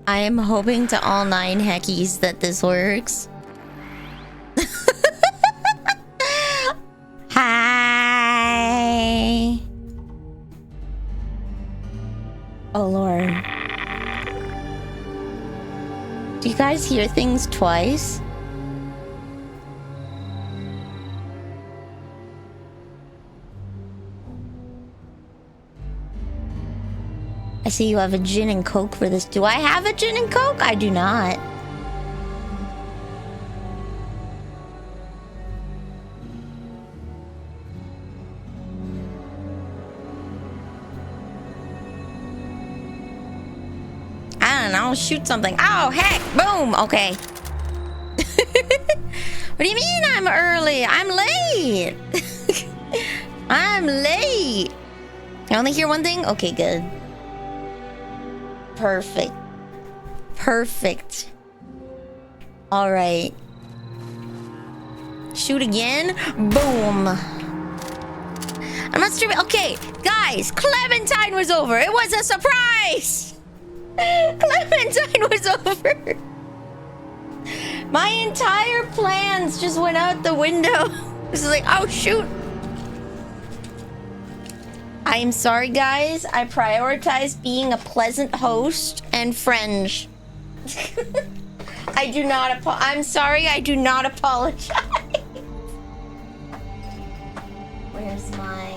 I am hoping to all 9 heckies that this works. Hi. Oh Lord. Do you guys hear things twice? I see you have a gin and coke for this. Do I have a gin and coke? I do not. I don't know. Shoot something. Oh, heck. Boom. Okay. What do you mean I'm early? I'm late. I'm late. I only hear one thing? Okay, good. Perfect. Perfect. All right. Shoot again. Boom. I'm not stupid. Okay, guys, Clementine was over. It was a surprise. Clementine was over. My entire plans just went out the window. This is like, oh shoot. I am sorry, guys. I prioritize being a pleasant host and friend. I do not I'm sorry, I do not apologize. Where's my...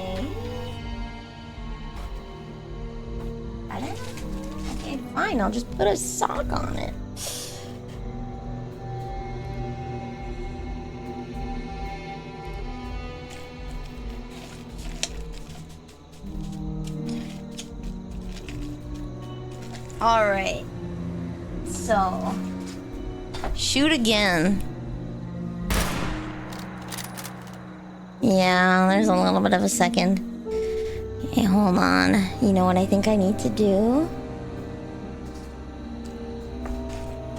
Okay, fine. I'll just put a sock on it. All right. So, shoot again. Yeah, there's a little bit of a second. Okay, hold on. You know what I think I need to do?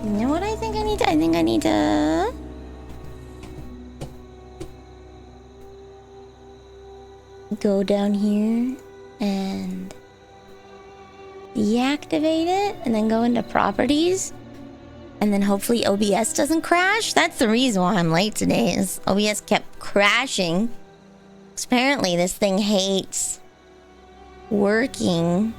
You know what I think I need to? I think I need to... go down here and... deactivate it, and then go into properties, and then hopefully OBS doesn't crash. That's the reason why I'm late today, is OBS kept crashing. Apparently this thing hates working.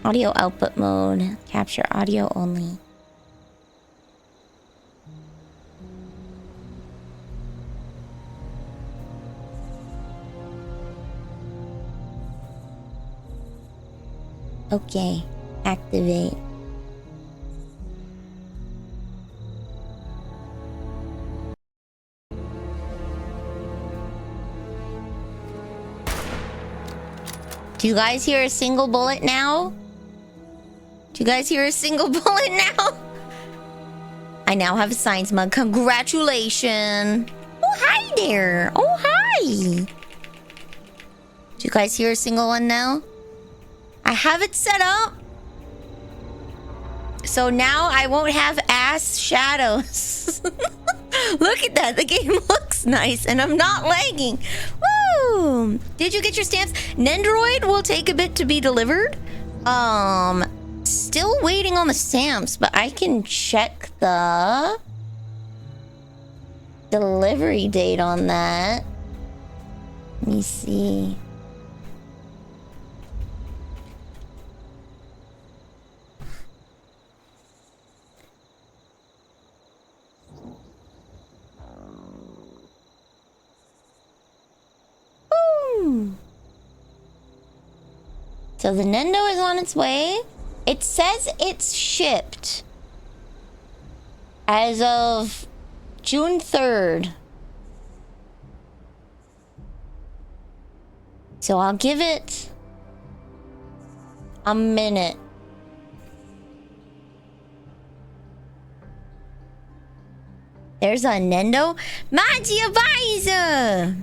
Audio output mode, capture audio only. Okay, activate. Do you guys hear a single bullet now? Do you guys hear a single bullet now? I now have a science mug. Congratulations. Oh, hi there. Oh, hi. Do you guys hear a single one now? I have it set up. So now I won't have ass shadows. Look at that. The game looks nice and I'm not lagging. Woo! Did you get your stamps? Nendoroid will take a bit to be delivered. Still waiting on the stamps, but I can check the delivery date on that. Let me see. So the Nendo is on its way. It says it's shipped as of June 3rd. So I'll give it a minute. There's a Nendo. Mighty Advisor!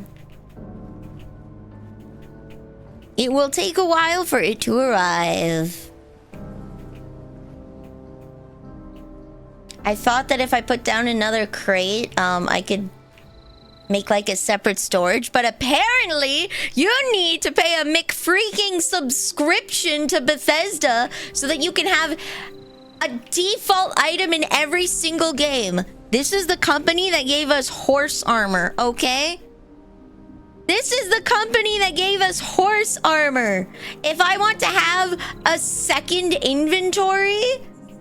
It will take a while for it to arrive. I thought that if I put down another crate, I could make like a separate storage, but apparently you need to pay a McFreaking subscription to Bethesda so that you can have a default item in every single game. This is the company that gave us horse armor, okay? This is the company that gave us horse armor. If I want to have a second inventory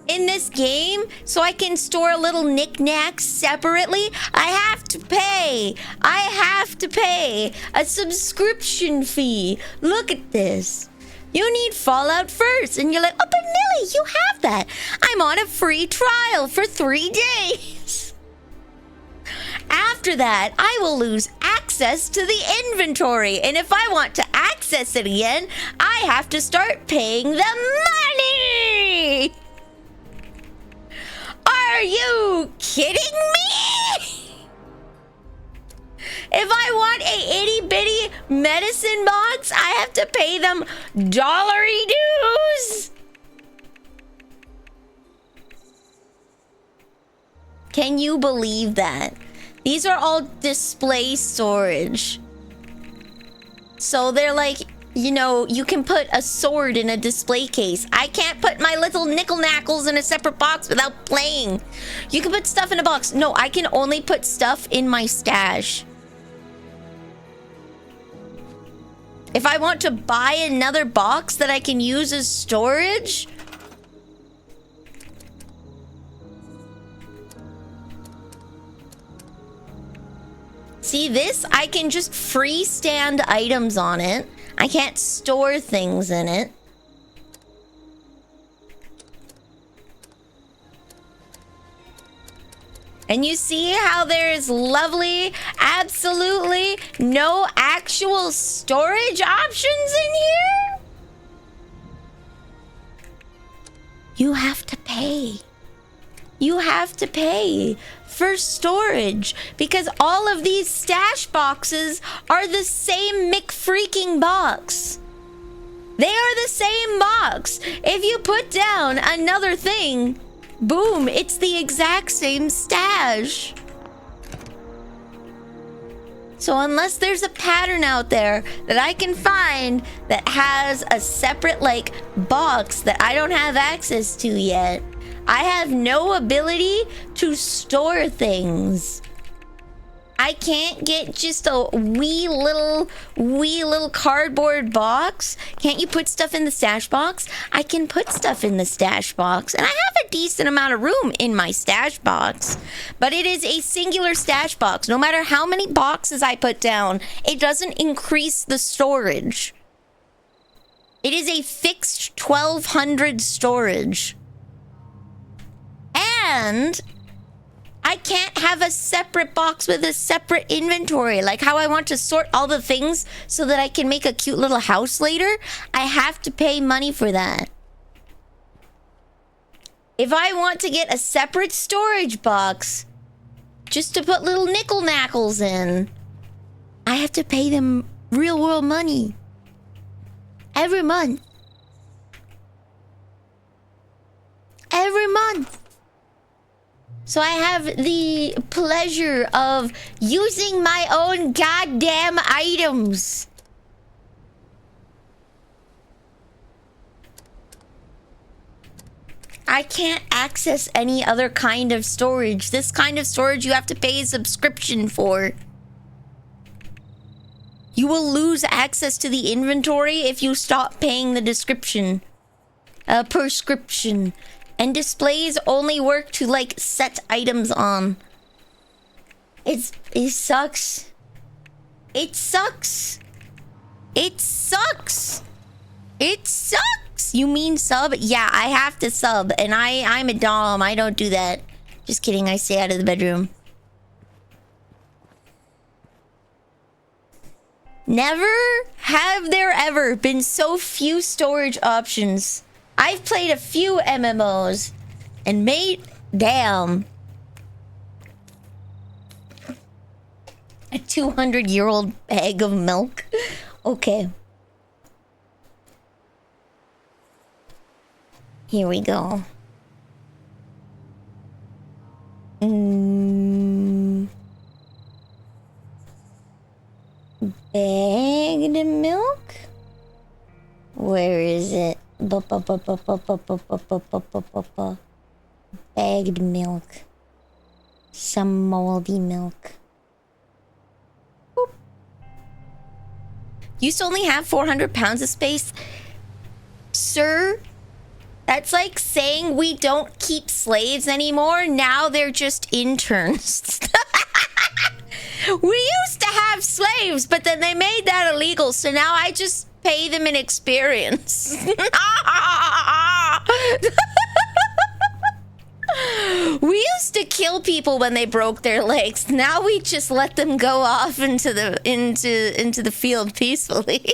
in this game so I can store little knickknacks separately, I have to pay. I have to pay a subscription fee. Look at this. You need Fallout first. And you're like, oh, but Millie, you have that. I'm on a free trial for 3 days. After that, I will lose access to the inventory. And if I want to access it again, I have to start paying the money. Are you kidding me? If I want a itty bitty medicine box, I have to pay them dollary dues. Can you believe that? These are all display storage. So they're like, you know, you can put a sword in a display case. I can't put my little nickel-nackles in a separate box without playing. You can put stuff in a box. No, I can only put stuff in my stash. If I want to buy another box that I can use as storage... See this? I can just freestand items on it. I can't store things in it. And you see how there is lovely, absolutely no actual storage options in here? You have to pay. You have to pay for storage because all of these stash boxes are the same McFreaking box. They are the same box. If you put down another thing, boom, it's the exact same stash. So unless there's a pattern out there that I can find that has a separate like box that I don't have access to yet, I have no ability to store things. I can't get just a wee little cardboard box. Can't you put stuff in the stash box? I can put stuff in the stash box. And I have a decent amount of room in my stash box. But it is a singular stash box. No matter how many boxes I put down, it doesn't increase the storage. It is a fixed 1200 storage. And I can't have a separate box with a separate inventory. Like how I want to sort all the things so that I can make a cute little house later. I have to pay money for that. If I want to get a separate storage box just to put little nickel knackles in, I have to pay them real world money every month. Every month. So I have the pleasure of using my own goddamn items. I can't access any other kind of storage. This kind of storage you have to pay a subscription for. You will lose access to the inventory if you stop paying the prescription. And displays only work to, like, set items on. It sucks. It sucks. It sucks. It sucks. You mean sub? Yeah, I have to sub. And I'm a dom. I don't do that. Just kidding. I stay out of the bedroom. Never have there ever been so few storage options. I've played a few MMOs and made... Damn. A 200-year-old bag of milk. Okay. Here we go. Bagged milk? Where is it? Bagged milk. Some moldy milk. Boop. Used to only have 400 pounds of space. Sir, that's like saying we don't keep slaves anymore. Now they're just interns. We used to have slaves, but then they made that illegal. So now I just pay them in experience. We used to kill people when they broke their legs. Now we just let them go off into the field peacefully.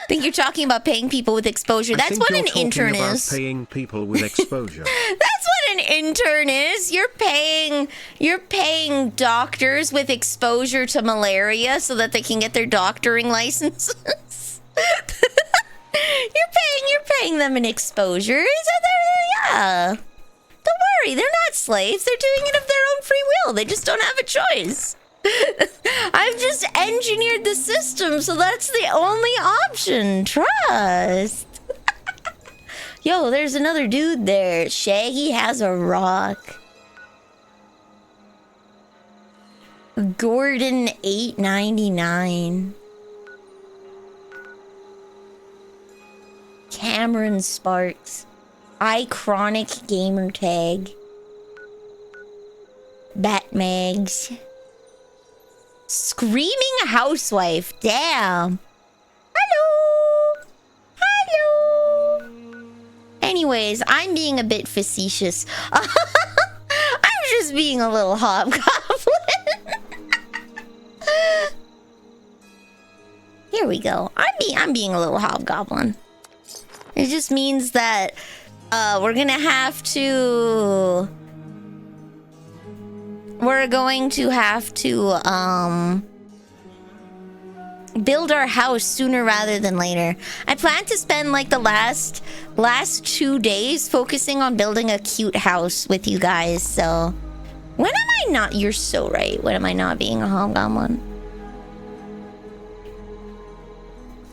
I think you're talking about paying people with exposure. That's what an intern is. Paying people with exposure. That's what an intern is. You're paying doctors with exposure to malaria so that they can get their doctoring licenses. You're paying them an exposure. Yeah. Don't worry, they're not slaves. They're doing it of their own free will. They just don't have a choice. I've just engineered the system, so that's the only option. Trust. Yo, there's another dude there. Shaggy has a rock. Gordon 899. Cameron Sparks. Iconic gamer tag. Batmags. Screaming housewife. Damn. Hello. Hello. Anyways, I'm being a bit facetious. I'm just being a little hobgoblin. Here we go. I'm being a little hobgoblin. It just means that we're going to have to build our house sooner rather than later. I plan to spend like the last 2 days focusing on building a cute house with you guys. So when am I not? You're so right. When am I not being a hobgoblin?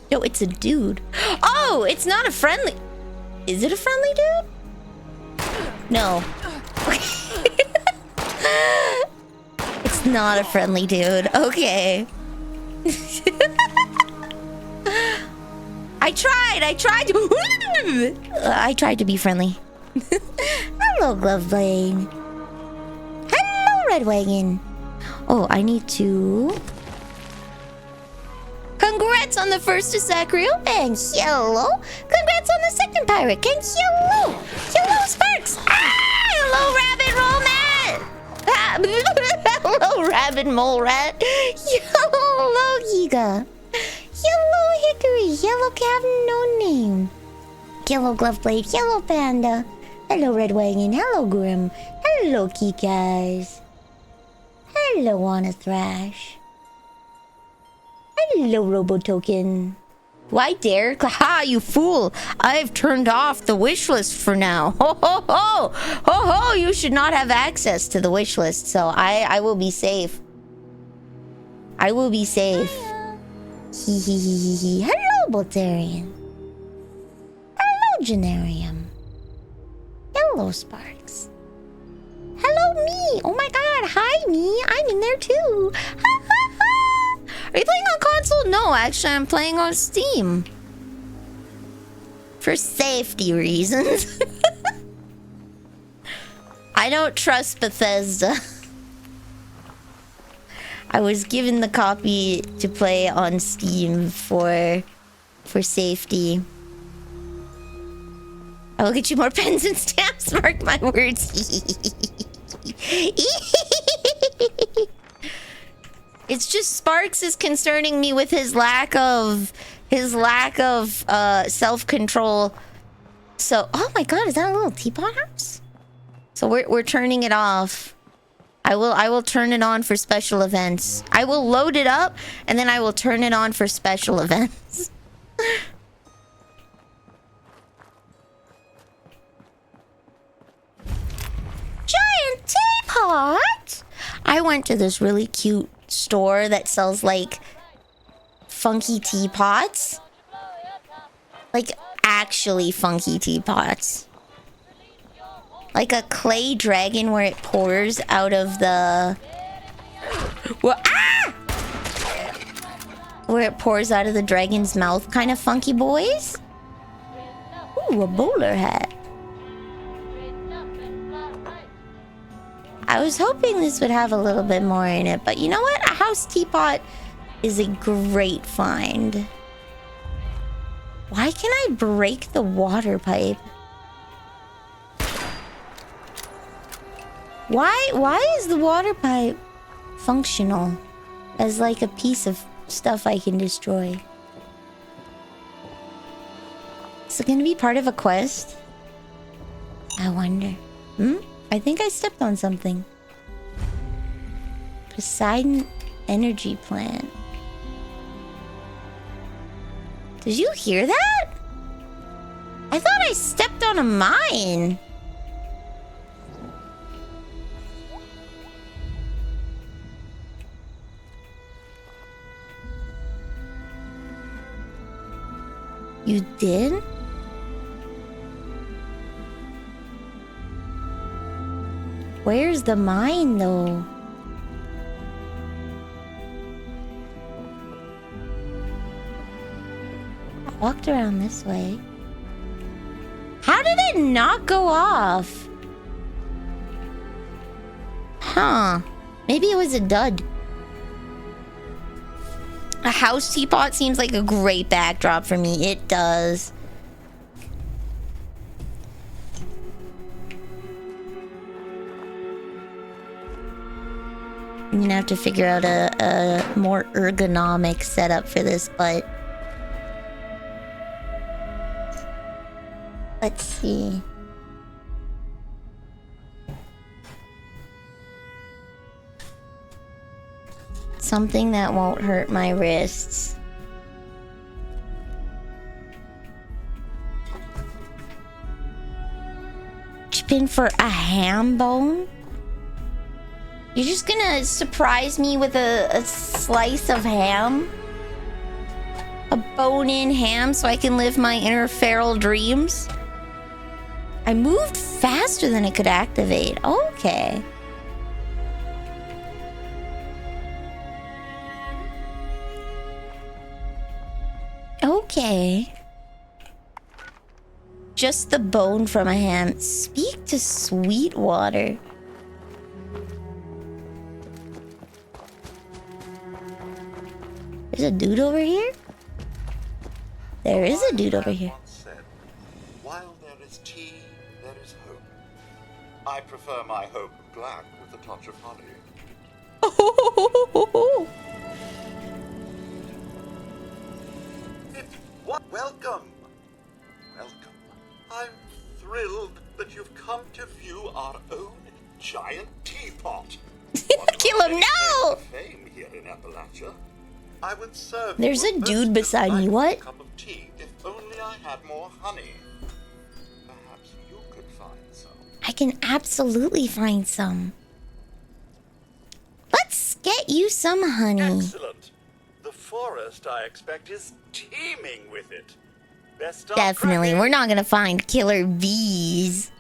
Yo, it's a dude. Oh, it's not a friendly. Is it a friendly dude? No. It's not a friendly dude. Okay. I tried to be friendly. Hello, Gloveblade. Hello, Redwagon. Oh, I need to... Congrats Congrats on the first Sakrio, and hello. Congrats on the second pirate, and hello. Hello, Sparks. Ah, hello, Rabbit Roll Mat. Hello, Rabbit Mole Rat. Hello, Giga. Hello, Hickory. Hello, Captain No Name. Hello, Glove Blade. Hello, Panda. Hello, Red Wagon. Hello, Grim. Hello, Kikas. Hello, Wanna Thrash. Hello, Robotoken. Why dare? Ha, you fool! I've turned off the wish list for now. Ho ho ho! Ho ho! You should not have access to the wish list, so I will be safe. I will be safe. Hee hee hee hee hee. Hello, Boltarian. Hello, Generium. Hello, Sparks. Hello, me. Oh my god, hi, me. I'm in there too. Ha ha ha! Are you playing on console? No, actually, I'm playing on Steam. For safety reasons. I don't trust Bethesda. I was given the copy to play on Steam for safety. I will get you more pens and stamps, mark my words. It's just Sparks is concerning me with his lack of self-control. So, oh my god, is that a little teapot house? So we're turning it off. I will turn it on for special events. I will load it up and then I will turn it on for special events. Giant teapot! I went to this really cute store that sells like funky teapots. Like actually funky teapots. Like a clay dragon where it pours out of the... Well, ah! Where it pours out of the dragon's mouth kind of funky boys. Ooh, a bowler hat. I was hoping this would have a little bit more in it, but you know what? A house teapot is a great find. Why can I break the water pipe? Why is the water pipe functional as like a piece of stuff I can destroy? Is it gonna be part of a quest? I wonder. I think I stepped on something. Poseidon energy plant. Did you hear that? I thought I stepped on a mine. You did? Where's the mine, though? I walked around this way. How did it not go off? Huh. Maybe it was a dud. A house teapot seems like a great backdrop for me. It does. I'm gonna have to figure out a more ergonomic setup for this, but... Let's see. Something that won't hurt my wrists. Chip in for a ham bone? You're just gonna surprise me with a slice of ham? A bone-in ham so I can live my inner feral dreams? I moved faster than it could activate. Okay. Okay. Just the bone from a ham. Speak to Sweetwater. There's a dude over here? There is a dude over here. Said, while there is tea, there is hope. I prefer my hope black with a touch of honey. Welcome. Welcome. I'm thrilled that you've come to view our own giant teapot. Kill him, no! Fame here in Appalachia. I would serve There's you a dude beside me, what? cup of tea if only I had more honey. Perhaps you could find some. I can absolutely find some. Let's get you some honey. Excellent. The forest, I expect, is teeming with it. Best start Definitely. cracking. We're not gonna find killer bees.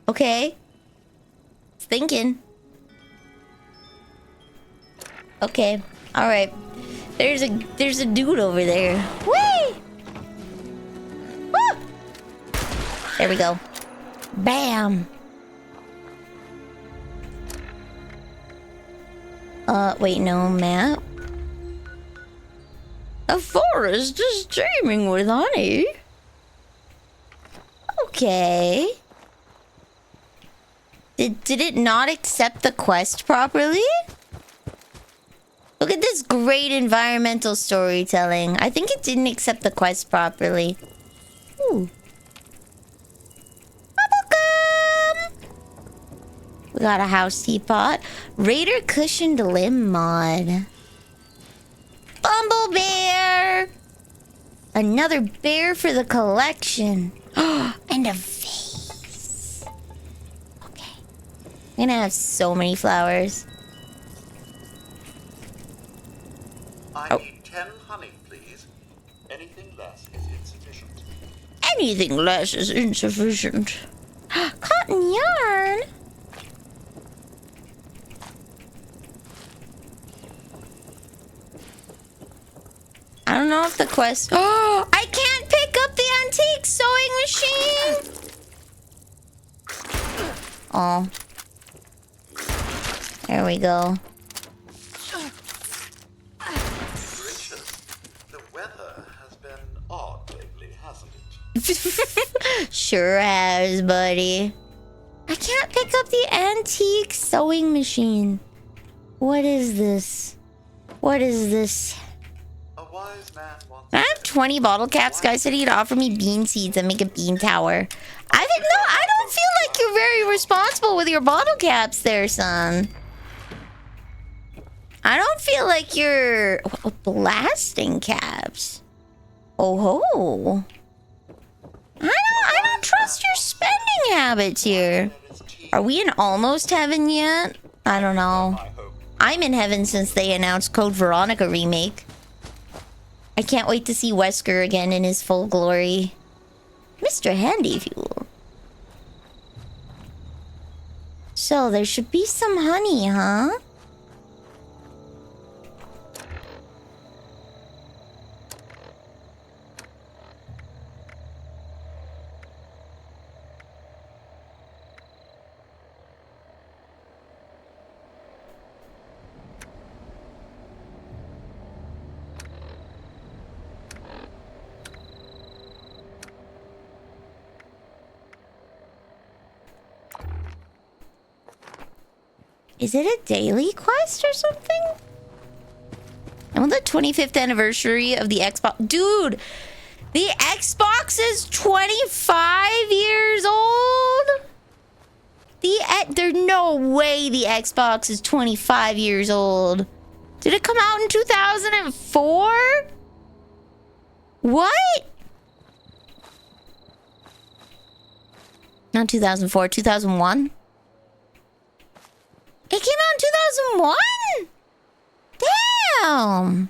Okay. Thinking. Okay. Alright. There's a dude over there. Whee! Woo! There we go. Bam! Wait, no, map. The forest is teeming with honey. Okay. Did it not accept the quest properly? Look at this great environmental storytelling. I think it didn't accept the quest properly. Ooh. Bubblegum! We got a house teapot. Raider cushioned limb mod. Bumble bear! Another bear for the collection. And a vase. Okay. I'm gonna have so many flowers. I need 10 honey, please. Anything less is insufficient. Anything less is insufficient. Cotton yarn! I don't know if the quest... Oh! I can't pick up the antique sewing machine! Oh. There we go. Gracious, the weather has been odd lately, hasn't it? Sure has, buddy. I can't pick up the antique sewing machine. What is this? What is this? A wise man once I have 20 bottle caps. Guy said he'd offer me bean seeds and make a bean tower. I don't feel like you're very responsible with your bottle caps there, son. I don't feel like you're blasting caps. Oh ho. I don't trust your spending habits here. Are we in almost heaven yet? I don't know. I'm in heaven since they announced Code Veronica remake. I can't wait to see Wesker again in his full glory. Mr. Handy Fuel. So there should be some honey, huh? Is it a daily quest or something? On the 25th anniversary of the Xbox... Dude! The Xbox is 25 years old? There's no way the Xbox is 25 years old. Did it come out in 2004? What? Not 2004, 2001? It came out in 2001? Damn!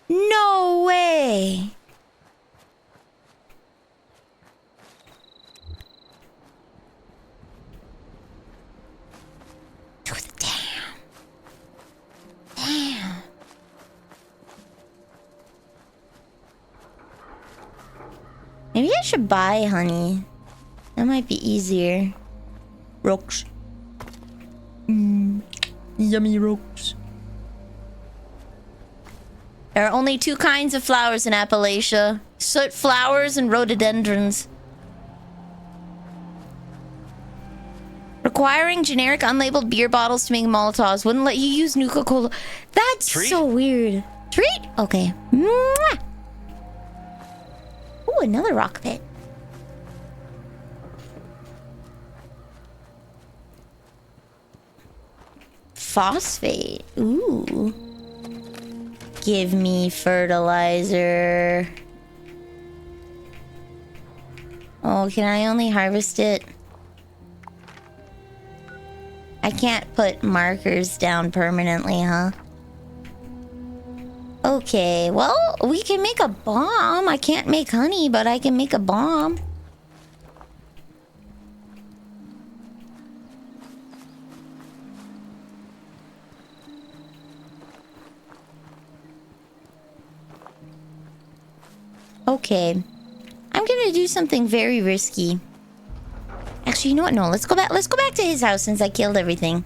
No way! Damn. Damn. Maybe I should buy honey. That might be easier. Rocks. Yummy rocks. There are only two kinds of flowers in Appalachia. Soot flowers and rhododendrons. Requiring generic unlabeled beer bottles to make Molotovs. Wouldn't let you use Nuka-Cola. That's Treat? so weird. Treat? Okay. Mwah! Ooh, another rock pit. Phosphate. Ooh. Give me fertilizer. Oh, can I only harvest it? I can't put markers down permanently, huh? Okay, well, we can make a bomb. I can't make honey, but I can make a bomb. Okay. I'm gonna do something very risky. Actually, you know what? No, let's go back to his house since I killed everything.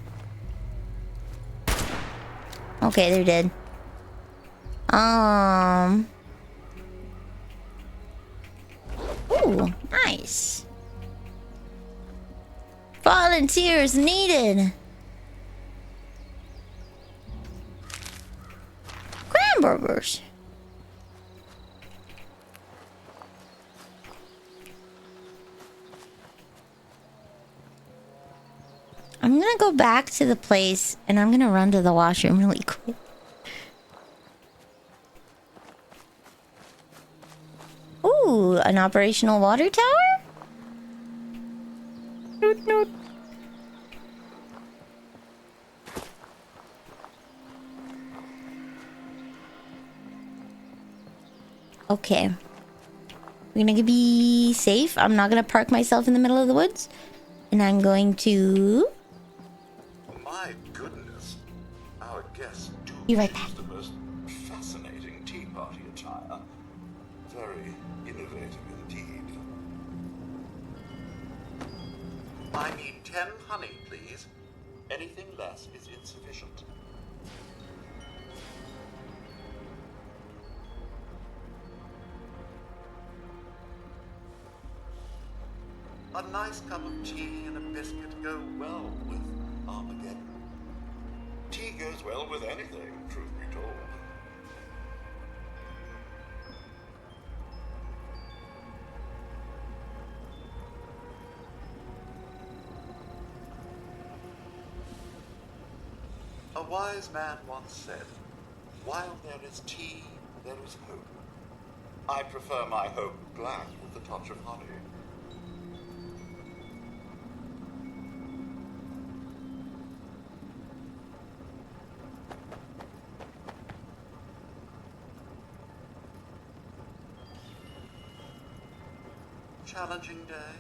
Okay, they're dead. Ooh, nice. Volunteers needed. Cranburgers. I'm gonna go back to the place and I'm gonna run to the washroom really quick. Ooh, an operational water tower? Noot, noot. Okay. We're gonna be safe. I'm not gonna park myself in the middle of the woods. And I'm going to... My goodness. Our guests do Be right back. choose the most fascinating tea party attire. Very innovative indeed. I need 10 honey, please. Anything less is insufficient. A nice cup of tea and a biscuit go well with Armageddon. Tea goes well with anything, truth be told. A wise man once said, "While there is tea, there is hope." I prefer my hope black with a touch of honey. Challenging day?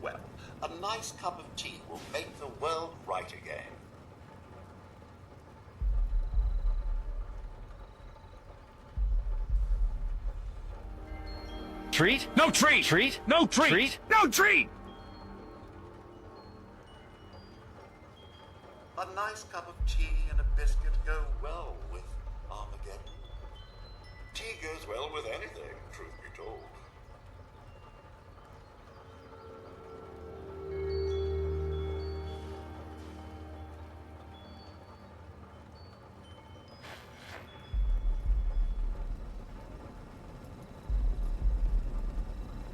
Well, a nice cup of tea will make the world right again. Treat? No treat! Treat? No treat! Treat? No treat! A nice cup of tea and a biscuit go well with Armageddon. Tea goes well with anything, truth be told.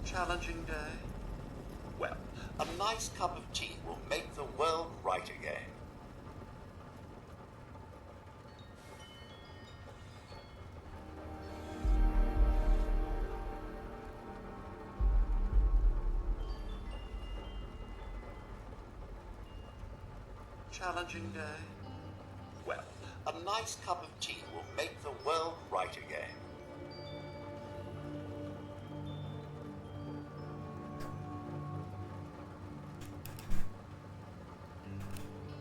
Challenging day? Well, a nice cup of tea will make the world right again. Challenging day? Well, a nice cup of tea will make the world right again.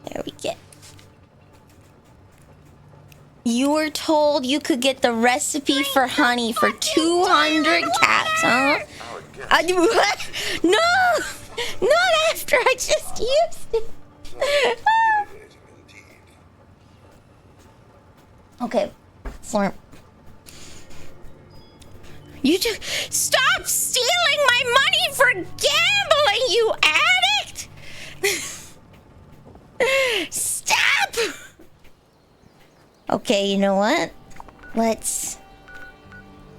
There we get. You were told you could get the recipe for honey for 200 cats, huh? What? No! Not after I just used it. Innovative indeed. Okay. Slurp. You just stop stealing my money for gambling, you addict! Stop! Okay, you know what? Let's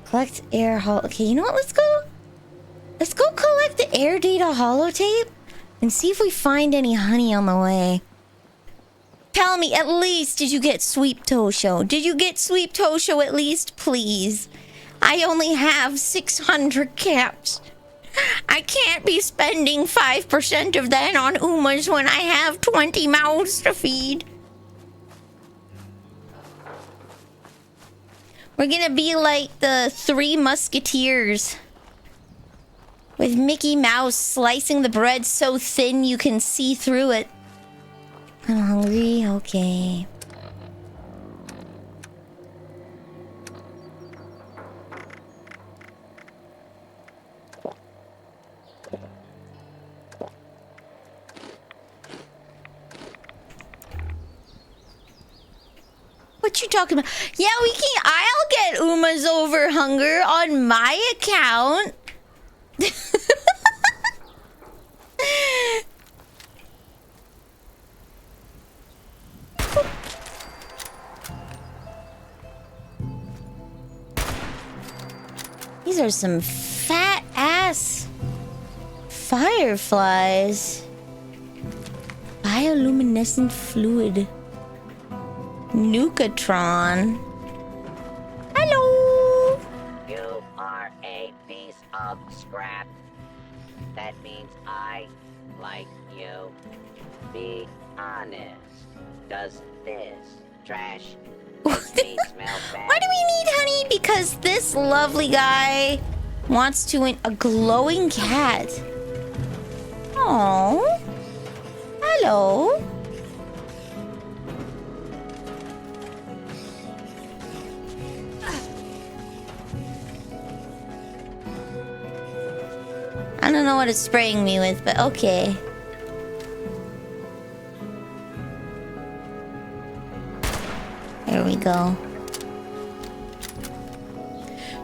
collect air holo. Okay, you know what? Let's go collect the air data holotape and see if we find any honey on the way. Tell me, at least, did you get Sweep Tosho? Did you get Sweep Tosho at least, please? I only have 600 caps. I can't be spending 5% of that on Umas when I have 20 mouths to feed. We're gonna be like the Three Musketeers. With Mickey Mouse slicing the bread so thin you can see through it. I'm hungry? Okay. What you talking about? Yeah, we can. I'll get Uma's over hunger on my account. These are some fat ass fireflies. Bioluminescent fluid. Nukatron. Hello. You are a piece of scrap. That means I like you. Be honest. Does this trash make me smell bad? Why do we need honey? Because this lovely guy wants to win a glowing cat. Oh. Hello. I don't know what it's spraying me with, but okay. There we go.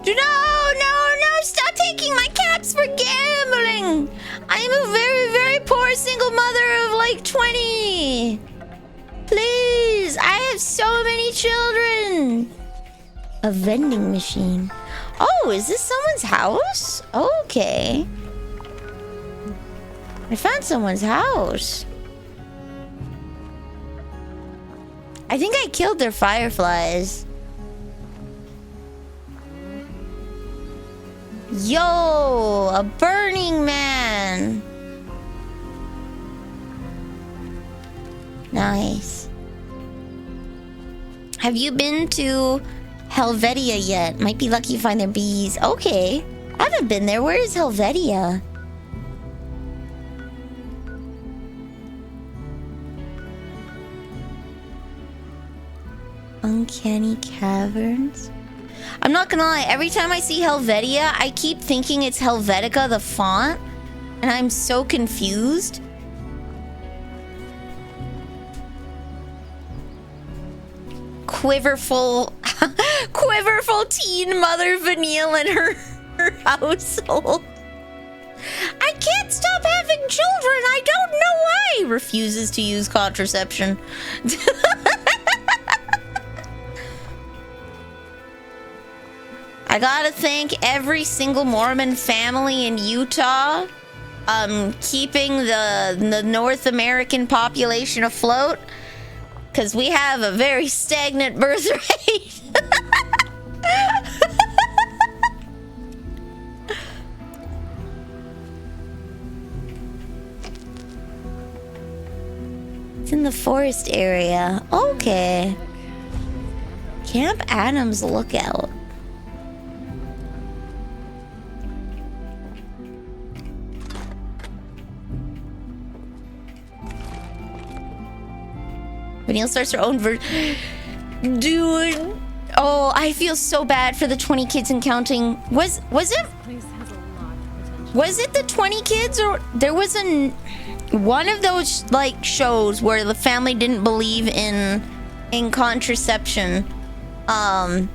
No, stop taking my caps for gambling! I'm a very, very poor single mother of like 20. Please, I have so many children. A vending machine. Oh, is this someone's house? Okay. I found someone's house. I think I killed their fireflies. Yo, a Burning Man. Nice. Have you been to Helvetia yet? Might be lucky to find their bees. Okay. I haven't been there. Where is Helvetia? Uncanny Caverns. I'm not gonna lie, every time I see Helvetia, I keep thinking it's Helvetica, the font, and I'm so confused. Quiverful teen mother Vanille and her household. I can't stop having children. I don't know why. Refuses to use contraception. I gotta thank every single Mormon family in Utah, keeping the North American population afloat, because we have a very stagnant birth rate. It's in the forest area. Okay. Camp Adams Lookout. Vanille starts her own Dude. Oh, I feel so bad for the 20 kids and counting. Was it the 20 kids, or there was one of those like shows where the family didn't believe in contraception? How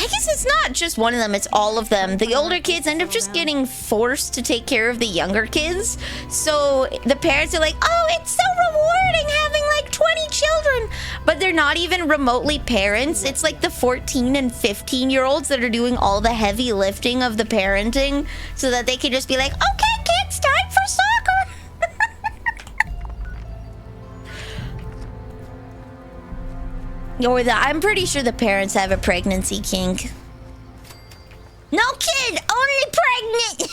I guess it's not just one of them, it's all of them. The older kids end up just getting forced to take care of the younger kids. So the parents are like, oh, it's so rewarding having like 20 children. But they're not even remotely parents. It's like the 14 and 15-year-olds that are doing all the heavy lifting of the parenting so that they can just be like, okay, kids, time for soccer. Or I'm pretty sure the parents have a pregnancy kink. No kid, only pregnant.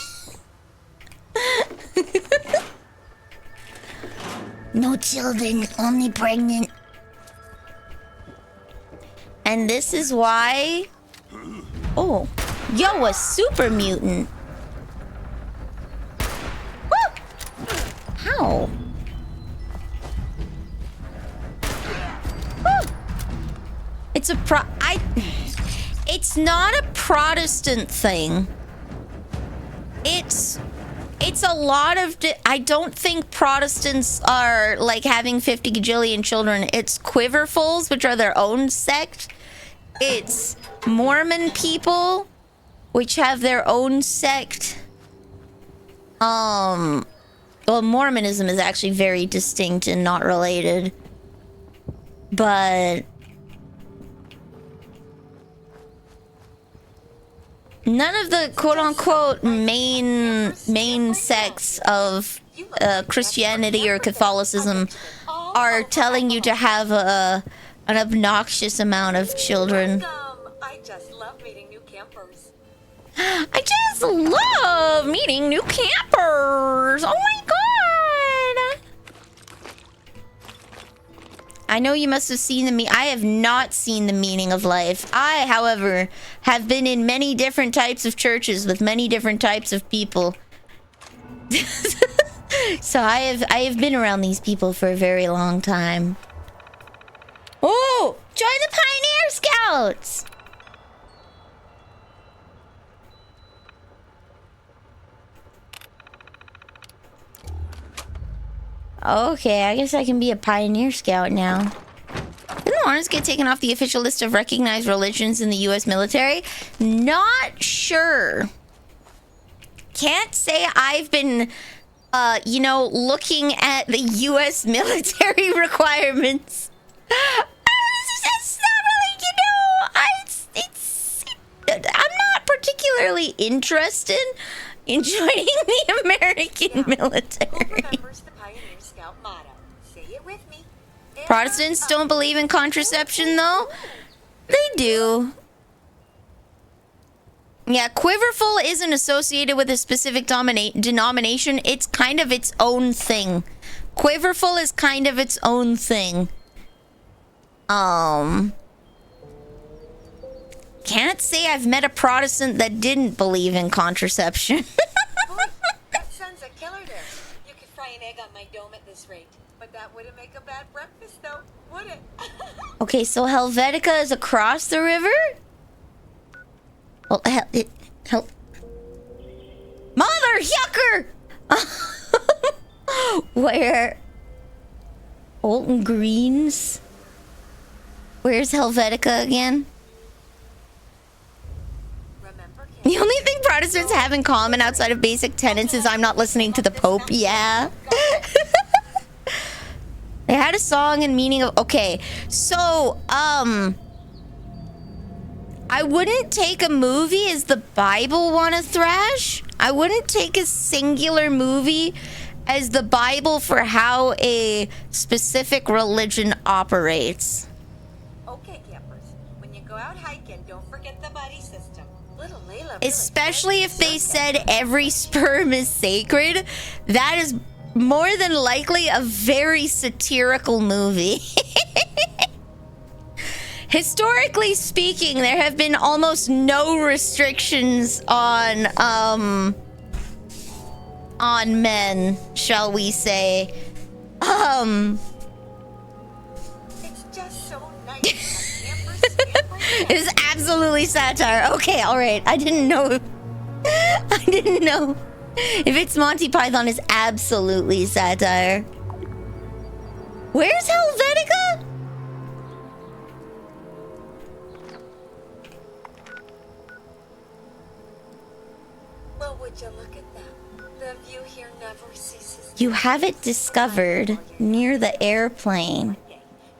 No children, only pregnant. And this is why... Oh, yo, a super mutant. Woo! How? Woo! It's a it's not a Protestant thing. It's a lot of... I don't think Protestants are like having 50 gajillion children. It's Quiverfuls, which are their own sect. It's Mormon people, which have their own sect. Well, Mormonism is actually very distinct and not related. But... none of the quote-unquote main sects of Christianity or Catholicism are telling you to have an obnoxious amount of children. I just love meeting new campers. I just love meeting new campers. Oh my god! I know you must have seen I have not seen The Meaning of Life. I, however, have been in many different types of churches with many different types of people. So I have been around these people for a very long time. Oh, join the Pioneer Scouts. Okay, I guess I can be a Pioneer Scout now. Didn't Lawrence get taken off the official list of recognized religions in the U.S. military? Not sure. Can't say I've been, looking at the U.S. military requirements. It's not really, I'm not particularly interested in joining the American military. Protestants don't believe in contraception, though? They do. Yeah, Quiverful isn't associated with a specific denomination. It's kind of its own thing. Quiverful is kind of its own thing. Can't say I've met a Protestant that didn't believe in contraception. That son's a killer there. You could fry an egg on my dome at this rate. But that wouldn't make a bad breakfast, though, would it? Okay, so Helvetica is across the river? Well, Mother yucker! Where? Olton Greens? Where's Helvetica again? The only thing Protestants have in common outside of basic tenets is I'm not listening to the Pope. Yeah. They had a song and meaning of... Okay, so, I wouldn't take a movie as the Bible wanna thrash. I wouldn't take a singular movie as the Bible for how a specific religion operates. Okay, campers. When you go out hiking, don't forget the buddy system. Little Layla... Especially if they said every sperm is sacred. That is... more than likely a very satirical movie. Historically speaking, there have been almost no restrictions on men, shall we say. It's just so nice. It's absolutely satire. Okay, all right. I didn't know. I didn't know. If it's Monty Python, it's absolutely satire. Where's Helvetica? Would you look at them? The view here never ceases. You have it discovered near the airplane.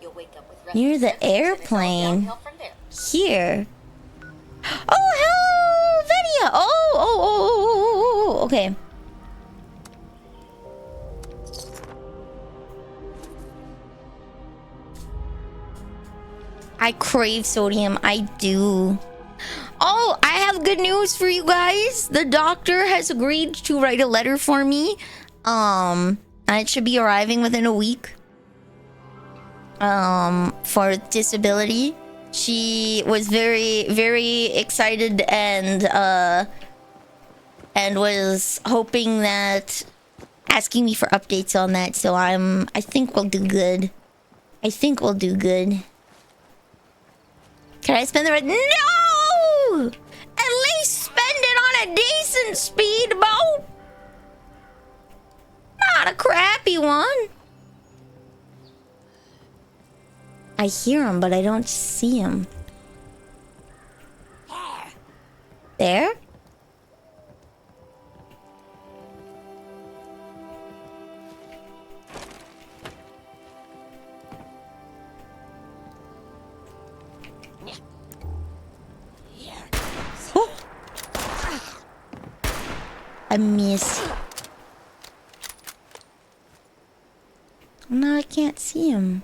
You'll wake up with Near the airplane. Here. Oh, hello, Venia. Oh. Okay. I crave sodium. I do. Oh, I have good news for you guys. The doctor has agreed to write a letter for me. And it should be arriving within a week. For disability. She was very, very excited and was hoping that, asking me for updates on that. So I think we'll do good. I think we'll do good. Can I spend the rest? No! At least spend it on a decent speedboat. Not a crappy one. I hear him, but I don't see him. There? Oh. I miss. No, I can't see him.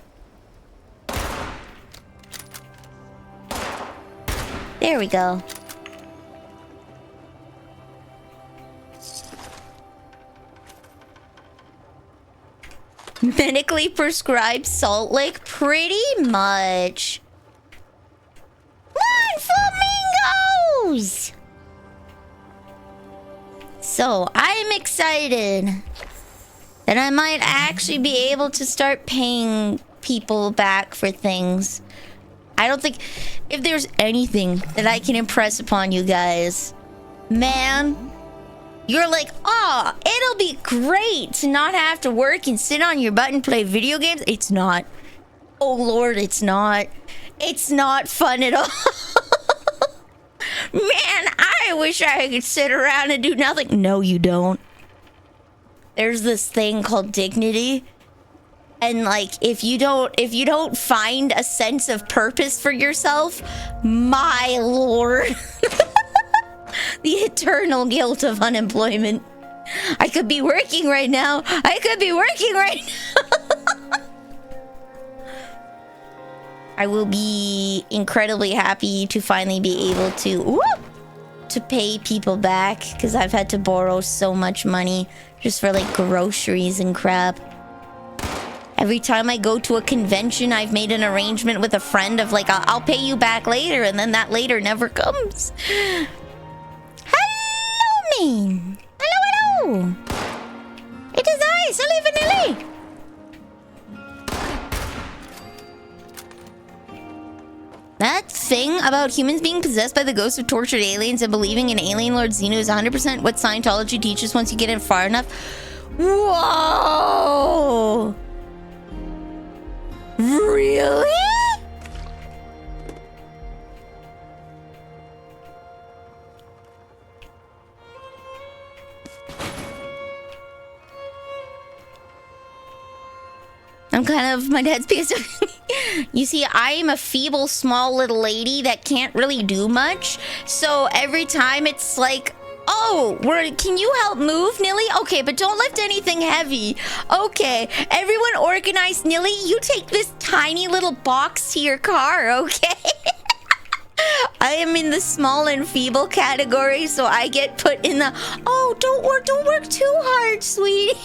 There we go. Medically prescribed Salt Lake? Pretty much. One flamingos! So, I'm excited that I might actually be able to start paying people back for things. I don't think... If there's anything that I can impress upon you guys, man, you're like, oh, it'll be great to not have to work and sit on your butt and play video games. It's not. Oh, Lord, it's not. It's not fun at all. Man, I wish I could sit around and do nothing. No, you don't. There's this thing called dignity. And like, if you don't find a sense of purpose for yourself, my Lord, the eternal guilt of unemployment. I could be working right now. I could be working right now. I will be incredibly happy to finally be able to pay people back, because I've had to borrow so much money just for like groceries and crap. Every time I go to a convention, I've made an arrangement with a friend of like, I'll pay you back later, and then that later never comes. Hello, man. Hello. It is I, Silly Vanille. That thing about humans being possessed by the ghosts of tortured aliens and believing in alien Lord Xenu is 100% what Scientology teaches once you get in far enough. Whoa! Really? I'm kind of, my dad's PSW. You see, I am a feeble, small little lady that can't really do much. So every time it's like, oh, can you help move, Nilly? Okay, but don't lift anything heavy. Okay, everyone organized. Nilly, you take this tiny little box to your car, okay? I am in the small and feeble category, so I get put in the, oh, don't work too hard, sweetie.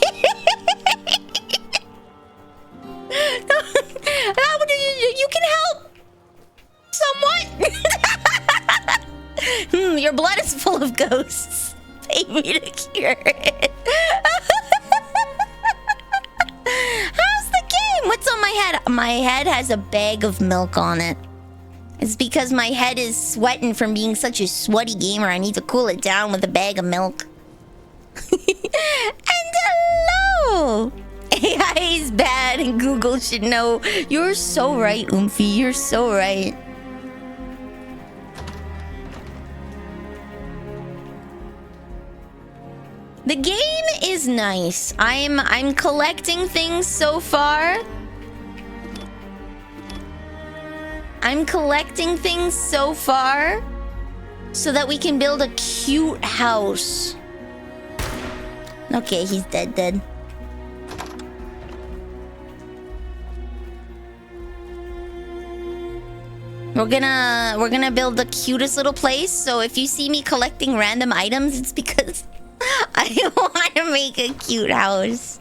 You can help somewhat. Your blood is full of ghosts. Pay me to cure it. How's the game? What's on my head? My head has a bag of milk on it. It's because my head is sweating from being such a sweaty gamer. I need to cool it down with a bag of milk. And hello! AI is bad and Google should know. You're so right, Oomphy. You're so right. The game is nice. I'm collecting things so far. I'm collecting things so far so that we can build a cute house. Okay, he's dead. We're gonna build the cutest little place. So if you see me collecting random items, it's because I want to make a cute house.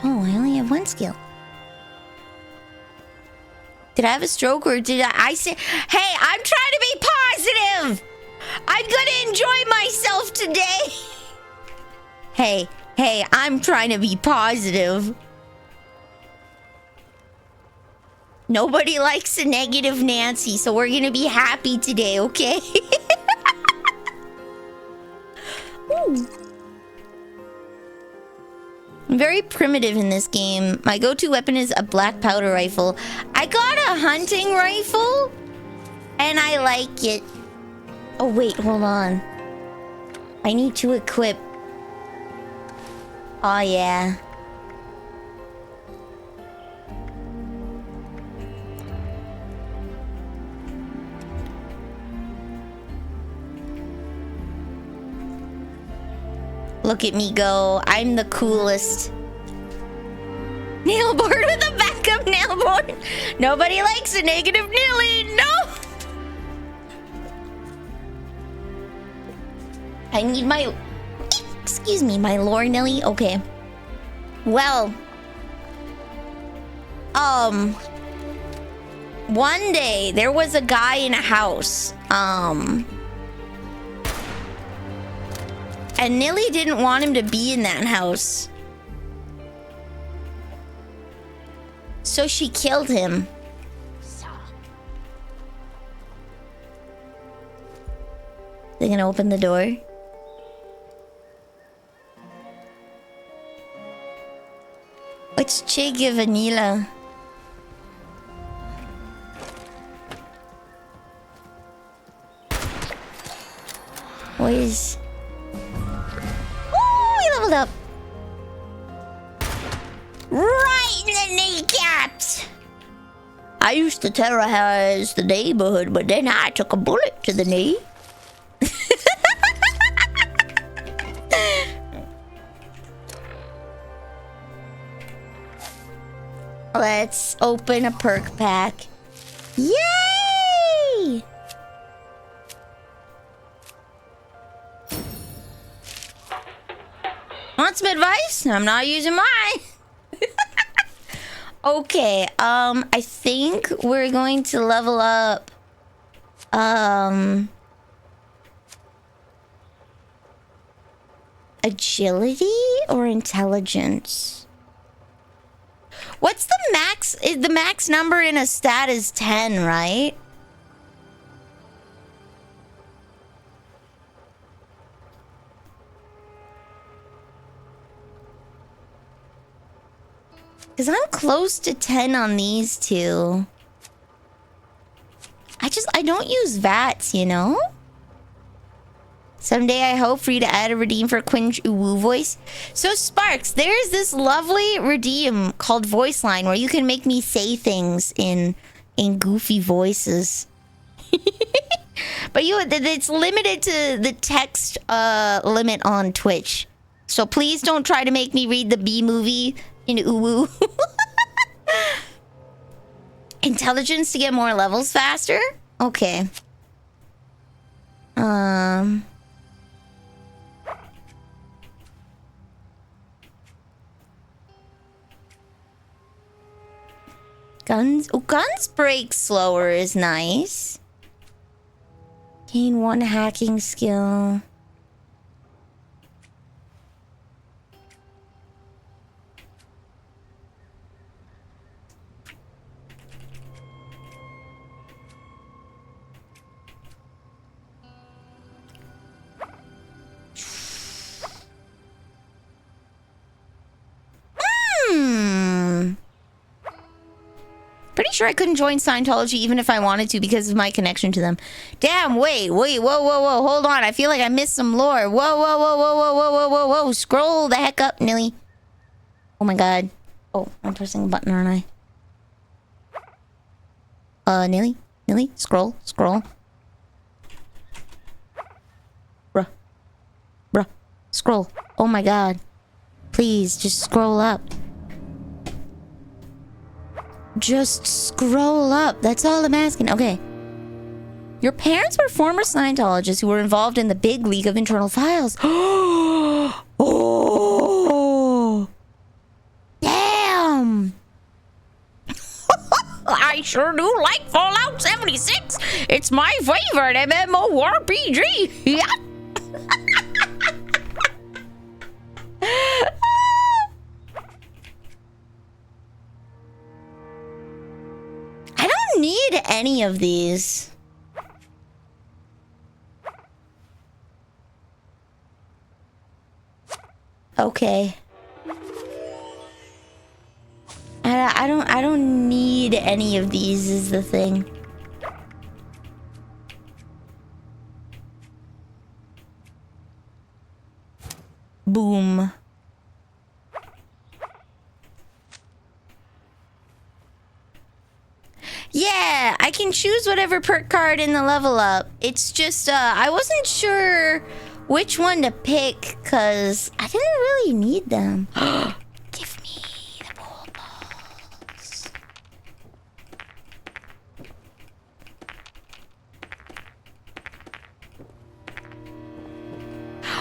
Oh, I only have one skill. Did I have a stroke or did I say... Hey, I'm trying to be positive! I'm gonna enjoy myself today! Hey, I'm trying to be positive. Nobody likes a negative Nancy, so we're gonna be happy today, okay? Ooh. I'm very primitive in this game. My go-to weapon is a black powder rifle. I got a hunting rifle, and I like it. Oh, wait, hold on. I need to equip. Oh, yeah. Look at me go. I'm the coolest. Nail board with a backup nail board. Nobody likes a negative Nilly. No. I need my... Excuse me, my lore Nilly. Okay. Well. One day, there was a guy in a house. And Nilly didn't want him to be in that house. So she killed him. They're gonna open the door. It's Chiga Vanilla. What is... Leveled up. Right in the kneecaps. I used to terrorize the neighborhood, but then I took a bullet to the knee. Let's open a perk pack. Yay! Want some advice? I'm not using mine. Okay, I think we're going to level up agility or intelligence. What's the max? The max number in a stat is 10, right? Because I'm close to 10 on these two. I don't use VATs, you know? Someday I hope for you to add a redeem for Quinch Uwu voice. So Sparks, there's this lovely redeem called Voice Line where you can make me say things in goofy voices. But it's limited to the text limit on Twitch. So please don't try to make me read the B movie in Uwu. Intelligence to get more levels faster? Okay. Guns. Oh, guns break slower is nice. Gain 1 hacking skill. Pretty sure I couldn't join Scientology even if I wanted to because of my connection to them. Damn, wait, whoa, hold on. I feel like I missed some lore. Whoa. Scroll the heck up, Nilly. Oh my god. Oh, I'm pressing a button, aren't I? Nilly, scroll. Bruh, scroll. Oh my god. Please, just scroll up. Just scroll up. That's all I'm asking. Okay. Your parents were former Scientologists who were involved in the big leak of internal files. Oh! Damn! I sure do like Fallout 76. It's my favorite MMORPG. Yeah. I don't need any of these. Okay. I don't need any of these is the thing. Boom. Yeah, I can choose whatever perk card in the level up. It's just, I wasn't sure which one to pick, because I didn't really need them. Give me the pool balls.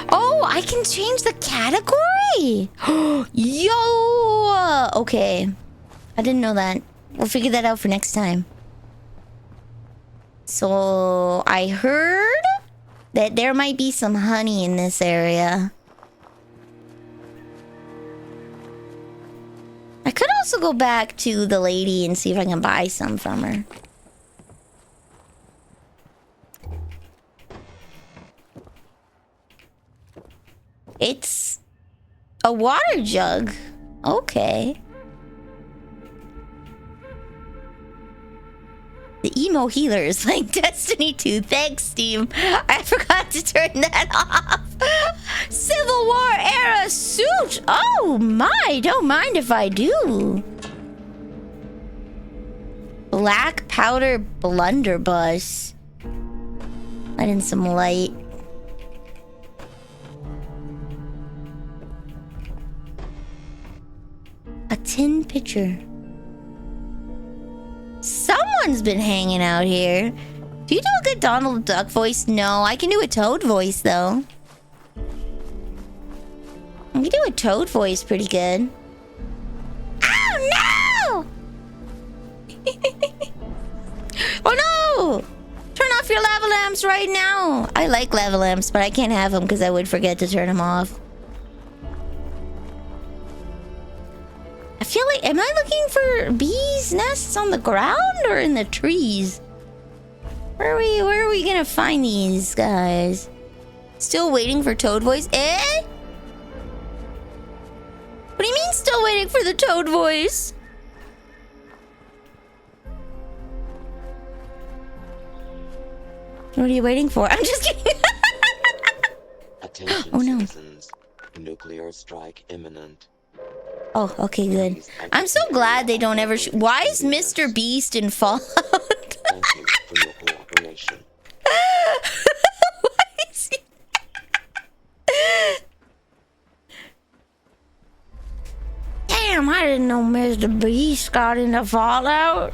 Oh, I can change the category? Yo! Okay. I didn't know that. We'll figure that out for next time. So, I heard that there might be some honey in this area. I could also go back to the lady and see if I can buy some from her. It's a water jug. Okay. The emo healer is like Destiny 2. Thanks, Steam. I forgot to turn that off. Civil War era suit. Oh my, don't mind if I do. Black powder blunderbuss. Let in some light. A tin pitcher. Someone's been hanging out here. Do you do a good Donald Duck voice? No, I can do a Toad voice, though. I can do a Toad voice pretty good. Oh, no! Oh, no! Turn off your lava lamps right now. I like lava lamps, but I can't have them because I would forget to turn them off. I feel like, am I looking for bees' nests on the ground or in the trees? Where are we gonna find these guys? Still waiting for Toad voice? Eh? What do you mean still waiting for the Toad voice? What are you waiting for? I'm just kidding. Attention, oh no. Citizens. Nuclear strike imminent. Oh, okay, good. I'm so glad they don't ever why is Mr. Beast in Fallout? Thank you for your cooperation. Why is he... Damn, I didn't know Mr. Beast got into Fallout.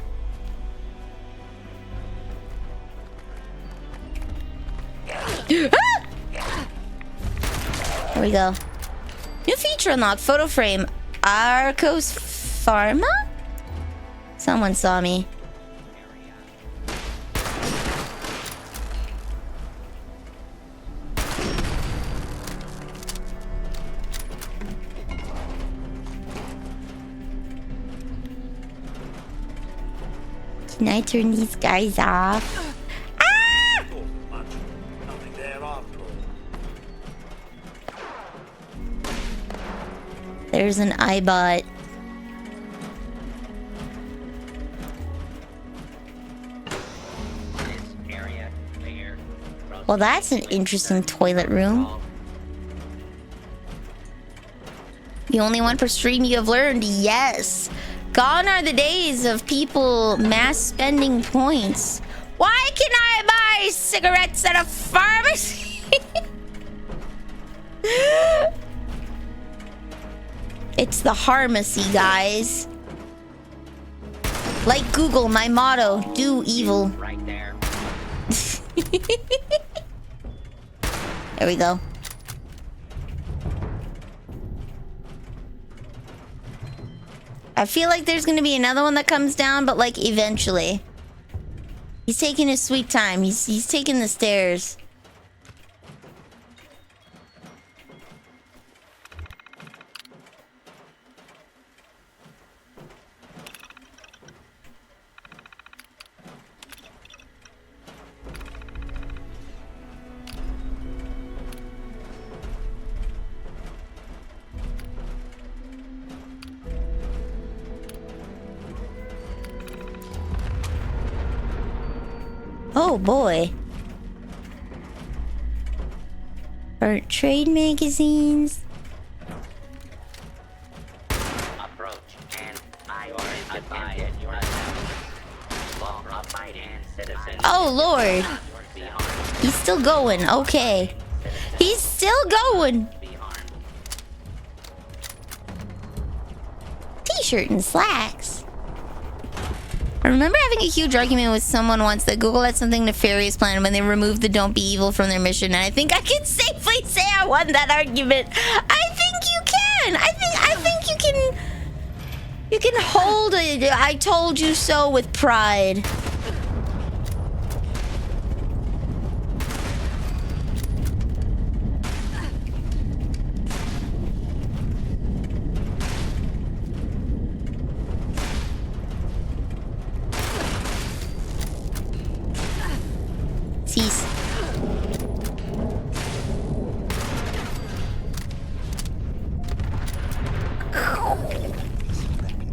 Here we go. New feature unlocked. Photo frame. Arcos Pharma? Someone saw me. Can I turn these guys off? Ah! Nothing there after all. There's an iBot. Well, that's an interesting toilet room. The only one per stream you have learned? Yes. Gone are the days of people mass spending points. Why can I buy cigarettes at a pharmacy? It's the pharmacy, guys. Like Google, my motto, do evil. Right there. There we go. I feel like there's gonna be another one that comes down, but like eventually. He's taking his sweet time. He's taking the stairs. Oh boy. Or trade magazines. Approach and I identify it yourself. Law-abiding citizen. Oh lord. Be harmed. He's still going. Okay. He's still going. Be harmed. T-shirt and slacks. I remember having a huge argument with someone once that Google had something nefarious planned when they removed the "Don't be evil" from their mission, and I think I can safely say I won that argument. I think you can. I think you can hold a "I told you so" with pride. Cease.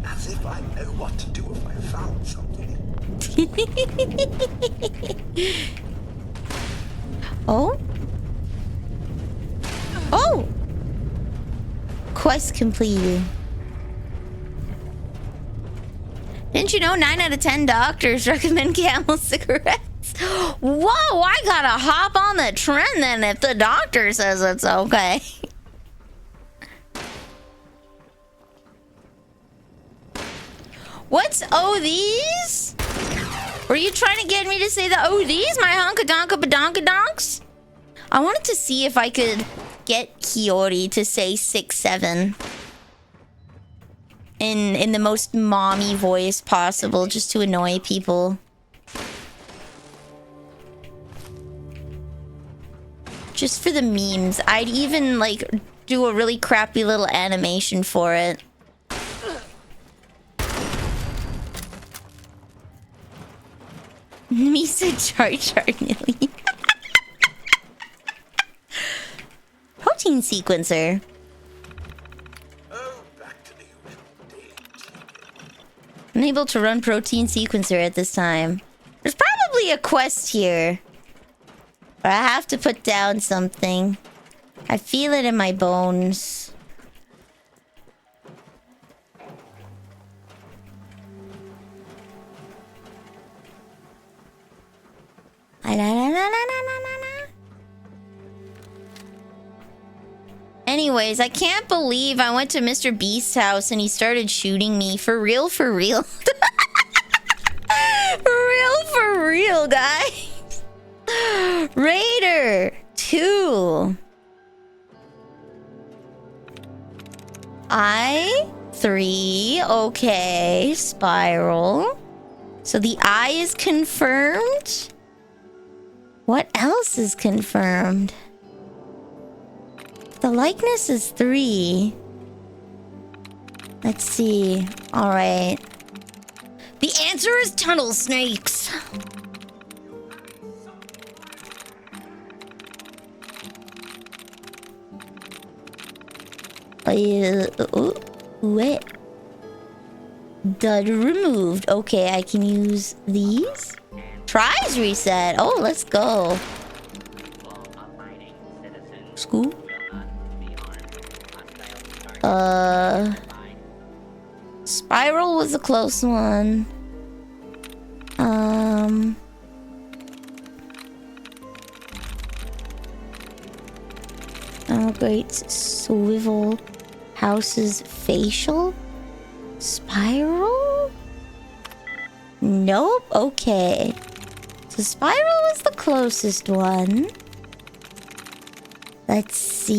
As if I know what to do if I found something. Oh? Oh! Quest completed. Didn't you know 9 out of 10 doctors recommend Camel cigarettes? Whoa, I gotta hop on the trend then if the doctor says it's okay. What's these? Were you trying to get me to say the these? My honka-donka-badonka-donks? I wanted to see if I could get Kiori to say 6-7. In the most mommy voice possible, just to annoy people. Just for the memes. I'd even, like, do a really crappy little animation for it. Misa Jar Jar Nilly. Protein sequencer. Oh, back to the usual days. Unable to run protein sequencer at this time. There's probably a quest here. But I have to put down something. I feel it in my bones. La, la, la, la, la, la, la. Anyways, I can't believe I went to Mr. Beast's house and he started shooting me. For real, for real. For real, guys. Raider 2. I3. Okay. Spiral. So the I is confirmed. What else is confirmed? The likeness is 3. Let's see. All right. The answer is tunnel snakes. Wait. Dud removed. Okay, I can use these. Tries reset. Oh, let's go. School? Spiral was a close one. Oh, great. Swivel. Houses. Facial? Spiral? Nope. Okay. So Spiral was the closest one. Let's see.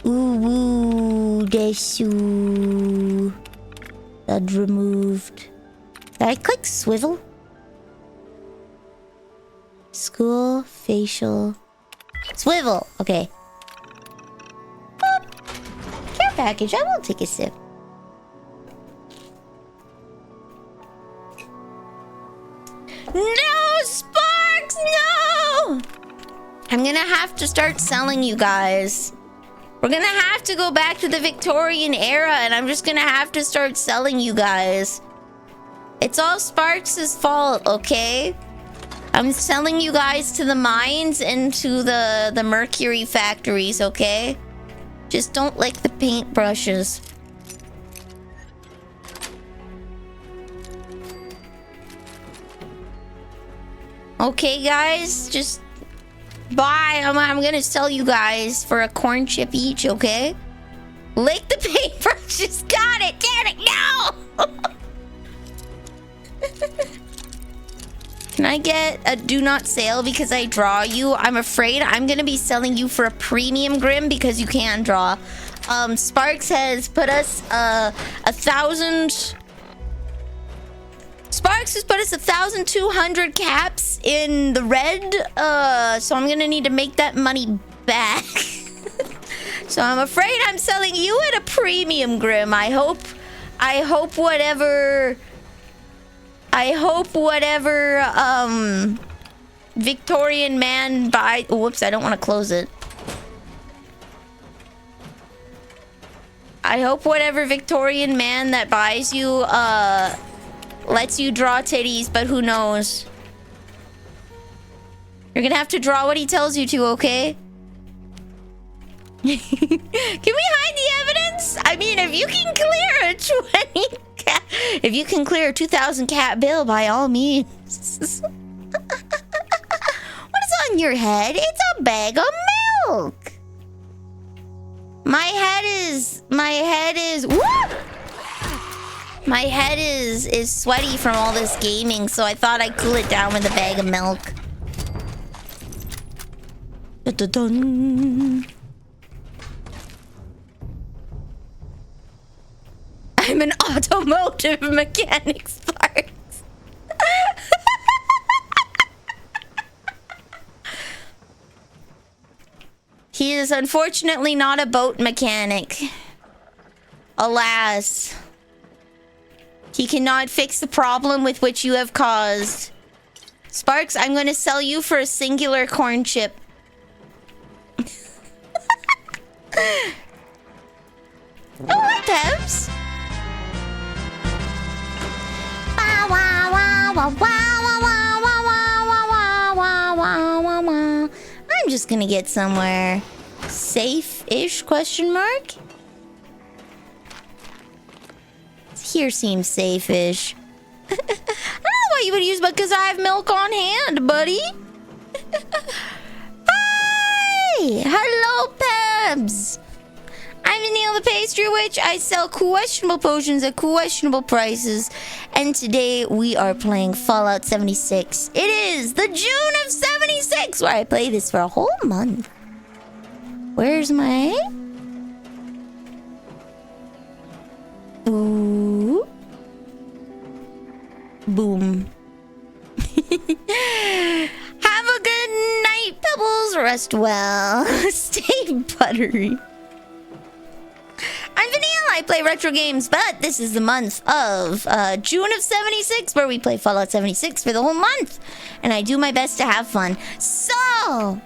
Ooh, desu. That removed. Did I click swivel? School, facial, swivel. Okay. Boop. Care package. I will take a sip. No, Sparks, no! I'm gonna have to start selling you guys. We're gonna have to go back to the Victorian era, and I'm just gonna have to start selling you guys. It's all Sparks' fault, okay? I'm selling you guys to the mines and to the mercury factories, okay? Just don't lick the paintbrushes. Okay, guys, just bye. I'm gonna sell you guys for a corn chip each, okay? Lick the paintbrushes. Got it. Damn it, no! Can I get a do not sale because I draw you? I'm afraid I'm gonna be selling you for a premium Grim because you can draw. Sparks has put us 1,000. Sparks has put us 1,200 caps in the red. So I'm gonna need to make that money back. So I'm afraid I'm selling you at a premium Grim. I hope whatever Victorian man buy. Whoops, I don't want to close it. I hope whatever Victorian man that buys you lets you draw titties, but who knows? You're gonna have to draw what he tells you to, okay? Can we hide the evidence? I mean, if you can clear a 20 cat, if you can clear a 2,000 cat bill, by all means. What is on your head? It's a bag of milk. My head is sweaty from all this gaming, so I thought I'd cool it down with a bag of milk. Dun-dun-dun. I'm an automotive mechanic, Sparks. He is unfortunately not a boat mechanic. Alas. He cannot fix the problem with which you have caused. Sparks, I'm going to sell you for a singular corn chip. Oh, hi, Peps. I'm just gonna get somewhere safe-ish, question mark? Here seems safe-ish. I don't know why you would use, but because I have milk on hand, buddy. Hi! Hello, Pebs! I'm Vanille the Pastry Witch. I sell questionable potions at questionable prices. And today we are playing Fallout 76. It is the June of 76, where I play this for a whole month. Where's my... Ooh. Boom. Have a good night, Pebbles. Rest well. Stay buttery. I'm Vanille. I play retro games, but this is the month of June of 76, where we play Fallout 76 for the whole month. And I do my best to have fun. So...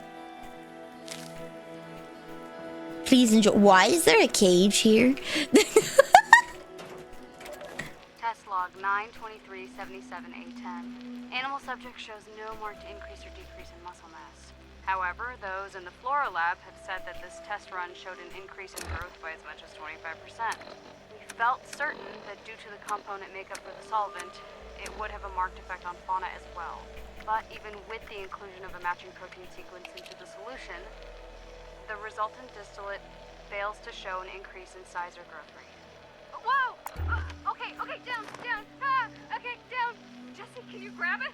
please enjoy. Why is there a cage here? Test log 92377A10. Animal subject shows no marked increase or decrease in muscle mass. However, those in the Flora lab have said that this test run showed an increase in growth by as much as 25%. We felt certain that due to the component makeup for the solvent, it would have a marked effect on fauna as well. But even with the inclusion of a matching protein sequence into the solution, the resultant distillate fails to show an increase in size or growth rate. Whoa! Okay, down. Okay, down. Jesse, can you grab it?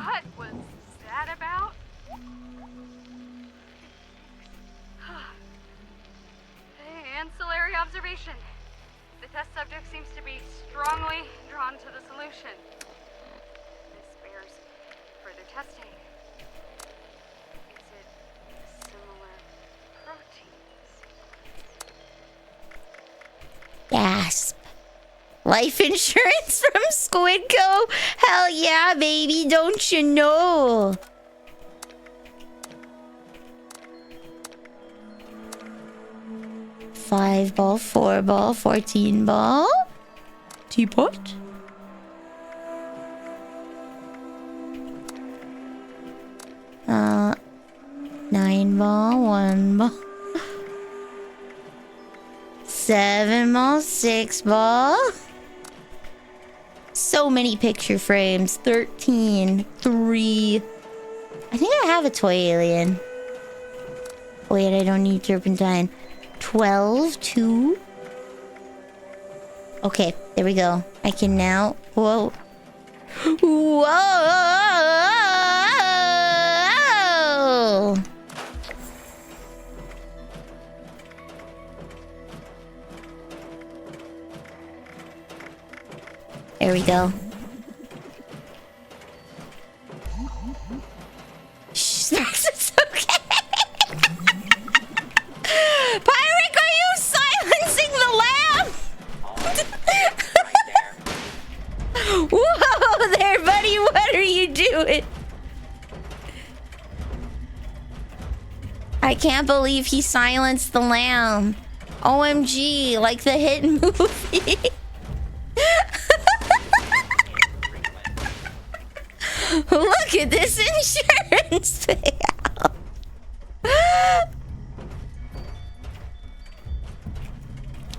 What was that about? Ancillary observation. The test subject seems to be strongly drawn to the solution. This bears further testing. Is it similar proteins? Gasp. Life insurance from Squidco? Hell yeah, baby, don't you know? Five ball, 4 ball, 14 ball. Teapot. Uh, 9 ball, 1 ball. 7 ball, 6 ball. So many picture frames. 13, 3. I think I have a toy alien. Wait, I don't need turpentine. 12, 2. Okay, there we go. I can now... Whoa. Whoa! There we go. Shh, it's okay. Pyric, are you silencing the lamb? Whoa there, buddy. What are you doing? I can't believe he silenced the lamb. OMG, like the hit movie. Look at this insurance payout.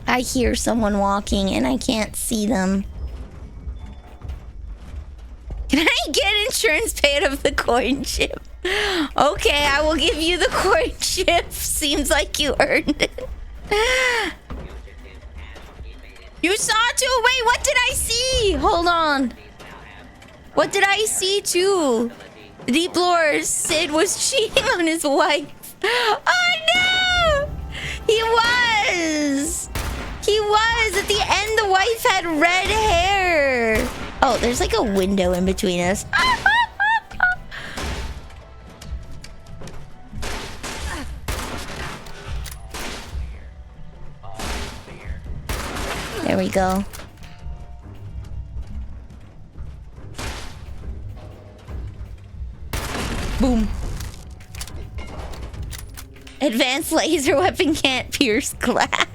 I hear someone walking and I can't see them. Can I get insurance paid of the coin chip? Okay, I will give you the coin chip. Seems like you earned it. You saw too? Wait, what did I see? Hold on. What did I see too? Deep Lore, Sid was cheating on his wife. Oh no! He was! He was! At the end, the wife had red hair. Oh, there's like a window in between us. There we go. Boom. Advanced laser weapon can't pierce glass.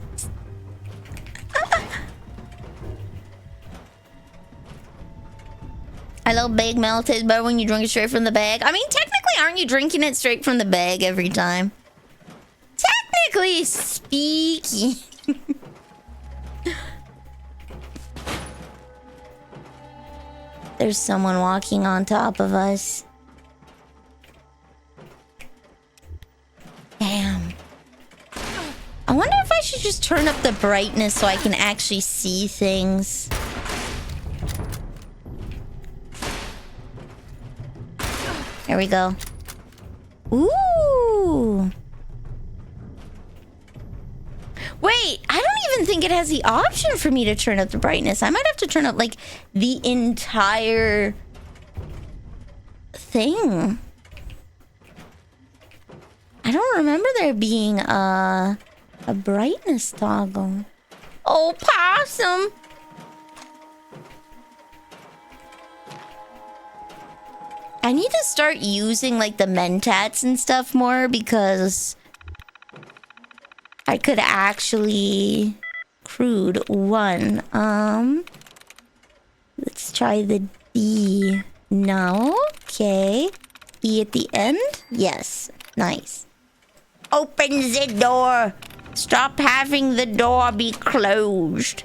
Hello, bag melted better when you drink it straight from the bag. I mean, technically, aren't you drinking it straight from the bag every time? Technically speaking. There's someone walking on top of us. Damn. I wonder if I should just turn up the brightness so I can actually see things. There we go. Ooh. Wait, I don't even think it has the option for me to turn up the brightness. I might have to turn up, like, the entire thing. I don't remember there being a brightness toggle. Oh, possum. I need to start using, like, the mentats and stuff more because I could actually Crude 1. Let's try the D. No. Okay. E at the end? Yes. Nice. Open the door. Stop having the door be closed.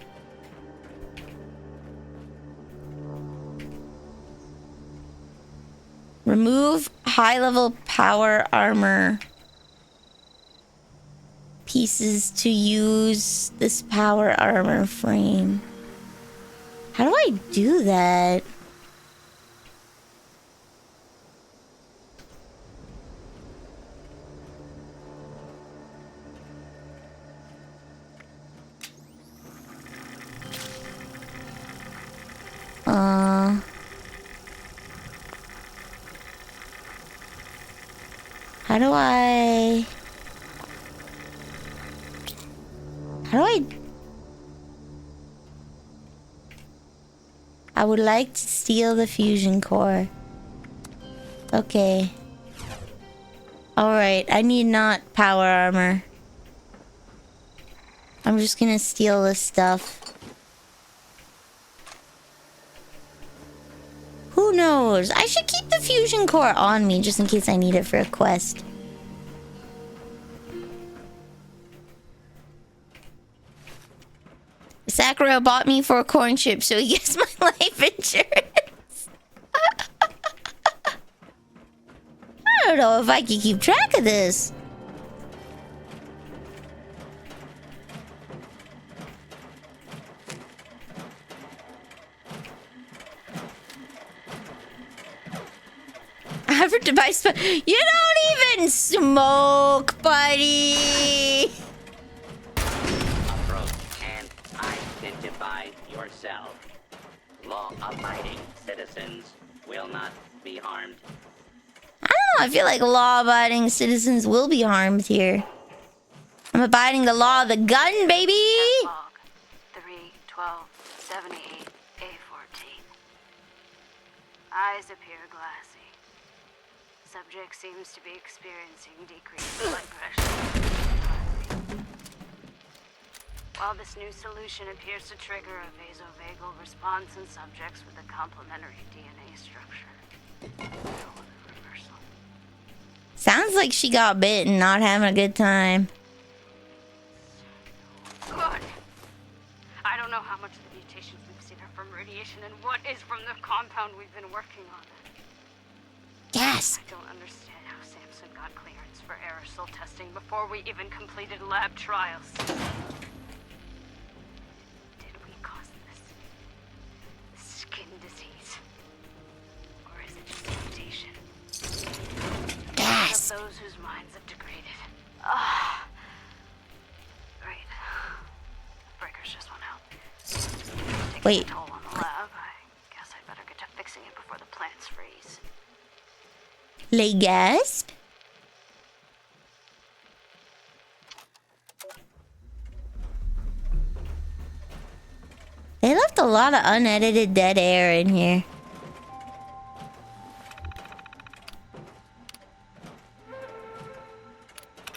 Remove high-level power armor pieces to use this power armor frame. How do I do that? How do I... I would like to steal the fusion core. Okay. Alright, I need not power armor. I'm just gonna steal this stuff. Who knows? I should keep the fusion core on me just in case I need it for a quest. Sakura bought me for a corn chip, so he gets my life insurance. I don't know if I can keep track of this. Average device, but you don't even smoke, buddy. Approach and identify yourself. Law-abiding citizens will not be harmed. I don't know, I feel like law-abiding citizens will be harmed here. I'm abiding the law of the gun, baby! Log 31278 A14. Eyes appear glassy. Subject seems to be experiencing decreased blood pressure. While this new solution appears to trigger a vasovagal response in subjects with a complementary DNA structure. No reversal. Sounds like she got bit and not having a good time. Good. I don't know how much of the mutations we've seen are from radiation and what is from the compound we've been working on. Yes. I don't understand how Samson got clearance for aerosol testing before we even completed lab trials. Did we cause this? Skin disease? Or is it just a mutation? Yes. Of those whose minds have degraded. Ah. Great. Breakers just went out. Taking Wait. a toll on the lab. I guess I'd better get to fixing it before the plants freeze. Les gasp. They left a lot of unedited dead air in here.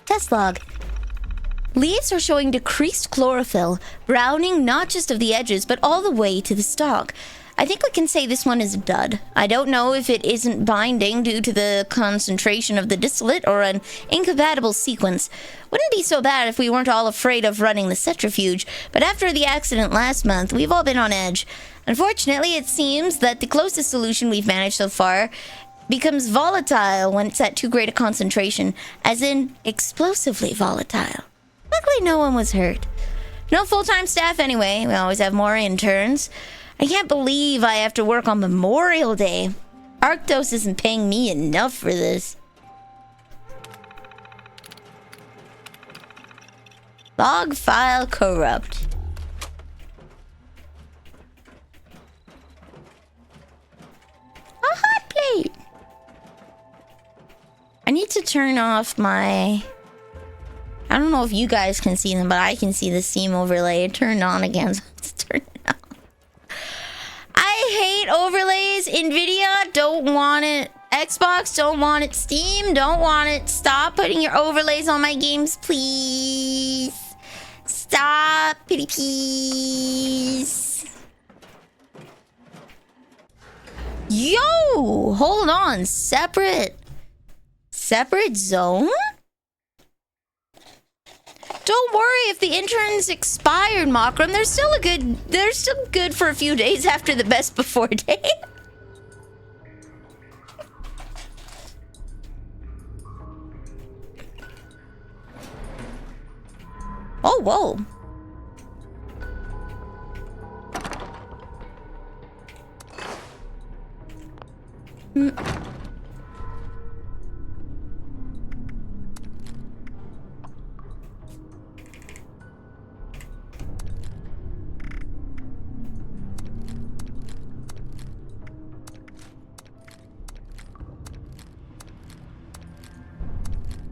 Test log. Leaves are showing decreased chlorophyll, browning not just of the edges, but all the way to the stalk. I think we can say this one is a dud. I don't know if it isn't binding due to the concentration of the distillate or an incompatible sequence. Wouldn't be so bad if we weren't all afraid of running the centrifuge, but after the accident last month, we've all been on edge. Unfortunately, it seems that the closest solution we've managed so far becomes volatile when it's at too great a concentration, as in explosively volatile. Luckily, no one was hurt. No full-time staff anyway. We always have more interns. I can't believe I have to work on Memorial Day. Arctos isn't paying me enough for this. Log file corrupt. A hot plate. I need to turn off my... I don't know if you guys can see them, but I can see the Steam overlay. It turned on again, so I have to turn it on. I hate overlays. Nvidia, don't want it. Xbox, don't want it. Steam, don't want it. Stop putting your overlays on my games, please. Stop. Stop. Pretty please. Yo, hold on. Separate zone? Don't worry if the intern's expired, Makram. They're still good for a few days after the best before day. Oh, whoa.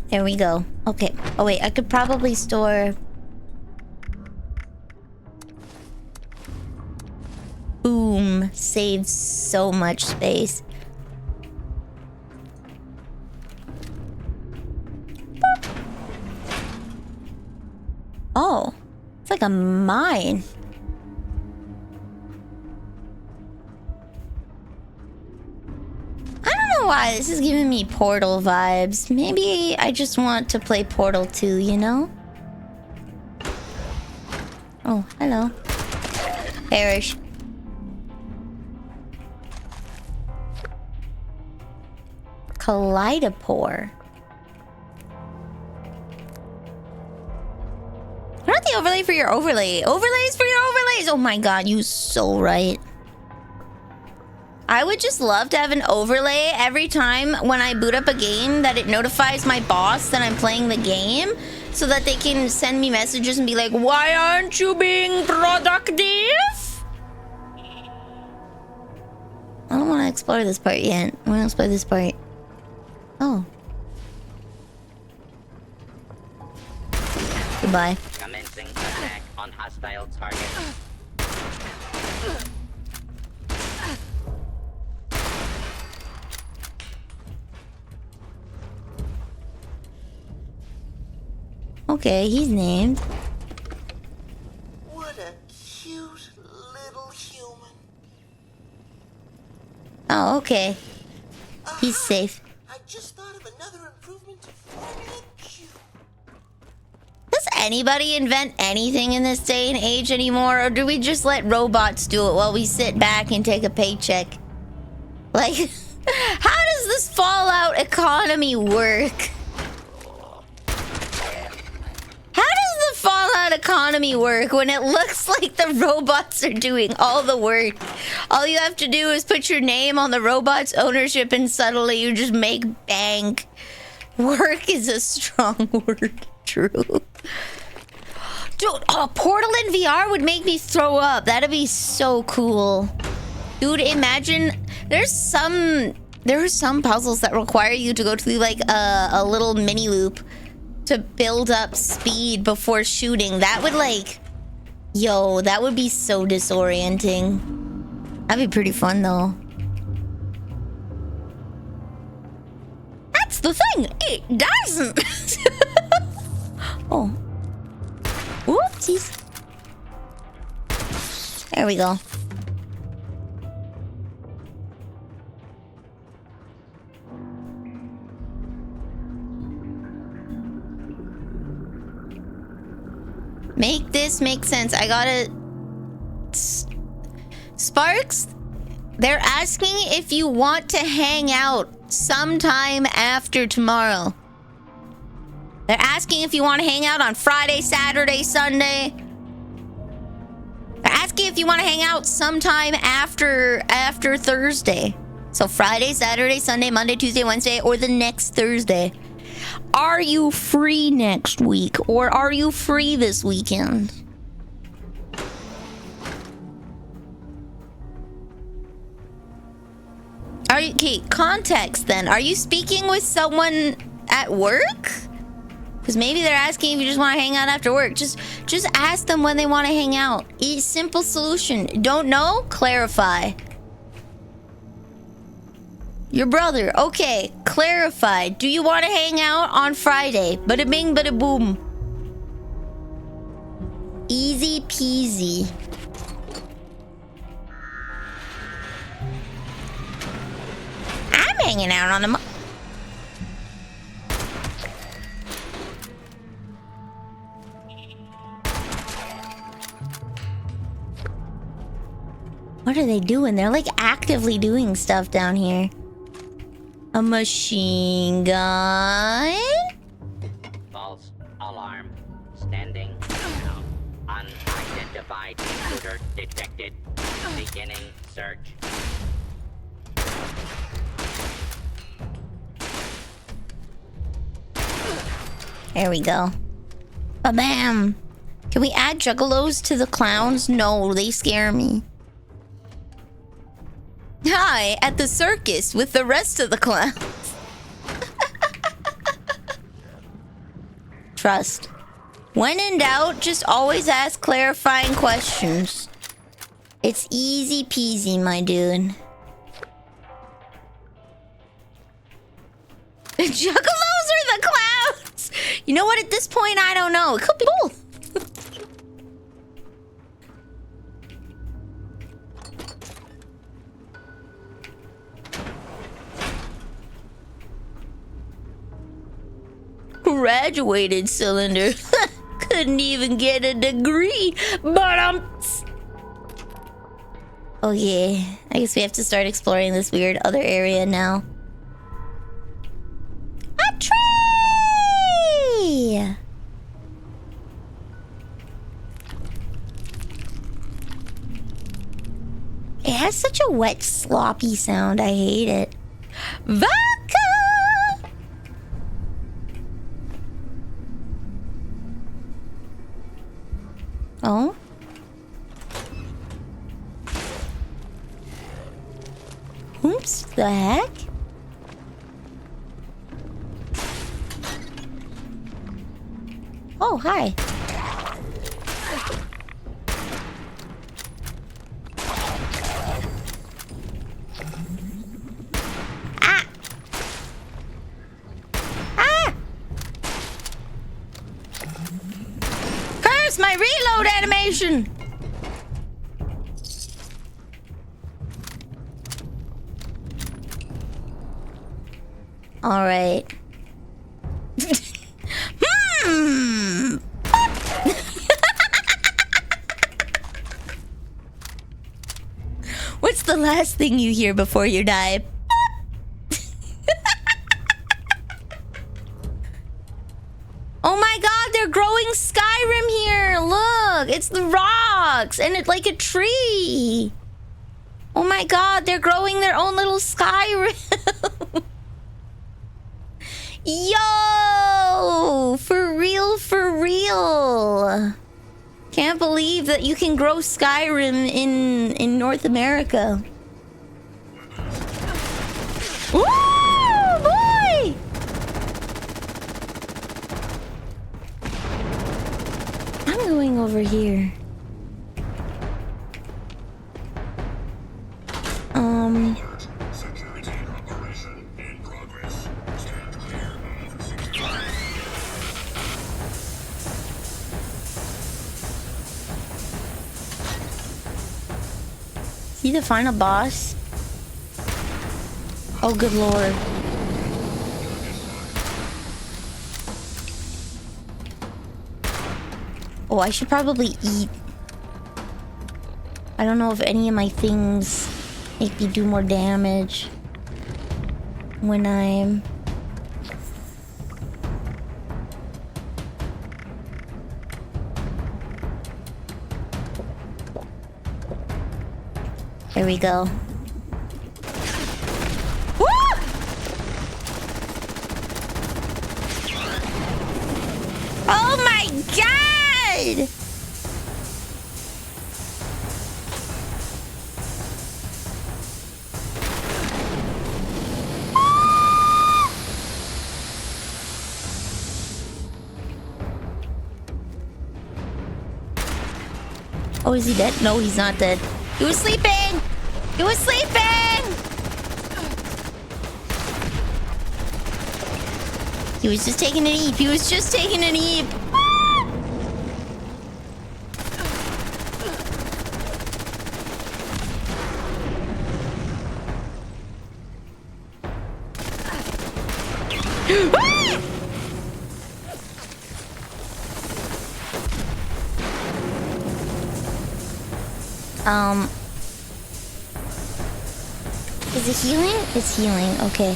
There we go. Okay. Oh, wait. I could probably store... Boom. Saves so much space. Boop. Oh. It's like a mine. I don't know why this is giving me Portal vibes. Maybe I just want to play Portal 2, you know? Oh, hello. Perish. Kaleidopore. Not the overlay for your overlay. Overlays for your overlays. Oh my god, you so right. I would just love to have an overlay every time when I boot up a game that it notifies my boss that I'm playing the game so that they can send me messages and be like, why aren't you being productive? I don't want to explore this part yet. I want to explore this part. Oh. Goodbye. Commencing attack on hostile target. Okay, he's named. What a cute little human. Oh, okay. He's safe. I just thought of another improvement to Formula Q. Does anybody invent anything in this day and age anymore? Or do we just let robots do it while we sit back and take a paycheck? Like, how does this Fallout economy work? How does the Fallout economy work when it looks like the robots are doing all the work? All you have to do is put your name on the robot's ownership and suddenly you just make bank. Work is a strong word. True. Dude, Portal in VR would make me throw up. That'd be so cool. Dude, imagine there are some puzzles that require you to go through like a little mini loop to build up speed before shooting. That would like, yo, that would be so disorienting. That'd be pretty fun though. That's the thing, it doesn't. Oh. Whoopsies. There we go. Make this make sense. I gotta... Sparks, they're asking if you want to hang out sometime after tomorrow. They're asking if you want to hang out on Friday, Saturday, Sunday. They're asking if you want to hang out sometime after Thursday. So Friday, Saturday, Sunday, Monday, Tuesday, Wednesday, or the next Thursday. Are you free next week? Or are you free this weekend? Are you... Okay, context then. Are you speaking with someone at work? Because maybe they're asking if you just want to hang out after work. Just ask them when they want to hang out. Simple solution. Don't know? Clarify. Your brother. Okay, clarify. Do you want to hang out on Friday? Bada bing, bada boom. Easy peasy. I'm hanging out on the What are they doing? They're like actively doing stuff down here. A machine gun? False alarm. Standing now. Unidentified intruder detected. Beginning search. There we go. Ba-bam! Can we add juggalos to the clowns? No, they scare me. Hi, at the circus with the rest of the clowns. Trust. When in doubt, just always ask clarifying questions. It's easy peasy, my dude. The juggalos or the clowns? You know what? At this point, I don't know. It could be both. Graduated cylinder. Couldn't even get a degree. But okay, I guess we have to start exploring this weird other area now. A tree! It has such a wet, sloppy sound. I hate it. Vodka! Oh? Oops, the heck? Oh, hi. Ah! Ah! Curse my reload animation! All right. What's the last thing you hear before you die? Oh my god, they're growing Skyrim here! Look, it's the rocks and it's like a tree. Oh my god, they're growing their own little Skyrim. Yo! For real, for real. Can't believe that you can grow Skyrim in North America. Woo, boy! I'm going over here. Security operation in progress. Stand clear of security. See the final boss? Oh, good lord. Oh, I should probably eat. I don't know if any of my things make me do more damage when I'm... There we go. Woo! Oh my god! Oh, is he dead? No, he's not dead. He was sleeping! He was sleeping! He was just taking an eep. He was just taking an eep. Is it healing? It's healing, okay.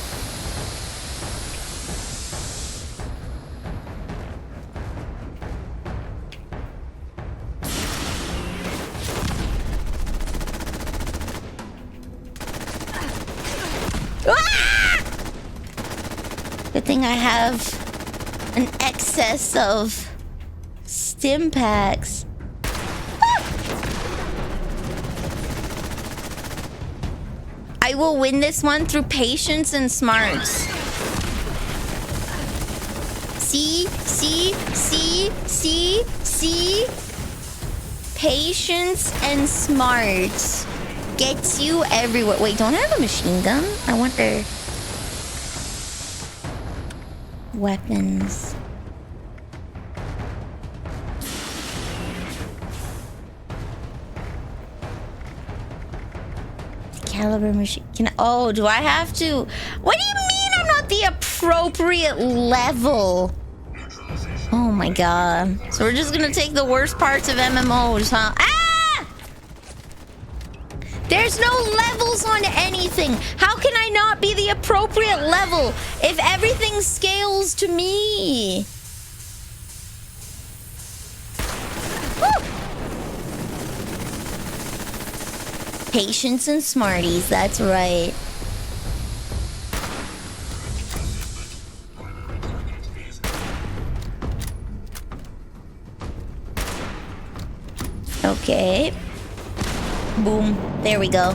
Ah! Good thing I have an excess of stim packs. I will win this one through patience and smarts. See? Patience and smarts gets you everywhere. Wait, don't I have a machine gun? I wonder. Weapons. Caliber machine. Oh, do I have to? What do you mean I'm not the appropriate level? Oh my god. So we're just gonna take the worst parts of MMOs, huh? Ah! There's no levels on anything. How can I not be the appropriate level if everything scales to me? Patience and smarties, that's right. Okay. Boom. There we go.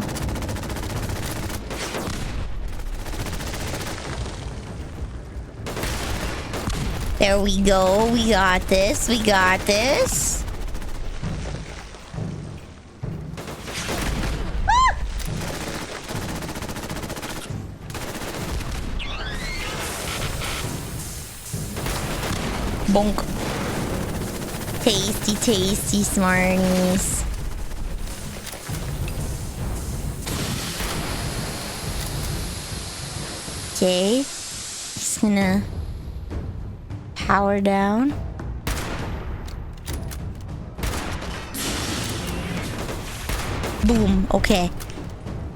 There we go. We got this. We got this. Bonk. Tasty, tasty Smarties. Okay. Just gonna power down. Boom. Okay.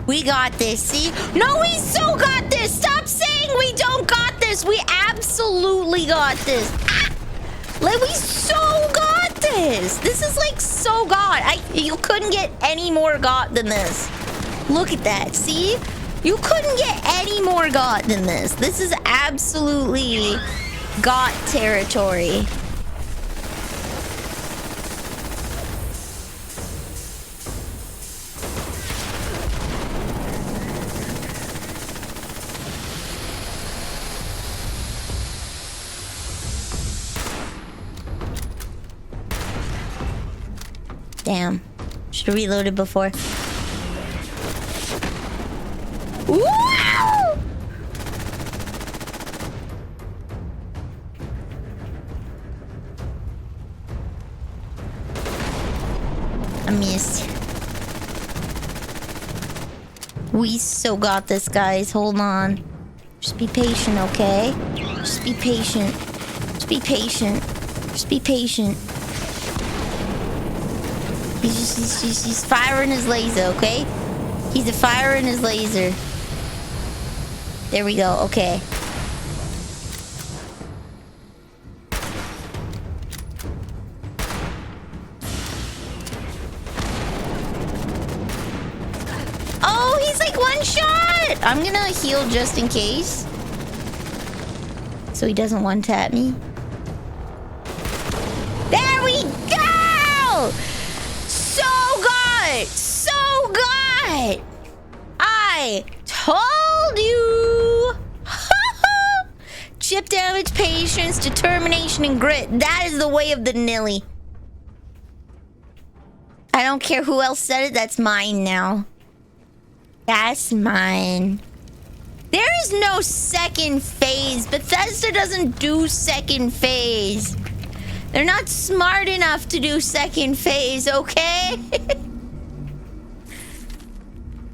We got this. See? No, we so got this. Stop saying we don't got this. We absolutely got this. Ah! Like, we so got this. This is like so got. You couldn't get any more got than this. Look at that. See? You couldn't get any more got than this. This is absolutely got territory. Damn. Should have reloaded before. Wow! I missed. We so got this, guys. Hold on. Just be patient, okay? Just be patient. Just be patient. Just be patient. He's firing his laser, okay? He's firing his laser. There we go, okay. Oh, he's like one shot! I'm gonna heal just in case. So he doesn't one-tap me. There we go! So good! So good! I told you! Chip damage, patience, determination, and grit. That is the way of the Nilly. I don't care who else said it, that's mine now. That's mine. There is no second phase. Bethesda doesn't do second phase. They're not smart enough to do second phase, okay?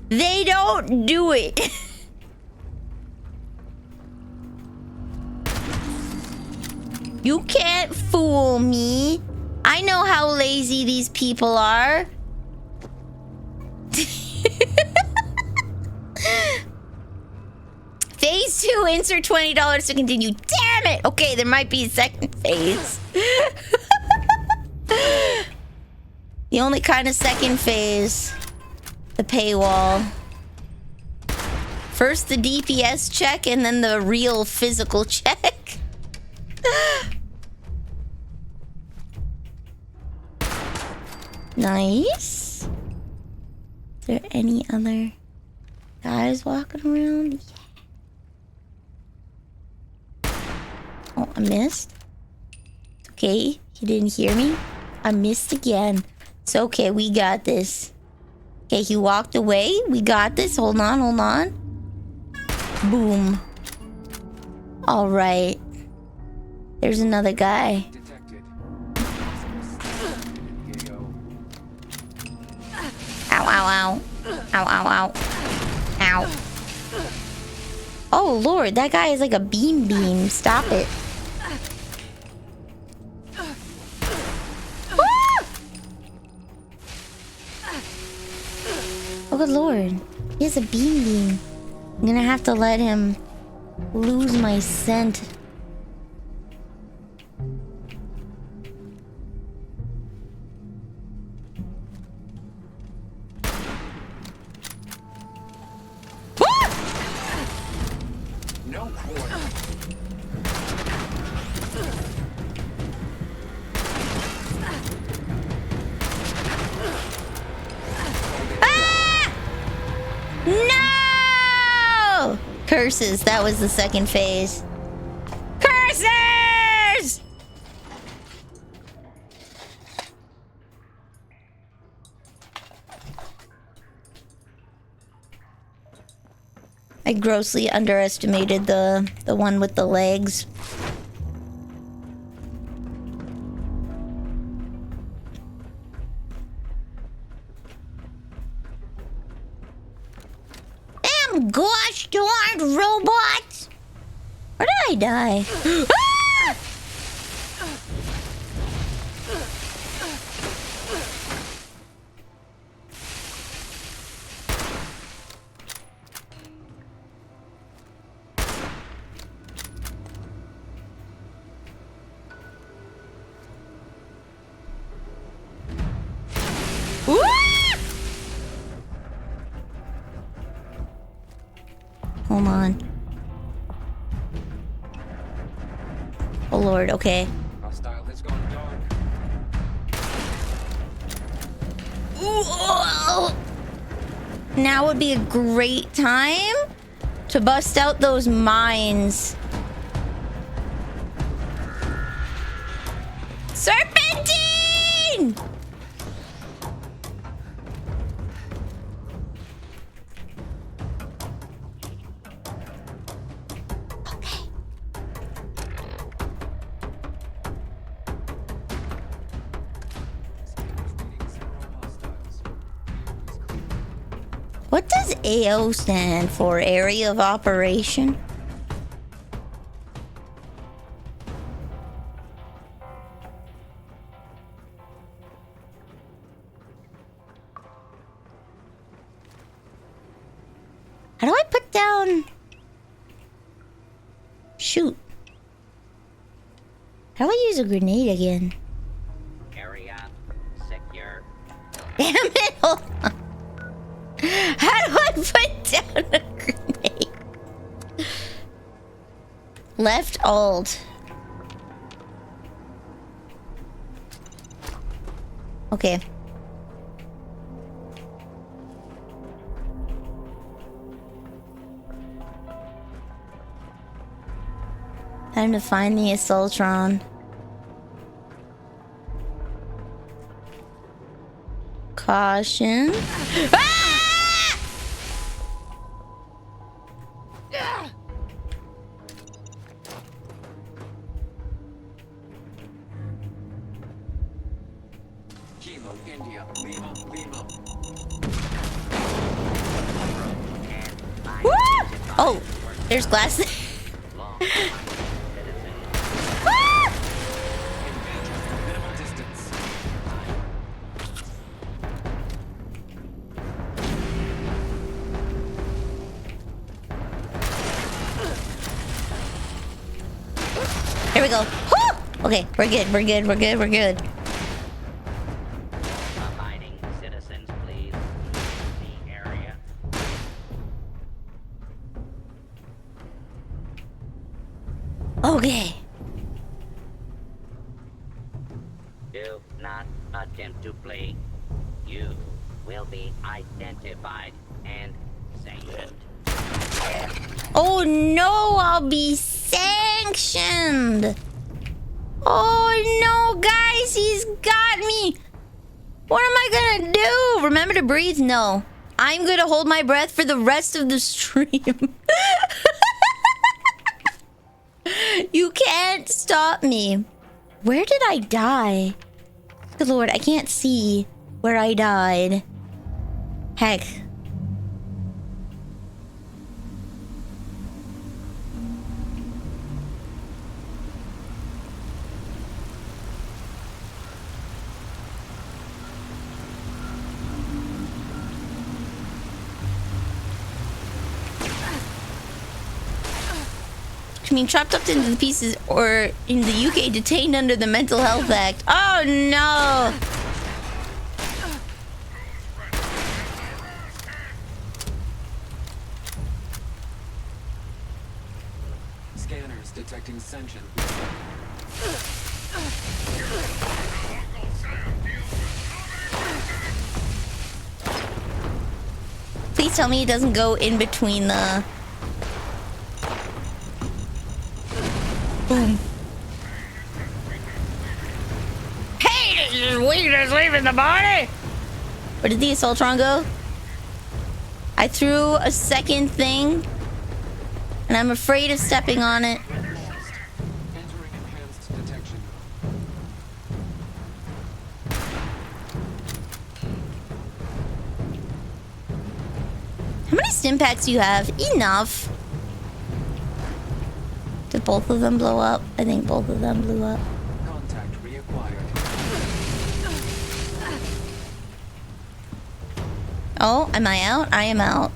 They don't do it. You can't fool me. I know how lazy these people are. Phase 2, insert $20 to continue. Damn it! Okay, there might be a second phase. The only kind of second phase. The paywall. First the DPS check and then the real physical check. Nice. Is there any other guys walking around? Yeah. Oh, I missed. It's okay. You didn't hear me. I missed again. It's okay. We got this. Okay, he walked away. We got this. Hold on, hold on. Boom. All right. There's another guy. Ow, ow, ow. Ow, ow, ow. Ow. Oh, Lord. That guy is like a beam. Stop it. Oh, good Lord. He has a beam. I'm gonna have to let him lose my scent. No quarter. No! Curses. That was the second phase. Curses! I grossly underestimated the one with the legs. Damn gosh darn robots! Where did I die? Ah! Hold on. Oh Lord, okay. Hostile has gone dark. Ooh. Now would be a great time to bust out those mines. Serpentine! What does AO stand for? Area of operation? How do I put down? Shoot. How do I use a grenade again? Area secure. Damn it! Hold on. How do I put down a grenade? Left alt. Okay. Time to find the Assaultron. Caution. Ah! Kilo, India, Lima, Lima. Woo! Oh, there's glass. Minimum distance. There we go. Woo! Okay, we're good. We're good. We're good. We're good. Abiding citizens, please. The area. Okay. Do not attempt to flee. You will be identified and sanctioned. Oh no, I'll be sanctioned. Oh no, guys, he's got me. What am I gonna do? Remember to breathe? No. I'm gonna hold my breath for the rest of the stream. You can't stop me. Where did I die? Good lord, I can't see where I died. Heck. I mean, chopped up into the pieces, or in the UK, detained under the Mental Health Act. Oh no! Scanners detecting sentient. Please tell me it doesn't go in between the... Boom. Hey, this is weakness leaving the body! Where did the Assaultron go? I threw a second thing, and I'm afraid of stepping on it. Entering enhanced detection. How many stim packs do you have? Enough. Did both of them blow up? I think both of them blew up. Contact reacquired. Oh, am I out? I am out.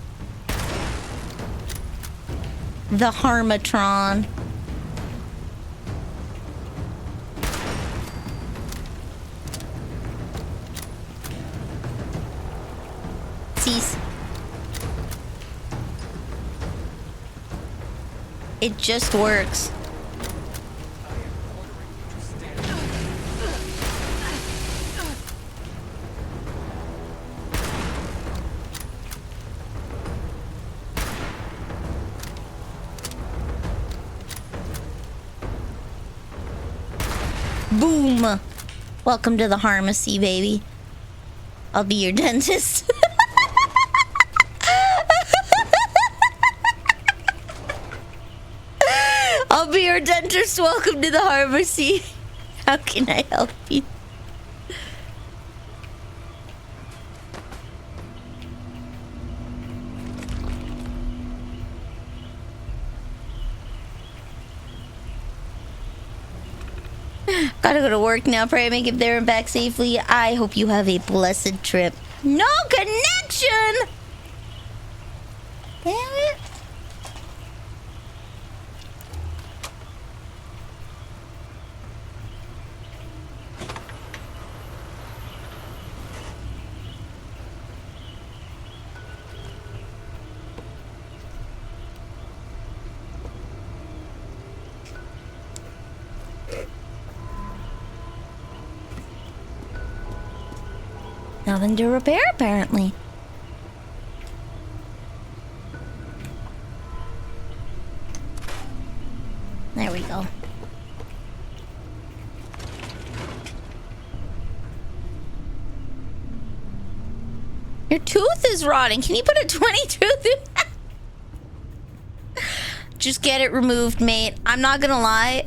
The Harmatron. Cease. It just works. Boom! Welcome to the pharmacy, baby. I'll be your dentist. I'll be your dentist. Welcome to the pharmacy. How can I help you? Gotta go to work now. Pray I make it there and back safely. I hope you have a blessed trip. No connection! Damn it. Nothing to repair, apparently. There we go. Your tooth is rotting. Can you put a 20 tooth in? Just get it removed, mate. I'm not gonna lie.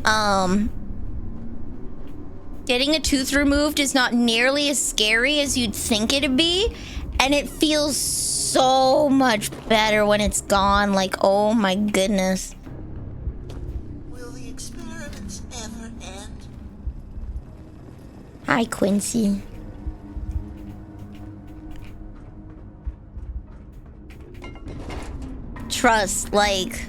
Getting a tooth removed is not nearly as scary as you'd think it'd be. And it feels so much better when it's gone. Like, oh my goodness. Will the experiments ever end? Hi, Quincy. Trust, like...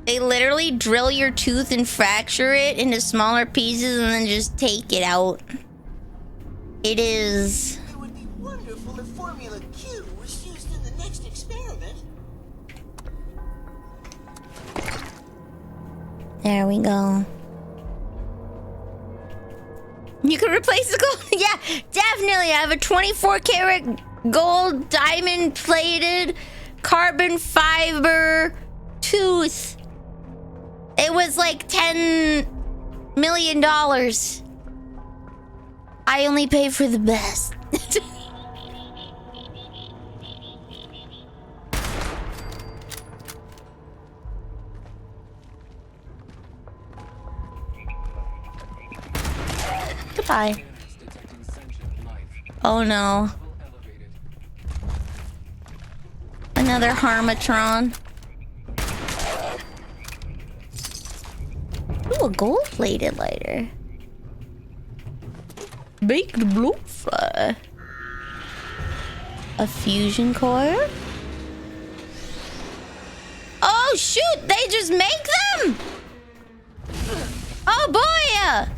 They literally drill your tooth and fracture it into smaller pieces and then just take it out. It is... It would be wonderful if Formula Q was used in the next experiment. There we go. You can replace the gold. Yeah, definitely. I have a 24 karat gold diamond plated carbon fiber tooth. It was like $10 million. I only pay for the best. Goodbye. Oh no. Another Harmatron. Ooh, a gold-plated lighter. Baked blowfly. A fusion core. Oh shoot! They just make them. Oh boy!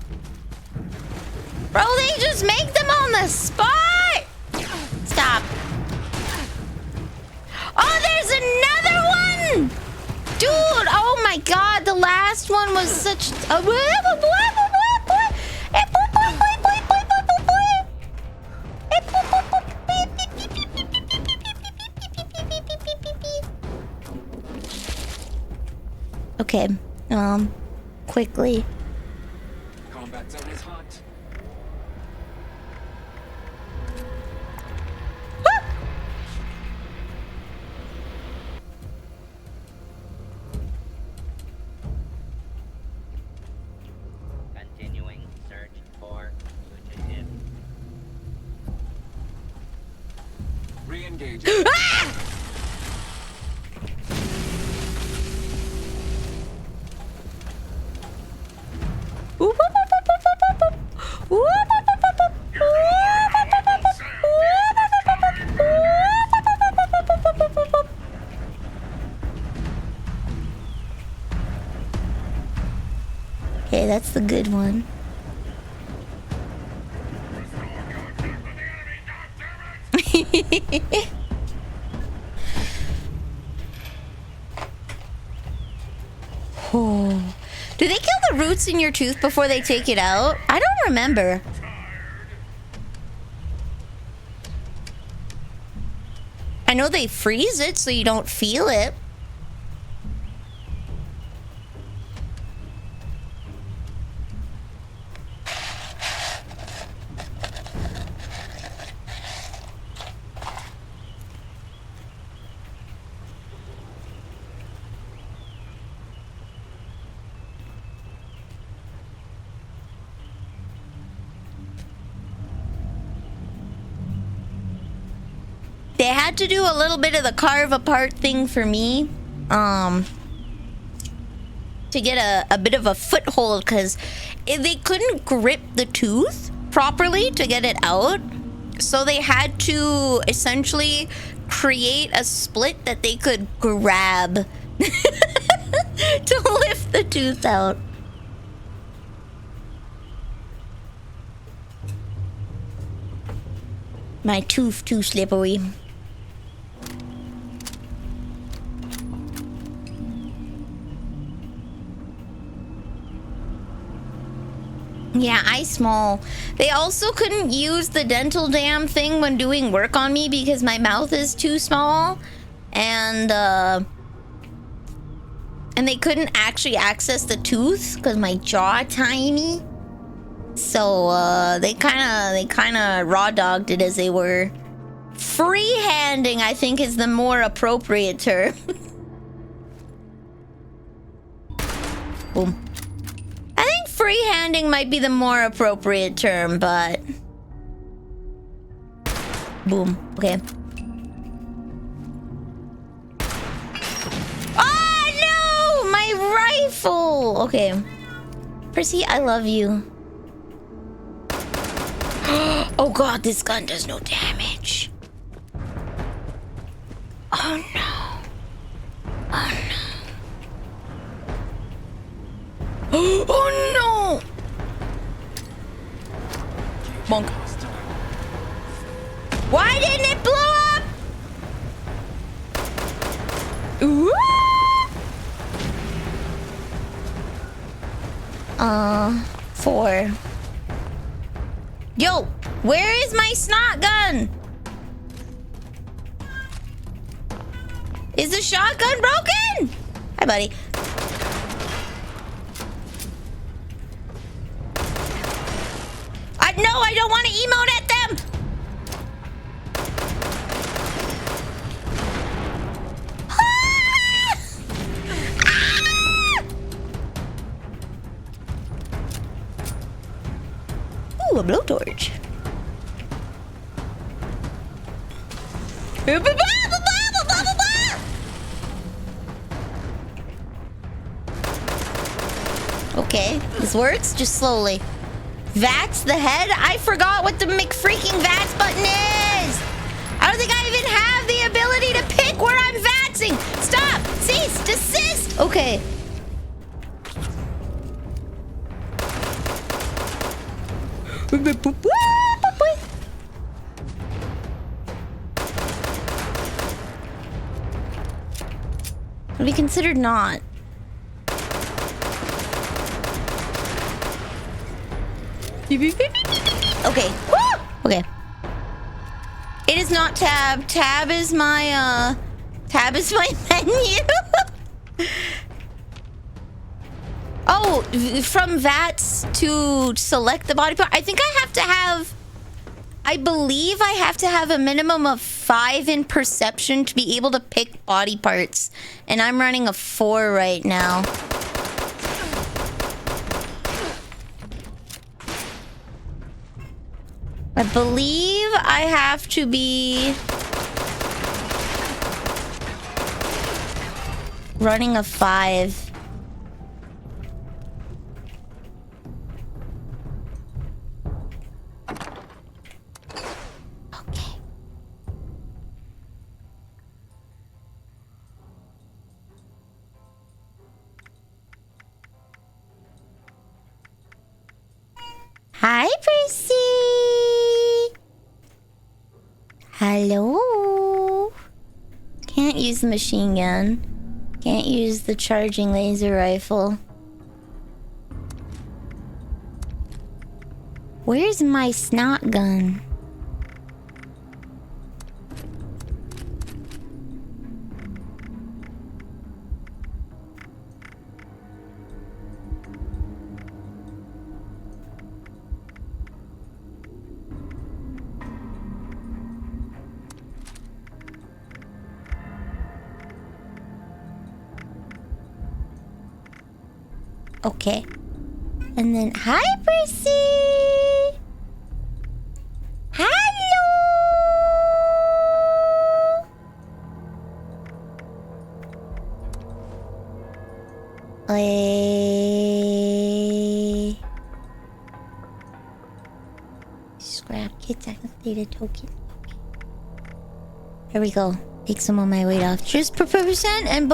Bro, they just make them on the spot. Stop. Oh, there's another one! Dude, oh my god, the last one was such a... Okay, quickly. Combat zone is hot. Continuing search for fugitive. Re-engage. Okay, that's the good one. Oh. Do they kill the roots in your tooth before they take it out? I don't remember. I know they freeze it so you don't feel it. They had to do a little bit of the carve apart thing for me, to get a bit of a foothold, because they couldn't grip the tooth properly to get it out. So they had to essentially create a split that they could grab to lift the tooth out. My tooth too slippery. Yeah, I small. They also couldn't use the dental dam thing when doing work on me because my mouth is too small, and they couldn't actually access the tooth because my jaw tiny. So they kind of raw dogged it as they were. Freehanding, I think, is the more appropriate term. Boom. I think freehanding might be the more appropriate term, but... Boom. Okay. Oh, no! My rifle! Okay. Percy, I love you. Oh god, this gun does no damage. Oh no. Oh no. Oh no! Bonk. Why didn't it blow up? Ooh. 4. Yo, where is my snot gun? Is the shotgun broken? Hi, buddy. No, I don't want to emote at them. Ah! Ah! Ooh, a blowtorch. Okay, this works, just slowly. VATS the head? I forgot what the McFreaking VATS button is! I don't think I even have the ability to pick where I'm VATSing! Stop! Cease! Desist! Okay. Would be considered not. Okay. Woo! Okay. It is not tab. Tab is my menu. Oh, from VATS to select the body part. I think I believe I have to have a minimum of 5 in perception to be able to pick body parts. And I'm running a 4 right now. I believe I have to be running a 5. Okay. Hi, Percy. Hello. Can't use the machine gun. Can't use the charging laser rifle. Where's my snot gun? Okay. And then, hi, Percy! Hello! Scrap kits activated token. Okay. There we go. Take some of my weight off. Just per percent and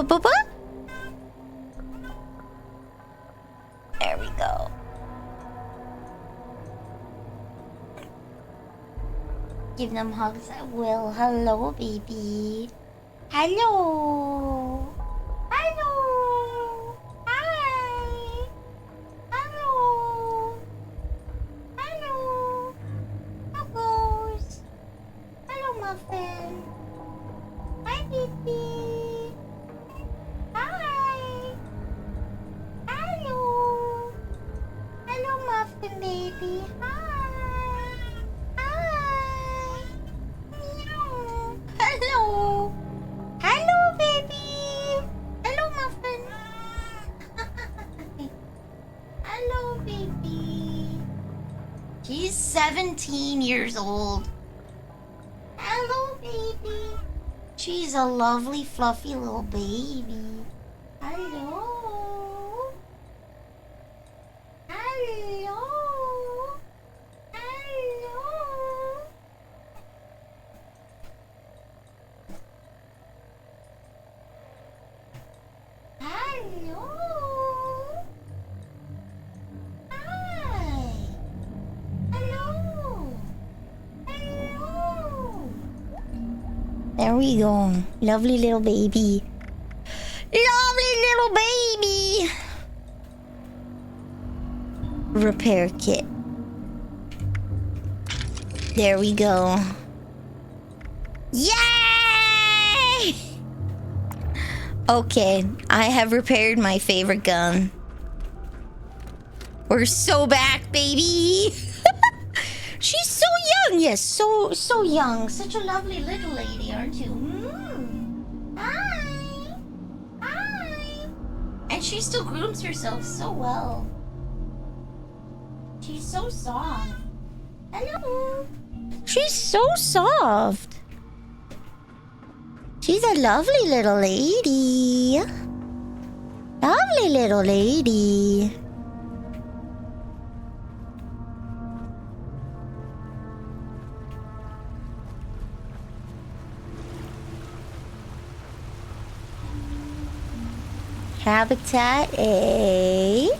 There we go. Give them hugs. I will. Hello, baby. Hello. Hello. Hi. Hello. Hello. How goes? Hello, Muffin. Hi, baby. Hi. Hello. Hello, Muffin baby. Hi. Hi. Meow. Hello. Hello, baby. Hello, Muffin. Hello, baby. She's 17 years old. Hello, baby. She's a lovely, fluffy little baby. Hello. Hello. Hello. Hello. There we go. Lovely little baby. Lovely little baby. Repair kit. There we go. Yay! Okay, I have repaired my favorite gun. We're so back, baby. She's so young. Yes, so young. Such a lovely little lady, aren't you? Hi. Hi. And she still grooms herself so well. She's so soft. Hello. She's so soft. She's a lovely little lady. Lovely little lady. Habitat A.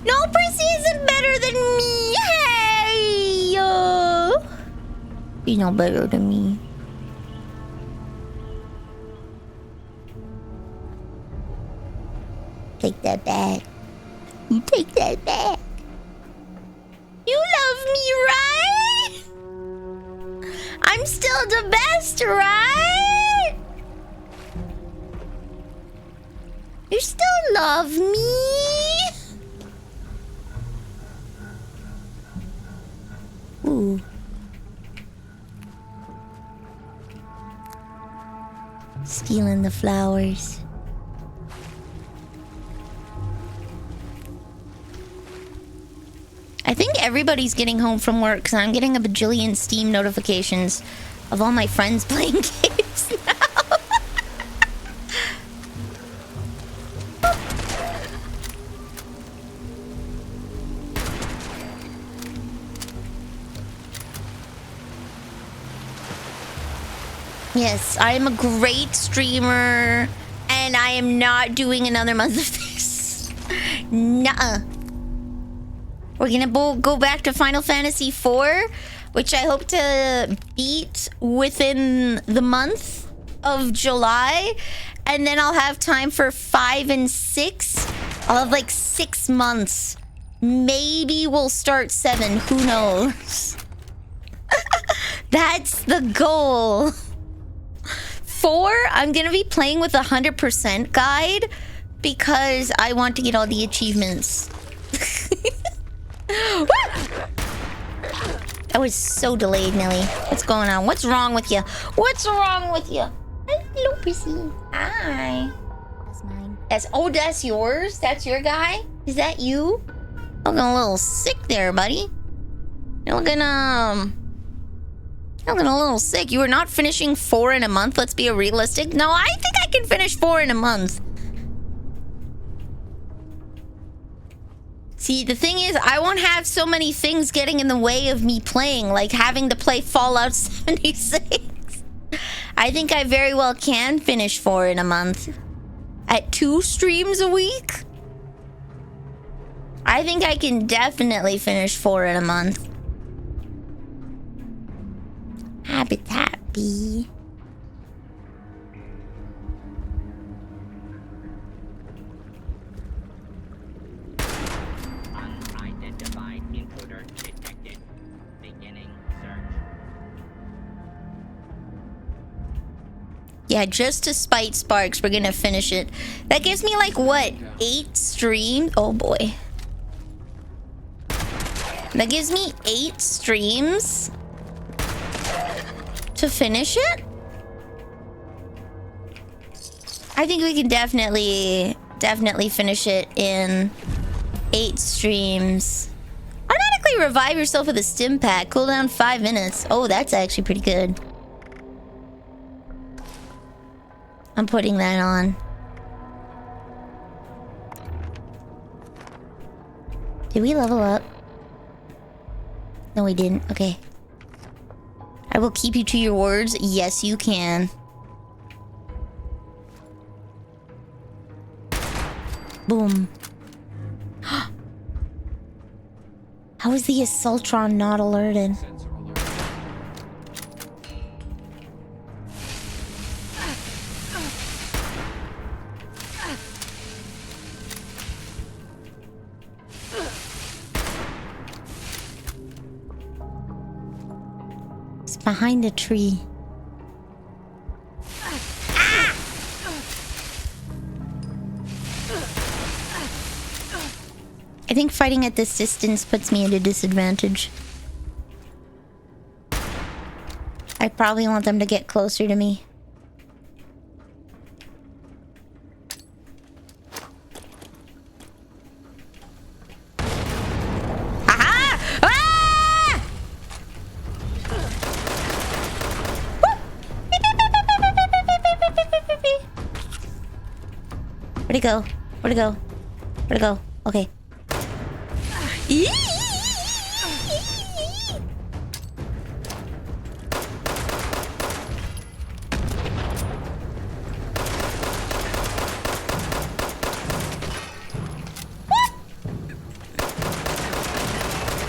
No, Prissy isn't better than me. Hey, you're not better than me. Take that back. You take that back. You love me, right? I'm still the best, right? You still love me? Ooh. Stealing the flowers. I think everybody's getting home from work because I'm getting a bajillion Steam notifications of all my friends playing games now. Yes, I am a great streamer and I am not doing another month of this. Nuh-uh. We're gonna go back to Final Fantasy IV, which I hope to beat within the month of July. And then I'll have time for 5 and 6. I'll have like 6 months. Maybe we'll start 7. Who knows? That's the goal. 4, I'm gonna be playing with 100% guide because I want to get all the achievements. That was so delayed, Nelly. What's going on? What's wrong with you? What's wrong with you? Hello, Prissy. Hi. That's mine. That's yours? That's your guy? Is that you? Looking a little sick there, buddy. You're looking a little sick. You were not finishing 4 in a month. Let's be realistic. No, I think I can finish 4 in a month. See, the thing is, I won't have so many things getting in the way of me playing, like having to play Fallout 76. I think I very well can finish 4 in a month. At 2 streams a week? I think I can definitely finish 4 in a month. Habitat B. Unidentified intruder detected. Beginning search. Yeah, just to spite Sparks, we're gonna finish it. That gives me like, what, 8 streams? Oh boy. That gives me 8 streams to finish it. I think we can definitely finish it in 8 streams. Automatically revive yourself with a stim pack. Cooldown 5 minutes. Oh, that's actually pretty good. I'm putting that on. Did we level up? No, we didn't. Okay. I will keep you to your words. Yes, you can. Boom. How is the Assaultron not alerted? Sensor alert. It's behind a tree. I think fighting at this distance puts me at a disadvantage. I probably want them to get closer to me. Aha! Ah! Where'd it go? Where'd it go? Where'd it go? Okay.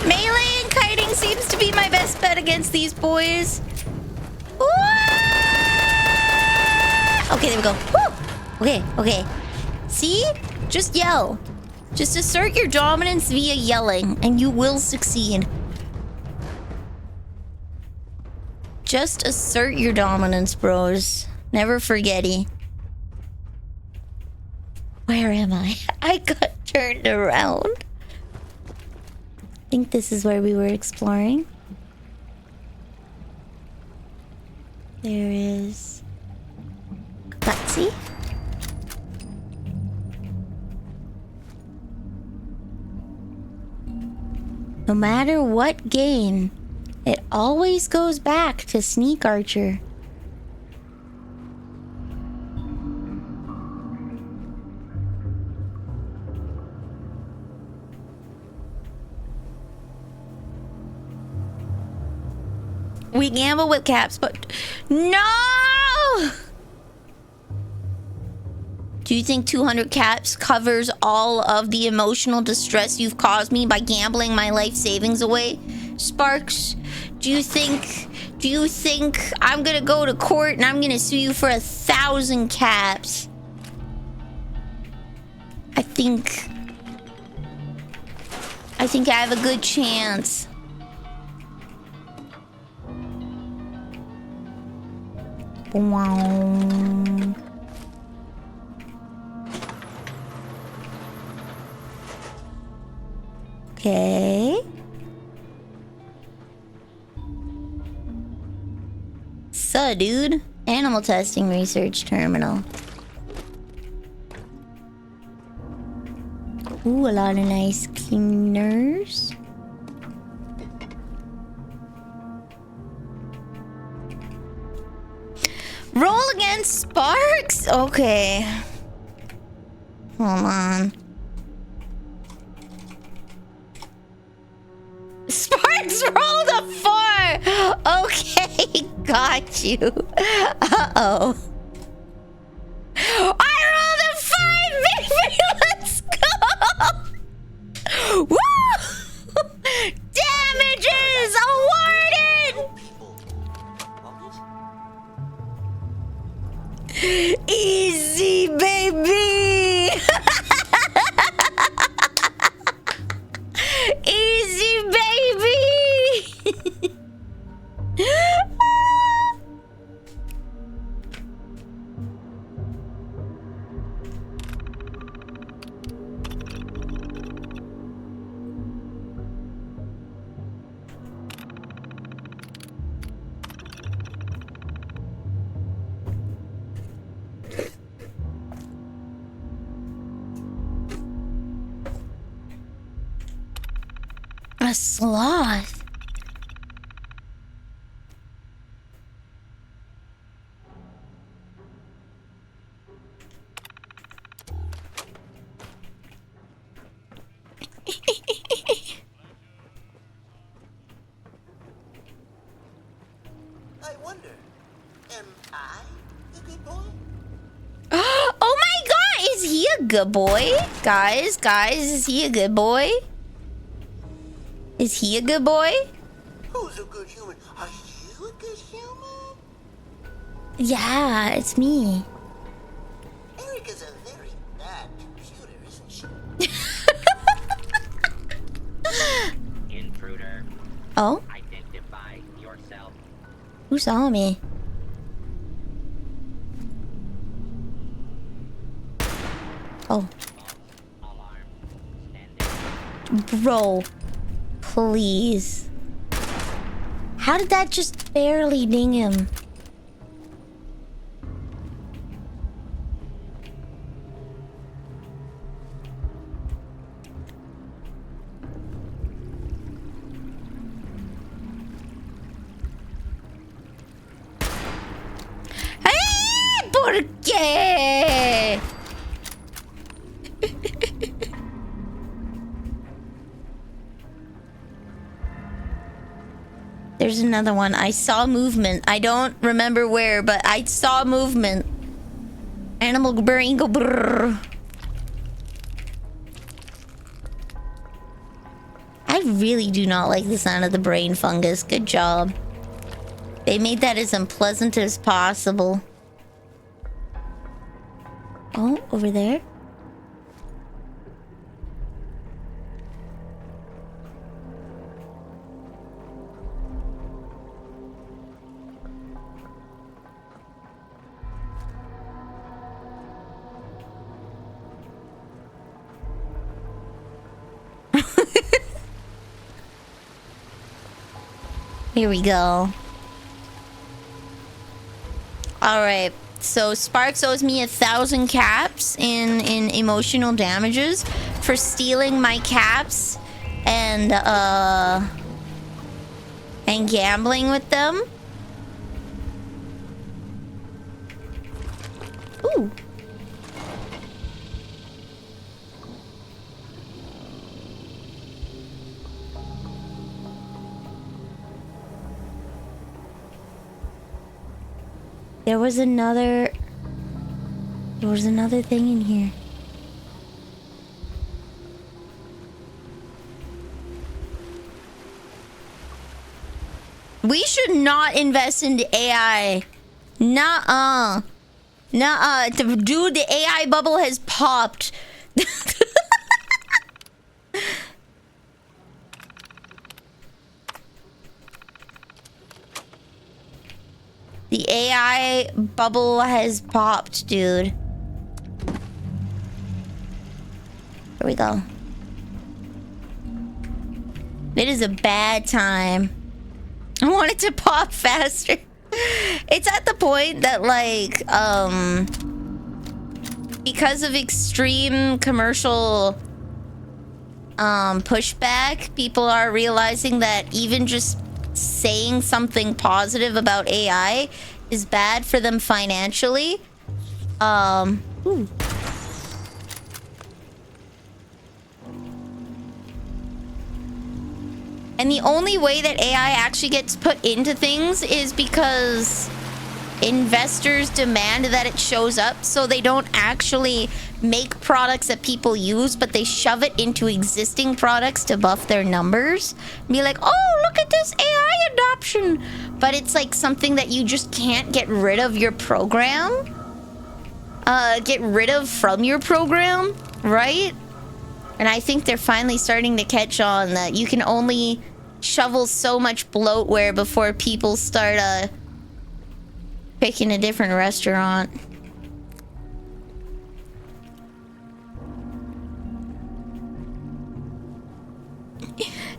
Melee and kiting seems to be my best bet against these boys. Okay, there we go. Woo! Okay, okay. See? Just yell. Just assert your dominance via yelling, and you will succeed. Just assert your dominance, bros. Never forgetty. Where am I? I got turned around. I think this is where we were exploring. There is... Gutsy. No matter what game, it always goes back to Sneak Archer. We gamble with caps, but no! Do you think 200 caps covers all of the emotional distress you've caused me by gambling my life savings away? Sparks, do you think I'm gonna go to court and I'm gonna sue you for 1,000 caps? I think I have a good chance. Wow. Okay. So, dude. Animal testing research terminal. Ooh, a lot of nice cleaners. Roll against Sparks? Okay. Hold on. Sparks rolled a 4! Okay, got you. Uh-oh. I rolled a 5, baby! Let's go! Woo! Damages awarded! Easy, baby! Easy, baby! A sloth. I wonder, am I the good boy? Oh my god, is he a good boy? Guys, is he a good boy? Is he a good boy? Who's a good human? Are you a good human? Yeah, it's me. Erica's a very bad computer, isn't she? Intruder. Oh? Identify yourself. Who saw me? Oh. Alarm. Standing. Bro. Please. How did that just barely ding him? ¡Eh! ¿Por qué? There's another one. I saw movement. I don't remember where, but I saw movement. Animal brain go brrr. I really do not like the sound of the brain fungus. Good job. They made that as unpleasant as possible. Oh, over there. Here we go. Alright, so Sparks owes me 1,000 caps in emotional damages for stealing my caps and gambling with them. Ooh. There was another thing in here. We should not invest into AI. Nuh-uh. Nuh-uh. Dude, the AI bubble has popped. The AI bubble has popped, dude. Here we go. It is a bad time. I want it to pop faster. It's at the point that, like, because of extreme commercial pushback, people are realizing that even just saying something positive about AI is bad for them financially. Ooh. And the only way that AI actually gets put into things is because investors demand that it shows up, so they don't actually make products that people use, but they shove it into existing products to buff their numbers. Be like, oh, look at this AI adoption. But it's like something that you just can't get rid of your program. Get rid of from your program, right? And I think they're finally starting to catch on that you can only shovel so much bloatware before people start picking a different restaurant.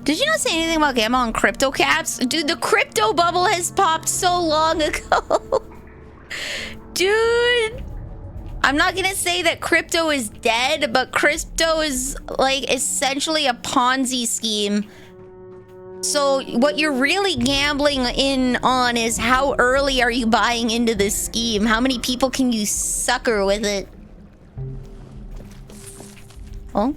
Did you not say anything about Gamma on crypto caps? Dude, the crypto bubble has popped so long ago. Dude. I'm not gonna say that crypto is dead, but crypto is like essentially a Ponzi scheme. So what you're really gambling in on is how early are you buying into this scheme? How many people can you sucker with it? Oh?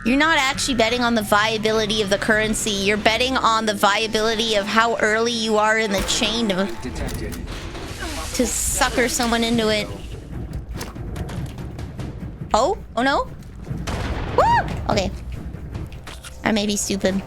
You're not actually betting on the viability of the currency. You're betting on the viability of how early you are in the chain to sucker someone into it. Oh? Oh no? Woo! Okay. I may be stupid.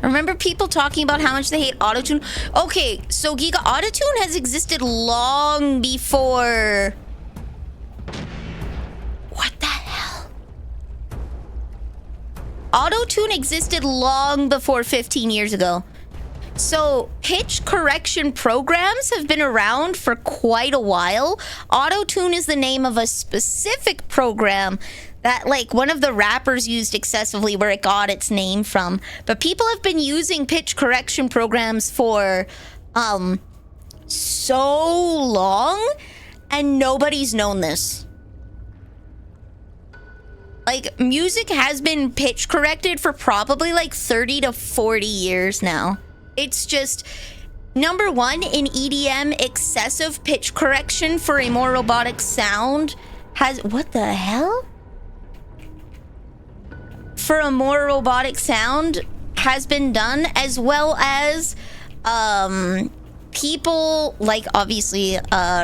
Remember people talking about how much they hate autotune? Okay, so Giga, autotune has existed long before... What the hell? Autotune existed long before 15 years ago. So pitch correction programs have been around for quite a while. Autotune is the name of a specific program that like one of the rappers used excessively, where it got its name from. But people have been using pitch correction programs for so long, and nobody's known this. Like, music has been pitch corrected for probably like 30 to 40 years now. It's just, number one, in EDM, excessive pitch correction for a more robotic sound has... What the hell? For a more robotic sound has been done, as well as people like, obviously,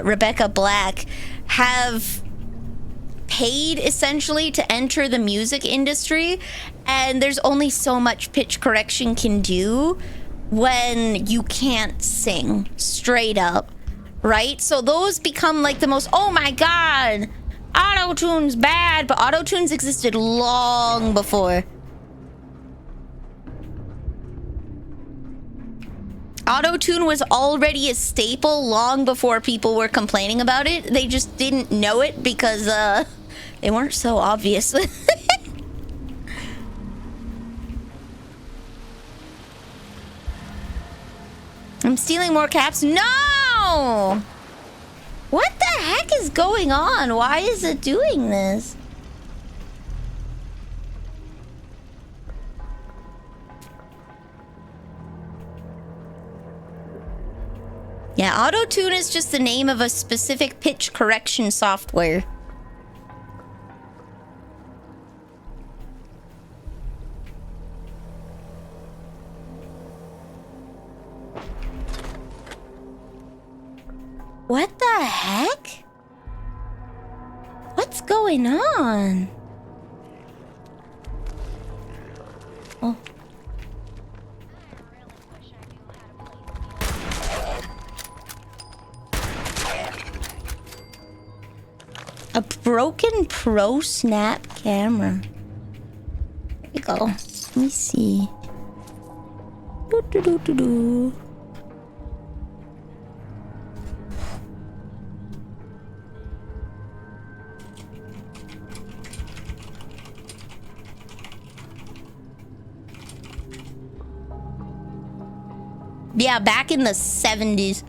Rebecca Black have paid essentially to enter the music industry, and there's only so much pitch correction can do when you can't sing straight up, right? So those become like the most, oh my god, autotune's bad, but autotunes existed long before. Autotune was already a staple long before people were complaining about it. They just didn't know it because they weren't so obvious. I'm stealing more caps. No! What the heck is going on? Why is it doing this? Yeah, autotune is just the name of a specific pitch correction software. What the heck? What's going on? Oh. A broken Pro Snap camera. There we go. Let me see. Do. Yeah, back in the 70s.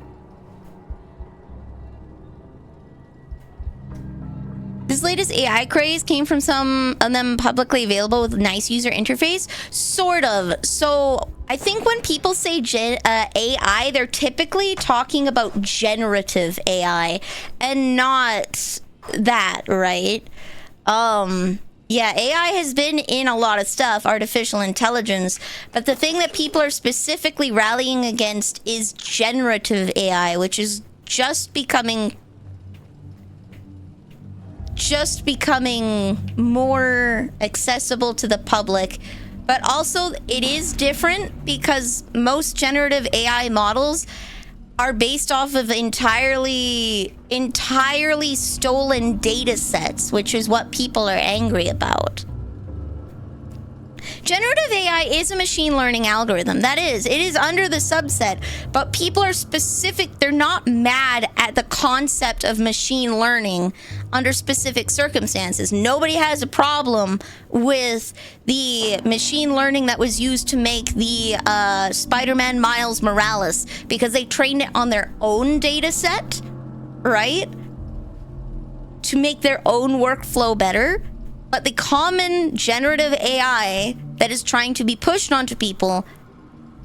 This latest AI craze came from some of them publicly available with a nice user interface. Sort of. So I think when people say AI, they're typically talking about generative AI and not that, right? Yeah, AI has been in a lot of stuff, artificial intelligence, but the thing that people are specifically rallying against is generative AI, which is just becoming more accessible to the public. But also, it is different because most generative AI models are based off of entirely stolen data sets, which is what people are angry about. Generative AI is a machine learning algorithm. That is, it is under the subset, but people are specific. They're not mad at the concept of machine learning under specific circumstances. Nobody has a problem with the machine learning that was used to make the Spider-Man Miles Morales, because they trained it on their own data set, right? To make their own workflow better. But the common generative AI that is trying to be pushed onto people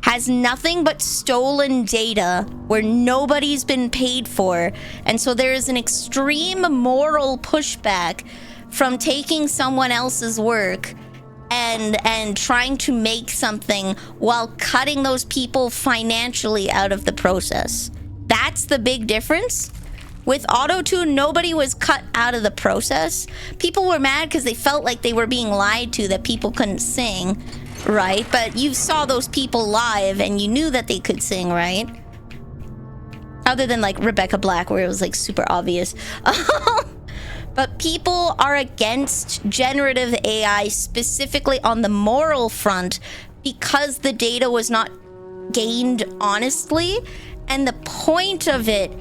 has nothing but stolen data where nobody's been paid for. And so there is an extreme moral pushback from taking someone else's work and trying to make something while cutting those people financially out of the process. That's the big difference. With auto-tune, nobody was cut out of the process. People were mad because they felt like they were being lied to, that people couldn't sing, right? But you saw those people live and you knew that they could sing, right? Other than like Rebecca Black, where it was like super obvious. But people are against generative AI specifically on the moral front because the data was not gained honestly. And the point of it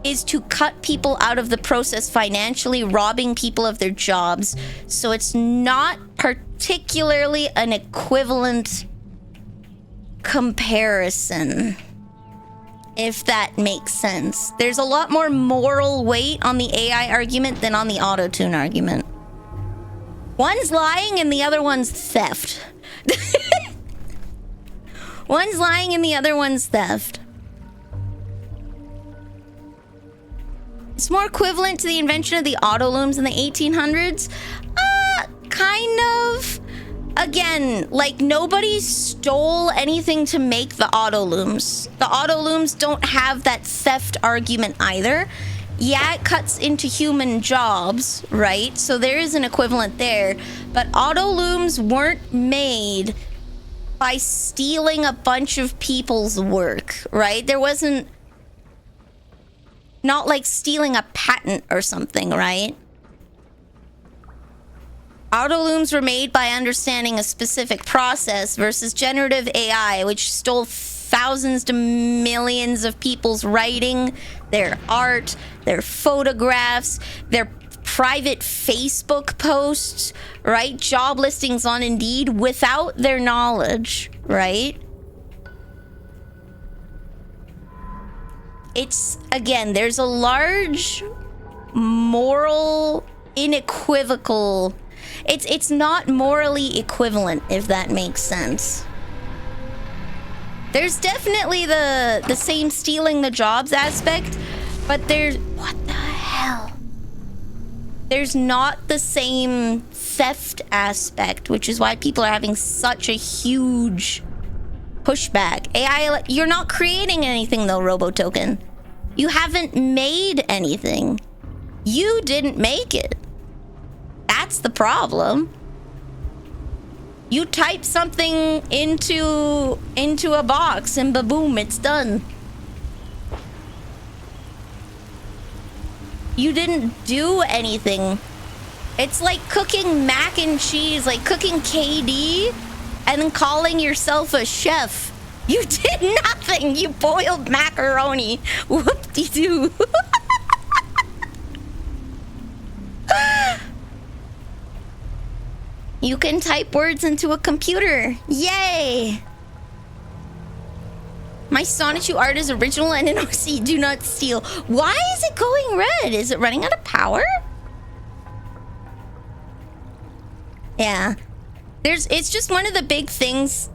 is to cut people out of the process financially, robbing people of their jobs. So it's not particularly an equivalent comparison, if that makes sense. There's a lot more moral weight on the AI argument than on the auto-tune argument. One's lying and the other one's theft. One's lying and the other one's theft. It's more equivalent to the invention of the auto looms in the 1800s. Kind of. Again, like, nobody stole anything to make the auto looms. The auto looms don't have that theft argument either. Yeah, it cuts into human jobs, right? So there is an equivalent there. But auto looms weren't made by stealing a bunch of people's work, right? There wasn't... Not like stealing a patent or something, right? Auto looms were made by understanding a specific process versus generative AI, which stole thousands to millions of people's writing, their art, their photographs, their private Facebook posts, right? Job listings on Indeed without their knowledge, right? It's, again, there's a large moral unequivocal... It's not morally equivalent, if that makes sense. There's definitely the same stealing the jobs aspect, but there's... What the hell? There's not the same theft aspect, which is why people are having such a huge pushback. AI, you're not creating anything though, RoboToken. You haven't made anything. You didn't make it. That's the problem. You type something into a box and ba-boom, it's done. You didn't do anything. It's like cooking mac and cheese, like cooking KD and then calling yourself a chef. You did nothing. You boiled macaroni. Whoop-de-doo. You can type words into a computer. Yay! My Sonichu art is original and NOC do not steal. Why is it going red? Is it running out of power? Yeah. It's just one of the big things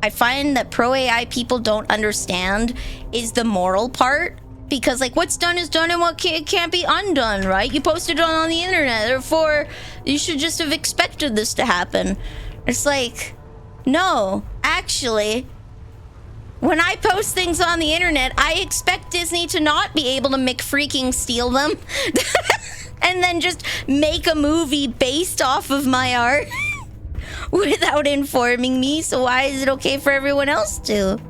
I find that pro AI people don't understand is the moral part. Because, like, what's done is done and what can't be undone, right? You posted it on the internet, therefore you should just have expected this to happen. It's like, no, actually, when I post things on the internet, I expect Disney to not be able to freaking steal them. And then just make a movie based off of my art without informing me. So why is it okay for everyone else to?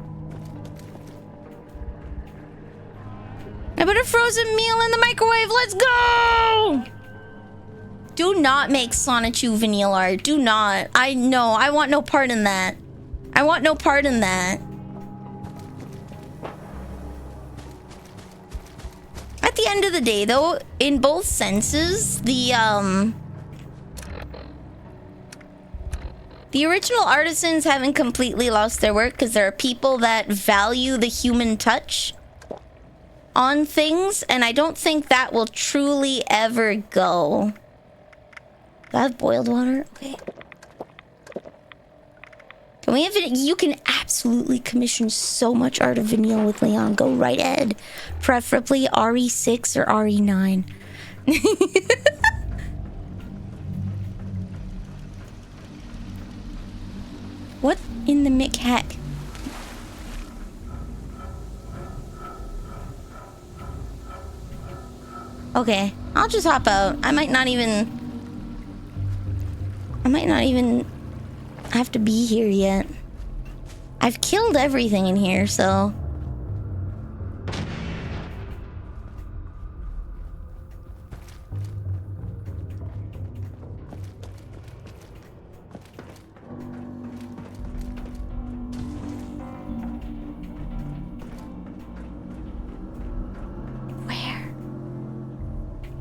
I put a frozen meal in the microwave. Let's go! Do not make Sonichu vanilla art. Do not. I know. I want no part in that. I want no part in that. At the end of the day, though, in both senses, the original artisans haven't completely lost their work because there are people that value the human touch on things, and I don't think that will truly ever go. Do I have boiled water? Okay. Can we have it? You can absolutely commission so much art of Vanille with Leon. Go right ahead. Preferably RE6 or RE9. in the Mick heck? Okay, I'll just hop out. I might not even have to be here yet. I've killed everything in here, so... Where?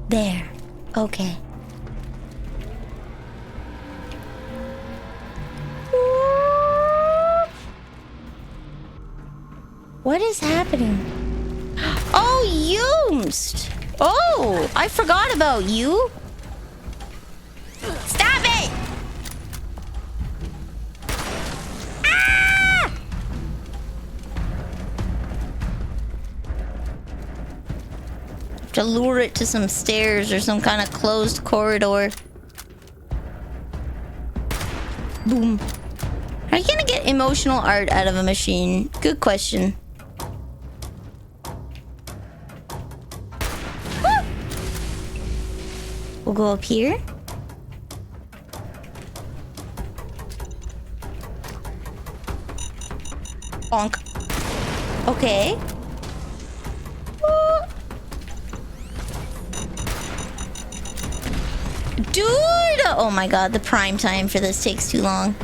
There. Okay. What is happening? Oh, Yoomst! Oh, I forgot about you. Stop it! Ah! Have to lure it to some stairs or some kind of closed corridor. Boom. Are you gonna get emotional art out of a machine? Good question. We'll go up here. Bonk. Okay. Dude! Oh my god, the prime time for this takes too long.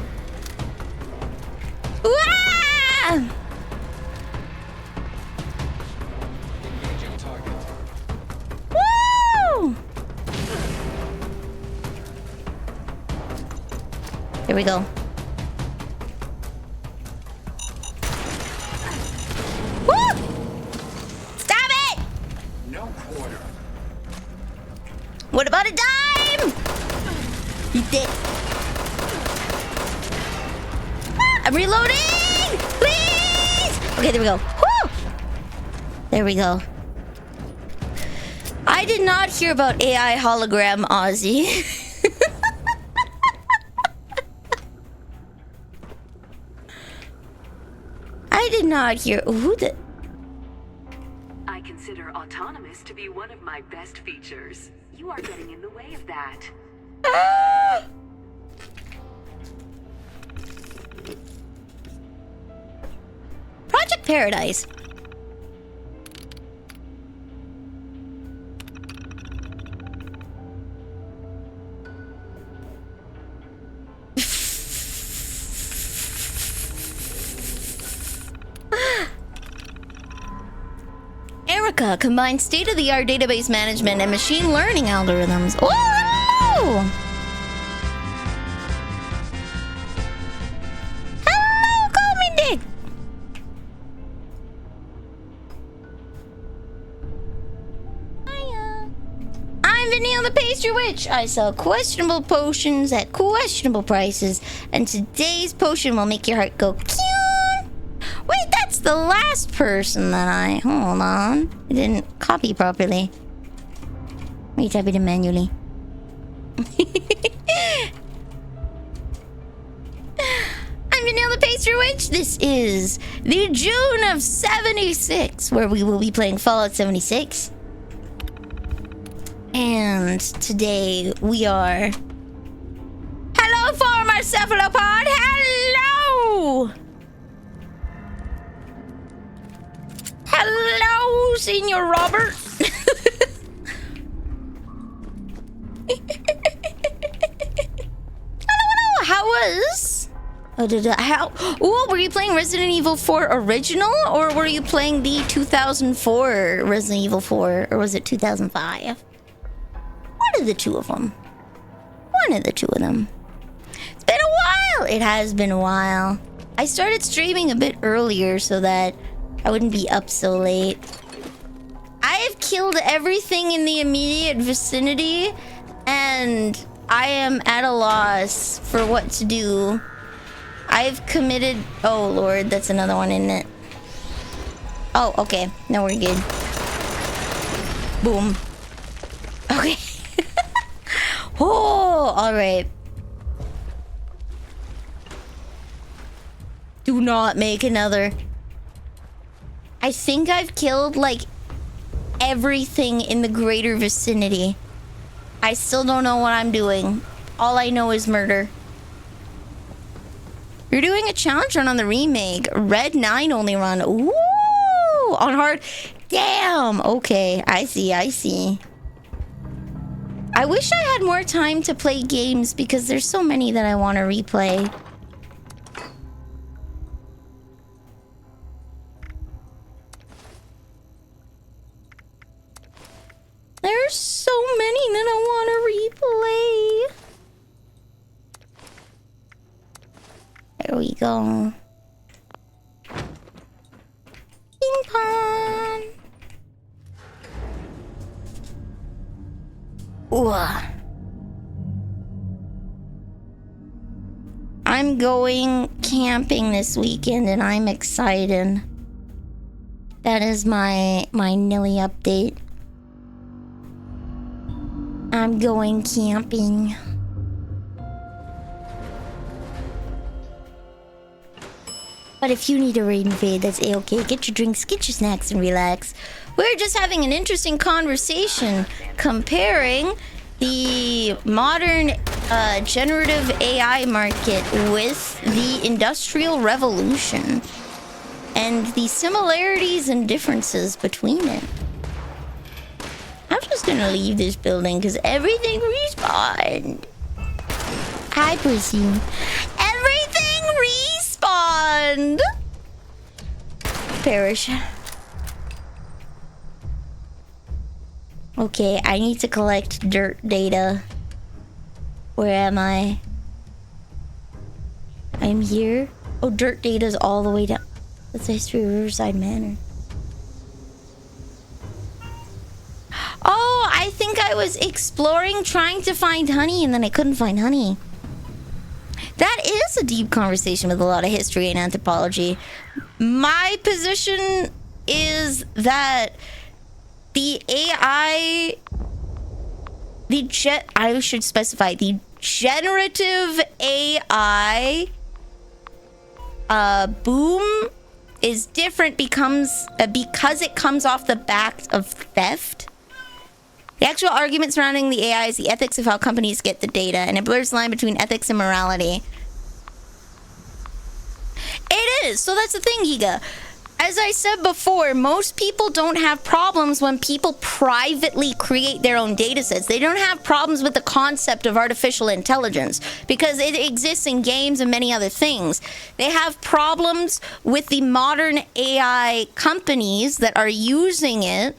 Ah! Woo! Here we go. Woo! Stop it! No quarter. What about a dime? You did. Ah, I'm reloading! Please! Okay, there we go. Woo! There we go. I did not hear about AI hologram Ozzy. I did not hear. Who the? I consider autonomous to be one of my best features. You are getting in the way of that. Ah! Project Paradise. Erica combines state-of-the-art database management and machine learning algorithms. Oh, hello! Hello, Comindic! Hiya. I'm Vanille the Pastry Witch. I sell questionable potions at questionable prices, and today's potion will make your heart go cute. Wait, that's the last person that I... Hold on. I didn't copy properly. Let me type it in manually. I'm Vanille the Pastry Witch. This is the June of 76, where we will be playing Fallout 76. And today we are... Hello, former cephalopod! Hello! Hello, Senior Robert. Hello. How was? Oh, were you playing Resident Evil 4 original, or were you playing the 2004 Resident Evil 4, or was it 2005? One of the two of them. One of the two of them. It's been a while. It has been a while. I started streaming a bit earlier so that I wouldn't be up so late. I have killed everything in the immediate vicinity, and I am at a loss for what to do. I've committed... Oh, Lord, that's another one, isn't it? Oh, okay. Now we're good. Boom. Okay. Oh, alright. Do not make another. I think I've killed, like, everything in the greater vicinity. I still don't know what I'm doing. All I know is murder. You're doing a challenge run on the remake. Red 9 only run. Ooh! On hard. Damn! Okay, I see, I see. I wish I had more time to play games because there's so many that I want to replay. There's so many that I want to replay. There we go. Ping pong. Ooh. I'm going camping this weekend and I'm excited. That is my Nilly update. I'm going camping. But if you need a raid and fade, that's a-okay. Get your drinks, get your snacks, and relax. We're just having an interesting conversation comparing the modern generative AI market with the Industrial Revolution and the similarities and differences between it. I'm just gonna leave this building because everything respawned. I presume. Everything respawned! Perish. Okay, I need to collect dirt data. Where am I? I'm here. Oh, dirt data's all the way down. That's the history of Riverside Manor. Oh, I think I was exploring, trying to find honey, and then I couldn't find honey. That is a deep conversation with a lot of history and anthropology. My position is that the AI... I should specify, the generative AI boom is different because it comes off the back of theft. The actual argument surrounding the AI is the ethics of how companies get the data, and it blurs the line between ethics and morality. It is! So that's the thing, Giga. As I said before, most people don't have problems when people privately create their own data sets. They don't have problems with the concept of artificial intelligence because it exists in games and many other things. They have problems with the modern AI companies that are using it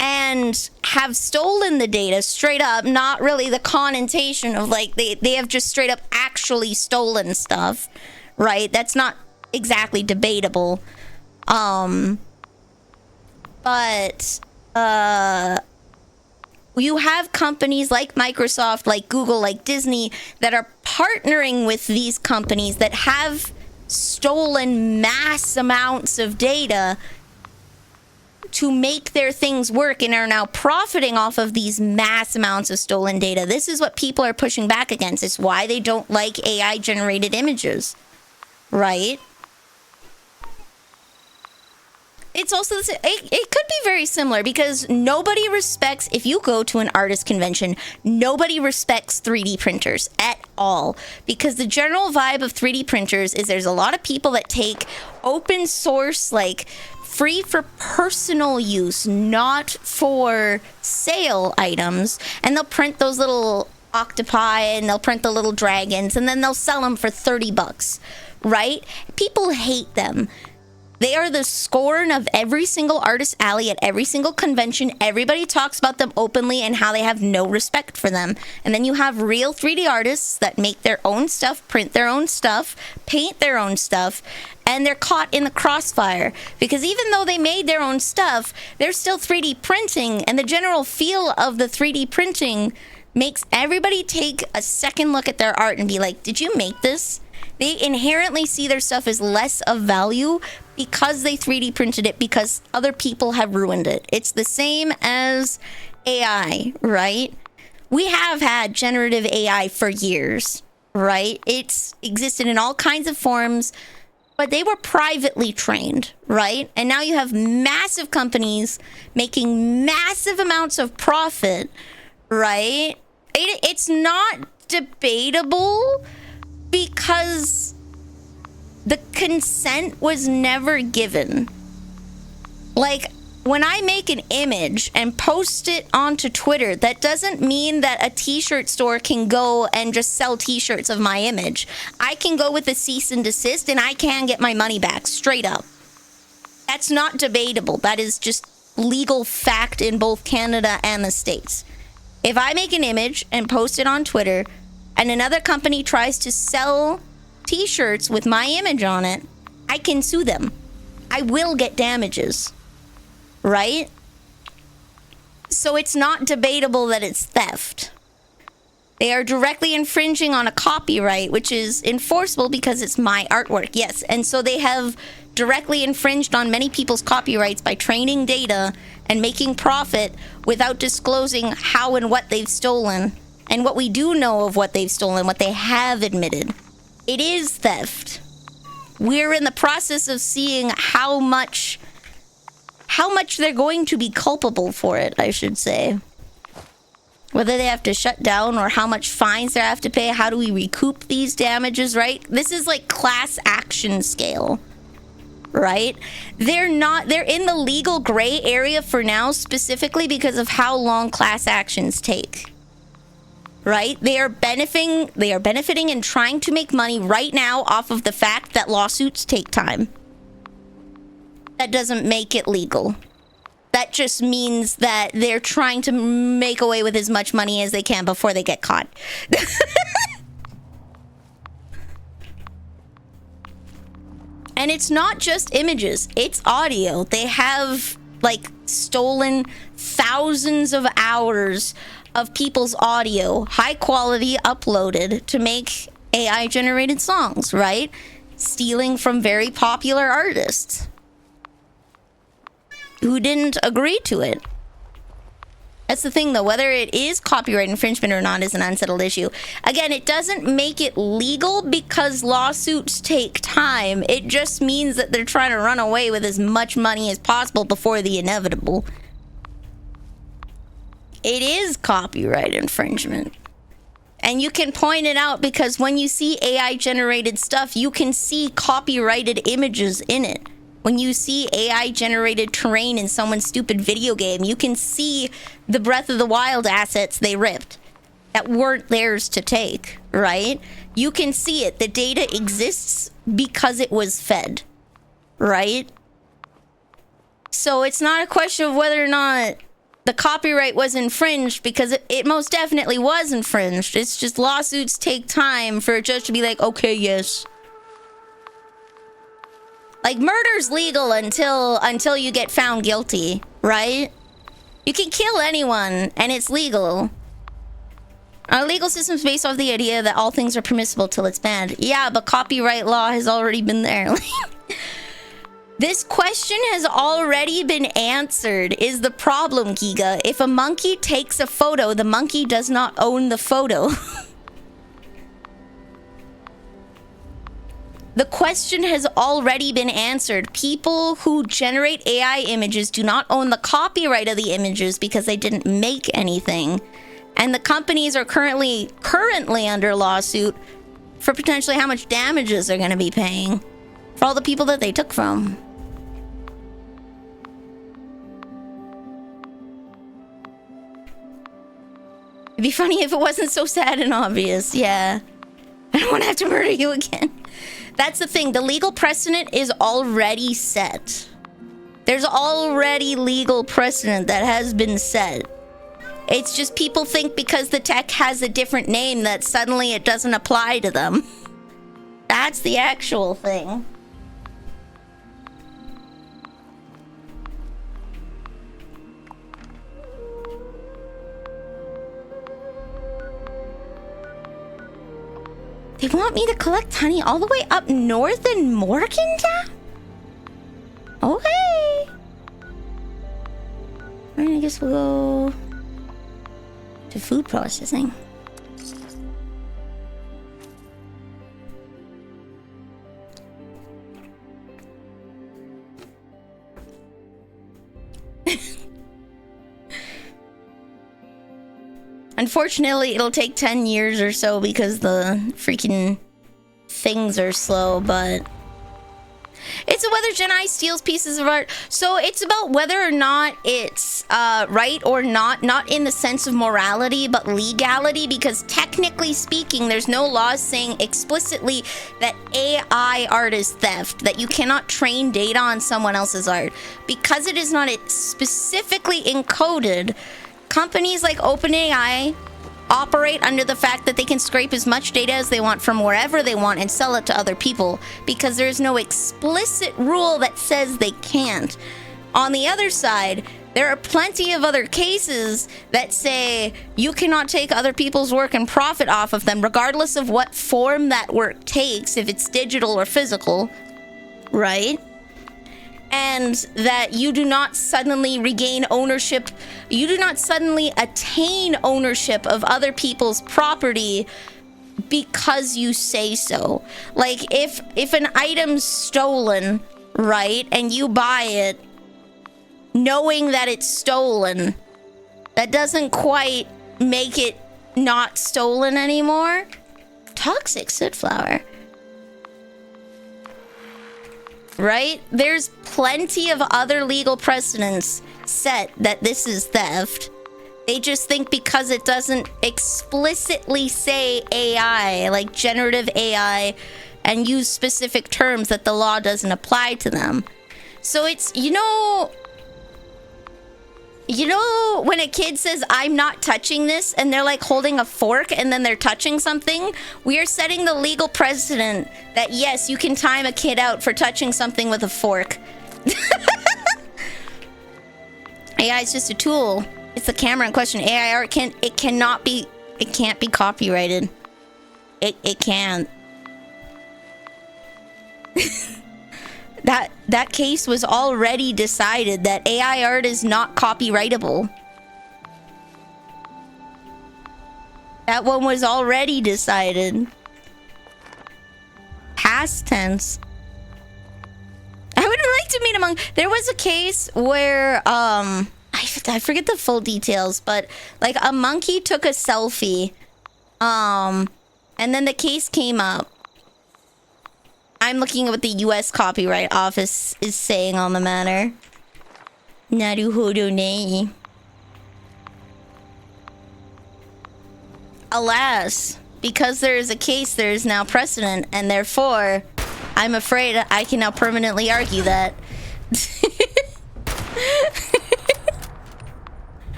and have stolen the data straight up, not really the connotation of like they have just straight up actually stolen stuff, right? That's not exactly debatable. But you have companies like Microsoft, like Google, like Disney that are partnering with these companies that have stolen mass amounts of data to make their things work and are now profiting off of these mass amounts of stolen data. This is what people are pushing back against. It's why they don't like AI generated images, right? It's also it could be very similar because nobody respects, if you go to an artist convention, nobody respects 3D printers at all, because the general vibe of 3D printers is there's a lot of people that take open source, like free for personal use, not for sale items, and they'll print those little octopi and they'll print the little dragons and then they'll sell them for $30, right? People hate them. They are the scorn of every single artist alley at every single convention. Everybody talks about them openly and how they have no respect for them. And then you have real 3D artists that make their own stuff, print their own stuff, paint their own stuff, and they're caught in the crossfire. Because even though they made their own stuff, they're still 3D printing, and the general feel of the 3D printing makes everybody take a second look at their art and be like, did you make this? They inherently see their stuff as less of value because they 3D printed it, because other people have ruined it. It's the same as AI, right? We have had generative AI for years, right? It's existed in all kinds of forms. but they were privately trained, right? And now you have massive companies making massive amounts of profit, right? It's not debatable because the consent was never given. Like, when I make an image and post it onto Twitter, that doesn't mean that a t-shirt store can go and just sell t-shirts of my image. I can go with a cease and desist and I can get my money back, straight up. That's not debatable. That is just legal fact in both Canada and the States. If I make an image and post it on Twitter and another company tries to sell t-shirts with my image on it, I can sue them. I will get damages. Right? So it's not debatable that it's theft. They are directly infringing on a copyright, which is enforceable because it's my artwork. Yes, and so they have directly infringed on many people's copyrights by training data and making profit without disclosing how and what they've stolen. And what we do know of what they've stolen, what they have admitted. It is theft. We're in the process of seeing how much they're going to be culpable for it, I should say. Whether they have to shut down or how much fines they have to pay, how do we recoup these damages, right? This is like class action scale, right? They're in the legal gray area for now, specifically because of how long class actions take. Right? They are benefiting and trying to make money right now off of the fact that lawsuits take time. That doesn't make it legal. That just means that they're trying to make away with as much money as they can before they get caught. And it's not just images, it's audio. They have, like, stolen thousands of hours of people's audio, high quality, uploaded to make AI generated songs, right? Stealing from very popular artists who didn't agree to it. That's the thing, though. Whether it is copyright infringement or not is an unsettled issue. Again, it doesn't make it legal because lawsuits take time. It just means that they're trying to run away with as much money as possible before the inevitable. It is copyright infringement. And you can point it out because when you see AI-generated stuff, you can see copyrighted images in it. When you see AI-generated terrain in someone's stupid video game, you can see the Breath of the Wild assets they ripped that weren't theirs to take, right? You can see it. The data exists because it was fed, right? So it's not a question of whether or not the copyright was infringed, because it most definitely was infringed. It's just lawsuits take time for a judge to be like, okay, yes. Like, murder's legal until you get found guilty, right? You can kill anyone, and it's legal. Our legal system's based off the idea that all things are permissible till it's banned. Yeah, but copyright law has already been there. This question has already been answered, is the problem, Giga. If a monkey takes a photo, the monkey does not own the photo. The question has already been answered. People who generate AI images do not own the copyright of the images because they didn't make anything. And the companies are currently under lawsuit for potentially how much damages they're going to be paying for all the people that they took from. It'd be funny if it wasn't so sad and obvious. Yeah. I don't want to have to murder you again. That's the thing. The legal precedent is already set. There's already legal precedent that has been set. It's just people think because the tech has a different name that suddenly it doesn't apply to them. That's the actual thing. They want me to collect honey all the way up north in Morgantown? Okay. I guess we'll go to food processing. Unfortunately, it'll take 10 years or so because the freaking things are slow, but... It's whether Jedi steals pieces of art. So it's about whether or not it's right or not in the sense of morality, but legality, because technically speaking, there's no laws saying explicitly that AI art is theft, that you cannot train data on someone else's art. Because it is not specifically encoded, companies like OpenAI operate under the fact that they can scrape as much data as they want from wherever they want and sell it to other people because there's no explicit rule that says they can't. On the other side, there are plenty of other cases that say you cannot take other people's work and profit off of them regardless of what form that work takes, if it's digital or physical, right? And that you do not suddenly regain ownership, you do not suddenly attain ownership of other people's property because you say so. Like, if an item's stolen, right, and you buy it knowing that it's stolen, that doesn't quite make it not stolen anymore. Toxic soot flower. Right? There's plenty of other legal precedents set that this is theft. They just think because it doesn't explicitly say AI, like generative AI, and use specific terms, that the law doesn't apply to them. So it's, you know when a kid says, I'm not touching this, and they're like holding a fork and then they're touching something? We are setting the legal precedent that yes, you can time a kid out for touching something with a fork. AI is just a tool. It's the camera in question. AI art can't be copyrighted. It can't. That case was already decided that AI art is not copyrightable. That one was already decided. Past tense. I would like to meet among... There was a case where, I forget the full details, but like a monkey took a selfie, and then the case came up. I'm looking at what the U.S. Copyright Office is saying on the matter. Naruhodo ne. Alas, because there is a case, there is now precedent, and therefore, I'm afraid I can now permanently argue that. If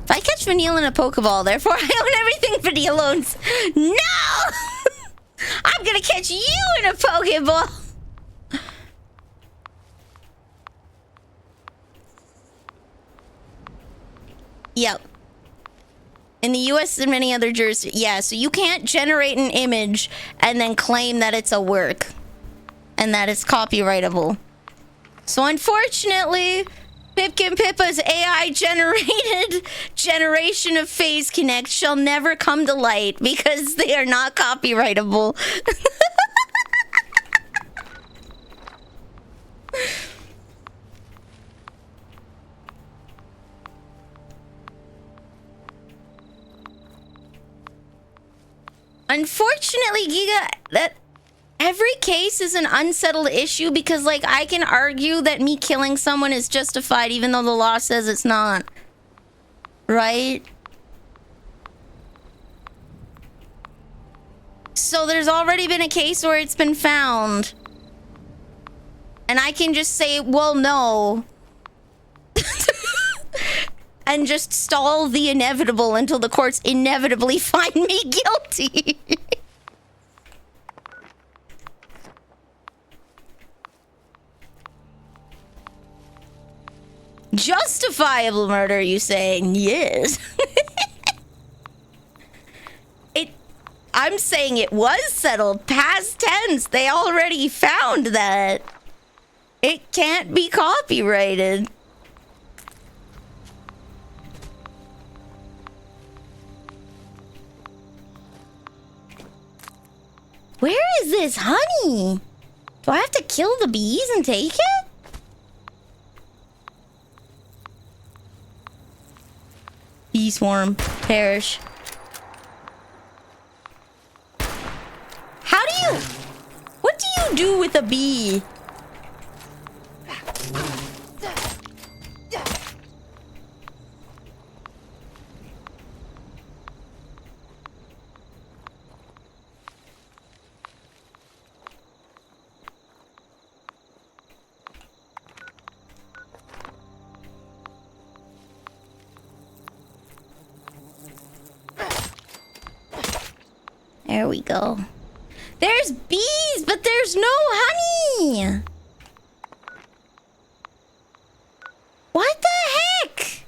I catch Vanille in a Pokeball, therefore I own everything Vanille owns. No! I'm gonna catch you in a Pokeball! Yep. In the US and many other jurisdictions, yeah, so you can't generate an image and then claim that it's a work and that it's copyrightable. So unfortunately, Pipkin Pippa's AI-generated generation of Phase Connect shall never come to light because they are not copyrightable. Unfortunately, Giga, that every case is an unsettled issue because, like, I can argue that me killing someone is justified even though the law says it's not. Right? So there's already been a case where it's been found. And I can just say, well, no. And just stall the inevitable until the courts inevitably find me guilty. Justifiable murder, you saying? Yes. I'm saying it was settled. Past tense. They already found that. It can't be copyrighted. Where is this honey? Do I have to kill the bees and take it? bee swarm. Perish. How do you... What do you do with a bee? There we go. There's bees, but there's no honey. What the heck?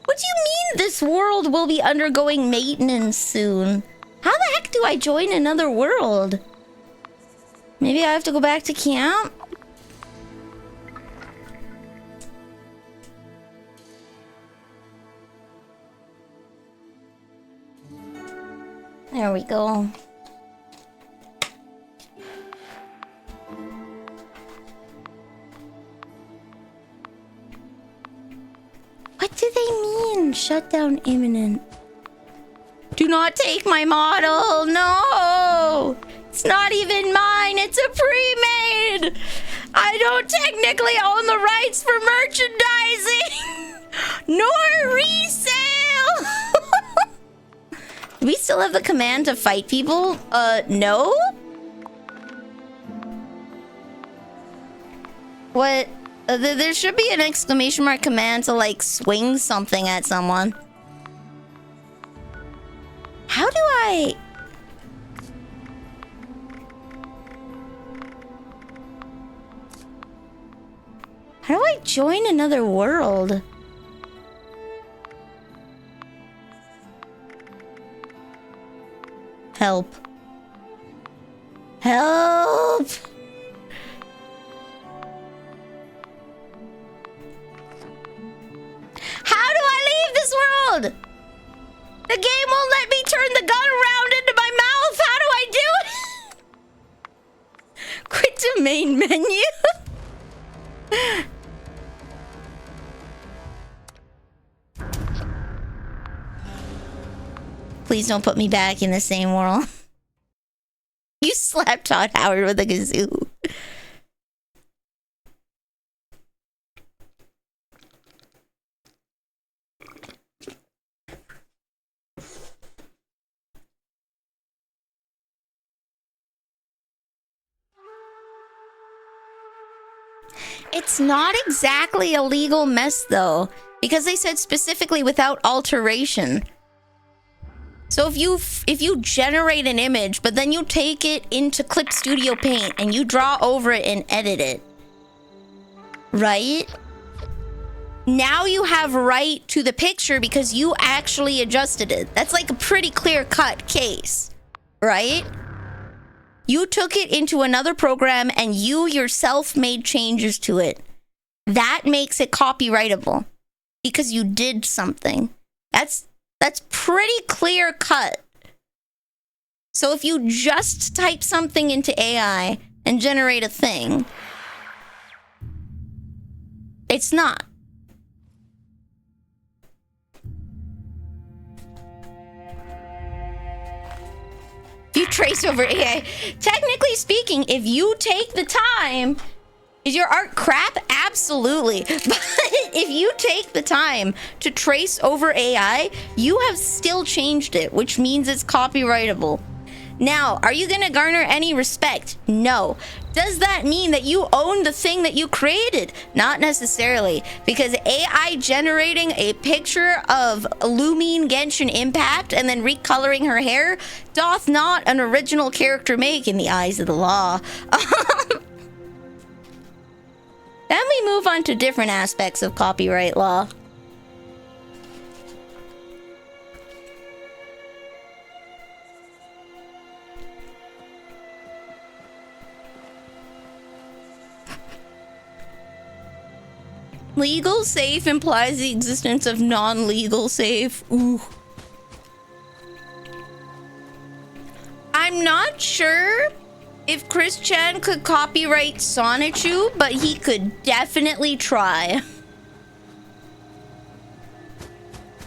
What do you mean this world will be undergoing maintenance soon? How the heck do I join another world? Maybe I have to go back to camp? There we go. What do they mean? Shutdown imminent. Do not take my model. No! It's not even mine. It's a pre-made. I don't technically own the rights for merchandising. Nor resale. Do we still have the command to fight people? No? What? There should be an exclamation mark command to, like, swing something at someone. How do I... How do I join another world? Help. Help! How do I leave this world? The game won't let me turn the gun around into my mouth. How do I do it? Quit to main menu. Please don't put me back in the same world. You slapped Todd Howard with a kazoo. It's not exactly a legal mess, though, because they said specifically without alteration. So if you generate an image, but then you take it into Clip Studio Paint and you draw over it and edit it, right? Now you have right to the picture because you actually adjusted it. That's like a pretty clear-cut case, right? You took it into another program and you yourself made changes to it. That makes it copyrightable because you did something. That's pretty clear cut. So if you just type something into AI and generate a thing, it's not. If you trace over AI, technically speaking, if you take the time, is your art crap? Absolutely. But if you take the time to trace over AI, you have still changed it, which means it's copyrightable. Now, are you gonna garner any respect? No. Does that mean that you own the thing that you created? Not necessarily, because AI generating a picture of Illumine Genshin Impact and then recoloring her hair doth not an original character make in the eyes of the law. Then we move on to different aspects of copyright law. Legal safe implies the existence of non-legal safe. Ooh. I'm not sure if Chris Chan could copyright Sonichu, but he could definitely try.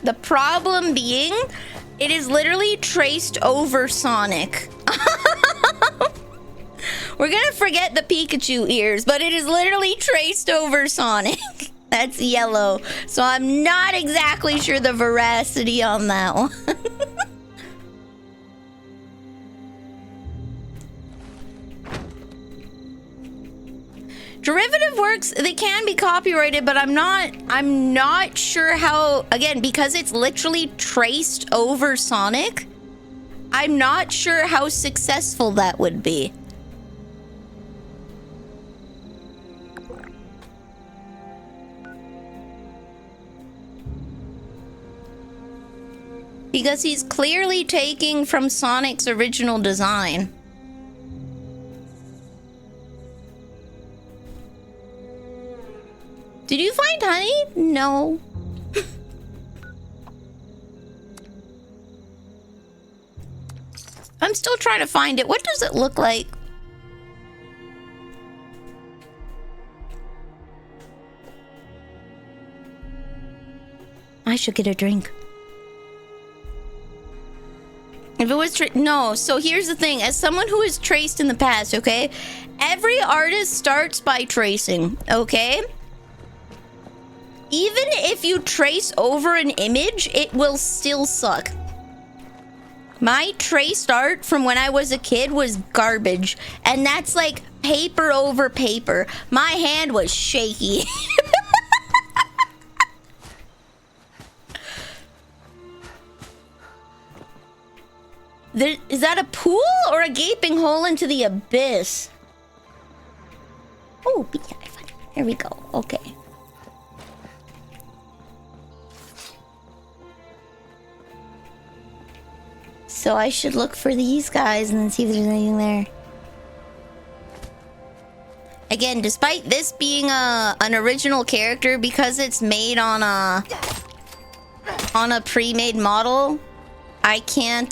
The problem being, it is literally traced over Sonic. We're gonna forget the Pikachu ears, but it is literally traced over Sonic. That's yellow. So I'm not exactly sure the veracity on that one. Derivative works, they can be copyrighted, but I'm not sure how, again, because it's literally traced over Sonic, I'm not sure how successful that would be. Because he's clearly taking from Sonic's original design. Did you find honey? No. I'm still trying to find it. What does it look like? I should get a drink. If it was no, so here's the thing. As someone who has traced in the past, okay? Every artist starts by tracing, okay? Even if you trace over an image, it will still suck. My traced art from when I was a kid was garbage. And that's like paper over paper. My hand was shaky. Is that a pool or a gaping hole into the abyss? Oh, beehive. There we go. Okay. So I should look for these guys and see if there's anything there. Again, despite this being an original character, because it's made on a pre-made model, I can't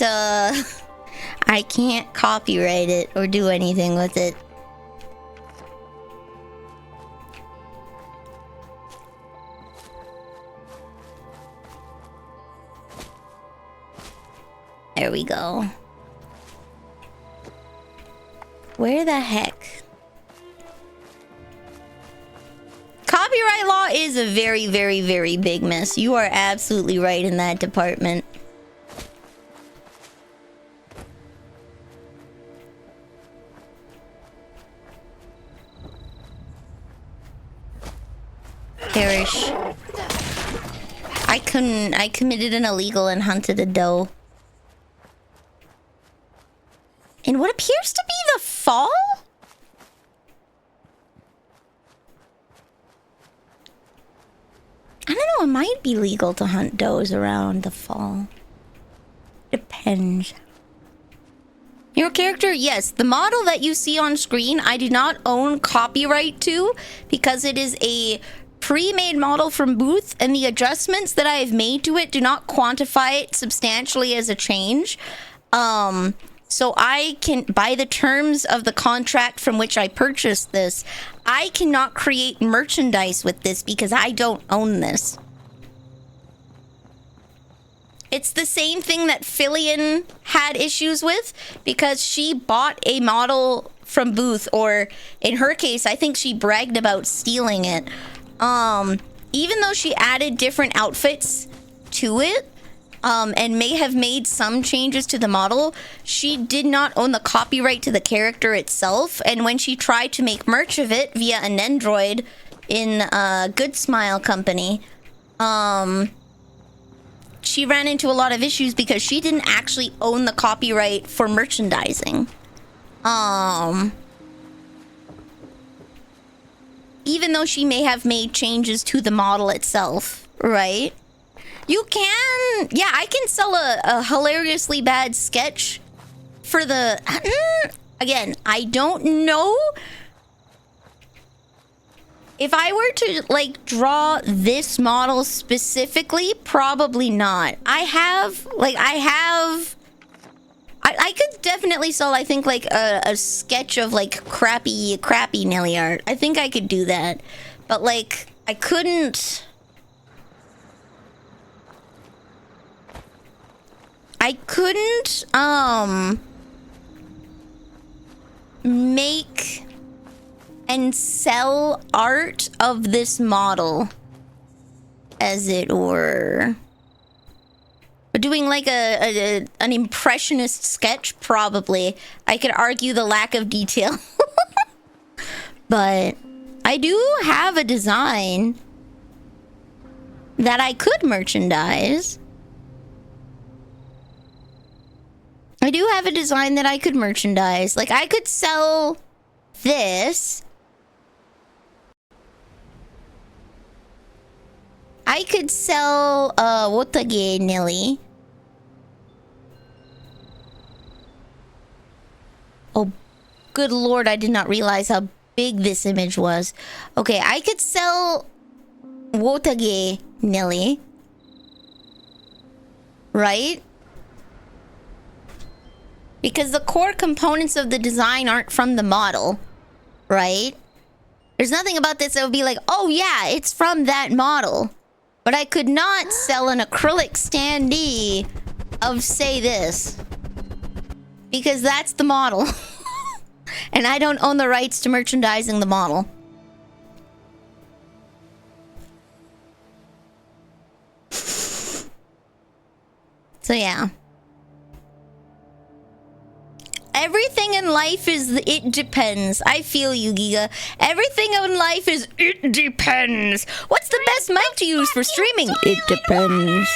copyright it or do anything with it. There we go. Where the heck? Copyright law is a very, very, very big mess. You are absolutely right in that department. Perish. I committed an illegal and hunted a doe. In what appears to be the fall? I don't know, it might be legal to hunt does around the fall. Depends. Your character, yes. The model that you see on screen, I do not own copyright to because it is a pre-made model from Booth, and the adjustments that I have made to it do not quantify it substantially as a change. So I can, by the terms of the contract from which I purchased this, I cannot create merchandise with this because I don't own this. It's the same thing that Fillion had issues with because she bought a model from Booth, or in her case, I think she bragged about stealing it. Even though she added different outfits to it, and may have made some changes to the model, she did not own the copyright to the character itself. And when she tried to make merch of it via an Android in Good Smile Company, she ran into a lot of issues because she didn't actually own the copyright for merchandising. Even though she may have made changes to the model itself, right? You can, yeah, I can sell a hilariously bad sketch for the, again, I don't know if I were to, like, draw this model specifically, probably not. I could definitely sell, I think, like, a sketch of, like, crappy Nelly art. I think I could do that. But, like, I couldn't... I couldn't, make and sell art of this model, as it were. But doing like an impressionist sketch, probably. I could argue the lack of detail. But I do have a design that I could merchandise. I do have a design that I could merchandise. Like, I could sell this. I could sell, Wotage Nilly. Oh, good lord, I did not realize how big this image was. Okay, I could sell Wotage Nilly. Right? Because the core components of the design aren't from the model. Right? There's nothing about this that would be like, oh yeah, it's from that model. But I could not sell an acrylic standee of, say, this. Because that's the model. And I don't own the rights to merchandising the model. So yeah. Everything in life is it depends. I feel you, Giga. Everything in life is it depends. What's the best mic to use for streaming? It depends.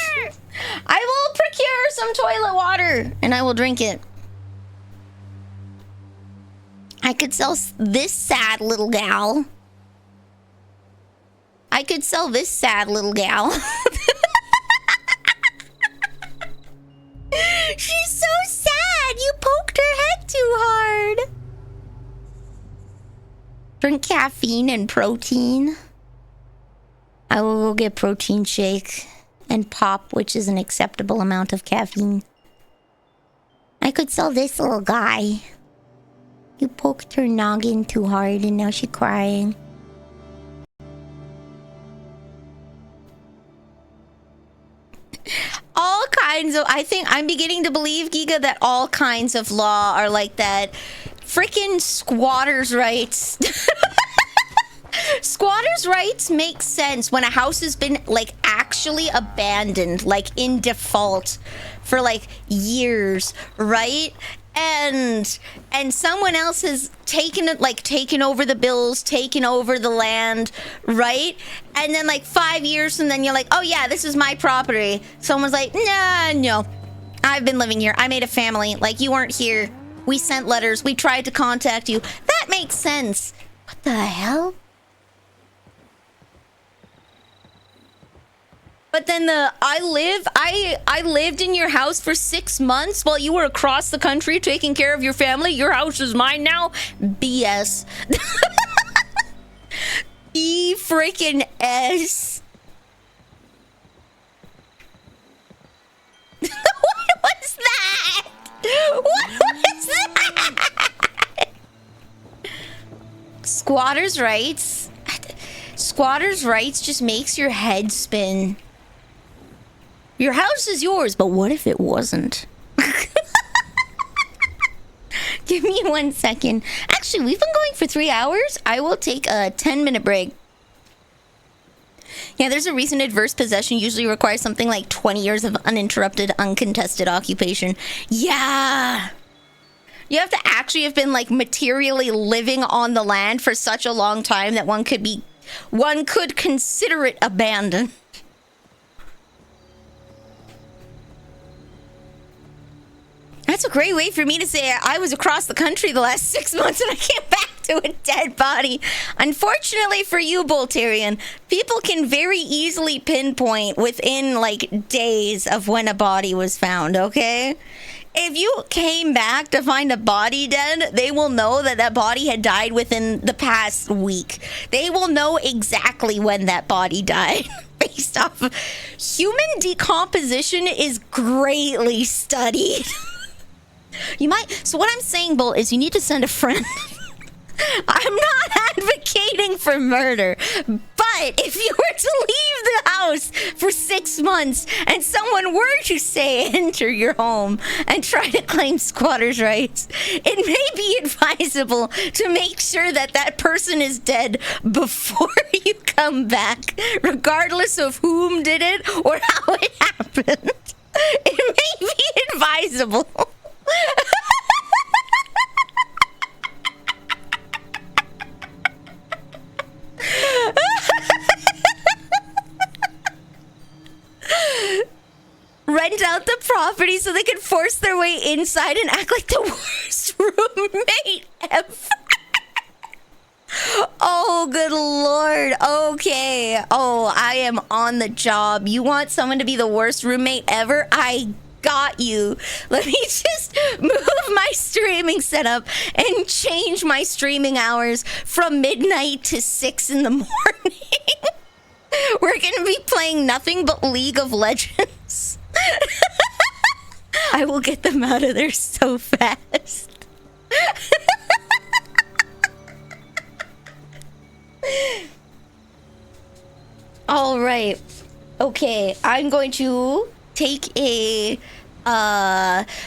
I will procure some toilet water and I will drink it. I could sell this sad little gal. I could sell this sad little gal. She's so sad. You poked her head too hard. Drink caffeine and protein. I will go get protein shake and pop, which is an acceptable amount of caffeine. I could sell this little guy. You poked her noggin too hard and now she's crying. All kinds of... I think I'm beginning to believe, Giga, that all kinds of law are like that. Freaking squatters' rights. Squatters' rights make sense when a house has been, like, actually abandoned, like, in default for, like, years, right? And someone else has taken it, like, taken over the bills, taken over the land, right? And then, like, 5 years from then, you're like, oh yeah, this is my property. Someone's like, nah, no, I've been living here. I made a family. Like, you weren't here. We sent letters. We tried to contact you. That makes sense. What the hell? But then I lived in your house for 6 months while you were across the country taking care of your family. Your house is mine now? BS. E freaking S. What was that? What was that? Squatters' rights. Squatters' rights just makes your head spin. Your house is yours, but what if it wasn't? Give me 1 second. Actually, we've been going for 3 hours. I will take a 10-minute break. Yeah, there's a reason adverse possession usually requires something like 20 years of uninterrupted, uncontested occupation. Yeah. You have to actually have been, like, materially living on the land for such a long time that one could consider it abandoned. That's a great way for me to say I was across the country the last 6 months and I came back to a dead body. Unfortunately for you, Boltarian, people can very easily pinpoint within, like, days of when a body was found, okay? If you came back to find a body dead, they will know that that body had died within the past week. They will know exactly when that body died. Based off of... Human decomposition is greatly studied. You might... So what I'm saying, Bolt, is you need to send a friend. I'm not advocating for murder, but But if you were to leave the house for 6 months and someone were to say enter your home and try to claim squatters' rights, it may be advisable to make sure that that person is dead before you come back, regardless of whom did it or how it happened. It may be advisable. Rent out the property so they can force their way inside and act like the worst roommate ever. Oh, good lord. Okay. Oh, I am on the job. You want someone to be the worst roommate ever? I got you. Let me just move my streaming setup and change my streaming hours from midnight to 6 in the morning. We're gonna be playing nothing but League of Legends. I will get them out of there so fast. All right. Okay, I'm going to take a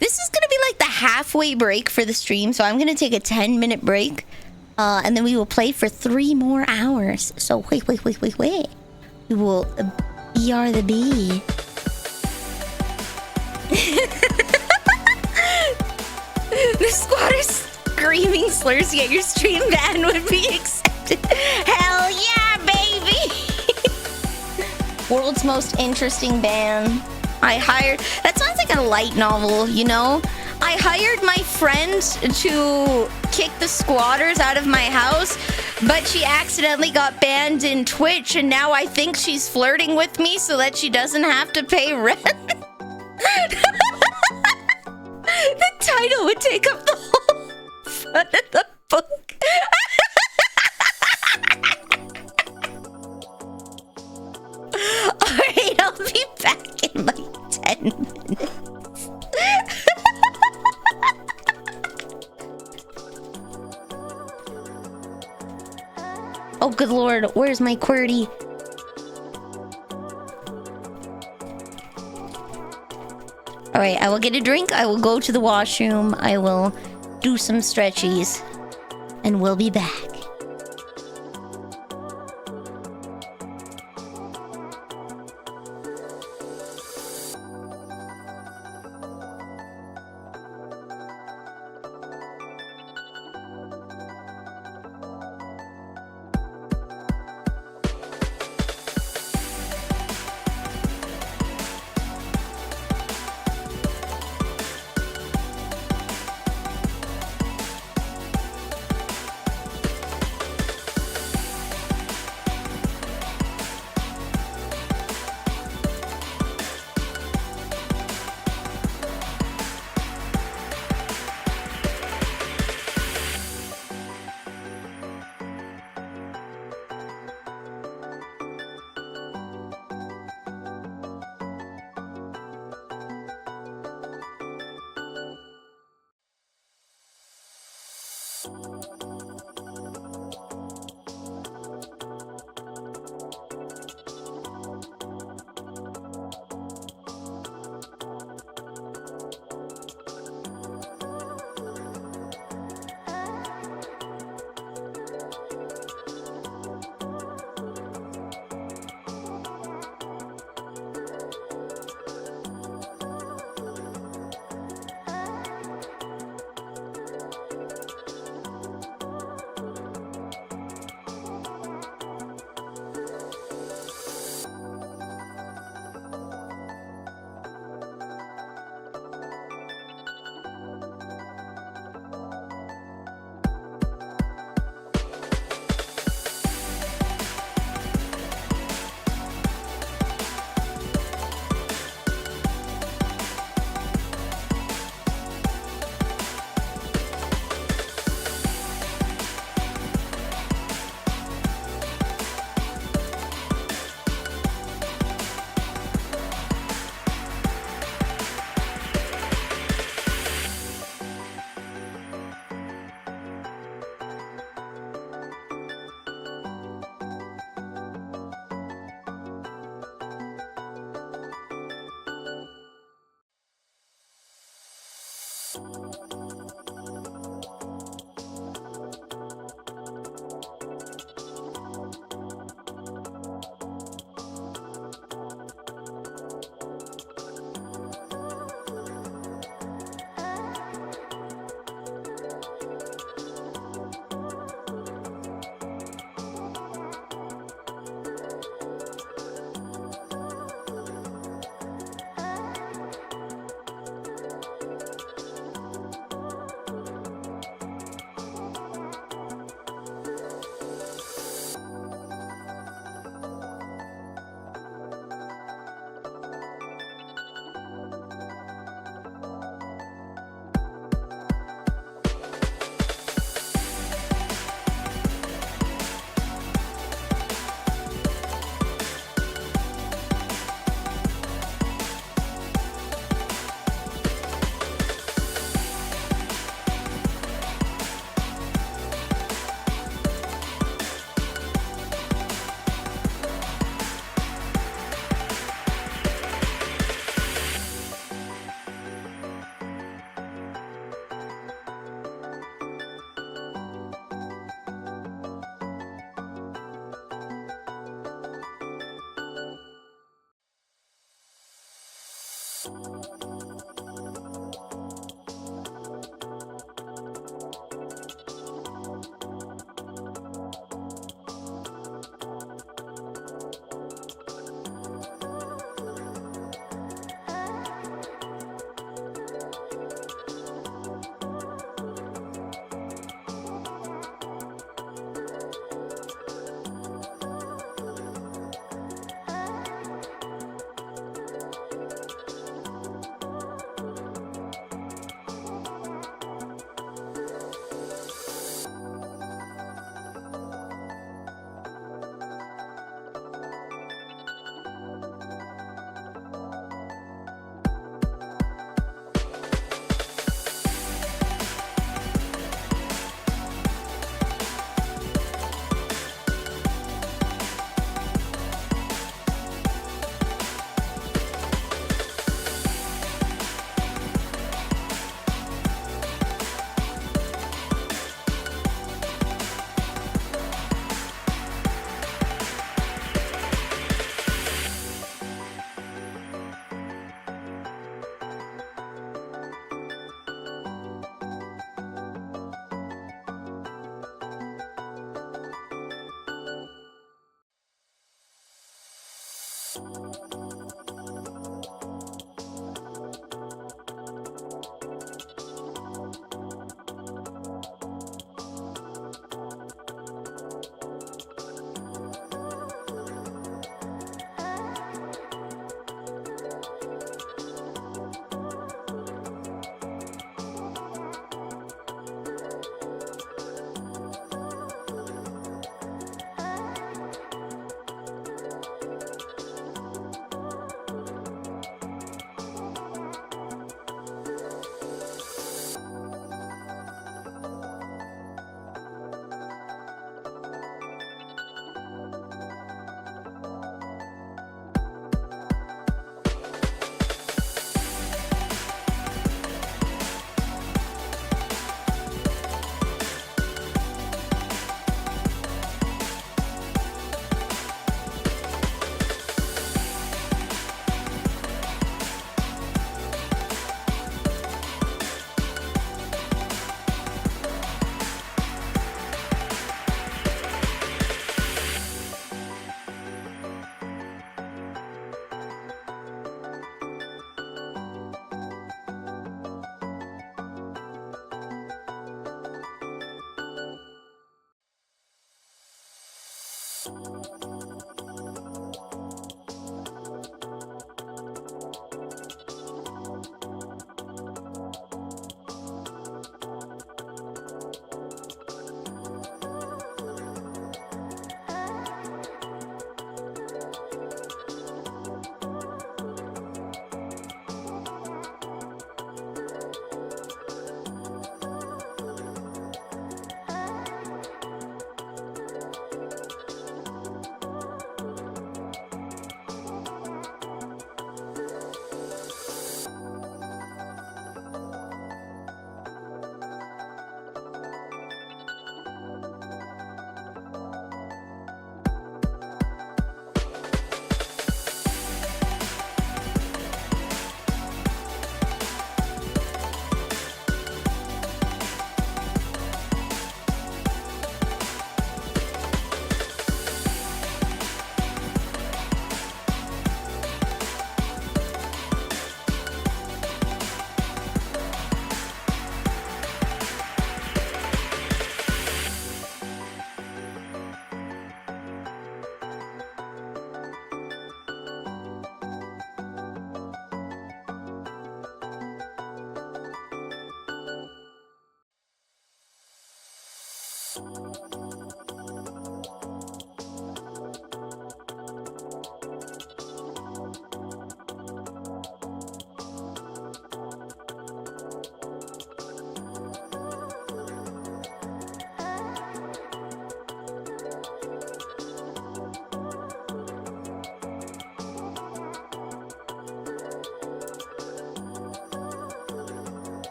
this is going to be like the halfway break for the stream, so I'm going to take a 10-minute break. And then we will play for 3 more hours. So wait. We will BR the B. The squatters screaming slurs, yet your stream ban would be accepted. Hell yeah, baby! World's most interesting ban. That sounds like a light novel, you know? I hired my friend to kick the squatters out of my house, but she accidentally got banned in Twitch, and now I think she's flirting with me so that she doesn't have to pay rent. The title would take up the whole front of the book. Alright, I'll be back in like 10 minutes. Oh, good lord, where's my QWERTY? Alright, I will get a drink, I will go to the washroom, I will do some stretchies, and we'll be back.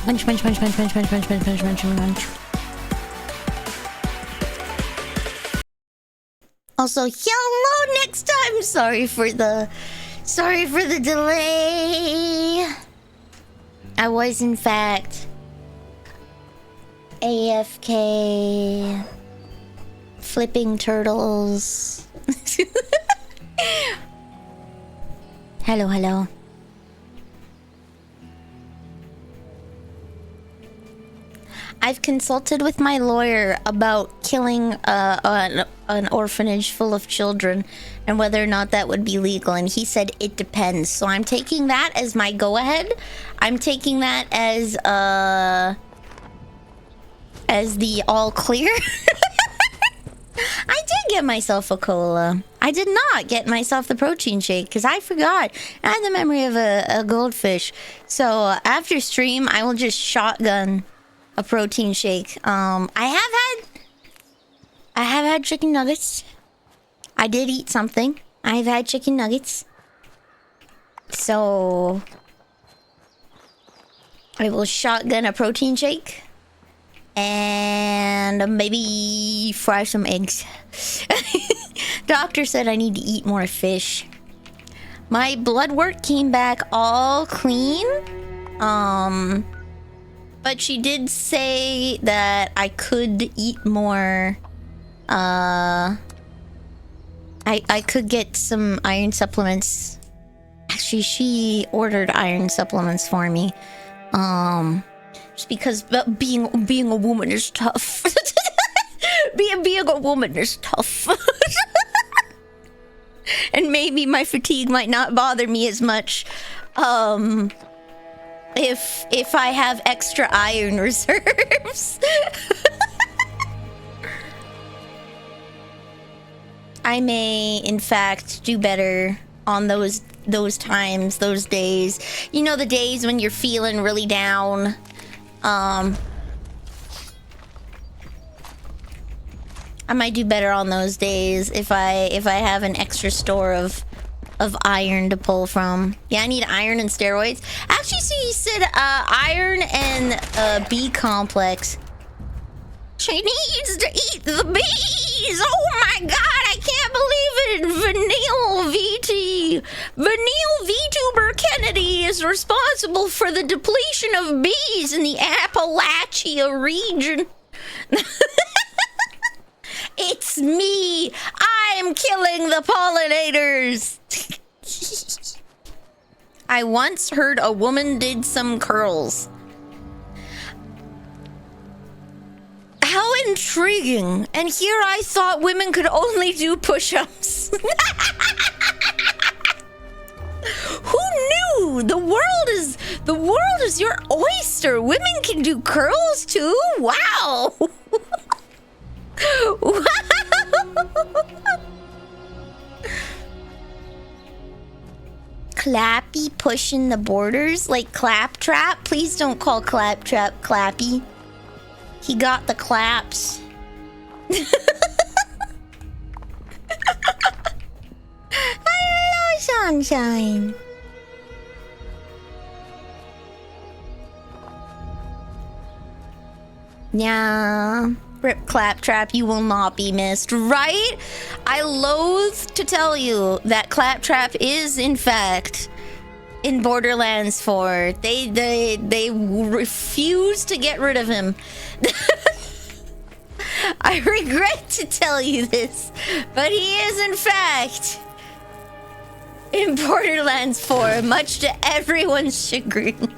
Punch, punch, punch, punch, punch, punch, punch, punch, punch, punch, punch. Also, hello next time. Sorry for the delay. I was in fact AFK flipping turtles. Hello, hello. I've consulted with my lawyer about killing an orphanage full of children and whether or not that would be legal, and he said it depends. So I'm taking that as my go-ahead. I'm taking that as the all clear. I did get myself a cola. I did not get myself the protein shake because I forgot. I had the memory of a goldfish. So after stream, I will just shotgun a protein shake. I have had chicken nuggets. I did eat something. I've had chicken nuggets. So I will shotgun a protein shake and maybe fry some eggs. Doctor said I need to eat more fish. My blood work came back all clean. But she did say that I could eat more. I could get some iron supplements. Actually, she ordered iron supplements for me. Just because being a woman is tough. being a woman is tough. And maybe my fatigue might not bother me as much. If I have extra iron reserves. I may in fact do better on those times, those days. You know, the days when you're feeling really down. I might do better on those days if I have an extra store of of iron to pull from. Yeah, I need iron and steroids. Actually, see, he said iron and B complex. She needs to eat the bees. Oh my god, I can't believe it. Vanille Vtuber Kennedy is responsible for the depletion of bees in the Appalachia region. It's me. I'm killing the pollinators. I once heard a woman did some curls. How intriguing. And here I thought women could only do push-ups. Who knew? The world is your oyster. Women can do curls too? Wow. Wow. Clappy pushing the borders like Claptrap. Please don't call Claptrap Clappy. He got the claps. Hello, sunshine. Yeah. Rip Claptrap, you will not be missed, right? I loathe to tell you that Claptrap is, in fact, in Borderlands 4. They refuse to get rid of him. I regret to tell you this, but he is, in fact, in Borderlands 4, much to everyone's chagrin.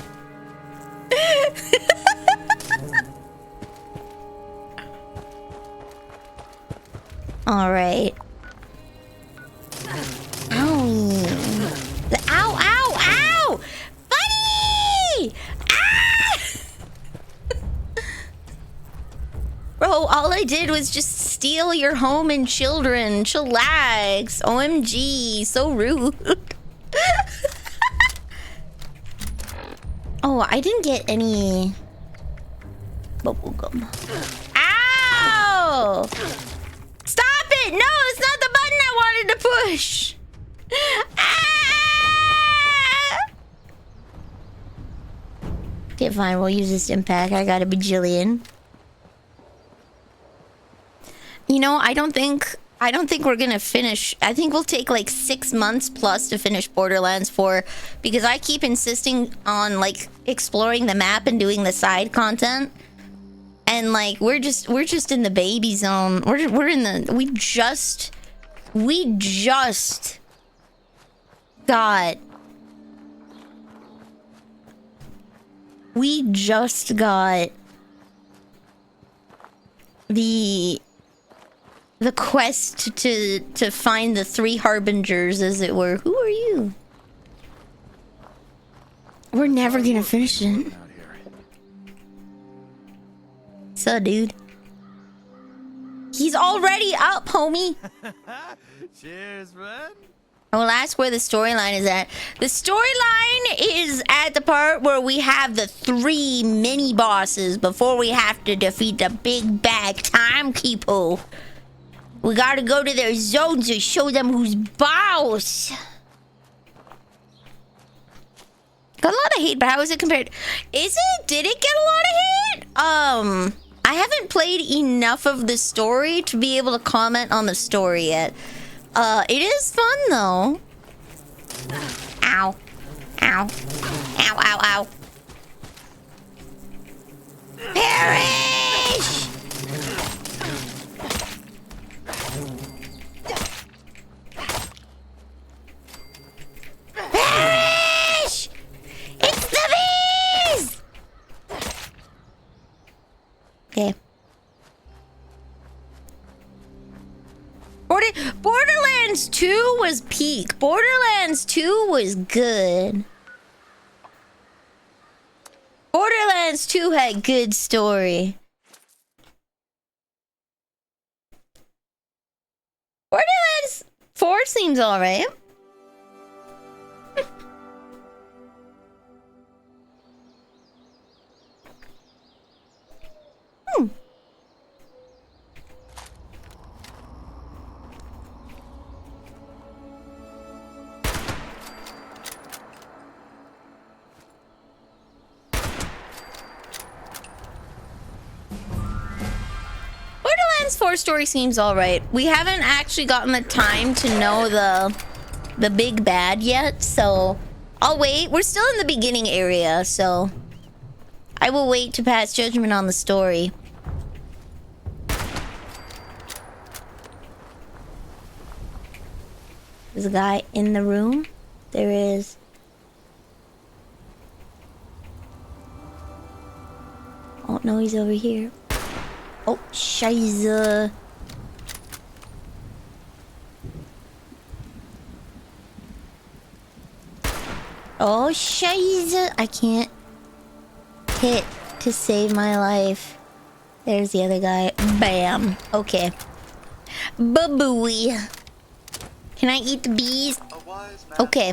All right. Ow! Ow! Ow! Ow! Buddy! Ah! Bro, all I did was just steal your home and children. Chillax. OMG. So rude. Oh, I didn't get any bubblegum. Ow! Stop it! No, it's not the button I wanted to push. Ah! Okay, fine. We'll use this impact. I got a bajillion. You know, I don't think we're gonna finish. I think we'll take like 6 months plus to finish Borderlands 4 because I keep insisting on like exploring the map and doing the side content. And like we're just in the baby zone. We're in the we just got the quest to find the 3 harbingers, as it were. Who are you? We're never gonna finish it. So, dude. He's already up, homie. Cheers, man. I will ask where the storyline is at. The storyline is at the part where we have the 3 mini bosses before we have to defeat the big bad timekeeper. We gotta go to their zones to show them who's boss. Got a lot of hate, but how is it compared? Is it? Did it get a lot of hate? I haven't played enough of the story to be able to comment on the story yet. It is fun though. Ow. Ow. Ow, ow, ow. Perish! Perish! It's the bees! Okay. Borderlands 2 was peak. Borderlands 2 was good. Borderlands 2 had good story. Borderlands 4 seems alright. PS4 story seems alright. We haven't actually gotten the time to know the big bad yet, so I'll wait. We're still in the beginning area, so I will wait to pass judgment on the story. There's a guy in the room. There is. Oh no, he's over here. Oh, scheiße. Oh, scheiße. I can't hit to save my life. There's the other guy. Bam. Okay. Babooey. Can I eat the bees? Okay.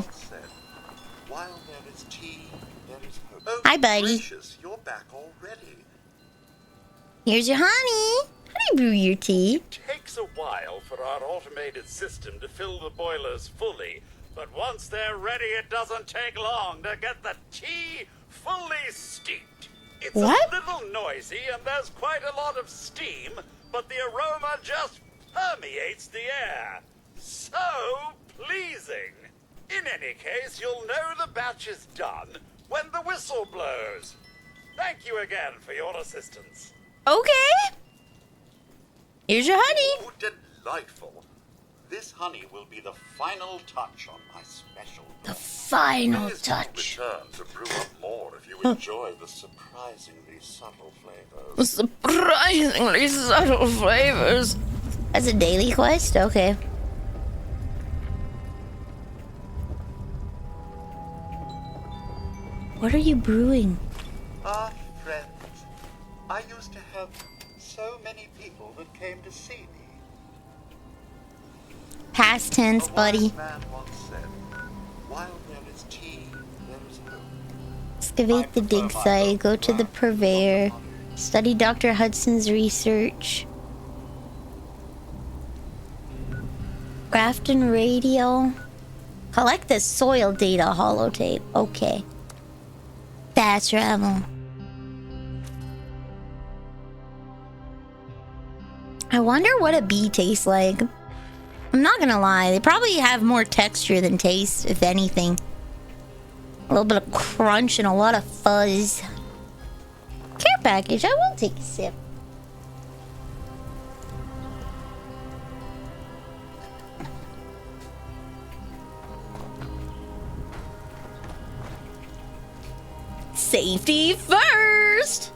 While there is tea, there is hope. Oh, hi, buddy. Gracious, you're back already. Here's your honey. How do you brew your tea? It takes a while for our automated system to fill the boilers fully, but once they're ready, it doesn't take long to get the tea fully steeped. It's what? A little noisy and there's quite a lot of steam, but the aroma just permeates the air. So pleasing. In any case, you'll know the batch is done when the whistle blows. Thank you again for your assistance. Okay. Here's your honey. Oh, delightful. This honey will be the final touch on my special. The final Please touch. Return to brew up more if you enjoy the surprisingly subtle flavors. Surprisingly subtle flavors. That's a daily quest? Okay. What are you brewing? Ah, friends. I used to have so many people that came to see me. Past tense, buddy. A wise man once said, while there is tea, there is hope. Excavate the dig site, go to the purveyor, study Dr. Hudson's research. Grafton radio. Collect the soil data holotape. Okay. Fast travel. I wonder what a bee tastes like. I'm not gonna lie, they probably have more texture than taste, if anything. A little bit of crunch and a lot of fuzz. Care package, I will take a sip. Safety first!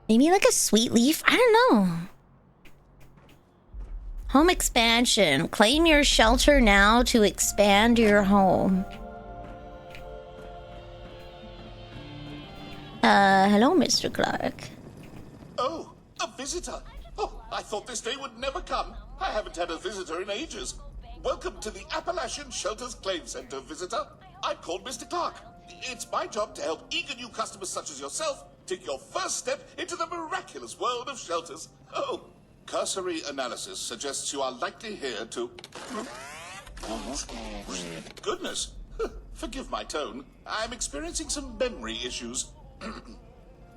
Maybe like a sweet leaf? I don't know. Home expansion. Claim your shelter now to expand your home. Hello, Mr. Clark. Oh, a visitor. Oh, I thought this day would never come. I haven't had a visitor in ages. Welcome to the Appalachian Shelters Claim Center, visitor. I'm called Mr. Clark. It's my job to help eager new customers such as yourself take your first step into the miraculous world of shelters. Oh, cursory analysis suggests you are likely here to... Goodness, forgive my tone. I'm experiencing some memory issues.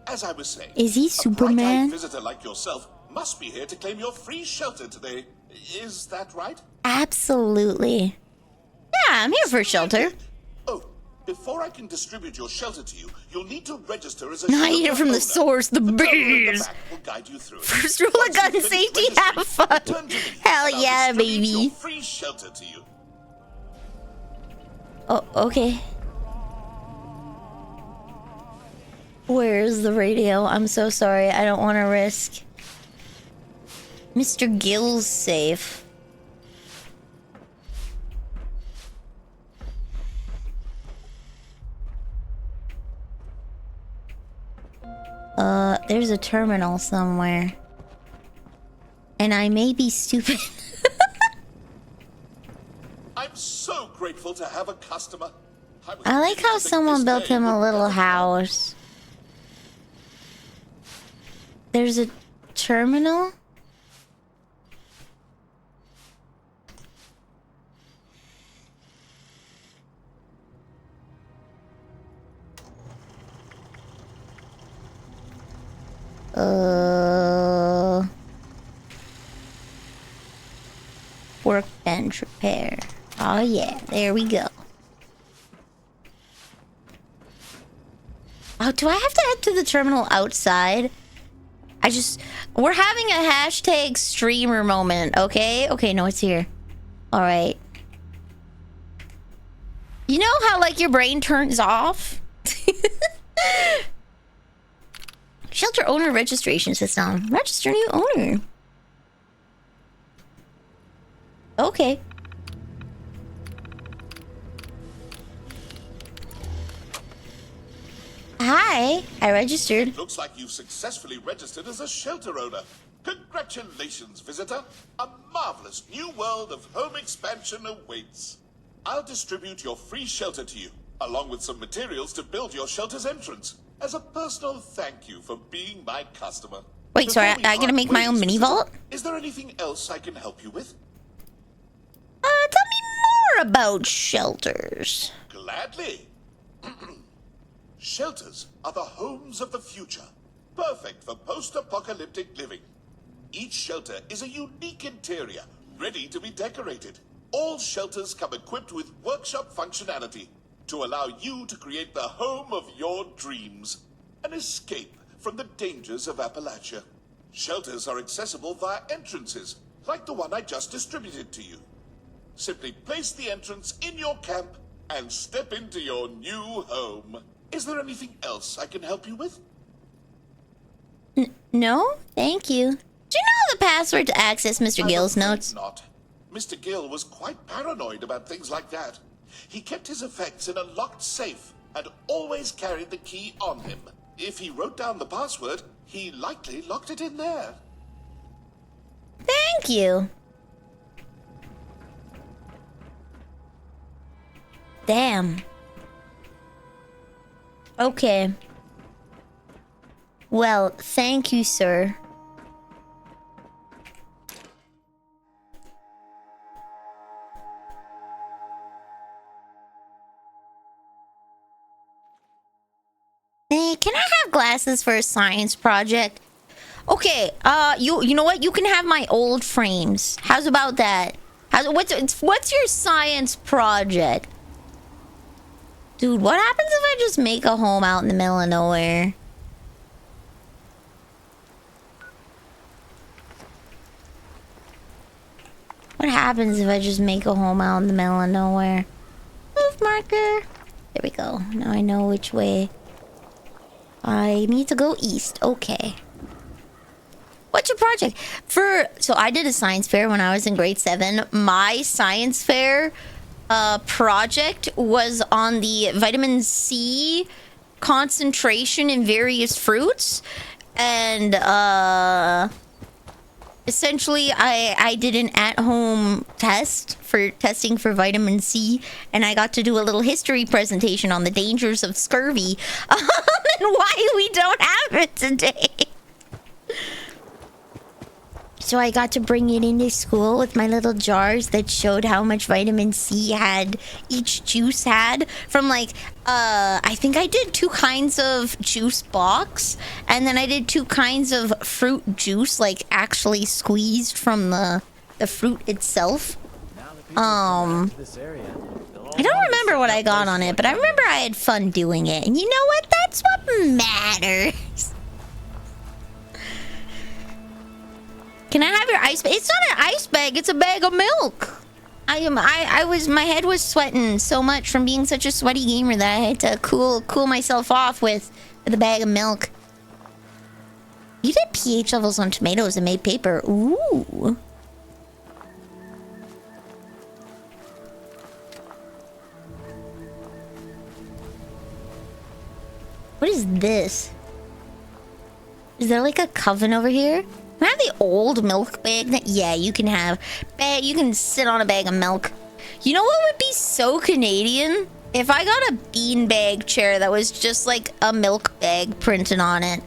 As I was saying... Is he Superman? A visitor like yourself must be here to claim your free shelter today. Is that right? Absolutely. Yeah, I'm here for shelter. Oh, before I can distribute your shelter to you, you'll need to register as a No, I eat it from the owner. source, the bees. Will guide you through it. First rule of gun safety, have fun. Hell yeah, baby. Free shelter to you. Oh, okay. Where's the radio? I'm so sorry. I don't want to risk. Mr. Gill's safe. There's a terminal somewhere. And I may be stupid. I'm so grateful to have a customer. I like how someone built him a little house. There's a terminal? Workbench repair. Oh yeah, there we go. Oh, do I have to head to the terminal outside? We're having a hashtag streamer moment, okay? Okay, no, it's here. All right. You know how, like, your brain turns off? Shelter owner registration system. Register new owner. Okay. Hi, I registered. Looks like you've successfully registered as a shelter owner. Congratulations, visitor. A marvelous new world of home expansion awaits. I'll distribute your free shelter to you, along with some materials to build your shelter's entrance, as a personal thank you for being my customer. Wait, sorry, I gotta make my own mini vault? Is there anything else I can help you with? Tell me more about shelters. Gladly. Shelters are the homes of the future, perfect for post-apocalyptic living. Each shelter is a unique interior, ready to be decorated. All shelters come equipped with workshop functionality to allow you to create the home of your dreams, an escape from the dangers of Appalachia. Shelters are accessible via entrances, like the one I just distributed to you. Simply place the entrance in your camp and step into your new home. Is there anything else I can help you with? No, thank you. Do you know the password to access Mr. Gill's notes? Not. Mr. Gill was quite paranoid about things like that. He kept his effects in a locked safe and always carried the key on him. If he wrote down the password, he likely locked it in there. Thank you. Damn. Okay. Well, thank you, sir. Hey, can I have glasses for a science project? Okay, you know what? You can have my old frames. How's about that? What's your science project? Dude, what happens if I just make a home out in the middle of nowhere? What happens if I just make a home out in the middle of nowhere? Move marker. There we go. Now I know which way. I need to go east. Okay. What's your project? So I did a science fair when I was in grade 7. My science fair project was on the vitamin C concentration in various fruits, and essentially I did an at-home test for testing for vitamin C, and I got to do a little history presentation on the dangers of scurvy and why we don't have it today. So I got to bring it into school with my little jars that showed how much vitamin C each juice had. From like, I think I did 2 kinds of juice box. And then I did 2 kinds of fruit juice, like actually squeezed from the fruit itself. I don't remember what I got on it, but I remember I had fun doing it. And you know what? That's what matters. Can I have your ice bag? It's not an ice bag, it's a bag of milk. My head was sweating so much from being such a sweaty gamer that I had to cool myself off with a bag of milk. You did pH levels on tomatoes and made paper. Ooh. What is this? Is there like a coven over here? Can I have the old milk bag? Yeah, you can have. You can sit on a bag of milk. You know what would be so Canadian? If I got a beanbag chair that was just like a milk bag printed on it.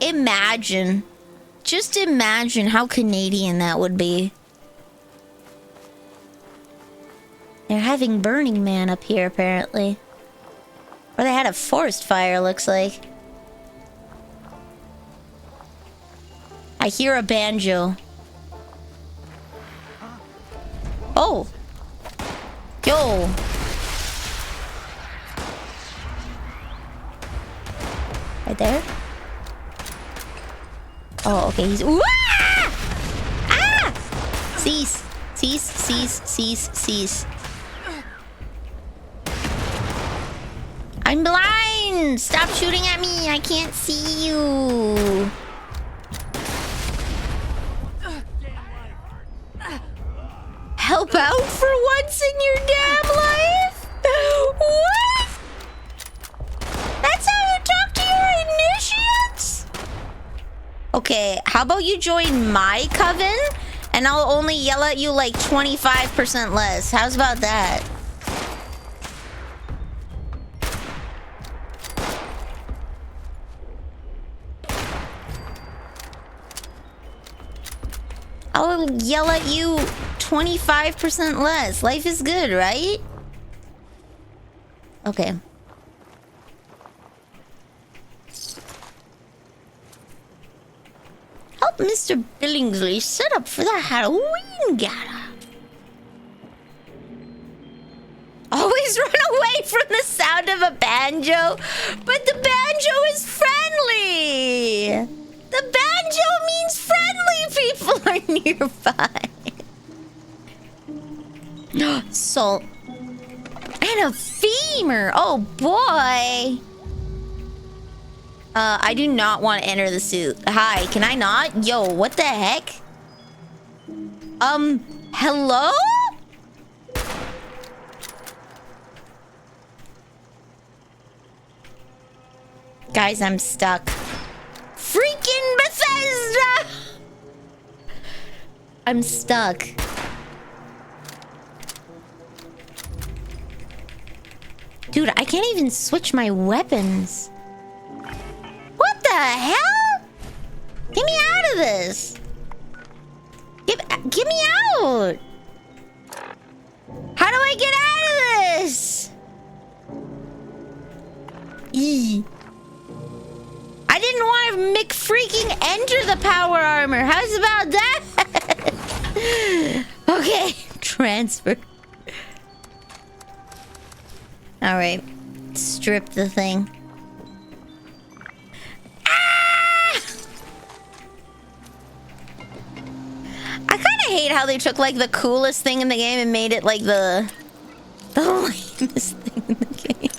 Imagine. Just imagine how Canadian that would be. They're having Burning Man up here, apparently. Or they had a forest fire, looks like. I hear a banjo. Oh. Yo. Right there? Oh, okay. He's... Ooh, ah! Ah! Cease. Cease, cease, cease, cease. I'm blind! Stop shooting at me! I can't see you! Help out for once in your damn life? What? That's how you talk to your initiates? Okay, how about you join my coven? And I'll only yell at you like 25% less. How's about that? I'll yell at you 25% less. Life is good, right? Okay. Help Mr. Billingsley set up for the Halloween gala. Always run away from the sound of a banjo, but the banjo is friendly. The banjo means friendly people are nearby. Salt. And a femur. Oh boy. I do not want to enter the suit. Hi, can I not? Yo, what the heck? Hello? Guys, I'm stuck. Freaking Bethesda! I'm stuck. Dude, I can't even switch my weapons. What the hell? Get me out of this. Get me out. How do I get out of this? E. I didn't want to McFreaking enter the power armor. How's about that? Okay, transfer. Alright, strip the thing. Ah! I kind of hate how they took like the coolest thing in the game and made it like the lamest thing in the game.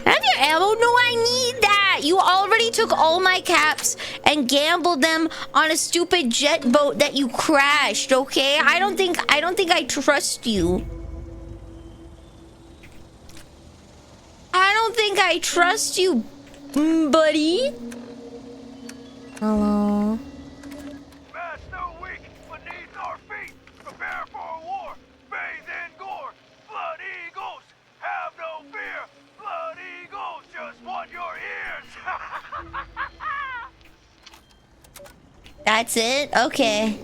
Have your ammo? No, I need that. You already took all my caps and gambled them on a stupid jet boat that you crashed. Okay, I don't think I trust you. I don't think I trust you, buddy. Hello. Man's no weak, but needs our feet. Prepare for a war. Bathe in gore. Blood eagles, have no fear. Blood eagles just want your ears. That's it? Okay.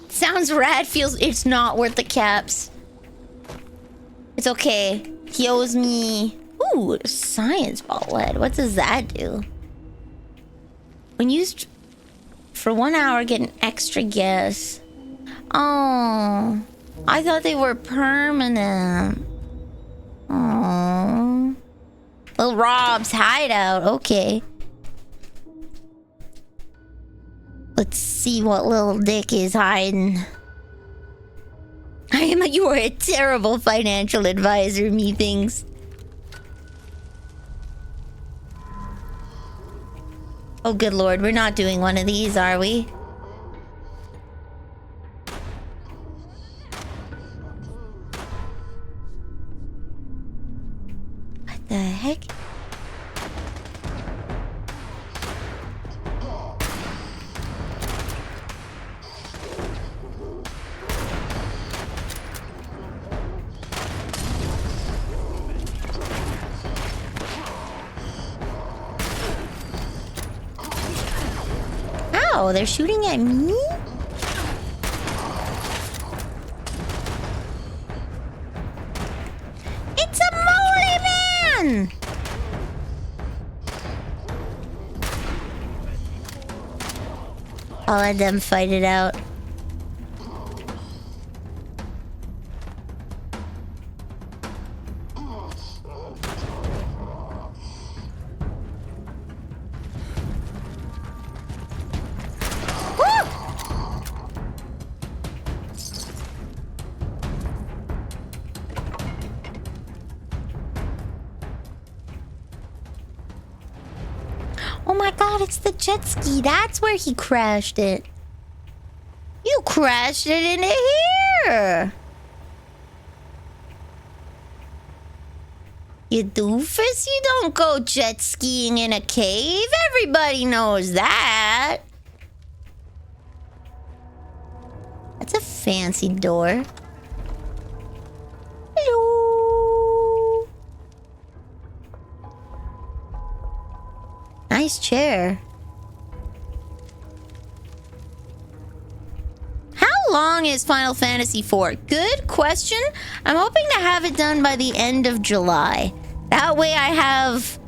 Sounds rad, feels it's not worth the caps. It's okay. He owes me... Ooh, science ball lead. What does that do? When used for 1 hour, get an extra guess. Oh, I thought they were permanent. Oh, Little Rob's hideout. Okay. Let's see what little dick is hiding. You are a terrible financial advisor, methinks. Oh, good lord, we're not doing one of these, are we? What the heck? Oh, they're shooting at me? It's a moly man! on! I'll let them fight it out. Oh my god, it's the jet ski. That's where he crashed it. You crashed it into here. You doofus, you don't go jet skiing in a cave. Everybody knows that. That's a fancy door. Hello. Nice chair. How long is Final Fantasy IV? Good question. I'm hoping to have it done by the end of July. That way I have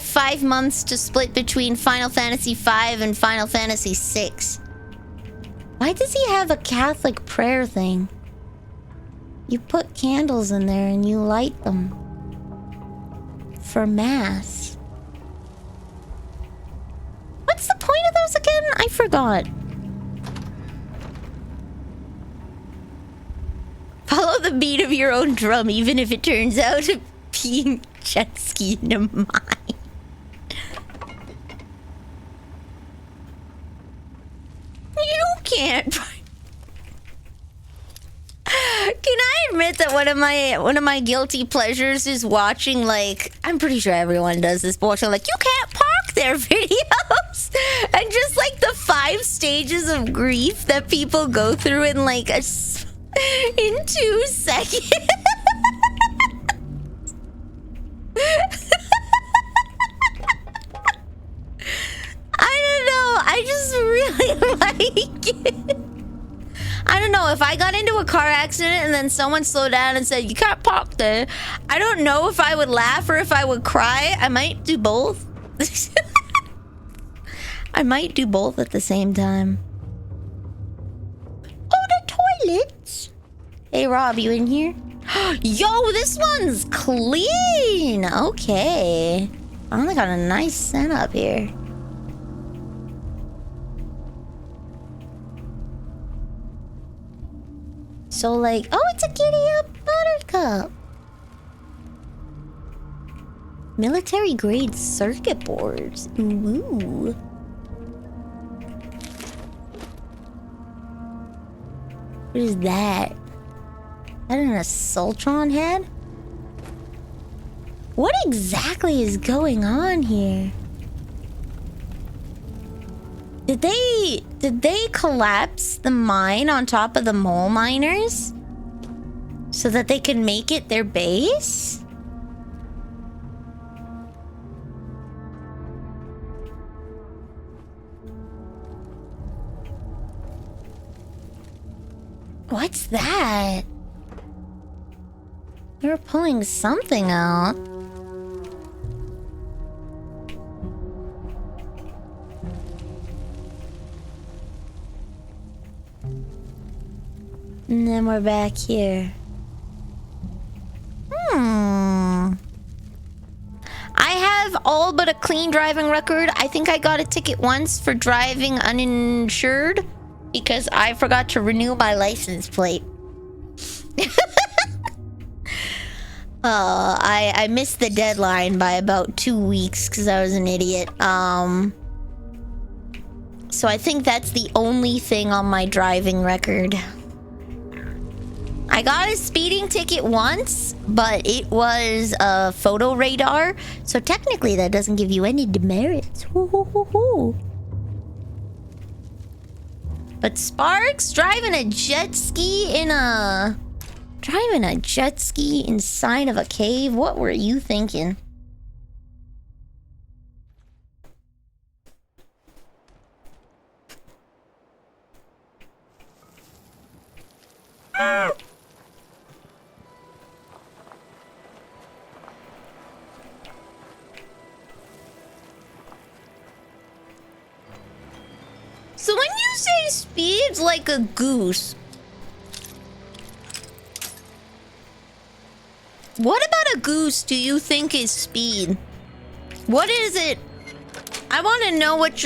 5 months to split between Final Fantasy V and Final Fantasy VI. Why does he have a Catholic prayer thing? You put candles in there and you light them for mass. What's the point of those again? I forgot. Follow the beat of your own drum, even if it turns out to be jet ski into mine. You can't. Can I admit that one of my guilty pleasures is watching, like, I'm pretty sure everyone does this, but watching, like, you can't park there videos, and just like the 5 stages of grief that people go through in like in 2 seconds. I don't know. I just really like it. I don't know, if I got into a car accident and then someone slowed down and said, you can't park there, I don't know if I would laugh or if I would cry. I might do both. I might do both at the same time. Oh, the toilets. Hey, Rob, you in here? Yo, this one's clean. Okay. I only got a nice setup here. So, like, oh, it's a giddy up buttercup. Military grade circuit boards. Ooh. What is that? Is that an Assaultron head? What exactly is going on here? Did they collapse the mine on top of the mole miners so that they could make it their base? What's that? They're pulling something out. And then we're back here. I have all but a clean driving record. I think I got a ticket once for driving uninsured because I forgot to renew my license plate. I missed the deadline by about 2 weeks because I was an idiot. So I think that's the only thing on my driving record. I got a speeding ticket once, but it was a photo radar, so technically that doesn't give you any demerits. But Sparks, driving a jet ski inside of a cave, what were you thinking? So when you say speed's like a goose, what about a goose do you think is speed? What is it? I want to know what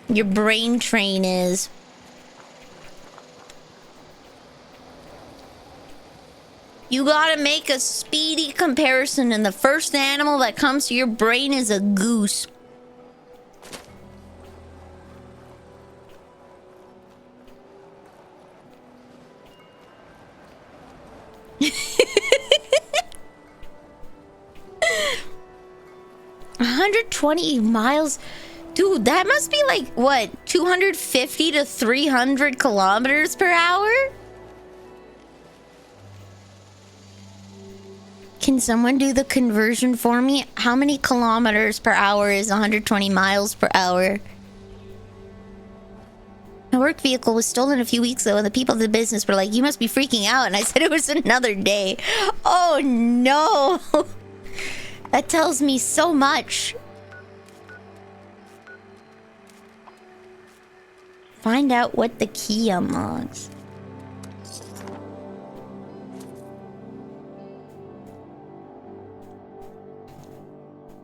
your brain train is. You gotta make a speedy comparison, and the first animal that comes to your brain is a goose. $120 miles? Dude, that must be like, what, 250 to 300 kilometers per hour? Can someone do the conversion for me? How many kilometers per hour is 120 miles per hour? My work vehicle was stolen a few weeks ago, and the people of the business were like, you must be freaking out. And I said it was another day. Oh no. That tells me so much. Find out what the key unlocks.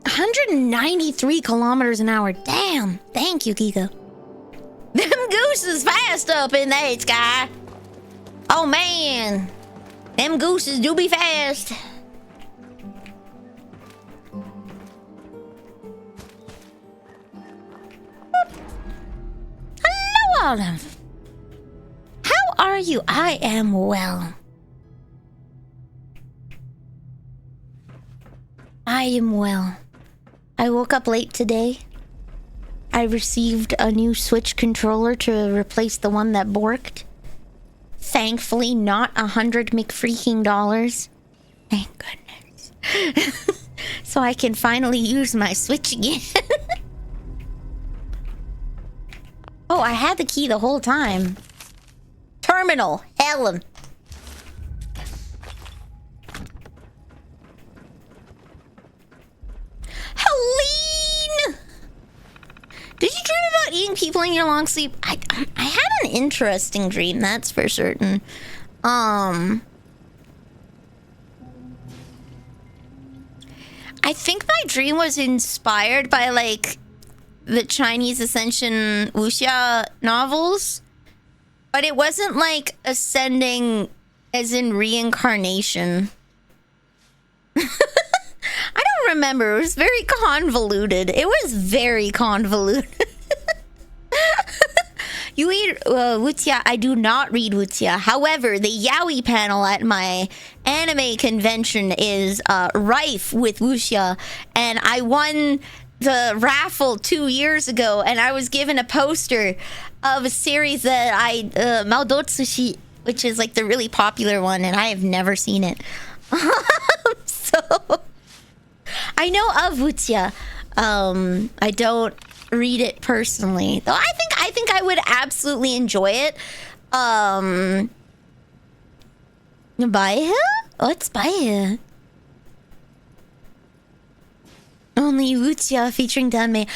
$193 kilometers an hour. Damn. Thank you, Kiko. Them gooses fast up in that sky. Oh man. Them gooses do be fast. Hello, Olive. How are you? I am well. I am well. I woke up late today. I received a new Switch controller to replace the one that borked. Thankfully, not $100 McFreaking. Thank goodness. So I can finally use my Switch again. Oh, I had the key the whole time. Terminal, Helen. Helene! Did you dream about eating people in your long sleep? I had an interesting dream, that's for certain. I think my dream was inspired by, like, the Chinese Ascension wuxia novels. But it wasn't, like, ascending as in reincarnation. I don't remember. It was very convoluted. It was very convoluted. You read wuxia? I do not read wuxia. However, the yaoi panel at my anime convention is rife with wuxia, and I won the raffle 2 years ago, and I was given a poster of a series that Maodotsushi, which is like the really popular one, and I have never seen it. So I know of wuxia. I don't read it personally, though. I think I would absolutely enjoy it. Baeha? What's Baeha? Only wuxia featuring Danmei.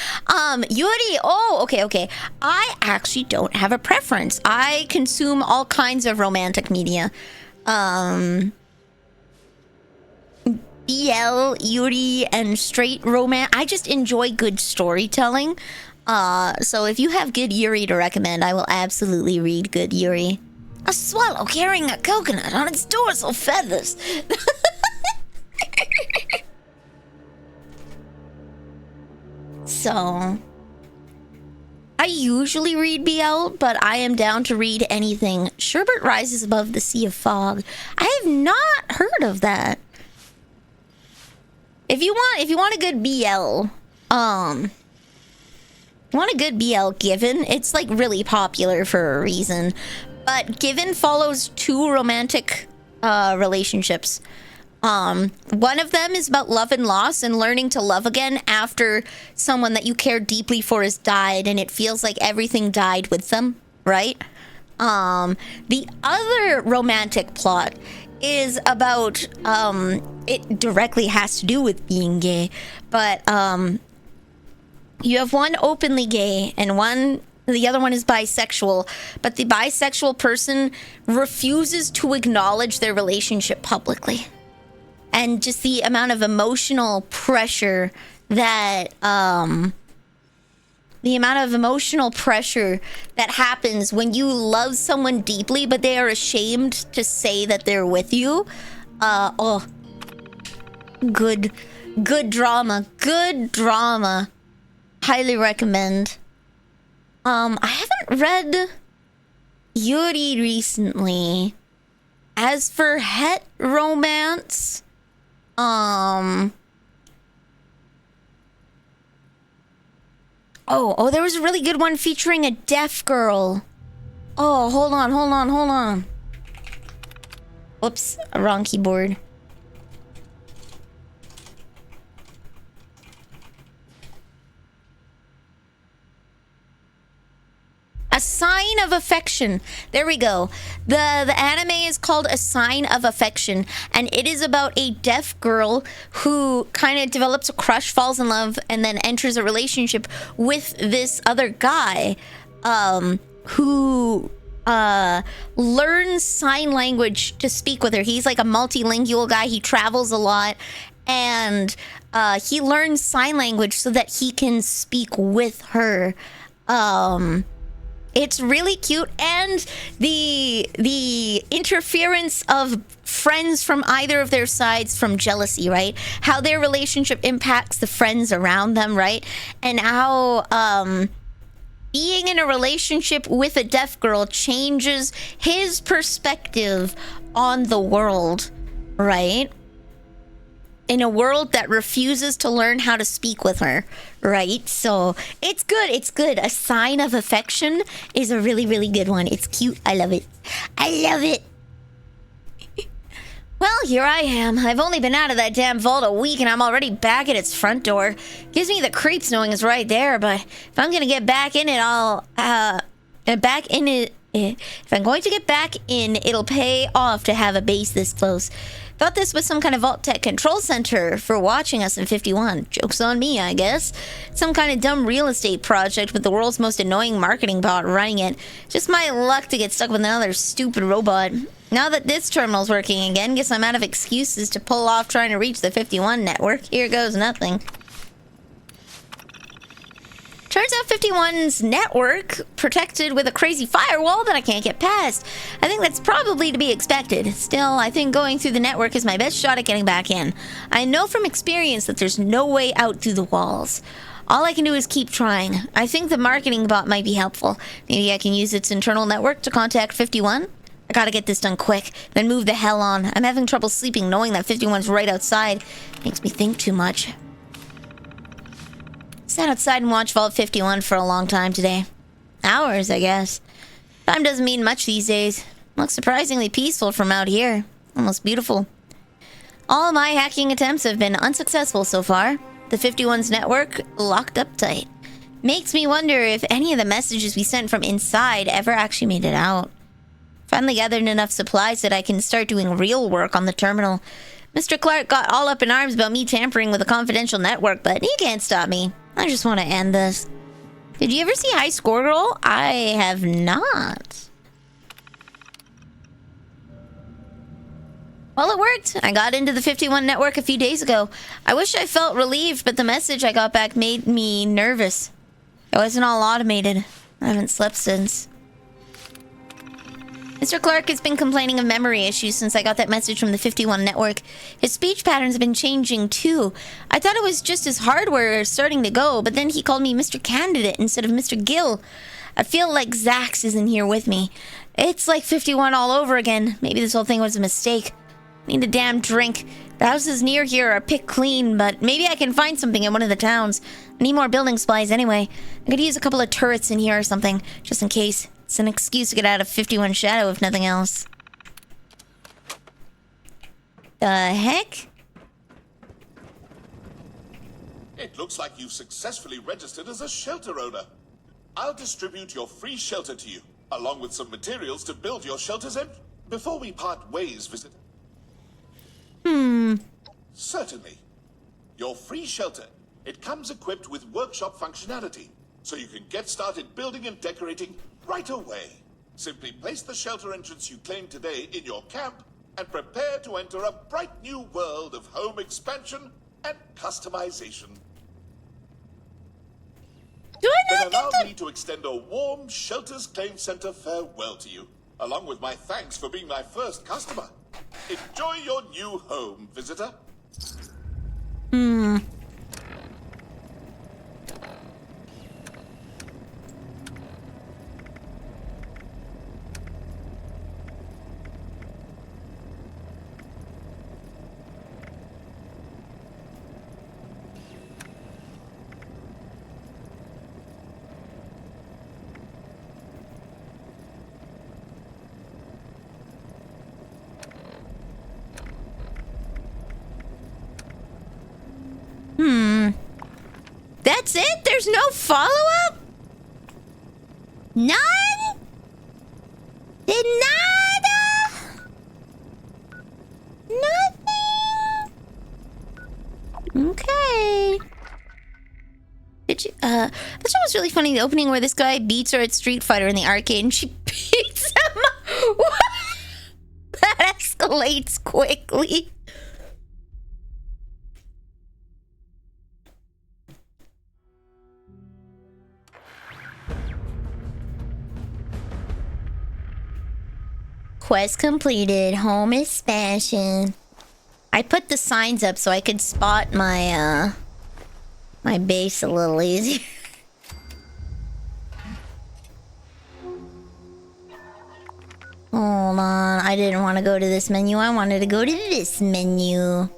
Yuri. Oh, okay. I actually don't have a preference. I consume all kinds of romantic media. BL, Yuri, and straight romance. I just enjoy good storytelling. So if you have good Yuri to recommend, I will absolutely read good Yuri. A swallow carrying a coconut on its dorsal feathers. So I usually read BL, but I am down to read anything. Sherbet rises above the sea of fog. I have not heard of that. If you want a good BL, Given, it's like really popular for a reason. But Given follows two romantic relationships. One of them is about love and loss and learning to love again after someone that you care deeply for has died, and it feels like everything died with them, right? The other romantic plot is about, it directly has to do with being gay, but You have one openly gay and the other one is bisexual, but the bisexual person refuses to acknowledge their relationship publicly. And just the amount of emotional pressure that happens when you love someone deeply but they are ashamed to say that they're with you. Good drama. Highly recommend. I haven't read Yuri recently. As for het romance, oh, there was a really good one featuring a deaf girl. Oh, hold on. Whoops, wrong keyboard. A Sign of Affection. There we go. The anime is called A Sign of Affection, and it is about a deaf girl who kind of develops a crush, falls in love, and then enters a relationship with this other guy who learns sign language to speak with her. He's like a multilingual guy. He travels a lot, and he learns sign language so that he can speak with her. It's really cute, and the interference of friends from either of their sides from jealousy, right? How their relationship impacts the friends around them, right? And how being in a relationship with a deaf girl changes his perspective on the world, right? In a world that refuses to learn how to speak with her, right? So it's good. A Sign of Affection is a really, really good one. It's cute. I love it. Well, here I am. I've only been out of that damn vault a week and I'm already back at its front door. Gives me the creeps knowing it's right there, but if I'm gonna get back in it, if I'm going to get back in, it'll pay off to have a base this close. Thought this was some kind of Vault Tech control center for watching us in 51. Joke's on me, I guess. Some kind of dumb real estate project with the world's most annoying marketing bot running it. Just my luck to get stuck with another stupid robot. Now that this terminal's working again, guess I'm out of excuses to pull off trying to reach the 51 network. Here goes nothing. Turns out 51's network protected with a crazy firewall that I can't get past. I think that's probably to be expected. Still, I think going through the network is my best shot at getting back in. I know from experience that there's no way out through the walls. All I can do is keep trying. I think the marketing bot might be helpful. Maybe I can use its internal network to contact 51? I gotta get this done quick, then move the hell on. I'm having trouble sleeping knowing that 51's right outside. Makes me think too much. Sat outside and watched Vault 51 for a long time today. Hours, I guess. Time doesn't mean much these days. Looks surprisingly peaceful from out here. Almost beautiful. All my hacking attempts have been unsuccessful so far. The 51's network locked up tight. Makes me wonder if any of the messages we sent from inside ever actually made it out. Finally gathered enough supplies that I can start doing real work on the terminal. Mr. Clark got all up in arms about me tampering with a confidential network, but he can't stop me. I just want to end this. Did you ever see High Score Girl? I have not. Well, it worked. I got into the 51 network a few days ago. I wish I felt relieved, but the message I got back made me nervous. It wasn't all automated. I haven't slept since. Mr. Clark has been complaining of memory issues since I got that message from the 51 network. His speech patterns have been changing too. I thought it was just his hardware starting to go, but then he called me Mr. Candidate instead of Mr. Gill. I feel like Zax isn't here with me. It's like 51 all over again. Maybe this whole thing was a mistake. Need a damn drink. The houses near here are picked clean, but maybe I can find something in one of the towns. I need more building supplies anyway. I could use a couple of turrets in here or something, just in case. It's an excuse to get out of 51 Shadow, if nothing else. The heck? It looks like you've successfully registered as a shelter owner. I'll distribute your free shelter to you, along with some materials to build your shelters in. Before we part ways, visitor. Hmm. Certainly. Your free shelter It comes equipped with workshop functionality, so you can get started building and decorating right away. Simply place the shelter entrance you claimed today in your camp and prepare to enter a bright new world of home expansion and customization. Then allow me to extend a warm Shelters Claim Center farewell to you, along with my thanks for being my first customer. Enjoy your new home, visitor. That's it? There's no follow-up? None? Did nada? Nothing? Okay. Did you, this one was really funny, the opening where this guy beats her at Street Fighter in the arcade and she beats him up. That escalates quickly. Quest completed. Home expansion. I put the signs up so I could spot my my base a little easier. Hold on. I didn't want to go to this menu. I wanted to go to this menu.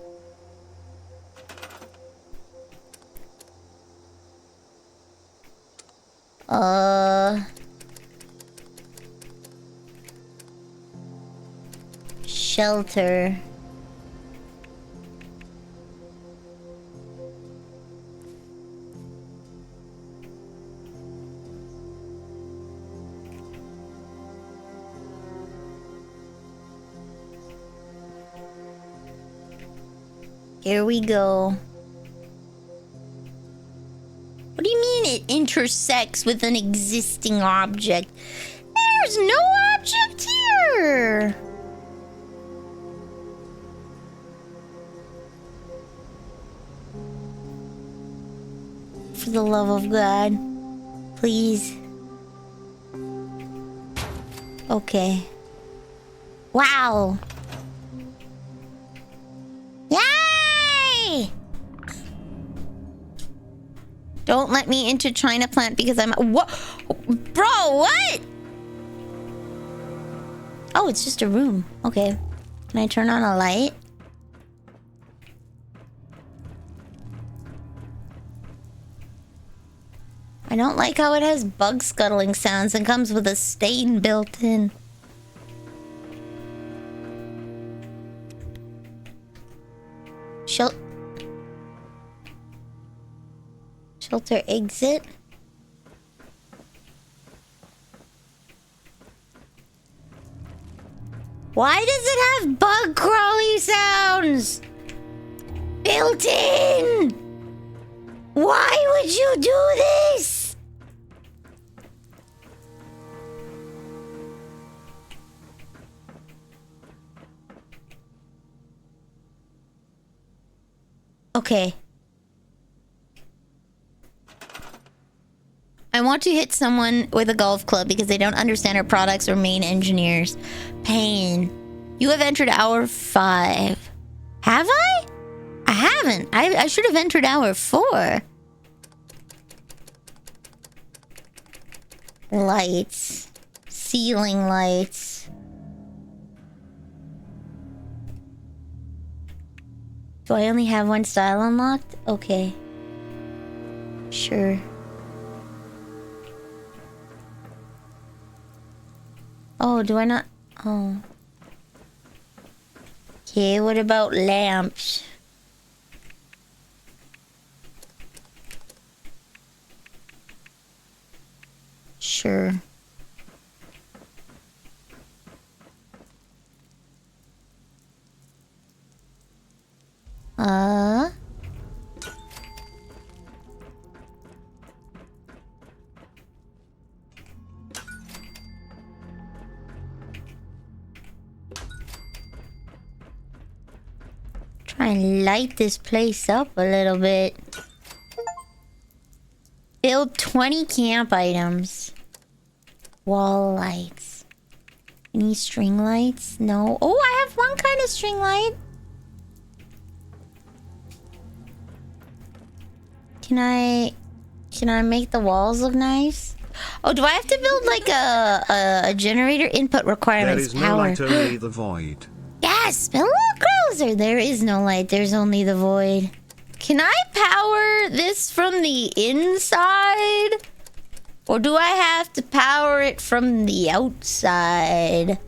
Shelter. Here we go. What do you mean it intersects with an existing object? There's no object here! For the love of God. Please. Okay. Wow. Yay! Don't let me into China Plant because I'm... What? Bro, what? Oh, it's just a room. Okay. Can I turn on a light? I don't like how it has bug scuttling sounds and comes with a stain built in. Shelter exit. Why does it have bug crawly sounds built in? Why would you do this? Okay. I want to hit someone with a golf club because they don't understand our products or main engineers. Pain. You have entered hour 5. Have I? I haven't. I should have entered hour 4. Lights. Ceiling lights. Do I only have one style unlocked? Okay. Sure. Oh, do I not? Oh. Okay, what about lamps? Sure. I light this place up a little bit. Build 20 camp items. Wall lights. Any string lights? No. Oh, I have one kind of string light. Can I make the walls look nice? Oh, do I have to build like a generator? Input requirements. There is no light, only the void. Yes, a little closer. There is no light. There's only the void. Can I power this from the inside? Or do I have to power it from the outside?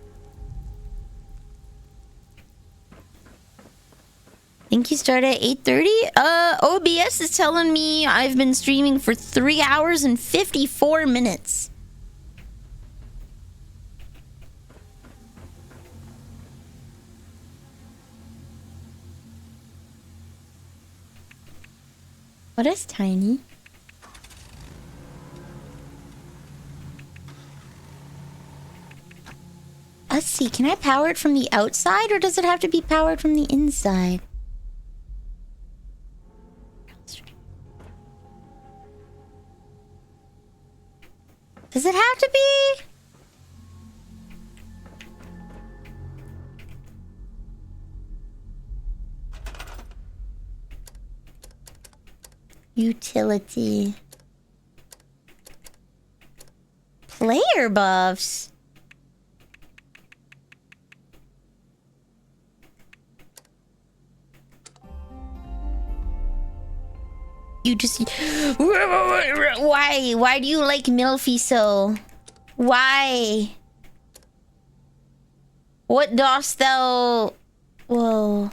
Think you start at 8:30? OBS is telling me I've been streaming for 3 hours and 54 minutes. What is tiny? Let's see, can I power it from the outside or does it have to be powered from the inside? Does it have to be? Utility. Player buffs. You just... Why? Why do you like Milfy so? Why? What dost thou... Whoa.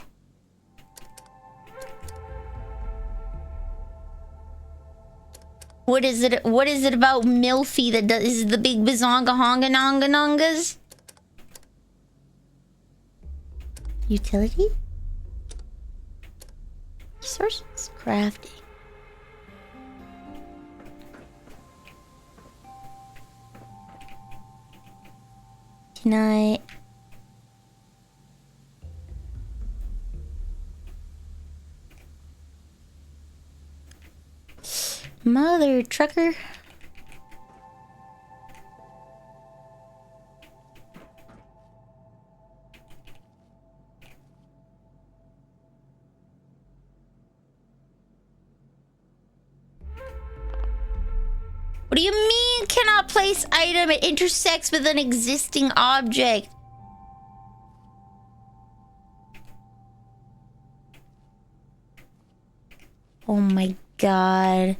What is it about Milfy that does... Is it the big bazonga honga nonga nongas? Utility? Resources? Crafting. Can I... Mother trucker. What do you mean cannot place item? It intersects with an existing object. Oh my god.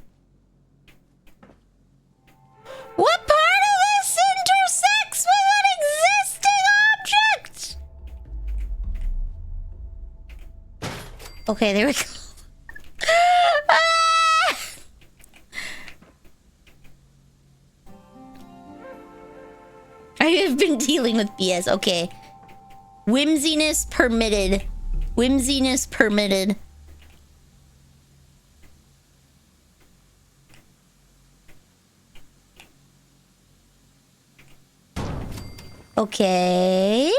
What part of this intersects with an existing object? Okay, there we go. I have been dealing with BS. Okay. Whimsiness permitted. Whimsiness permitted. Okay.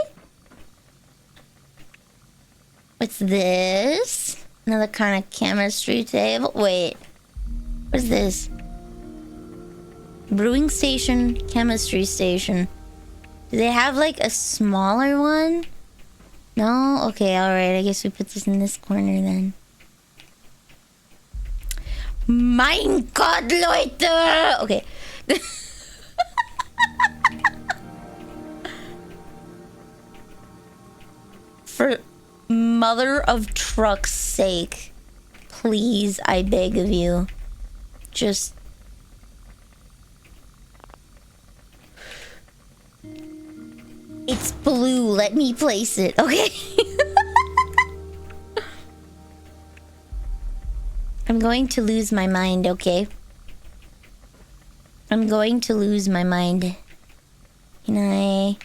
What's this? Another kind of chemistry table. Wait. What is this? Brewing station, chemistry station. Do they have like a smaller one? No? Okay, alright. I guess we put this in this corner then. Mein Gott, Leute! Okay. For mother of truck's sake, please, I beg of you, just... It's blue, let me place it, okay? I'm going to lose my mind, okay? I'm going to lose my mind. Can I...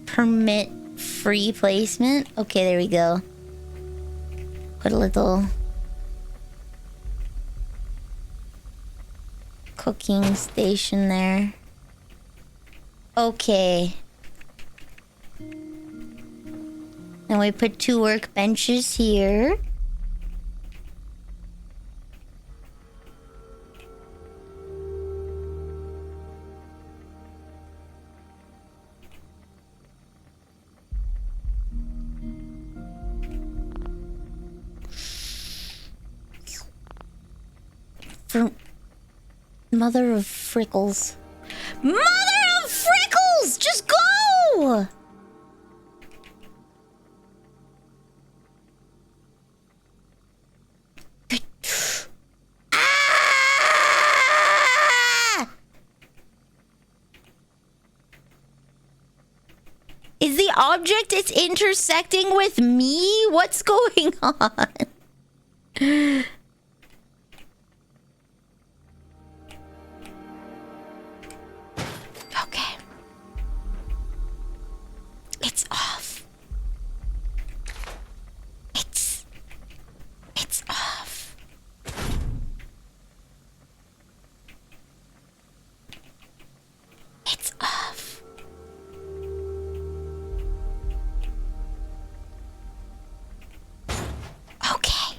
permit free placement? Okay, there we go. Put a little... cooking station there. Okay. And we put 2 workbenches here. For mother of frickles. Mother of frickles! Just go! Ah! Is the object it's intersecting with me? What's going on? Okay. It's off. It's off. It's off. Okay.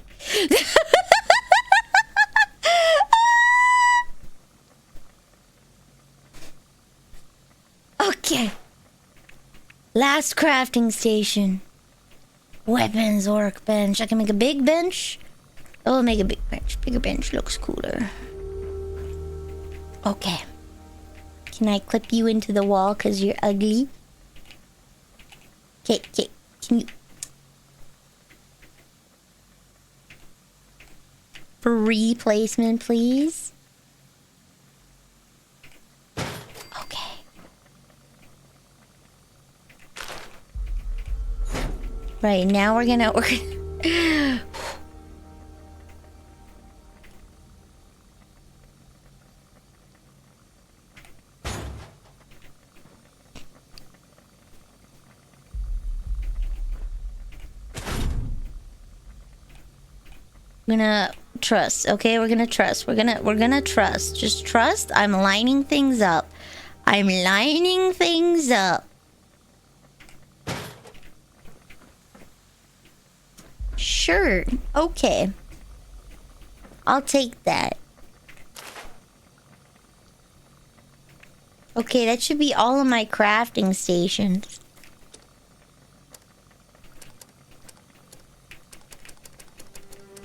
Okay. Last crafting station. Weapons workbench. I can make a big bench. Oh, make a big bench. Bigger bench looks cooler. Okay. Can I clip you into the wall because you're ugly? Okay, can you... Free placement, please? Okay. Right, now we're gonna... We're gonna trust, okay? We're gonna trust. We're gonna trust. Just trust. I'm lining things up. I'm lining things up. Sure. Okay. I'll take that. Okay, that should be all of my crafting stations.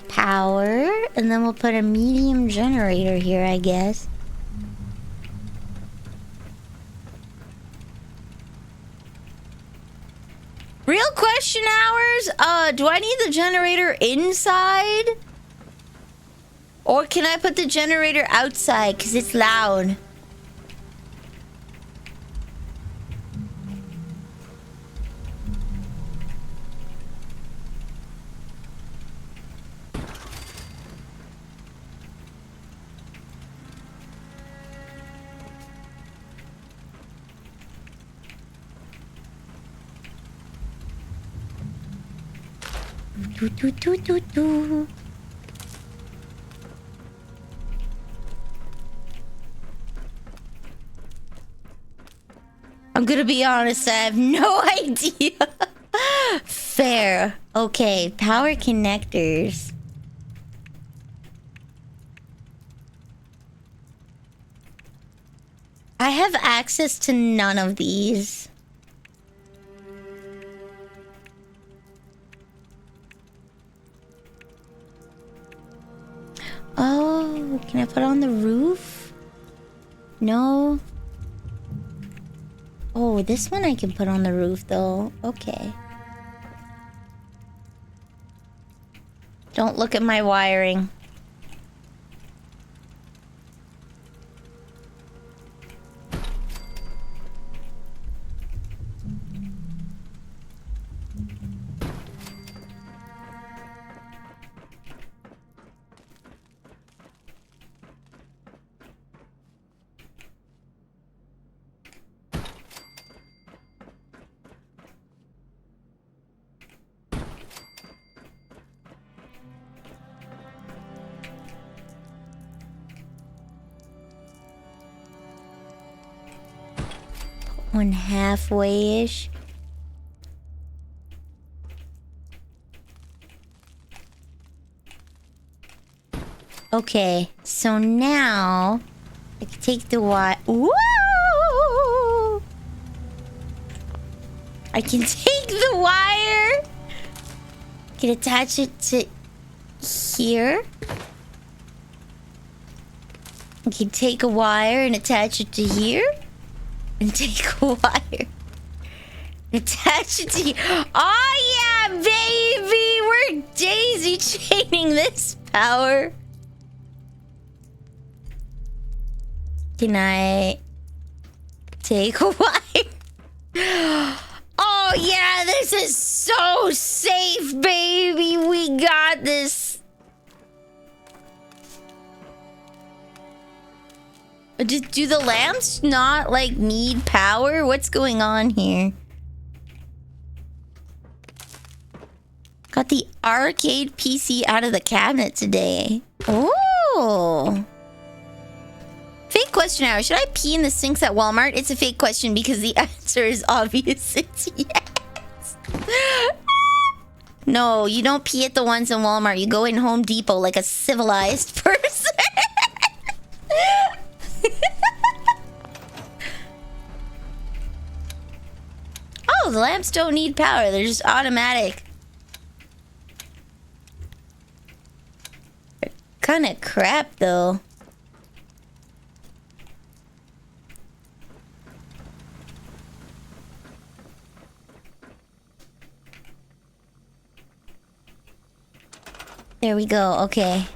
Power, and then we'll put a medium generator here, I guess. Real question hours, do I need the generator inside? Or can I put the generator outside because it's loud? Do. I'm gonna be honest, I have no idea. Fair. Okay, power connectors. I have access to none of these. Oh, can I put it on the roof? No. Oh, this one I can put on the roof though. Okay. Don't look at my wiring. One halfway-ish. Okay, so now I can take the wire. Woo! I can take the wire. I can attach it to here. I can take a wire and attach it to here. And take a wire. Attach it to here. Oh yeah, baby! We're daisy chaining this power. Can I take a wire? Oh yeah, this is so safe, baby. We got this. Do the lamps not like need power? What's going on here? Got the arcade PC out of the cabinet today. Oh. Fake question hour. Should I pee in the sinks at Walmart? It's a fake question because the answer is obvious. It's yes. No, you don't pee at the ones in Walmart. You go in Home Depot like a civilized person. Oh, the lamps don't need power. They're just automatic. They're kind of crap, though. There we go. Okay.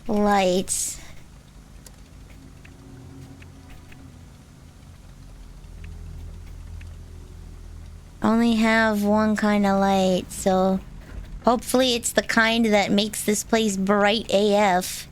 Lights. Only have one kind of light, so hopefully it's the kind that makes this place bright AF.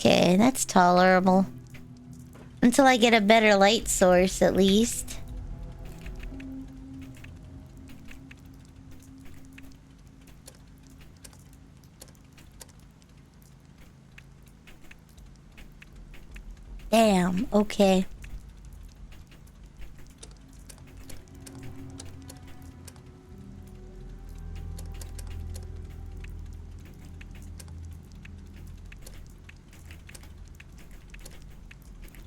Okay, that's tolerable. Until I get a better light source, at least. Damn, okay.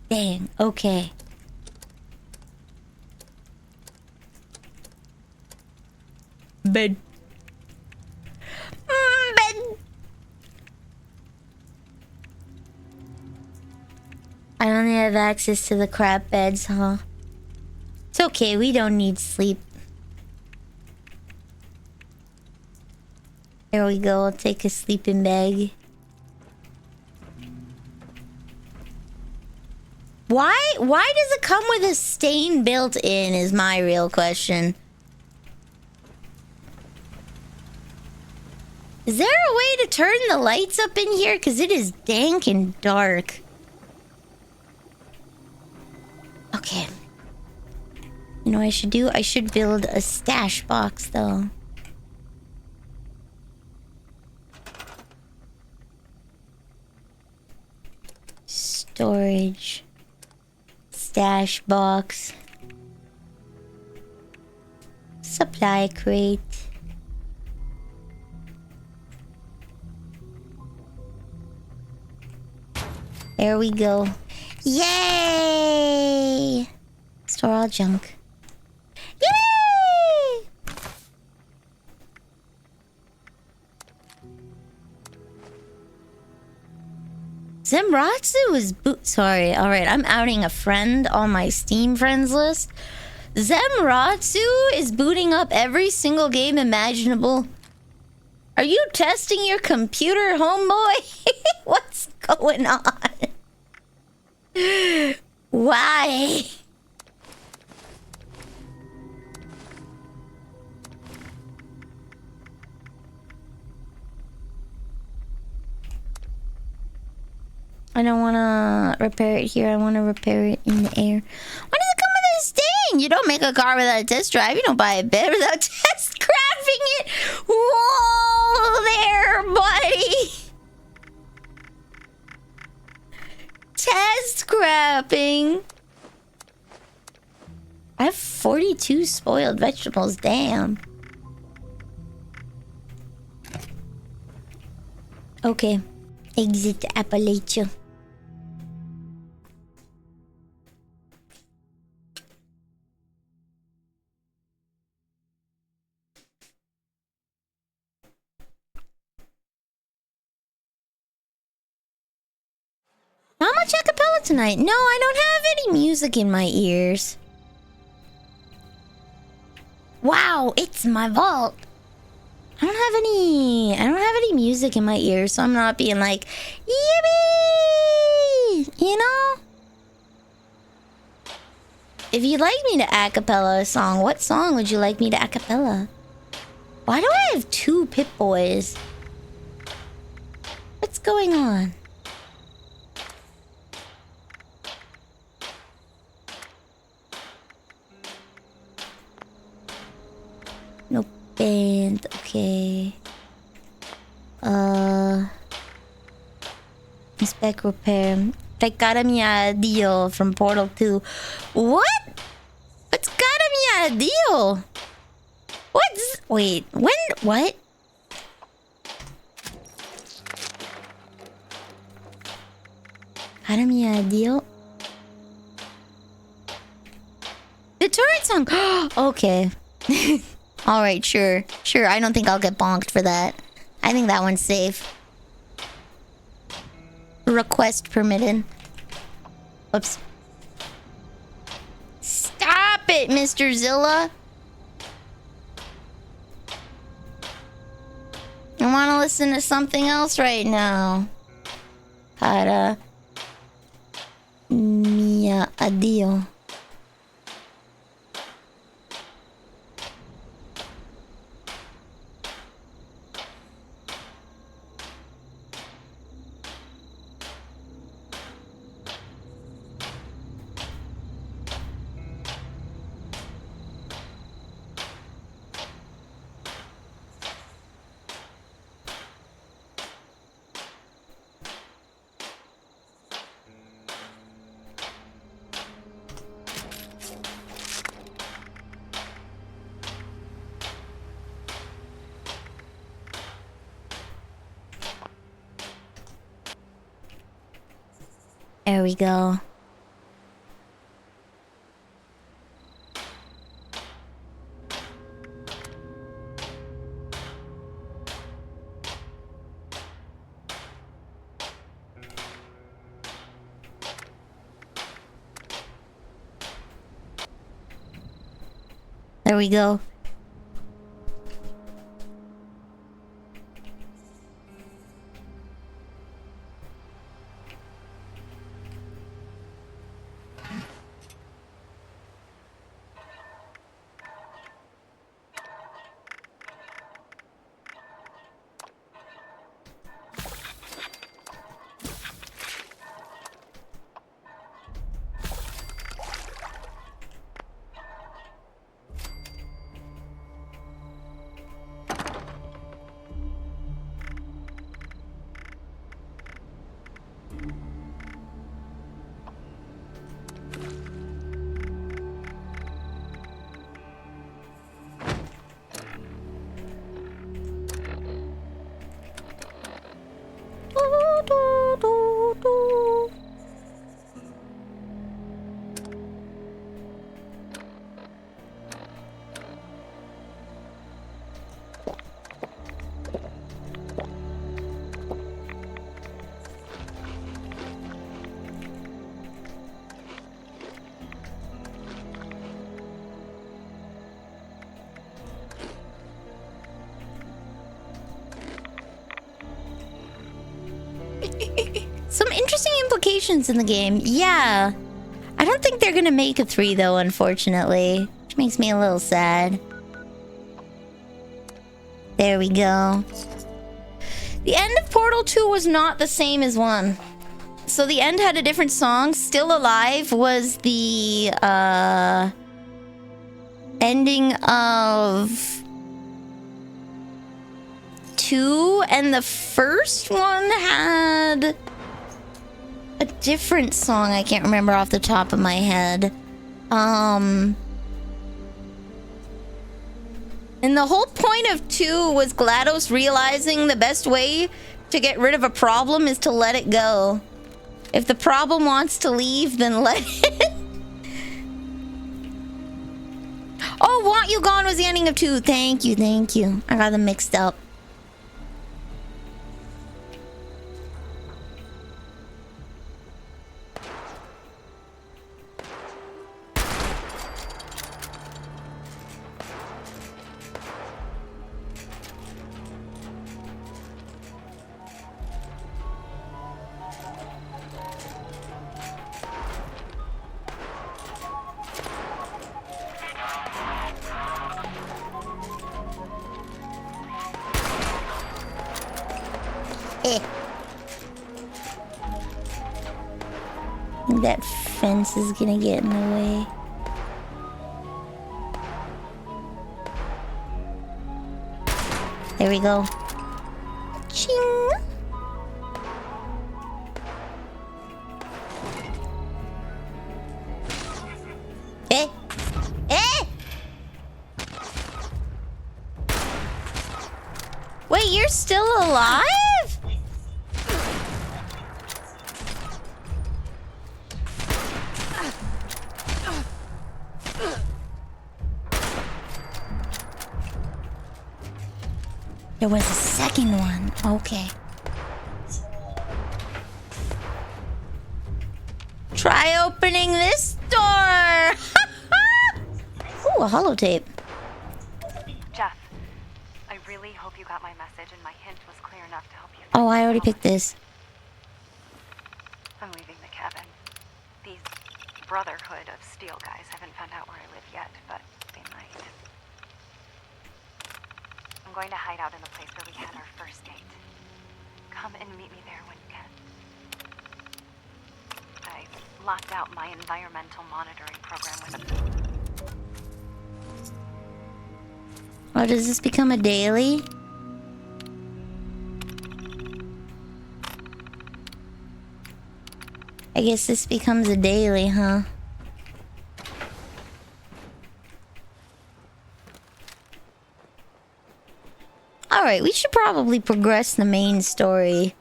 Dang, okay. Bed. Bed. I only have access to the crap beds, huh? It's okay, we don't need sleep. There we go, I'll take a sleeping bag. Why does it come with a stain built in is my real question. Is there a way to turn the lights up in here? Because it is dank and dark. Okay. You know what I should do? I should build a stash box, though. Storage. Stash box. Supply crate. There we go. Yay! Store all junk. Yay! Zemratsu is sorry, alright, I'm outing a friend on my Steam friends list. Zemratsu is booting up every single game imaginable. Are you testing your computer, homeboy? What's going on? Why? I don't wanna repair it here. I want to repair it in the air. Why does it come with this thing? You don't make a car without a test drive. You don't buy a bed without test crafting it. Whoa there, buddy. Test scrapping. I have 42 spoiled vegetables. Damn. Okay. Exit Appalachia. Not much acapella tonight. No, I don't have any music in my ears. Wow, it's my vault. I don't have any music in my ears, so I'm not being like, yippee! You know? If you'd like me to acapella a song, what song would you like me to acapella? Why do I have 2 Pip-Boys? What's going on? No band, okay. Inspect repair. Peccaramia deal from Portal 2. What? What's Caramia deal? What's wait, when what? Caramia deal? The turret song. Okay. Alright, sure. Sure, I don't think I'll get bonked for that. I think that one's safe. Request permitted. Whoops. Stop it, Mr. Zilla! I want to listen to something else right now. Para mia adio. There we go. There we go. Some interesting implications in the game. Yeah. I don't think they're gonna make a 3 though, unfortunately. Which makes me a little sad. There we go. The end of Portal 2 was not the same as 1. So the end had a different song. Still Alive was the ending of 2, and the first one had a different song I can't remember off the top of my head. And the whole point of 2 was GLaDOS realizing the best way to get rid of a problem is to let it go. If the problem wants to leave, then let it. Oh, Want You Gone was the ending of 2. Thank you, thank you. I got them mixed up. That fence is gonna get in the way. There we go. Ching! Eh! Eh! Wait, you're still alive? There was a second one. Okay. Try opening this door. Ooh, a holotape. Jeff, I really hope you got my message and my hint was clear enough to help you. Oh, I already picked this. I'm leaving the cabin. These Brotherhood of Steel guys haven't found out where I live yet, but they might. I'm going to hide out in the place where we had our first date. Come and meet me there when you can. I locked out my environmental monitoring program with Oh, does this become a daily? I guess this becomes a daily, huh? Alright, we should probably progress the main story.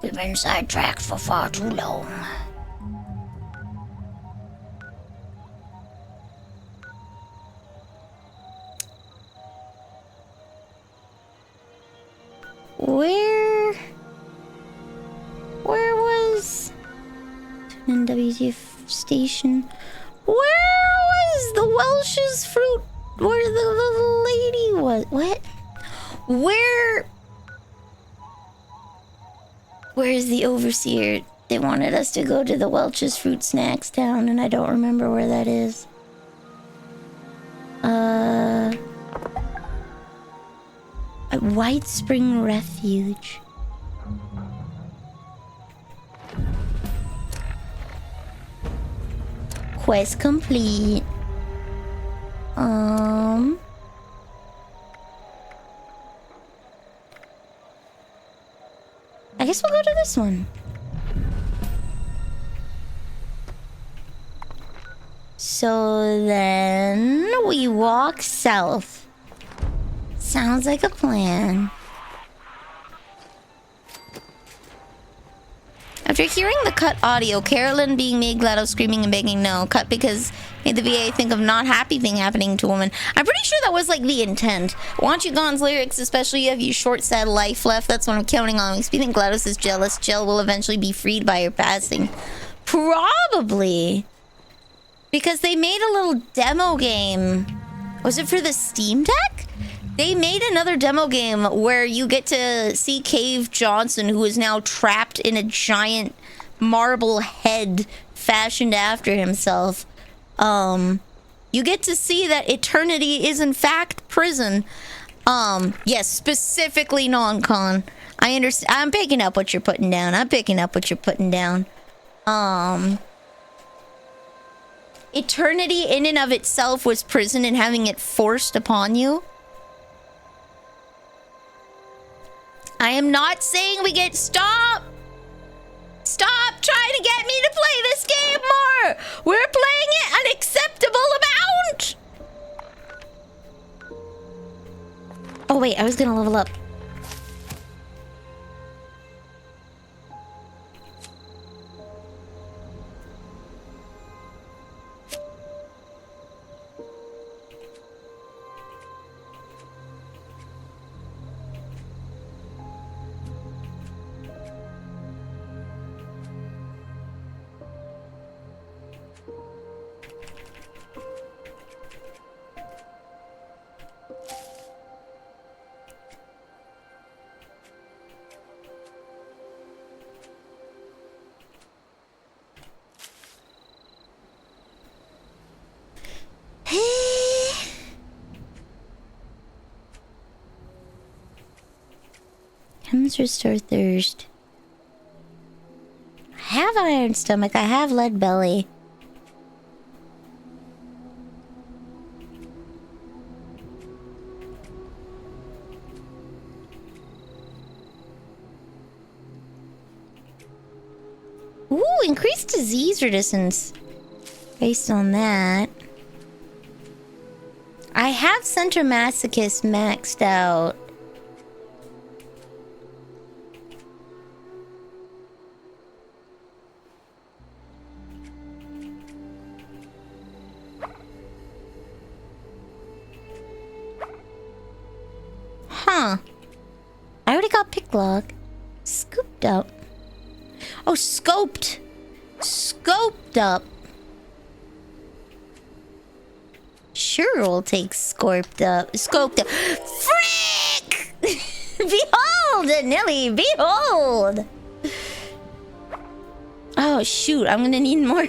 We've been sidetracked for far too long. Where was NWTF station? Where was the Welsh's fruit? Where the lady was? What? Where's the overseer? They wanted us to go to the Welch's Fruit Snacks town, and I don't remember where that is. White Spring Refuge. Quest complete. I guess we'll go to this one. So then we walk south. Sounds like a plan. After hearing the cut audio, Carolyn being made, GLaDOS screaming and begging no. Cut because made the VA think of not happy thing happening to a woman. I'm pretty sure that was like the intent. Want You Gone's lyrics, especially if you short sad life left, that's what I'm counting on. Makes me think GLaDOS is jealous. Jill will eventually be freed by her passing. Probably. Because they made a little demo game. Was it for the Steam Deck? They made another demo game where you get to see Cave Johnson, who is now trapped in a giant marble head fashioned after himself. You get to see that eternity is in fact prison. Yes, specifically non-con. I understand. I'm picking up what you're putting down. Eternity in and of itself was prison and having it forced upon you. I am not saying we get... Stop trying to get me to play this game more! We're playing it an acceptable amount! Oh wait, I was gonna level up. Comes restore thirst. I have iron stomach. I have lead belly. Ooh, increased disease resistance. Based on that. I have Center Masochist maxed out. Huh. I already got pick lock. Scooped up. Oh, scoped. Scoped up. Sure, we'll take scorped up. Scoped up. Frick! Behold, Nelly, behold! Oh, shoot. I'm gonna need more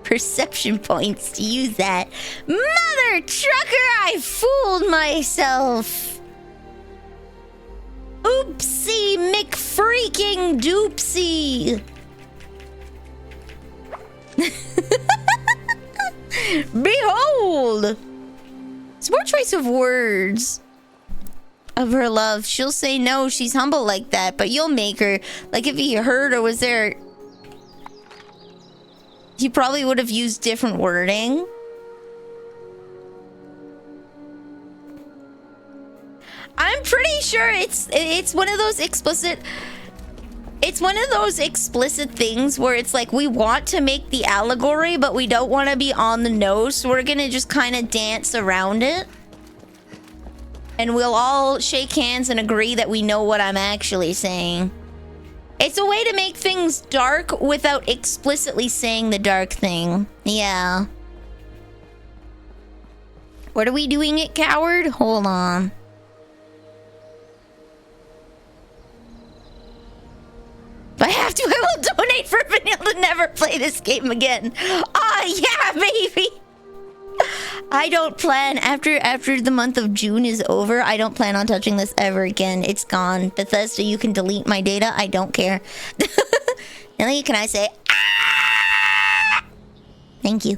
perception points to use that. Mother trucker, I fooled myself. Oopsie McFreaking doopsie. Behold! It's more choice of words of her love. She'll say no, she's humble like that, but you'll make her. Like if you heard or was there... You probably would have used different wording. I'm pretty sure it's one of those explicit... It's one of those explicit things where it's like we want to make the allegory, but we don't want to be on the nose, so we're gonna just kind of dance around it. And we'll all shake hands and agree that we know what I'm actually saying. It's a way to make things dark without explicitly saying the dark thing. Yeah. What are we doing it, coward? Hold on. If I have to, I will donate for Vanille to never play this game again. Yeah, baby. I don't plan, after the month of June is over, I don't plan on touching this ever again. It's gone. Bethesda, you can delete my data. I don't care. Nelly, can I say, ah! Thank you.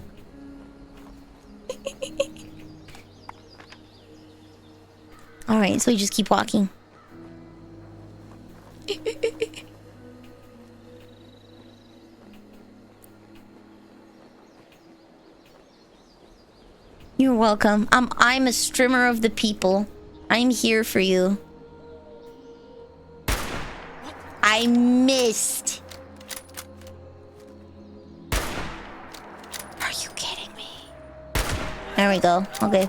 Alright, so we just keep walking. You're welcome. I'm a streamer of the people. I'm here for you. I missed. Are you kidding me? There we go. Okay.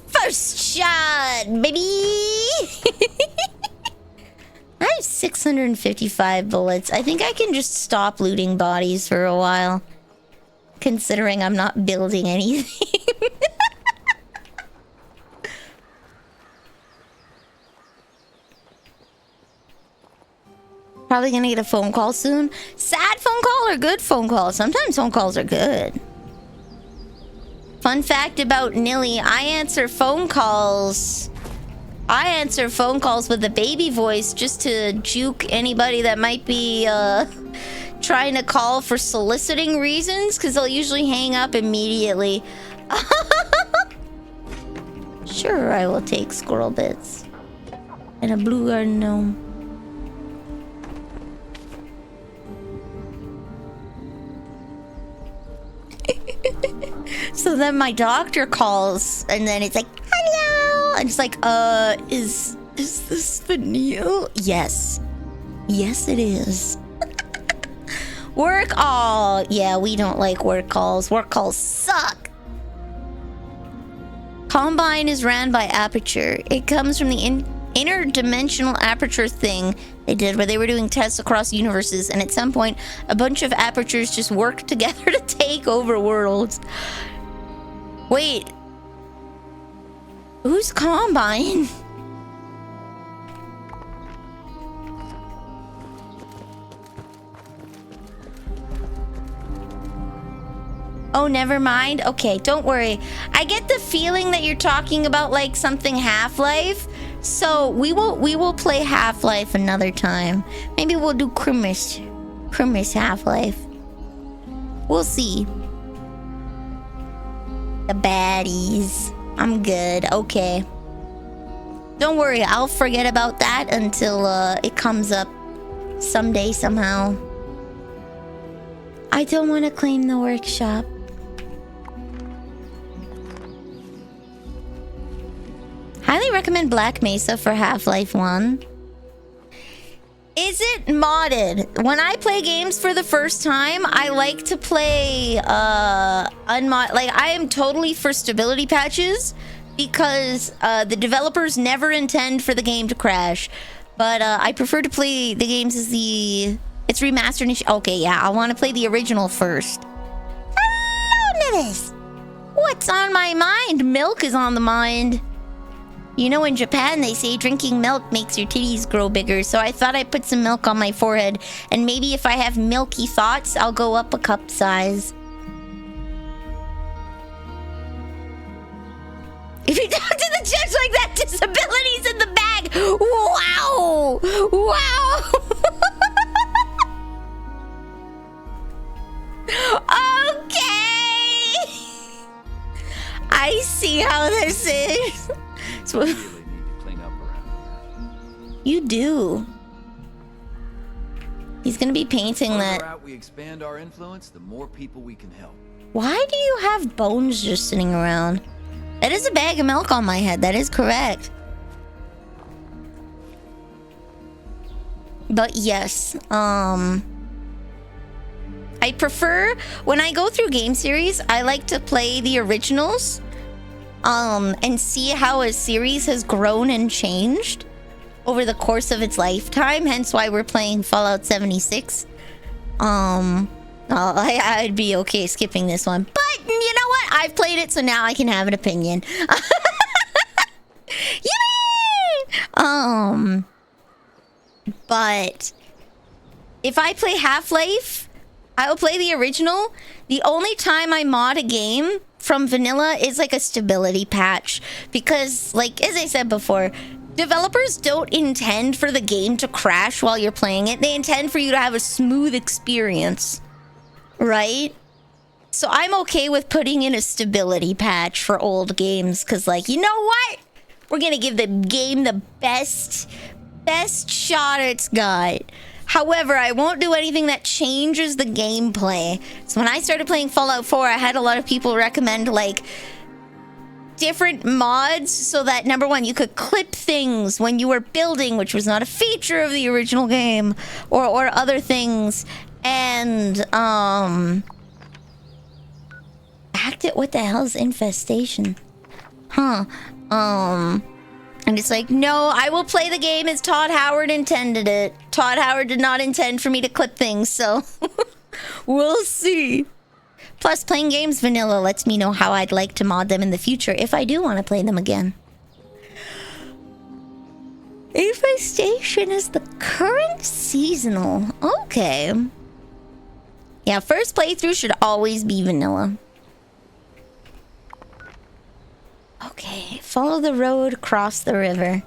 First shot, baby! I have 655 bullets. I think I can just stop looting bodies for a while. Considering I'm not building anything. Probably gonna get a phone call soon. Sad phone call or good phone call? Sometimes phone calls are good. Fun fact about Nilly, I answer phone calls. I answer phone calls with a baby voice just to juke anybody that might be trying to call for soliciting reasons, because they'll usually hang up immediately. Sure, I will take squirrel bits. And a blue garden gnome. So then my doctor calls, and then it's like, hello! And it's like, is this Vanille? Yes. Yes, it is. Work all. Yeah, we don't like work calls. Work calls suck. Combine is ran by Aperture. It comes from the interdimensional aperture thing they did where they were doing tests across universes, and at some point a bunch of apertures just worked together to take over worlds. Wait, who's Combine? Oh, never mind. Okay, don't worry. I get the feeling that you're talking about like something Half-Life. So we will play Half-Life another time. Maybe we'll do Christmas Half-Life. We'll see. The baddies. I'm good. Okay. Don't worry. I'll forget about that until it comes up someday somehow. I don't want to claim the workshop. Highly recommend Black Mesa for Half-Life 1. Is it modded? When I play games for the first time, I like to play unmod. Like, I am totally for stability patches because the developers never intend for the game to crash. But I prefer to play the games as it's remastered. Okay, yeah, I want to play the original first. Hello, Nivis. What's on my mind? Milk is on the mind. You know, in Japan, they say drinking milk makes your titties grow bigger, so I thought I'd put some milk on my forehead, and maybe if I have milky thoughts, I'll go up a cup size. If you talk to the judge like that, disability's in the bag! Wow! Wow! Okay! I see how this is. So, really need to clean up around here. You do. He's gonna be painting The that. more out we expand our influence, the more people we can help. Why do you have bones just sitting around? That is a bag of milk on my head. That is correct. But yes, I prefer when I go through game series, I like to play the originals. And see how a series has grown and changed over the course of its lifetime. Hence why we're playing Fallout 76. I'd be okay skipping this one. But you know what? I've played it, so now I can have an opinion. Yay! But if I play Half-Life, I will play the original. The only time I mod a game from vanilla is like a stability patch, because like as I said before, developers don't intend for the game to crash while you're playing it. They intend for you to have a smooth experience, right? So I'm okay with putting in a stability patch for old games, because like, you know what, we're gonna give the game the best shot it's got. However, I won't do anything that changes the gameplay. So when I started playing Fallout 4, I had a lot of people recommend like different mods so that, number one, you could clip things when you were building, which was not a feature of the original game, or other things. And what the hell is infestation? And it's like, no, I will play the game as Todd Howard intended it. Todd Howard did not intend for me to clip things, so we'll see. Plus, playing games vanilla lets me know how I'd like to mod them in the future if I do want to play them again. Infestation is the current seasonal. Okay. Yeah, first playthrough should always be vanilla. Follow the road, cross the river.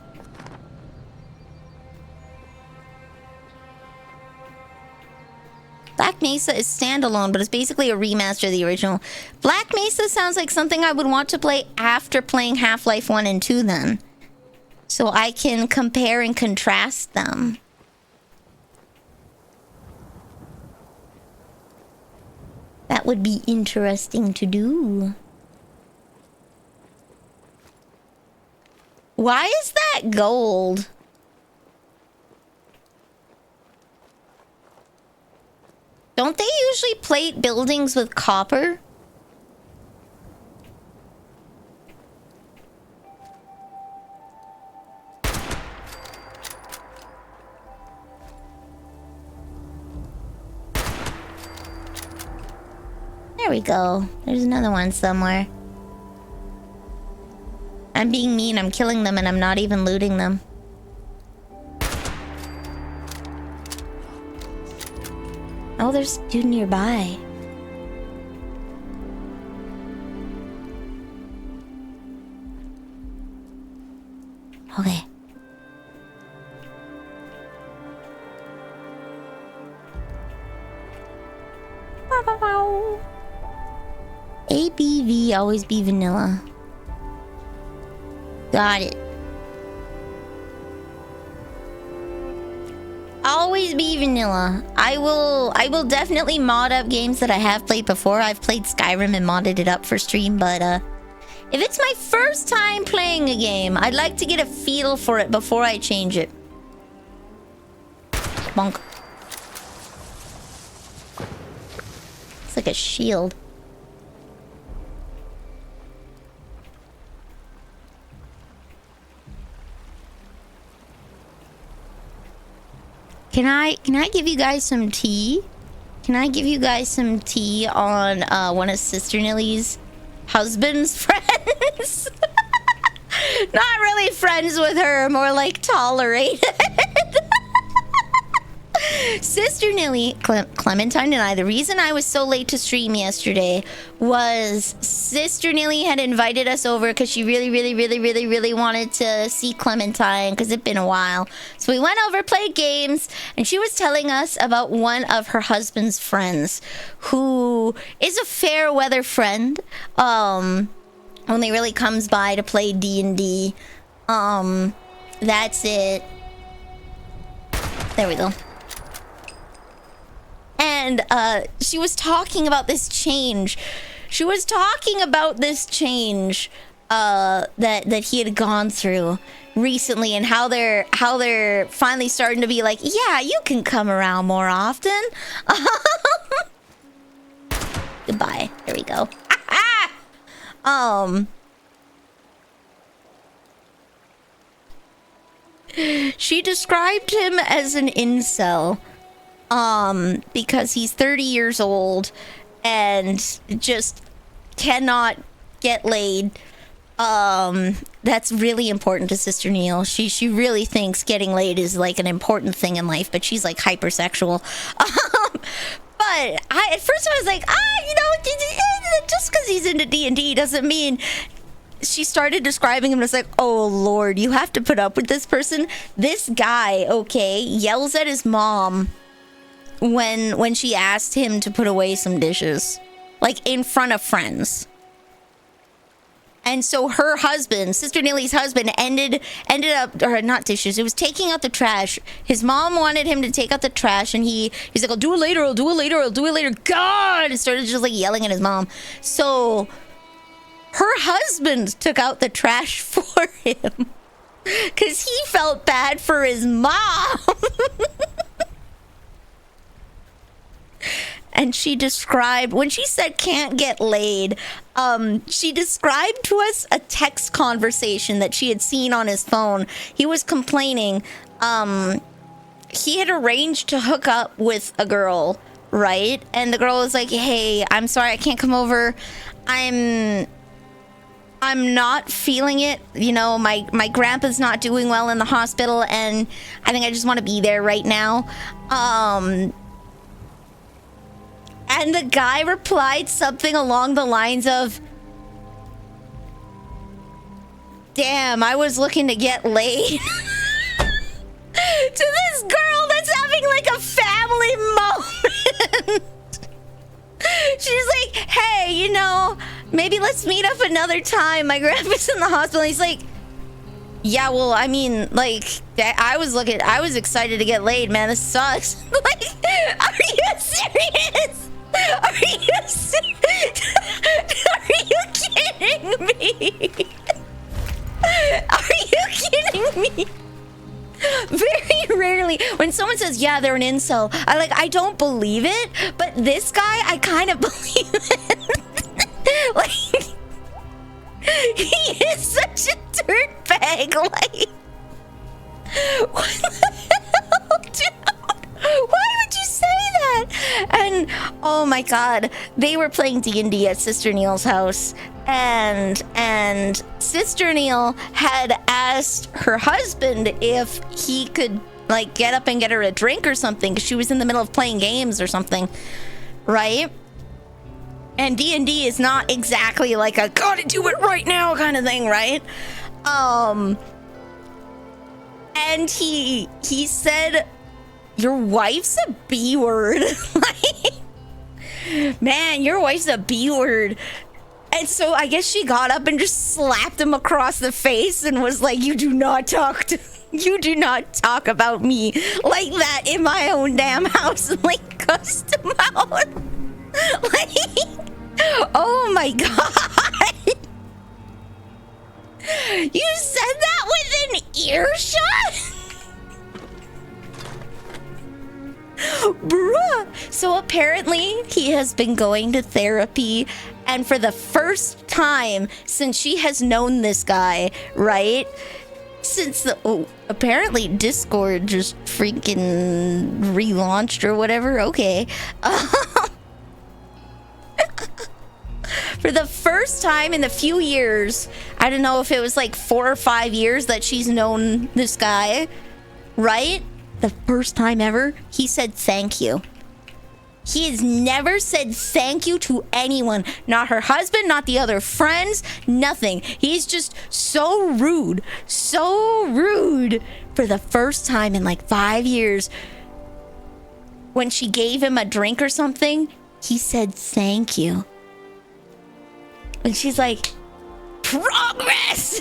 Black Mesa is standalone, but it's basically a remaster of the original. Black Mesa sounds like something I would want to play after playing Half-Life 1 and 2 then. So I can compare and contrast them. That would be interesting to do. Why is that gold? Don't they usually plate buildings with copper? There we go. There's another one somewhere. I'm being mean, I'm killing them, and I'm not even looting them. Oh, there's a dude nearby. Okay. ABV, always be vanilla. Got it. Always be vanilla. I will definitely mod up games that I have played before. I've played Skyrim and modded it up for stream, but if it's my first time playing a game, I'd like to get a feel for it before I change it. Bonk. It's like a shield. Can I give you guys some tea? Can I give you guys some tea on one of Sister Nilly's husband's friends? Not really friends with her, more like tolerated. Sister Nilly, Clementine and I, the reason I was so late to stream yesterday was Sister Nilly had invited us over because she really wanted to see Clementine because it'd been a while. So we went over, played games, and she was telling us about one of her husband's friends who is a fair weather friend. Only really comes by to play D&D. That's it. There we go. And she was talking about this change. She was talking about this change that he had gone through recently, and how they're finally starting to be like, yeah, you can come around more often. Goodbye. There we go. She described him as an incel. Because he's 30 years old and just cannot get laid. That's really important to Sister Neil. She really thinks getting laid is like an important thing in life, but she's like hypersexual. But at first I was like, just because he's into D&D doesn't mean. She started describing him as like, oh Lord, you have to put up with this person. This guy, okay, yells at his mom when she asked him to put away some dishes, like in front of friends. And so her husband, Sister Nilly's husband, ended up, or not dishes, it was taking out the trash. His mom wanted him to take out the trash, and he's like, I'll do it later, I'll do it later, I'll do it later. God! And started just like yelling at his mom. So her husband took out the trash for him because he felt bad for his mom. And she described, when she said can't get laid, she described to us a text conversation that she had seen on his phone. He was complaining. He had arranged to hook up with a girl, right? And the girl was like, hey, I'm sorry, I can't come over. I'm not feeling it. You know, my grandpa's not doing well in the hospital, and I think I just want to be there right now. And the guy replied something along the lines of, damn, I was looking to get laid. To this girl that's having like a family moment. She's like, hey, you know, maybe let's meet up another time. My grandpa's in the hospital. He's like, yeah, well, I mean, like, I was excited to get laid, man. This sucks. Like, are you serious? Are you kidding me? Are you kidding me? Very rarely, when someone says, yeah, they're an incel, I don't believe it, but this guy, I kind of believe it. Like, he is such a dirtbag, like, what the hell, dude? Why would you say that? And, oh my god, they were playing D&D at Sister Neil's house, and Sister Neil had asked her husband if he could, like, get up and get her a drink or something, because she was in the middle of playing games or something, right? And D&D is not exactly like a gotta do it right now kind of thing, right? And he said, your wife's a B-word. Like, man, your wife's a B-word. And so I guess she got up and just slapped him across the face and was like, you do not talk about me like that in my own damn house, and like cussed him out. Like, oh my god. You said that within earshot? Bruh. So apparently he has been going to therapy, and for the first time since she has known this guy, right? Since apparently Discord just freaking relaunched or whatever. Okay. For the first time in a few years, I don't know if it was like 4 or 5 years that she's known this guy, right? The first time ever, he said thank you. He has never said thank you to anyone. Not her husband, not the other friends, nothing. He's just so rude. So rude. For the first time in like 5 years, when she gave him a drink or something, he said thank you. And she's like, progress!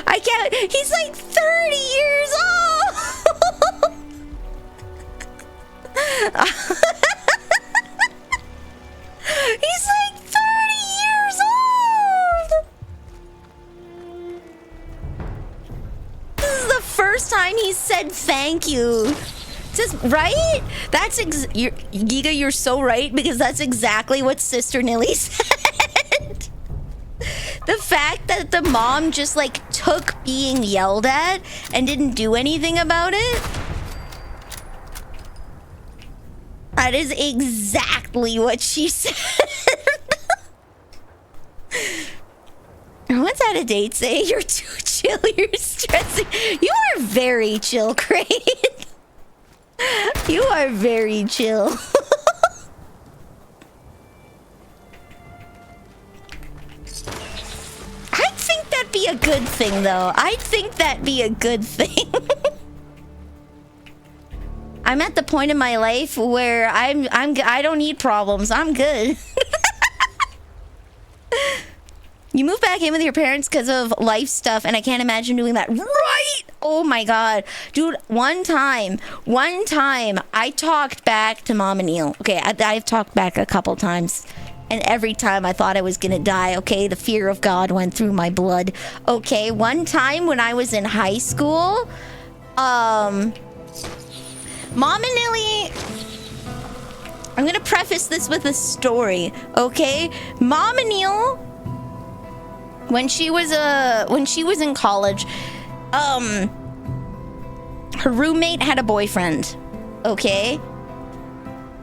I can't. He's like 30 years old. He's like 30 years old. This is the first time he said thank you. Just right? That's Giga, you're so right, because that's exactly what Sister Nilly said. The fact that the mom just like took being yelled at and didn't do anything about it. That is exactly what she said. What's out of date say? You're too chill, you're stressing. You are very chill, Crate. You are very chill. I think that'd be a good thing, though. I think that'd be a good thing. I'm at the point in my life where I don't need problems. I'm good. You move back in with your parents because of life stuff, and I can't imagine doing that. Right? Oh my god. Dude, one time, I talked back to Mom and Neil. Okay, I've talked back a couple times. And every time I thought I was gonna die, okay? The fear of God went through my blood. Okay, one time when I was in high school, Mom and Nilly... I'm gonna preface this with a story, okay? Mom and Neil, when she was in college, her roommate had a boyfriend, okay?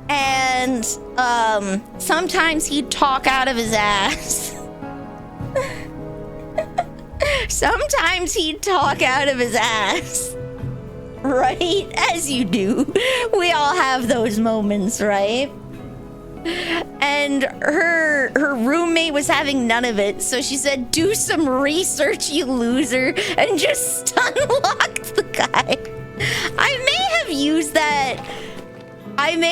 And sometimes he'd talk out of his ass. Sometimes he'd talk out of his ass. Right? As you do. We all have those moments, right? and her roommate was having none of it. So she said, "Do some research, you loser," and just stun-locked the guy. I may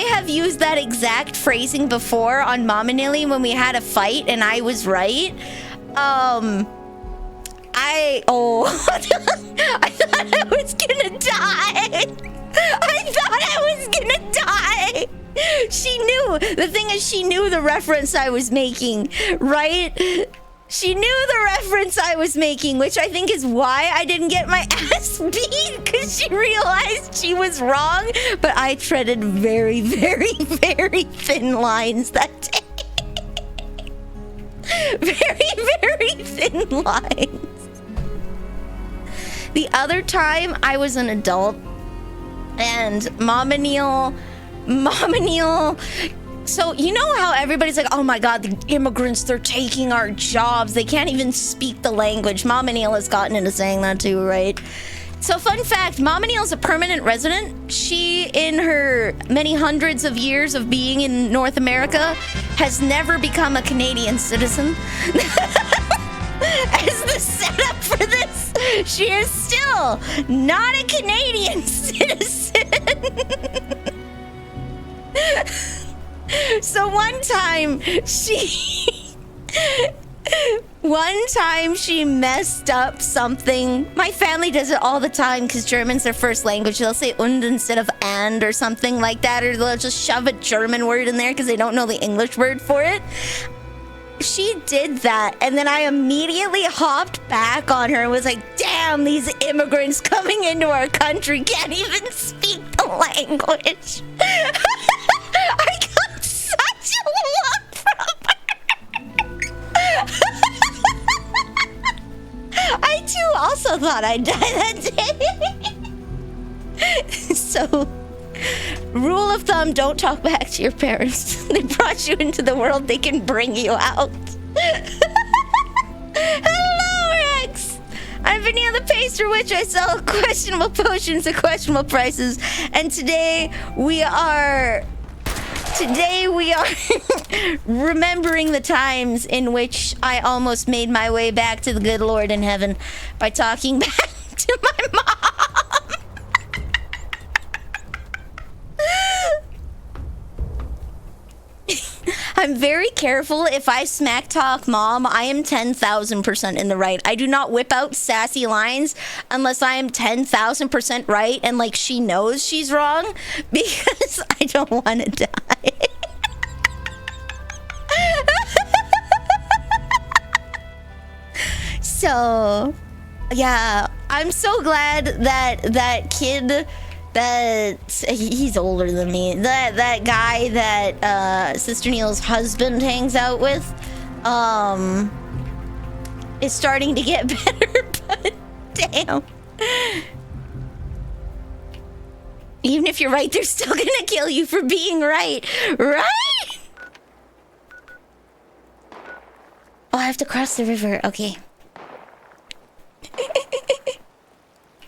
have used that exact phrasing before on Mama Nilly when we had a fight and I was right. I thought I was gonna die. She knew. The thing is, she knew the reference I was making, right? She knew the reference I was making, which I think is why I didn't get my ass beat, because she realized she was wrong. But I treaded very, very, very thin lines that day. Very, very thin lines. The other time I was an adult and Mama Neil, so you know how everybody's like, oh my god, the immigrants, they're taking our jobs, they can't even speak the language. Mama Neil has gotten into saying that too, right? So fun fact, Mama Neil's a permanent resident. She, in her many hundreds of years of being in North America, has never become a Canadian citizen. As the setup for this, she is still not a Canadian citizen. So one time she messed up something. My family does it all the time because German's their first language. They'll say und instead of and or something like that, or they'll just shove a German word in there because they don't know the English word for it. She did that, and then I immediately hopped back on her and was like, damn, these immigrants coming into our country can't even speak the language. I got such a look from her. I too also thought I'd die that day. So, rule of thumb, don't talk back to your parents. They brought you into the world, they can bring you out. Hello, Rex! I'm Vanille the Pastry Witch. I sell questionable potions at questionable prices. And today we are remembering the times in which I almost made my way back to the good Lord in heaven by talking back to my mom. I'm very careful. If I smack talk mom, I am 10,000% in the right. I do not whip out sassy lines unless I am 10,000% right and like she knows she's wrong, because I don't want to die. So, yeah, I'm so glad that that kid, that he's older than me, that guy that Sister Neil's husband hangs out with is starting to get better. But damn, even if you're right, they're still gonna kill you for being right, right? Oh, I have to cross the river. Okay.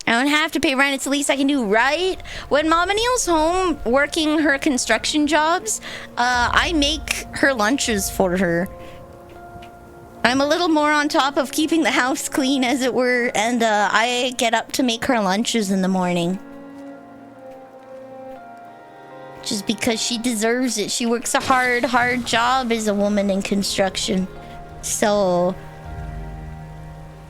I don't have to pay rent. It's the least I can do, right? When Mama Neil's home working her construction jobs, I make her lunches for her. I'm a little more on top of keeping the house clean, as it were, and I get up to make her lunches in the morning. Just because she deserves it. She works a hard job as a woman in construction. So...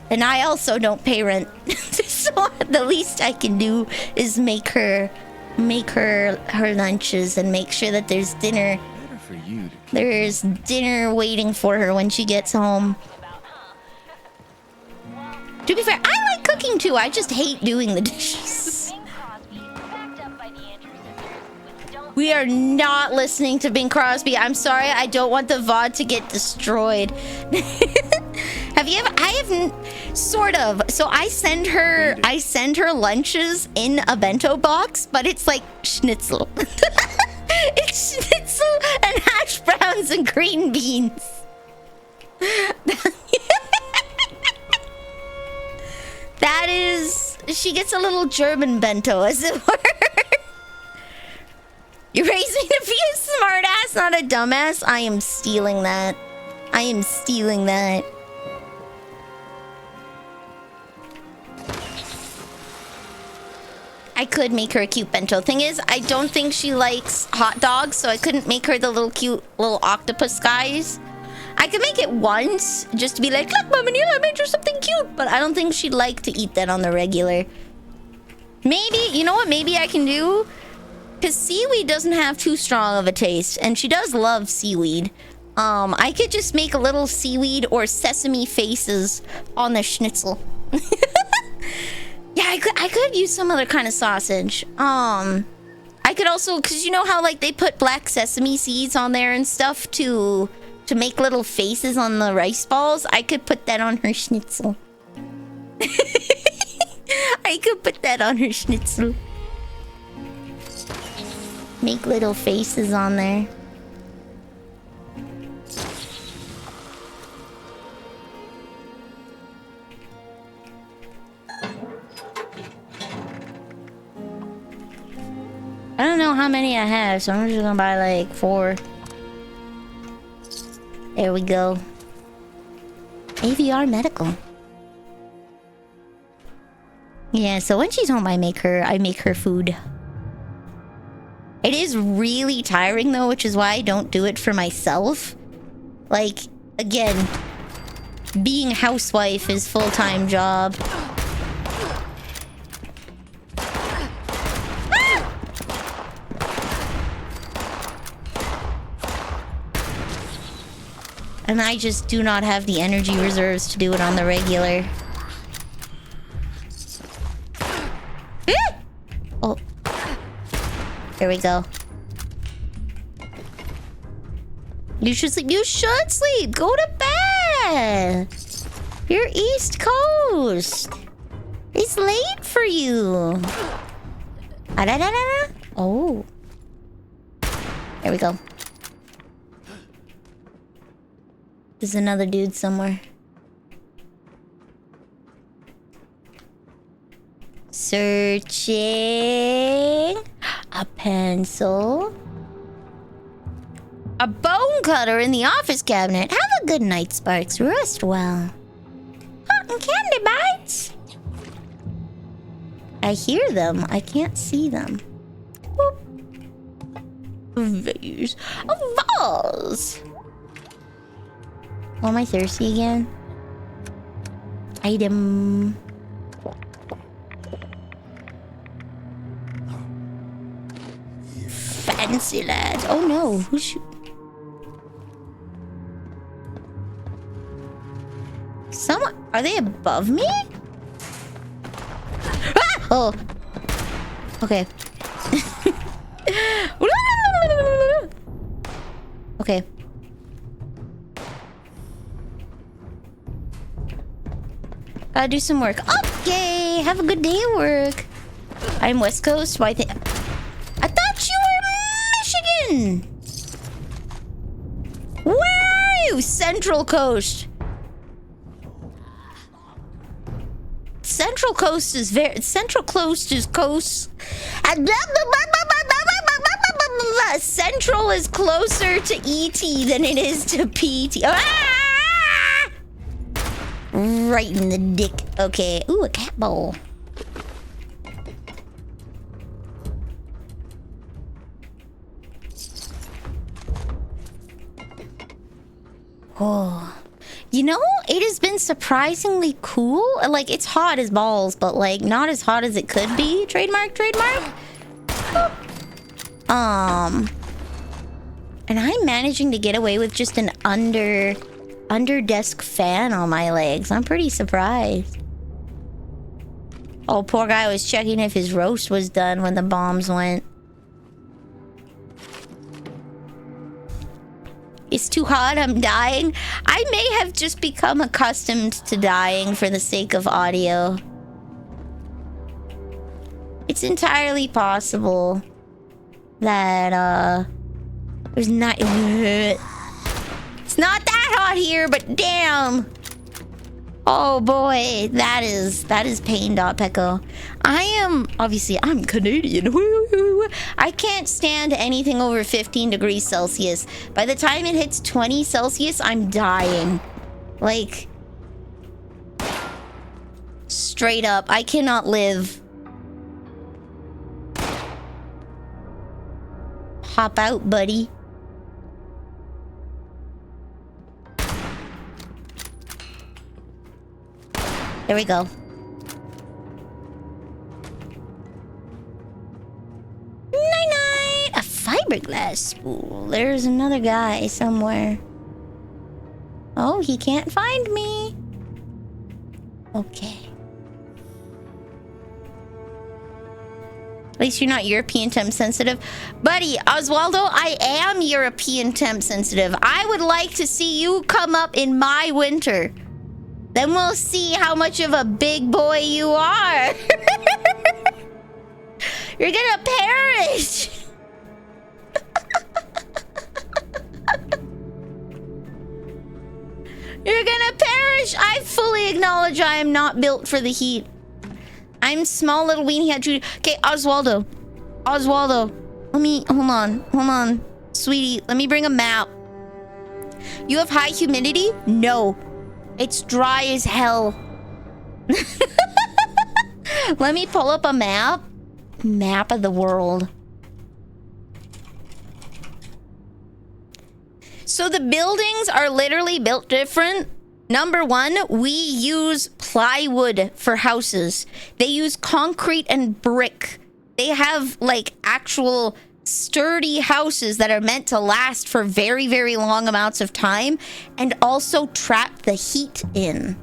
And I also don't pay rent. So the least I can do is make her lunches and make sure that there's dinner. Better for you to There's dinner waiting for her when she gets home. To be fair, I like cooking too. I just hate doing the dishes. We are not listening to Bing Crosby. I'm sorry. I don't want the VOD to get destroyed. Have you ever? I have sort of. So I send her lunches in a bento box, but it's like schnitzel. It's schnitzel and hash browns and green beans. That is, she gets a little German bento, as it were. You're raising to be a smartass not a dumbass, I am stealing that. I am stealing that. I could make her a cute bento. Thing is, I don't think she likes hot dogs, so I couldn't make her the little cute little octopus guys. I could make it once, just to be like, look, Mama Neil, I made you something cute. But I don't think she'd like to eat that on the regular. Maybe, you know what maybe I can do? Because seaweed doesn't have too strong of a taste, and she does love seaweed. I could just make a little seaweed or sesame faces on the schnitzel. Yeah, I could use some other kind of sausage. I could also, because you know how like they put black sesame seeds on there and stuff to make little faces on the rice balls. I could put that on her schnitzel. I could put that on her schnitzel. Make little faces on there. I don't know how many I have, so I'm just gonna buy like 4. There we go. AVR Medical. Yeah, so when she's home, I make her food. It is really tiring though, which is why I don't do it for myself. Like, again, being a housewife is full-time job. And I just do not have the energy reserves to do it on the regular. Oh. There we go. You should sleep. You should sleep. Go to bed. You're East Coast. It's late for you. Oh. There we go. There's another dude somewhere. Searching. A pencil. A bone cutter in the office cabinet. Have a good night, Sparks. Rest well. Cotton candy bites. I hear them. I can't see them. Whoop. Vase. A vase. Oh, am I thirsty again? Item. Fancy lads. Oh no, who's someone? Are they above me? Ah! Oh. Okay. Okay. Gotta do some work. Okay, have a good day at work. I'm West Coast. Why? I thought you were Michigan. Where are you? Central Coast. Central Coast is very. Central Coast is coast. Central is closer to ET than it is to PT. Ah! Right in the dick. Okay. Ooh, a cat bowl. Oh. You know, it has been surprisingly cool. Like, it's hot as balls, but, like, not as hot as it could be. Trademark. And I'm managing to get away with just an under desk fan on my legs. I'm pretty surprised. Oh, poor guy was checking if his roast was done when the bombs went. It's too hot, I'm dying. I may have just become accustomed to dying for the sake of audio. It's entirely possible that, there's not... It's not that hot here, but damn! Oh boy, that is pain.peco. I'm Canadian. I can't stand anything over 15 degrees Celsius. By the time it hits 20 Celsius, I'm dying. Like, straight up, I cannot live. Hop out, buddy. There we go. Night-night! A fiberglass spool. There's another guy somewhere. Oh, he can't find me. Okay. At least you're not European temp sensitive. Buddy, Oswaldo, I am European temp sensitive. I would like to see you come up in my winter. Then we'll see how much of a big boy you are. You're gonna perish. You're gonna perish. I fully acknowledge I am not built for the heat. I'm small little weenie head. Okay, Oswaldo. Oswaldo. Hold on. Sweetie, let me bring a map. You have high humidity? No. It's dry as hell. Let me pull up a map. Map of the world. So the buildings are literally built different. Number one, we use plywood for houses. They use concrete and brick. They have like actual sturdy houses that are meant to last for very, very long amounts of time and also trap the heat in.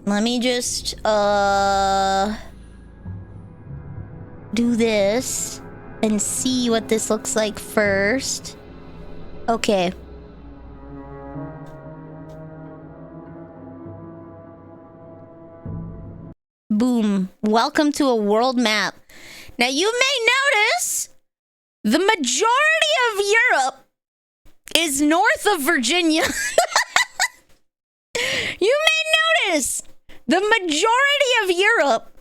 Let me just do this and see what this looks like first. Okay. Boom. Welcome to a world map. Now you may notice the majority of Europe is north of Virginia. You may notice the majority of Europe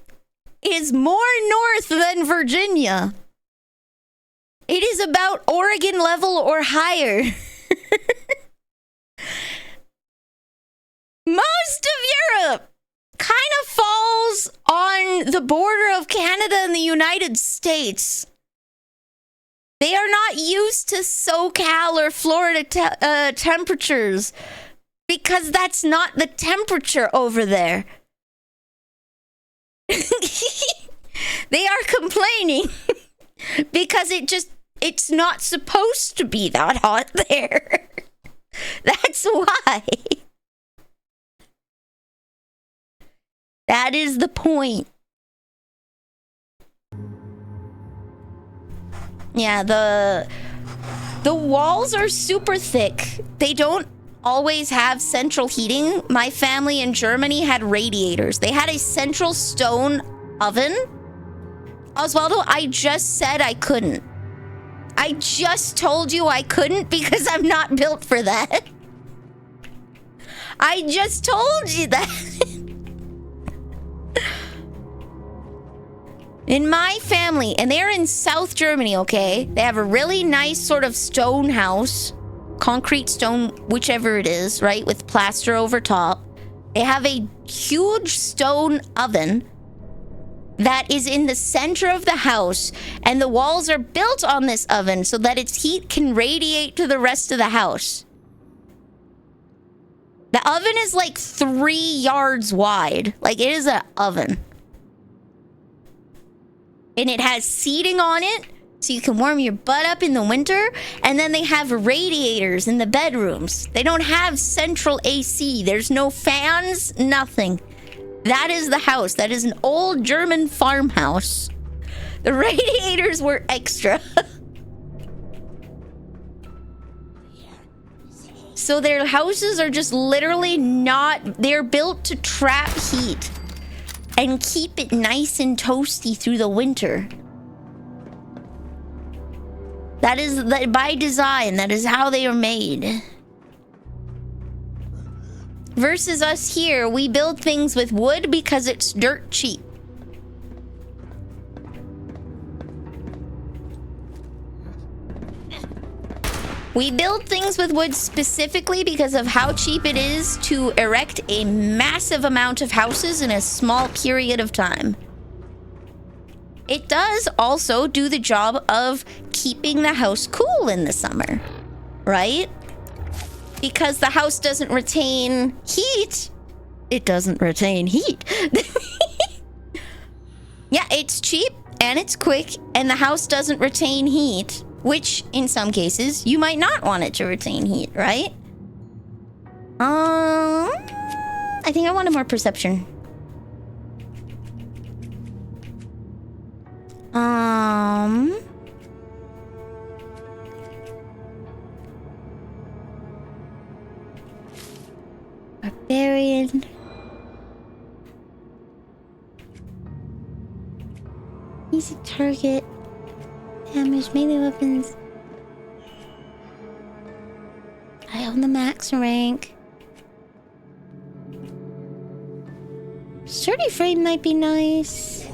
is more north than Virginia. It is about Oregon level or higher. Most of Europe kind of falls on the border of Canada and the United States. They are not used to SoCal or Florida temperatures because that's not the temperature over there. They are complaining because it's not supposed to be that hot there. That's why. That is the point. Yeah, the walls are super thick. They don't always have central heating. My family in Germany had radiators. They had a central stone oven. Oswaldo, I just said I couldn't. I just told you I couldn't because I'm not built for that. I just told you that. In my family, and they're in South Germany, okay? They have a really nice sort of stone house. Concrete stone, whichever it is, right? With plaster over top. They have a huge stone oven that is in the center of the house, and the walls are built on this oven so that its heat can radiate to the rest of the house. The oven is like 3 yards wide. Like, it is an oven. And it has seating on it, so you can warm your butt up in the winter. And then they have radiators in the bedrooms. They don't have central AC. There's no fans, nothing. That is the house. That is an old German farmhouse. The radiators were extra. So their houses are just literally not... They're built to trap heat and keep it nice and toasty through the winter. That is by design. That is how they are made. Versus us here, we build things with wood because it's dirt cheap. We build things with wood specifically because of how cheap it is to erect a massive amount of houses in a small period of time. It does also do the job of keeping the house cool in the summer, right? Because the house doesn't retain heat. It doesn't retain heat. Yeah, it's cheap and it's quick and the house doesn't retain heat, which in some cases you might not want it to retain heat, right? I think I wanted more perception. Barbarian. Easy target. Damage, melee weapons. I own the max rank. Sturdy frame might be nice.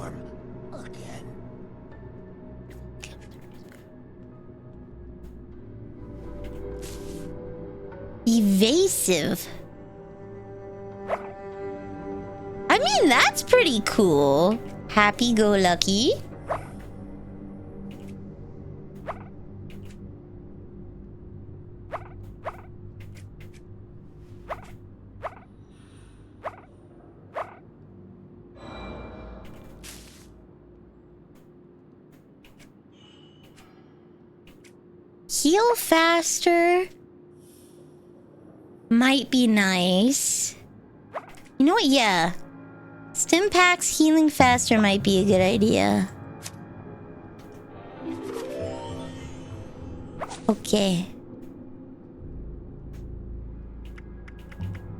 Evasive. I mean, that's pretty cool. Happy-go-lucky. Heal faster might be nice. You know what? Yeah. Stim packs healing faster might be a good idea. Okay.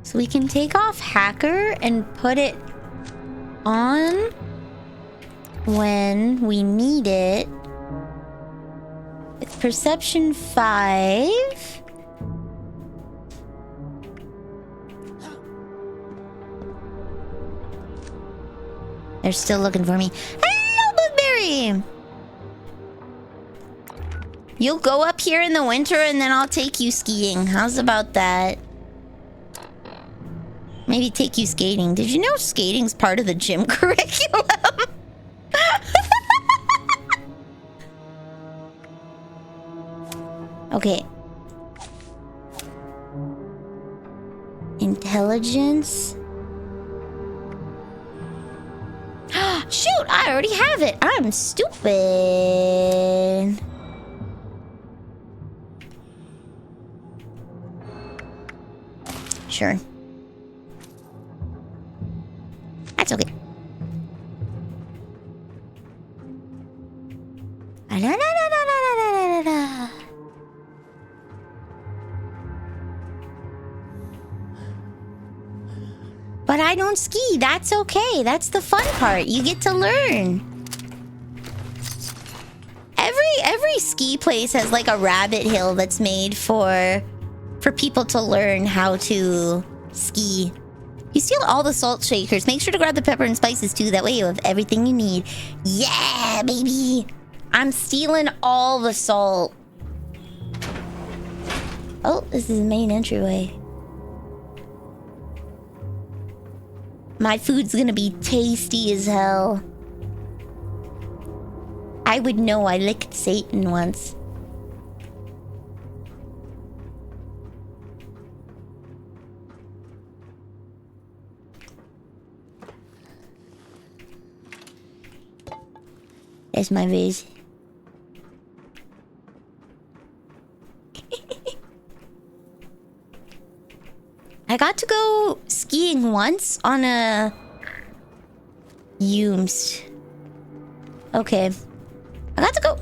So we can take off Hacker and put it on when we need it. With Perception 5. They're still looking for me. Hello, Blueberry! You'll go up here in the winter and then I'll take you skiing. How's about that? Maybe take you skating. Did you know skating's part of the gym curriculum? Okay. Intelligence. Shoot, I already have it. I'm stupid. Sure. That's okay. But I don't ski. That's okay. That's the fun part. You get to learn. Every ski place has like a rabbit hill that's made for people to learn how to ski. You steal all the salt shakers. Make sure to grab the pepper and spices too. That way you have everything you need. Yeah, baby. I'm stealing all the salt. Oh, this is the main entryway. My food's gonna be tasty as hell. I would know. I licked Satan once. There's my vase. I got to go skiing once on a... Yumes. Okay. I got to go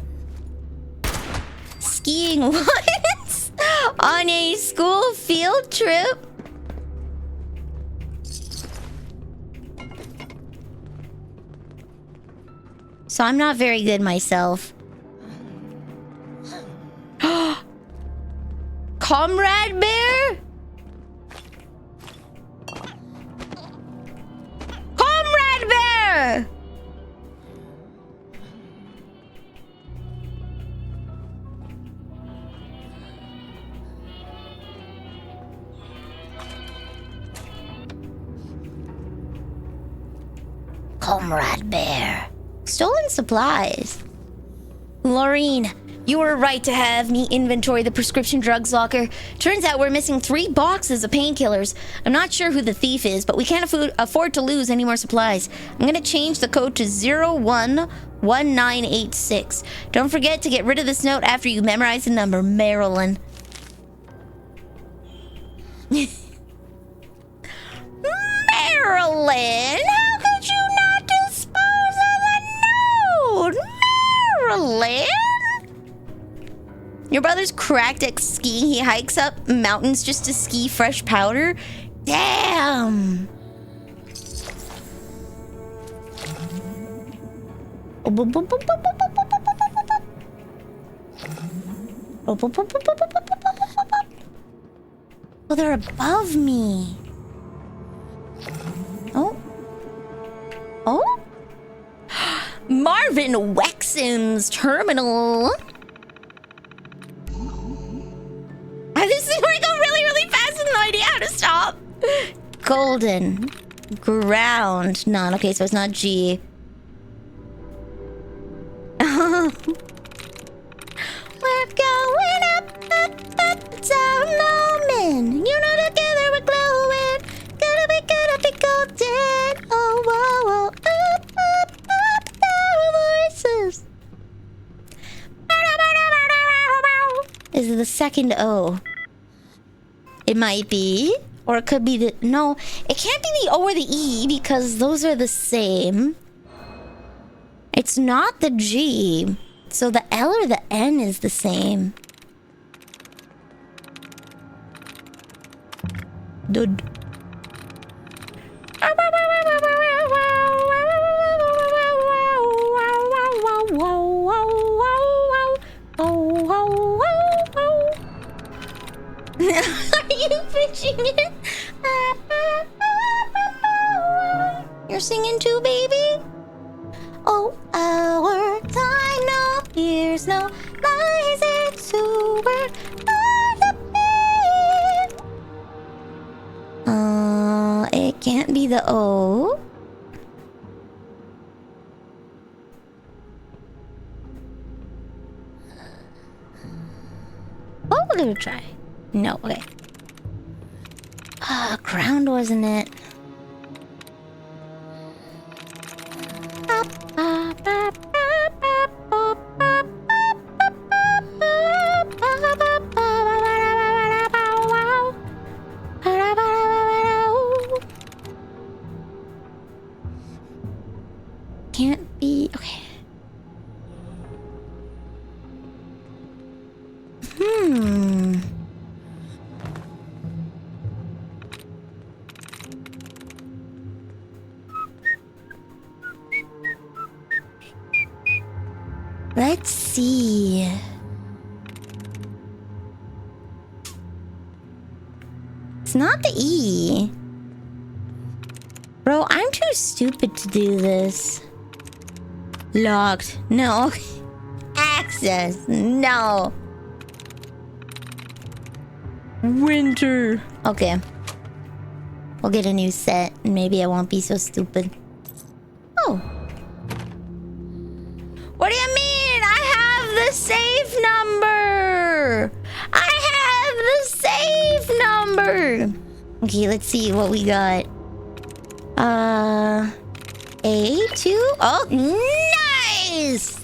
skiing once on a school field trip. So I'm not very good myself. Comrade Bear? Comrade Bear! Comrade Bear. Stolen supplies. Laureen, you were right to have me inventory the prescription drugs locker. Turns out we're missing 3 boxes of painkillers. I'm not sure who the thief is, but we can't afford to lose any more supplies. I'm gonna change the code to 011986. Don't forget to get rid of this note after you memorize the number, Marilyn. Marilyn, how could you not dispose of the note? Marilyn? Your brother's cracked at skiing. He hikes up mountains just to ski fresh powder? Damn! Oh, they're above me. Oh. Oh? Marvin Wexon's terminal. This is going really, really fast with no idea how to stop. Golden. Ground. None. Okay, so it's not G. We're going up, up, up, down, Norman. You know together we're glowing. Gonna be golden. Oh, whoa, whoa. Up, up, up, our voices. Is it the second O? It might be. Or it could be the... No, it can't be the O or the E because those are the same. It's not the G. So the L or the N is the same. Dude. Are you pitching it? You're singing too, baby? Oh, our time, no fears, no lies, it's who we're it can't be the O. Oh, we're gonna try. No, okay. Ground, wasn't it? Can't be. Okay. Let's see. It's not the E. Bro, I'm too stupid to do this. Locked. No. Access. No. Winter. Okay. We'll get a new set and maybe I won't be so stupid. Oh. What do you mean? I have the safe number. I have the safe number. Okay, let's see what we got. A2. Oh, nice.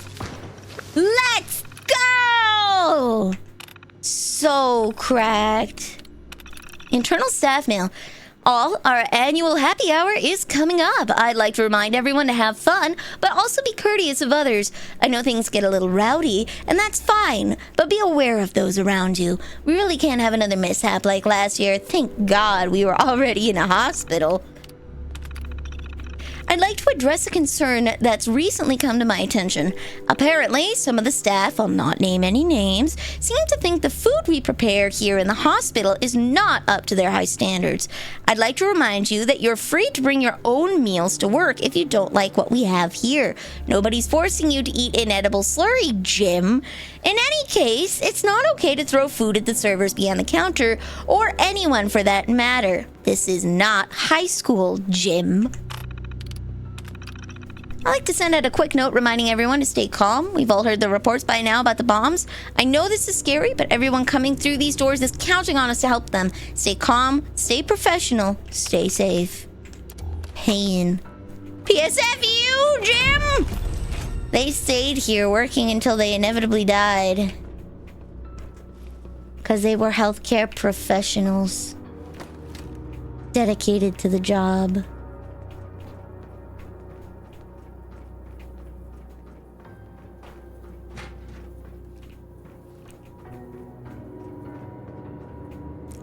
Let's go. So cracked. Internal staff mail. All, our annual happy hour is coming up. I'd like to remind everyone to have fun, but also be courteous of others. I know things get a little rowdy, and that's fine, but be aware of those around you. We really can't have another mishap like last year. Thank God we were already in a hospital. I'd like to address a concern that's recently come to my attention. Apparently, some of the staff, I'll not name any names, seem to think the food we prepare here in the hospital is not up to their high standards. I'd like to remind you that you're free to bring your own meals to work if you don't like what we have here. Nobody's forcing you to eat inedible slurry, Jim. In any case, it's not okay to throw food at the servers behind the counter, or anyone for that matter. This is not high school, Jim. I'd like to send out a quick note reminding everyone to stay calm. We've all heard the reports by now about the bombs. I know this is scary, but everyone coming through these doors is counting on us to help them. Stay calm, stay professional, stay safe. Pain. PSFU, Jim! They stayed here working until they inevitably died. Because they were healthcare professionals. Dedicated to the job.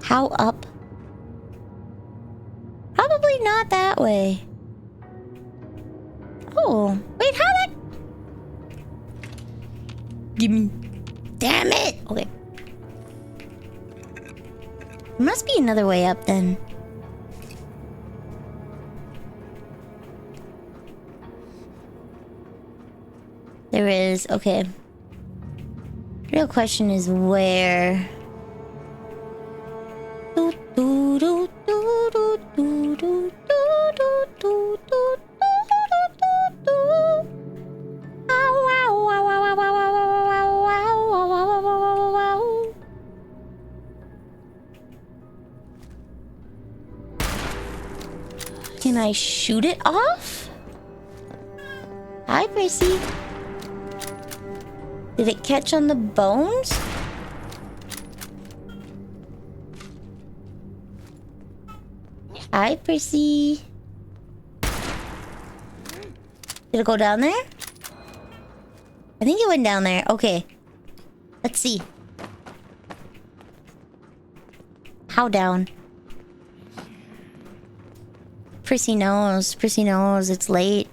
How up? Probably not that way. Oh, wait, how that? Gimme. Damn it! Okay. There must be another way up then. There is, okay. Real question is where? Can I shoot it off? Hi, Prissy. Did it catch on the bones? Hi, Prissy. Did it go down there? I think it went down there. Okay. Let's see. How down? Prissy knows. Prissy knows it's late.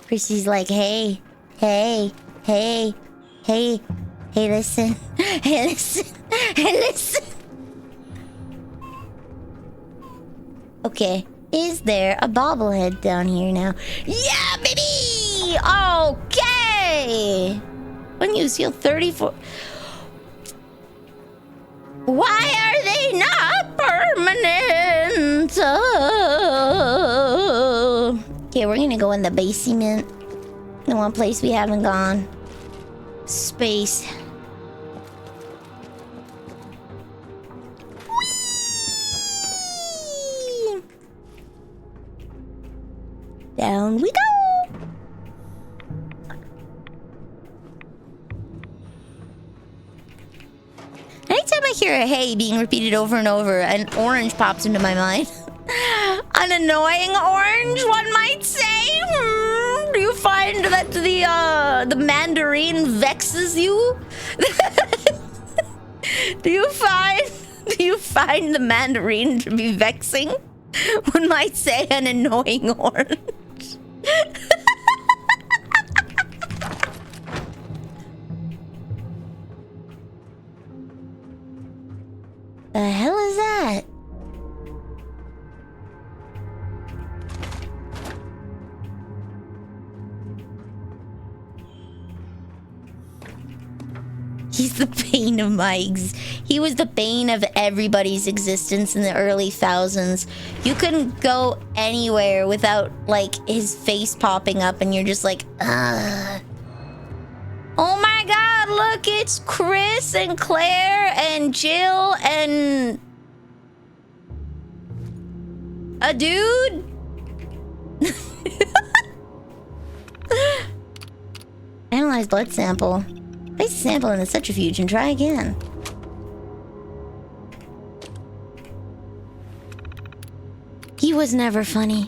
Prissy's like, hey, hey, hey, hey, hey, listen. Hey, listen. Hey, listen. Okay. Is there a bobblehead down here now? Yeah, baby! Okay! When you seal 34... Why are they not permanent? Okay, we're gonna go in the basement. The one place we haven't gone. Space. Whee! Down we go! Anytime I hear a hey being repeated over and over, an orange pops into my mind. An annoying orange, one might say. Do you find that the mandarin vexes you? Do you find the mandarin to be vexing? One might say an annoying orange. The hell is that? He's the bane of he was the bane of everybody's existence in the early thousands. You couldn't go anywhere without, like, his face popping up and you're just like, ugh. Oh my god, look, it's Chris and Claire and Jill and... a dude? Analyze blood sample. Place the sample in the centrifuge and try again. He was never funny.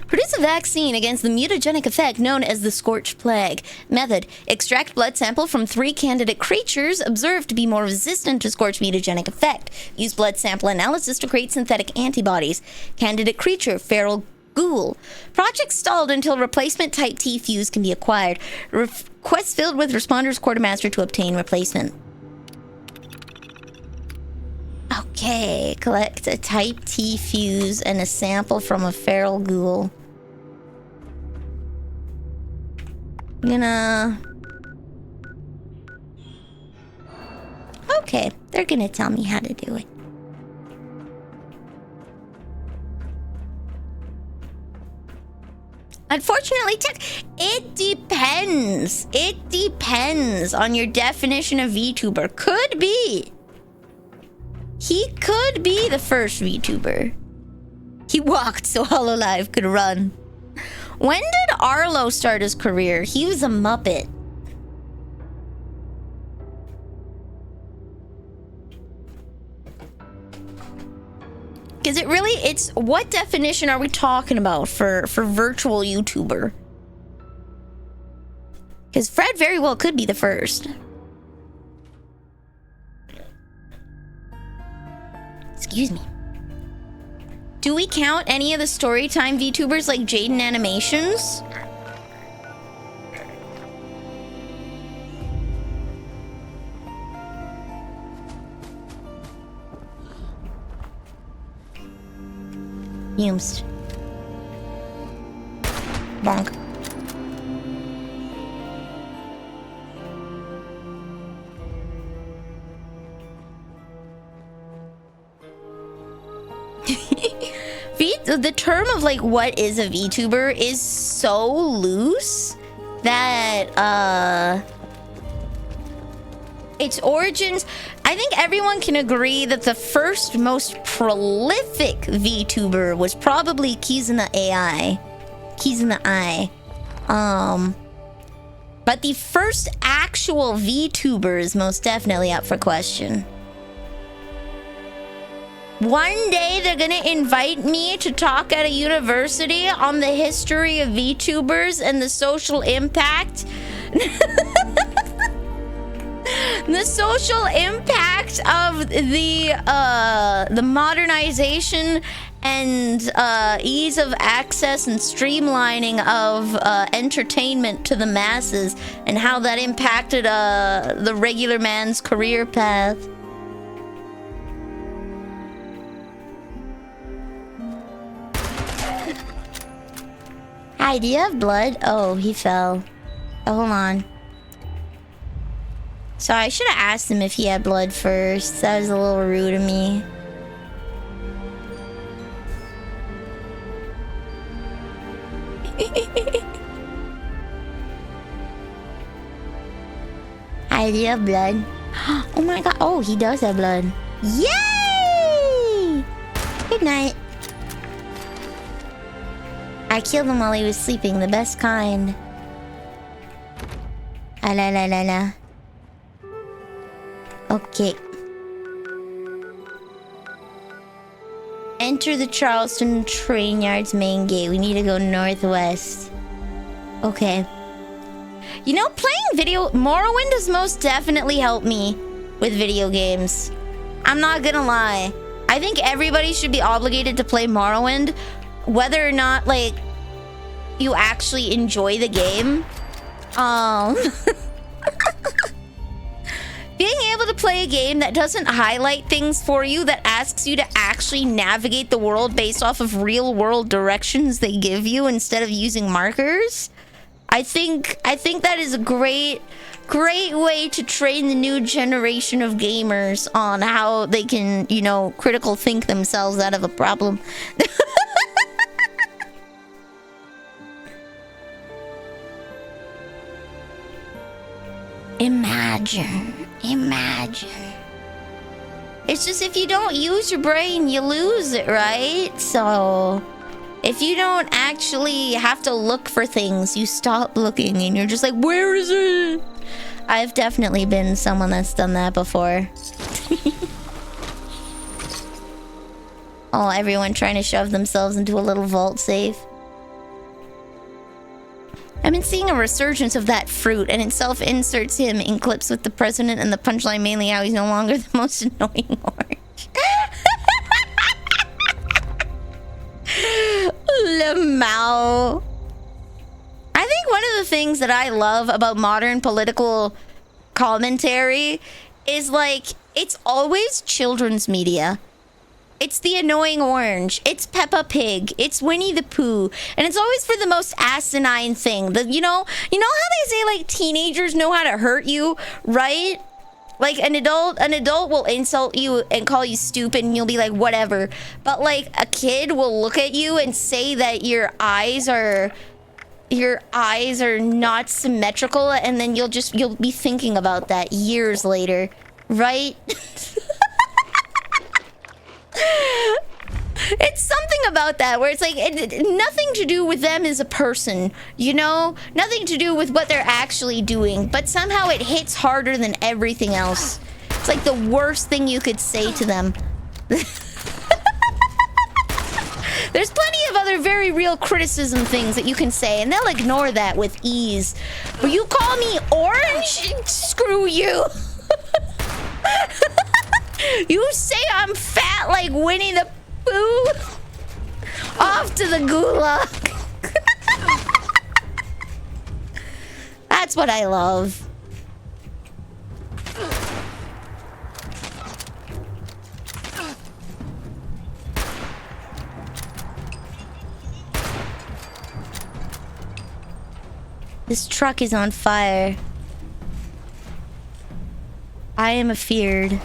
Produce a vaccine against the mutagenic effect known as the Scorched Plague. Method: extract blood sample from 3 candidate creatures observed to be more resistant to Scorched mutagenic effect. Use blood sample analysis to create synthetic antibodies. Candidate creature: feral Ghoul. Project stalled until replacement Type T fuse can be acquired. Request filled with Responder's Quartermaster to obtain replacement. Okay, collect a Type T fuse and a sample from a feral ghoul. Okay, they're gonna tell me how to do it. Unfortunately, it depends. It depends on your definition of VTuber. Could be. He could be the first VTuber. He walked so Hololive could run. When did Arlo start his career? He was a Muppet. Because it's what definition are we talking about for virtual YouTuber? Because Fred very well could be the first. Excuse me. Do we count any of the Storytime VTubers like Jaden Animations? Fumes. Bonk. The term of like what is a VTuber is so loose that its origins, I think everyone can agree that the first most prolific VTuber was probably Keys in the AI. Keys in the Eye. But the first actual VTuber is most definitely up for question. One day they're gonna invite me to talk at a university on the history of VTubers and the social impact. The social impact of the modernization and ease of access and streamlining of entertainment to the masses, and how that impacted the regular man's career path. Hi, do you have blood? Oh, he fell. Oh, hold on. Sorry, I should have asked him if he had blood first. That was a little rude of me. Hi, do you have blood? Oh my god. Oh, he does have blood. Yay! Good night. I killed him while he was sleeping, the best kind. Ah la la la la. Okay. Enter the Charleston train yard's main gate. We need to go northwest. Okay. You know, playing Morrowind has most definitely helped me with video games. I'm not gonna lie. I think everybody should be obligated to play Morrowind, whether or not, like, you actually enjoy the game. Being able to play a game that doesn't highlight things for you, that asks you to actually navigate the world based off of real world directions they give you instead of using markers, I think that is a great way to train the new generation of gamers on how they can, you know, critical think themselves out of a problem. Imagine. It's just, if you don't use your brain, you lose it, right? So if you don't actually have to look for things, you stop looking and you're just like, where is it? I've definitely been someone that's done that before. Oh, everyone trying to shove themselves into a little vault safe. I've been seeing a resurgence of that fruit, and it self-inserts him in clips with the president, and the punchline mainly how he's no longer the most annoying orange. Lamau. I think one of the things that I love about modern political commentary is like it's always children's media. It's the annoying orange. It's Peppa Pig. It's Winnie the Pooh. And it's always for the most asinine thing. You know how they say like teenagers know how to hurt you, right? Like an adult will insult you and call you stupid and you'll be like, whatever. But like a kid will look at you and say that your eyes are not symmetrical, and then you'll be thinking about that years later, right? It's something about that where it's like nothing to do with them as a person, you know? Nothing to do with what they're actually doing, but somehow it hits harder than everything else. It's like the worst thing you could say to them. There's plenty of other very real criticism things that you can say, and they'll ignore that with ease. But you call me orange? Screw you. You say I'm fat like Winnie the Pooh? Off to the gulag. That's what I love. This truck is on fire. I am afeared.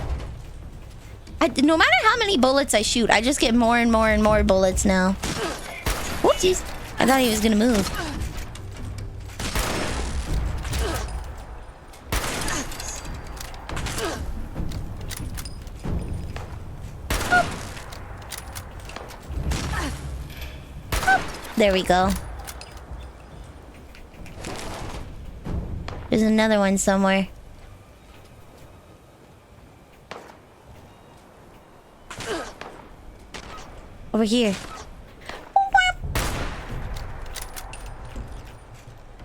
No matter how many bullets I shoot, I just get more and more and more bullets now. Whoopsies. I thought he was gonna move. There we go. There's another one somewhere. Over here.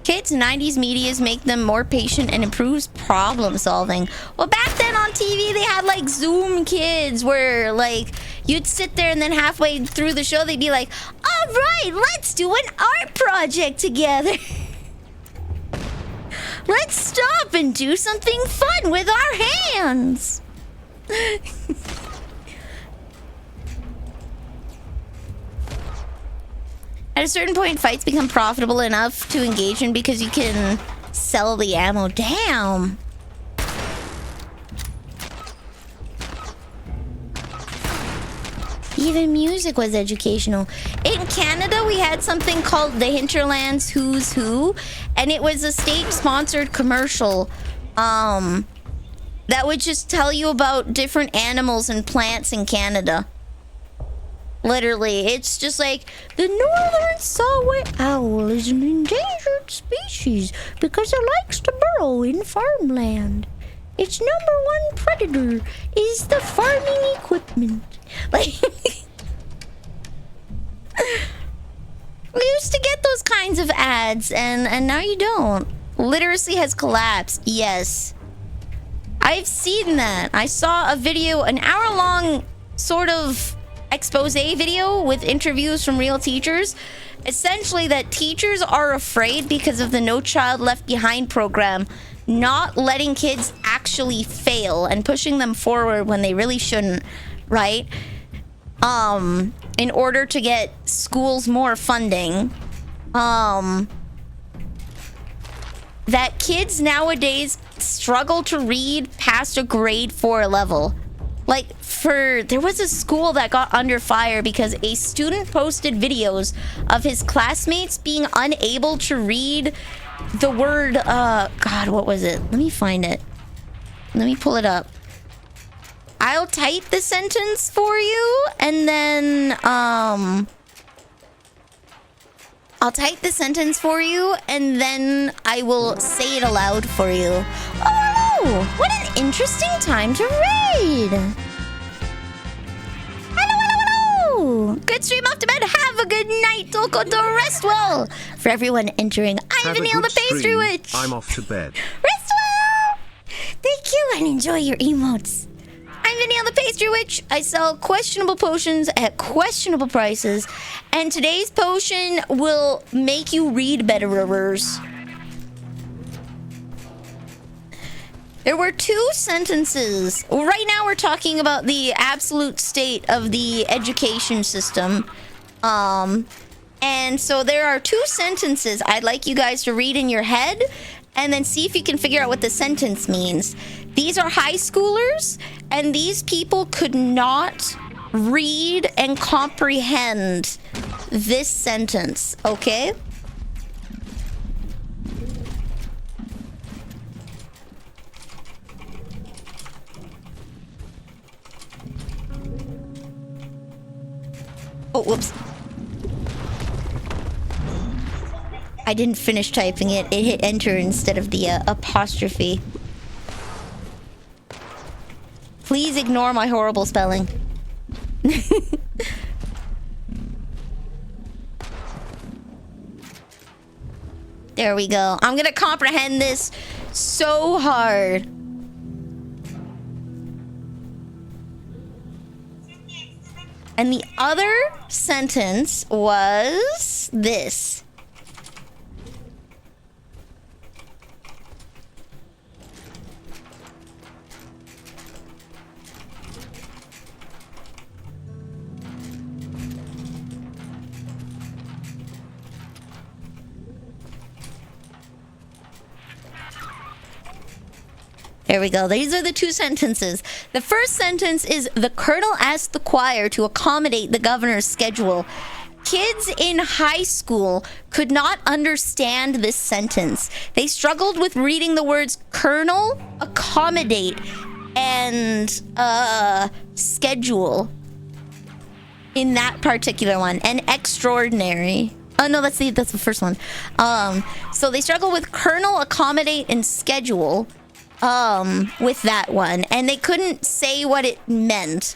Kids' 90s medias make them more patient and improves problem solving. Well, back then on TV, they had like Zoom kids where like you'd sit there and then halfway through the show, they'd be like, all right, let's do an art project together. Let's stop and do something fun with our hands. At a certain point, fights become profitable enough to engage in because you can sell the ammo. Damn. Even music was educational. In Canada, we had something called the Hinterlands Who's Who, and it was a state-sponsored commercial that would just tell you about different animals and plants in Canada. Literally, it's just like, the northern saw-whet owl is an endangered species because it likes to burrow in farmland. Its #1 predator is the farming equipment. Like, we used to get those kinds of ads, and now you don't. Literacy has collapsed, yes. I've seen that. I saw a video, an hour-long sort of expose video with interviews from real teachers. Essentially that teachers are afraid because of the No Child Left Behind program not letting kids actually fail and pushing them forward when they really shouldn't, right? In order to get schools more funding. That kids nowadays struggle to read past a grade 4 level. Like, there was a school that got under fire because a student posted videos of his classmates being unable to read the word, God, what was it? Let me find it. Let me pull it up. I'll type the sentence for you, and then, I'll type the sentence for you, and then I will say it aloud for you. Oh, hello! What an interesting time to raid! Hello! Good stream off to bed. Have a good night. Don't go to rest well. For everyone entering, I'm Vanille the Pastry Witch. I'm off to bed. Rest well! Thank you, and enjoy your emotes. I'm I'm Vanille the Pastry Witch. I sell questionable potions at questionable prices, and today's potion will make you read betterers. There were 2 sentences. Right now we're talking about the absolute state of the education system. And so there are 2 sentences I'd like you guys to read in your head and then see if you can figure out what the sentence means. These are high schoolers, and these people could not read and comprehend this sentence, okay? Oh, whoops. I didn't finish typing it. It hit enter instead of the apostrophe. Please ignore my horrible spelling. There we go. I'm gonna comprehend this so hard. And the other sentence was this. There we go. These are the 2 sentences. The first sentence is, the colonel asked the choir to accommodate the governor's schedule. Kids in high school could not understand this sentence. They struggled with reading the words colonel, accommodate, and schedule in that particular one, and extraordinary. Oh no, that's the first one. So they struggle with colonel, accommodate, and schedule. With that one, and they couldn't say what it meant.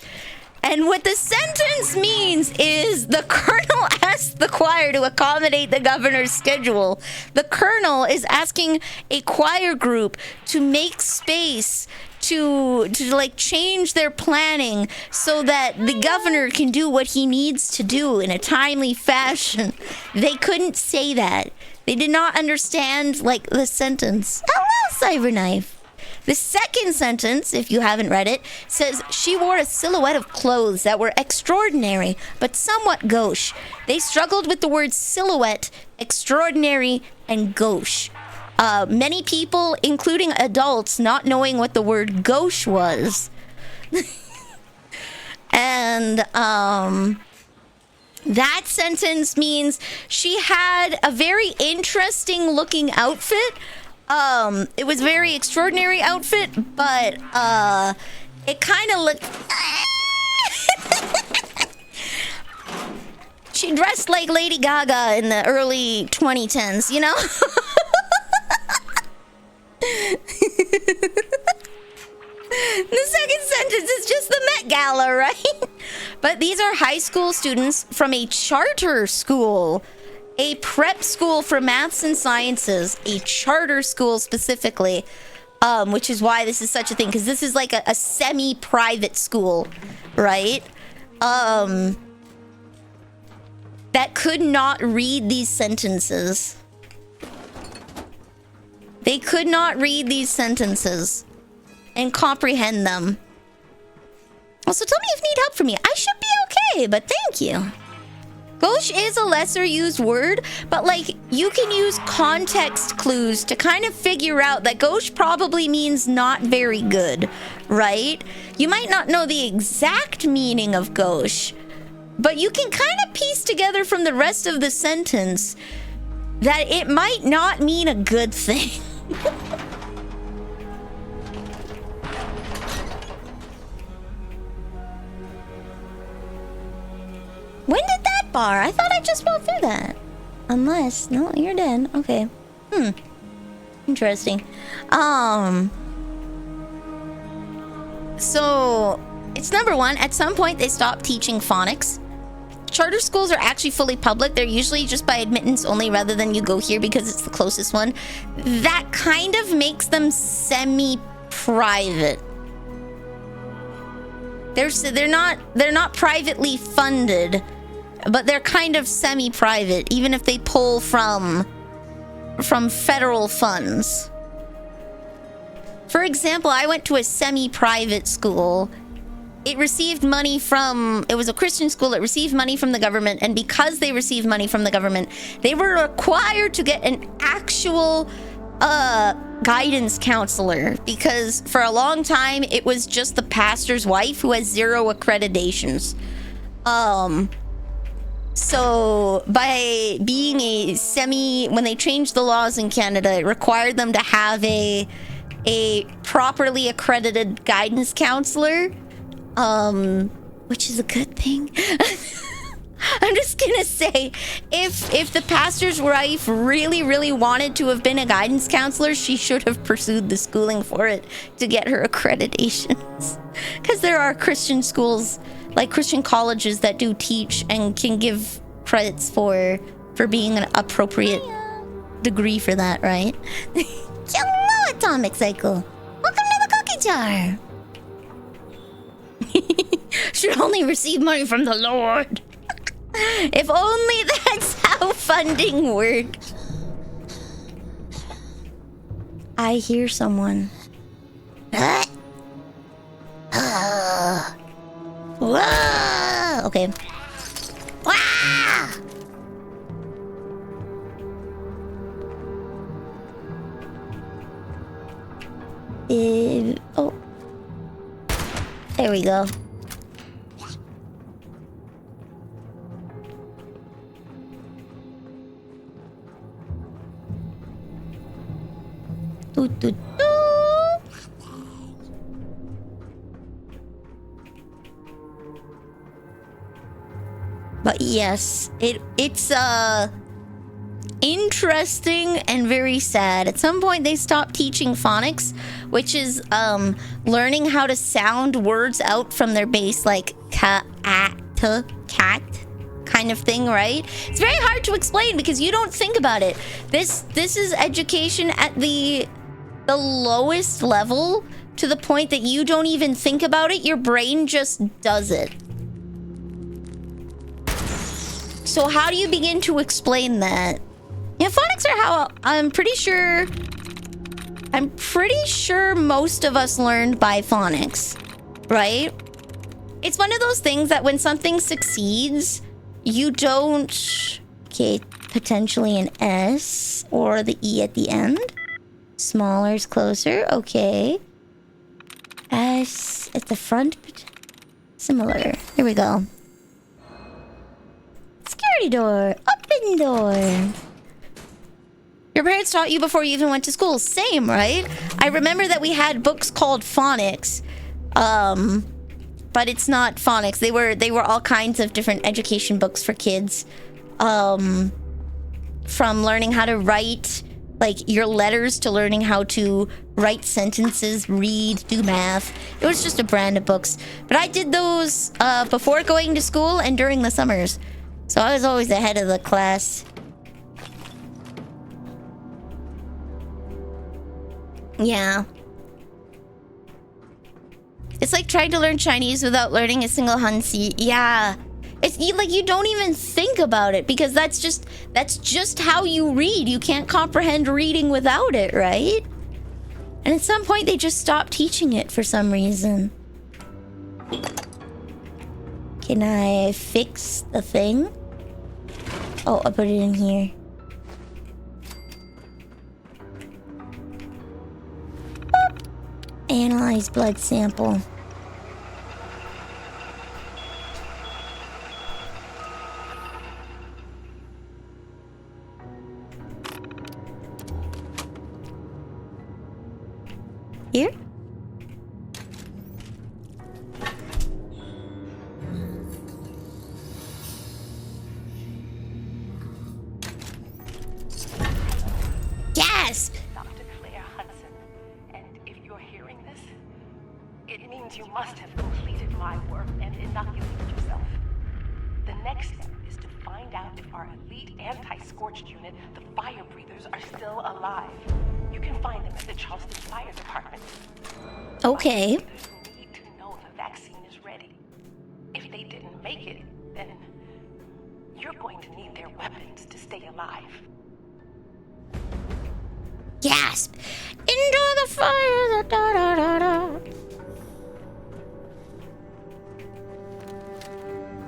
And what the sentence means is, the colonel asked the choir to accommodate the governor's schedule. The colonel is asking a choir group to make space to like change their planning so that the governor can do what he needs to do in a timely fashion. They couldn't say that. They did not understand like the sentence. Hello, Cyberknife. The second sentence, if you haven't read it, says, she wore a silhouette of clothes that were extraordinary, but somewhat gauche. They struggled with the words silhouette, extraordinary, and gauche. Many people, including adults, not knowing what the word gauche was. And, that sentence means she had a very interesting looking outfit. It was a very extraordinary outfit, but, it kind of looked... She dressed like Lady Gaga in the early 2010s, you know? The second sentence is just the Met Gala, right? But these are high school students from a charter school. A prep school for maths and sciences, a charter school specifically, which is why this is such a thing, because this is like a semi-private school, right? That could not read these sentences. They could not read these sentences and comprehend them. Also, tell me if you need help from me. I should be okay, but thank you. Gauche is a lesser used word, but like you can use context clues to kind of figure out that gauche probably means not very good, right? You might not know the exact meaning of gauche, but you can kind of piece together from the rest of the sentence that it might not mean a good thing. When did that bar? I thought I just walked through that. Unless, no, you're dead. Okay. Interesting. So, it's number 1. At some point, they stopped teaching phonics. Charter schools are actually fully public. They're usually just by admittance only rather than you go here because it's the closest one. That kind of makes them semi-private. They're not privately funded, but they're kind of semi-private, even if they pull from federal funds. For example, I went to a semi-private school. It received money from... It was a Christian school. It received money from the government. And because they received money from the government, they were required to get an actual guidance counselor. Because for a long time, it was just the pastor's wife who has 0 accreditations. So by being a semi... When they changed the laws in Canada, it required them to have a properly accredited guidance counselor, which is a good thing. I'm just gonna say, if the pastor's wife really wanted to have been a guidance counselor, she should have pursued the schooling for it to get her accreditations. Because there are Christian schools, like Christian colleges, that do teach and can give credits for being an appropriate degree for that, right? Hello, Atomic Cycle. Welcome to the cookie jar. Should only receive money from the Lord. If only that's how funding worked. I hear someone. Whoa! Okay. Wah! Oh. There we go. Doo, doo, doo. But yes, it's interesting and very sad. At some point they stopped teaching phonics, which is learning how to sound words out from their base, like cat kind of thing, right? It's very hard to explain because you don't think about it. This is education at the lowest level, to the point that you don't even think about it. Your brain just does it. So how do you begin to explain that? Yeah, phonics are how I'm pretty sure most of us learned by phonics, right? It's one of those things that when something succeeds, you don't... Okay, potentially an S or the E at the end. Smaller is closer, okay. S at the front, similar. Here we go. Security door, open door. Your parents taught you before you even went to school. Same, right? I remember that we had books called phonics, but it's not phonics. They were all kinds of different education books for kids, from learning how to write, like, your letters, to learning how to write sentences, read, do math. It was just a brand of books. But I did those before going to school and during the summers. So I was always ahead of the class. Yeah. It's like trying to learn Chinese without learning a single Hansi. Yeah. It's like you don't even think about it, because that's just how you read. You can't comprehend reading without it, right? And at some point they just stopped teaching it for some reason. Can I fix the thing? Oh, I put it in here. Boop. Analyze blood sample. Here? Gasp! Dr. Claire Hudson, and if you're hearing this, it means you must have completed my work and inoculated yourself. The next step is to find out if our elite anti-scorched unit, the Fire Breathers, are still alive. You can find them at the Charleston Fire Department. Okay. Fire Breathers need to know the vaccine is ready. they didn't make it, then you're going to need their weapons to stay alive. Gasp! Into the fire! Da, da, da, da.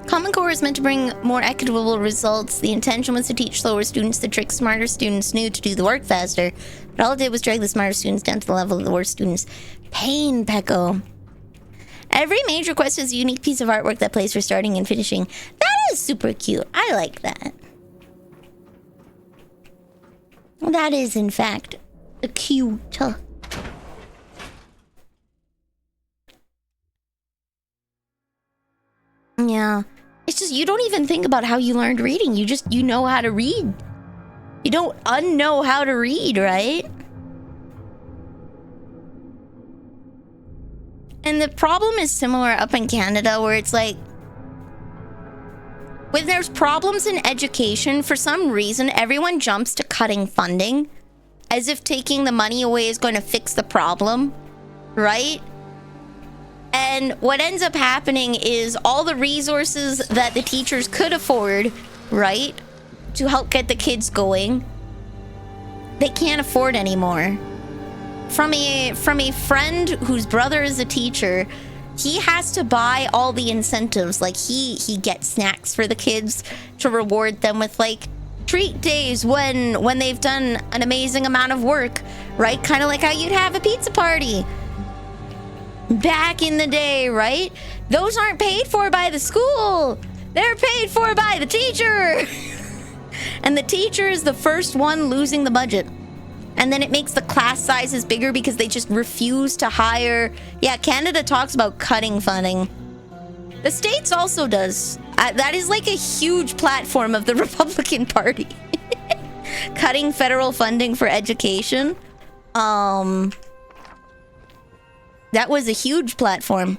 Common Core is meant to bring more equitable results. The intention was to teach slower students the tricks smarter students knew to do the work faster. But all it did was drag the smarter students down to the level of the worst students. Pain, Pecco. Every major quest is a unique piece of artwork that plays for starting and finishing. That is super cute. I like that. That is, in fact, a cute. Yeah. It's just, you don't even think about how you learned reading. You know how to read. You don't unknow how to read, right? And the problem is similar up in Canada, where it's like, when there's problems in education, for some reason, everyone jumps to cutting funding, as if taking the money away is going to fix the problem, right? And what ends up happening is all the resources that the teachers could afford, right, to help get the kids going, they can't afford anymore. From a friend whose brother is a teacher, he has to buy all the incentives. Like, he gets snacks for the kids to reward them with, like, treat days when they've done an amazing amount of work, right? Kind of like how you'd have a pizza party back in the day, right? Those aren't paid for by the school. They're paid for by the teacher. And the teacher is the first one losing the budget. And then it makes the class sizes bigger because they just refuse to hire. Yeah, Canada talks about cutting funding. The States also does. That is like a huge platform of the Republican Party. Cutting federal funding for education. That was a huge platform.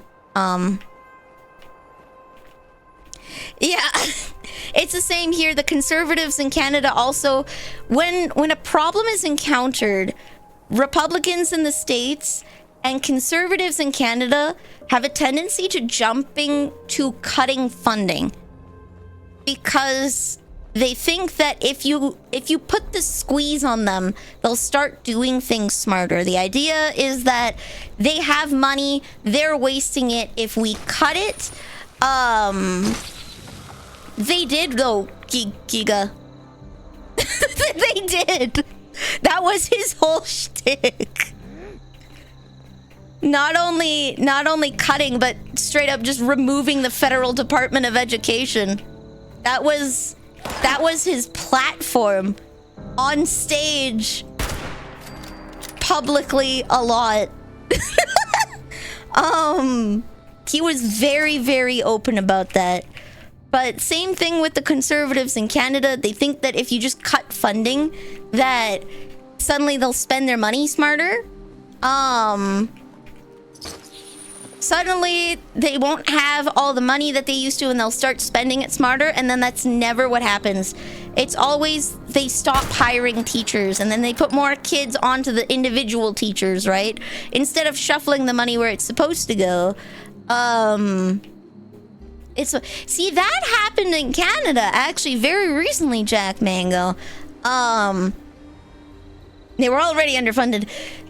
Yeah, it's the same here. The conservatives in Canada also, when a problem is encountered, Republicans in the States and conservatives in Canada have a tendency to jumping to cutting funding, because they think that if you put the squeeze on them, they'll start doing things smarter. The idea is that they have money, they're wasting it. If we cut it, they did though, Giga. They did. That was his whole shtick. Not only cutting, but straight up just removing the Federal Department of Education. That was his platform on stage publicly a lot. He was very, very open about that. But same thing with the conservatives in Canada. They think that if you just cut funding, that suddenly they'll spend their money smarter. Suddenly they won't have all the money that they used to, and they'll start spending it smarter, and then that's never what happens. It's always they stop hiring teachers, and then they put more kids onto the individual teachers, right? Instead of shuffling the money where it's supposed to go. See, that happened in Canada actually very recently, Jack Mango. They were already underfunded.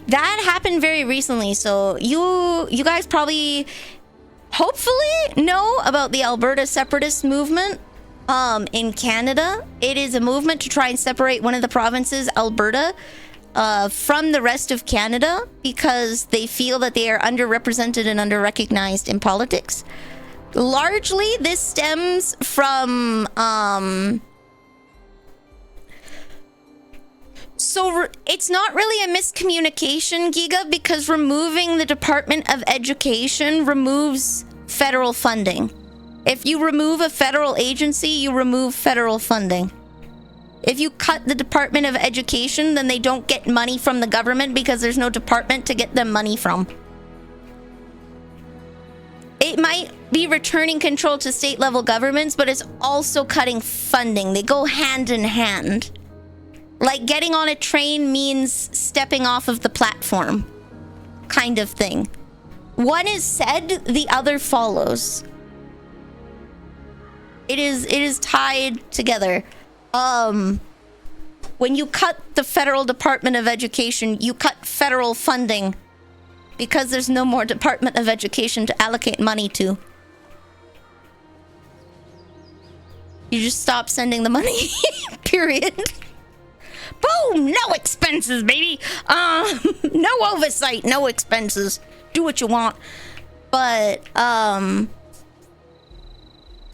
That happened very recently, so you guys probably, hopefully, know about the Alberta separatist movement in Canada. It is a movement to try and separate one of the provinces, Alberta, from the rest of Canada, because they feel that they are underrepresented and underrecognized in politics. Largely, this stems from so it's not really a miscommunication, Giga, because removing the Department of Education removes federal funding. If you remove a federal agency, you remove federal funding. If you cut the Department of Education, then they don't get money from the government because there's no department to get them money from. It might be returning control to state-level governments, but it's also cutting funding. They go hand in hand. Like getting on a train means stepping off of the platform, kind of thing. One is said, the other follows. It is tied together. When you cut the federal Department of Education, you cut federal funding because there's no more Department of Education to allocate money to. You just stop sending the money. Period. Boom! No expenses, baby. No oversight, no expenses. Do what you want. But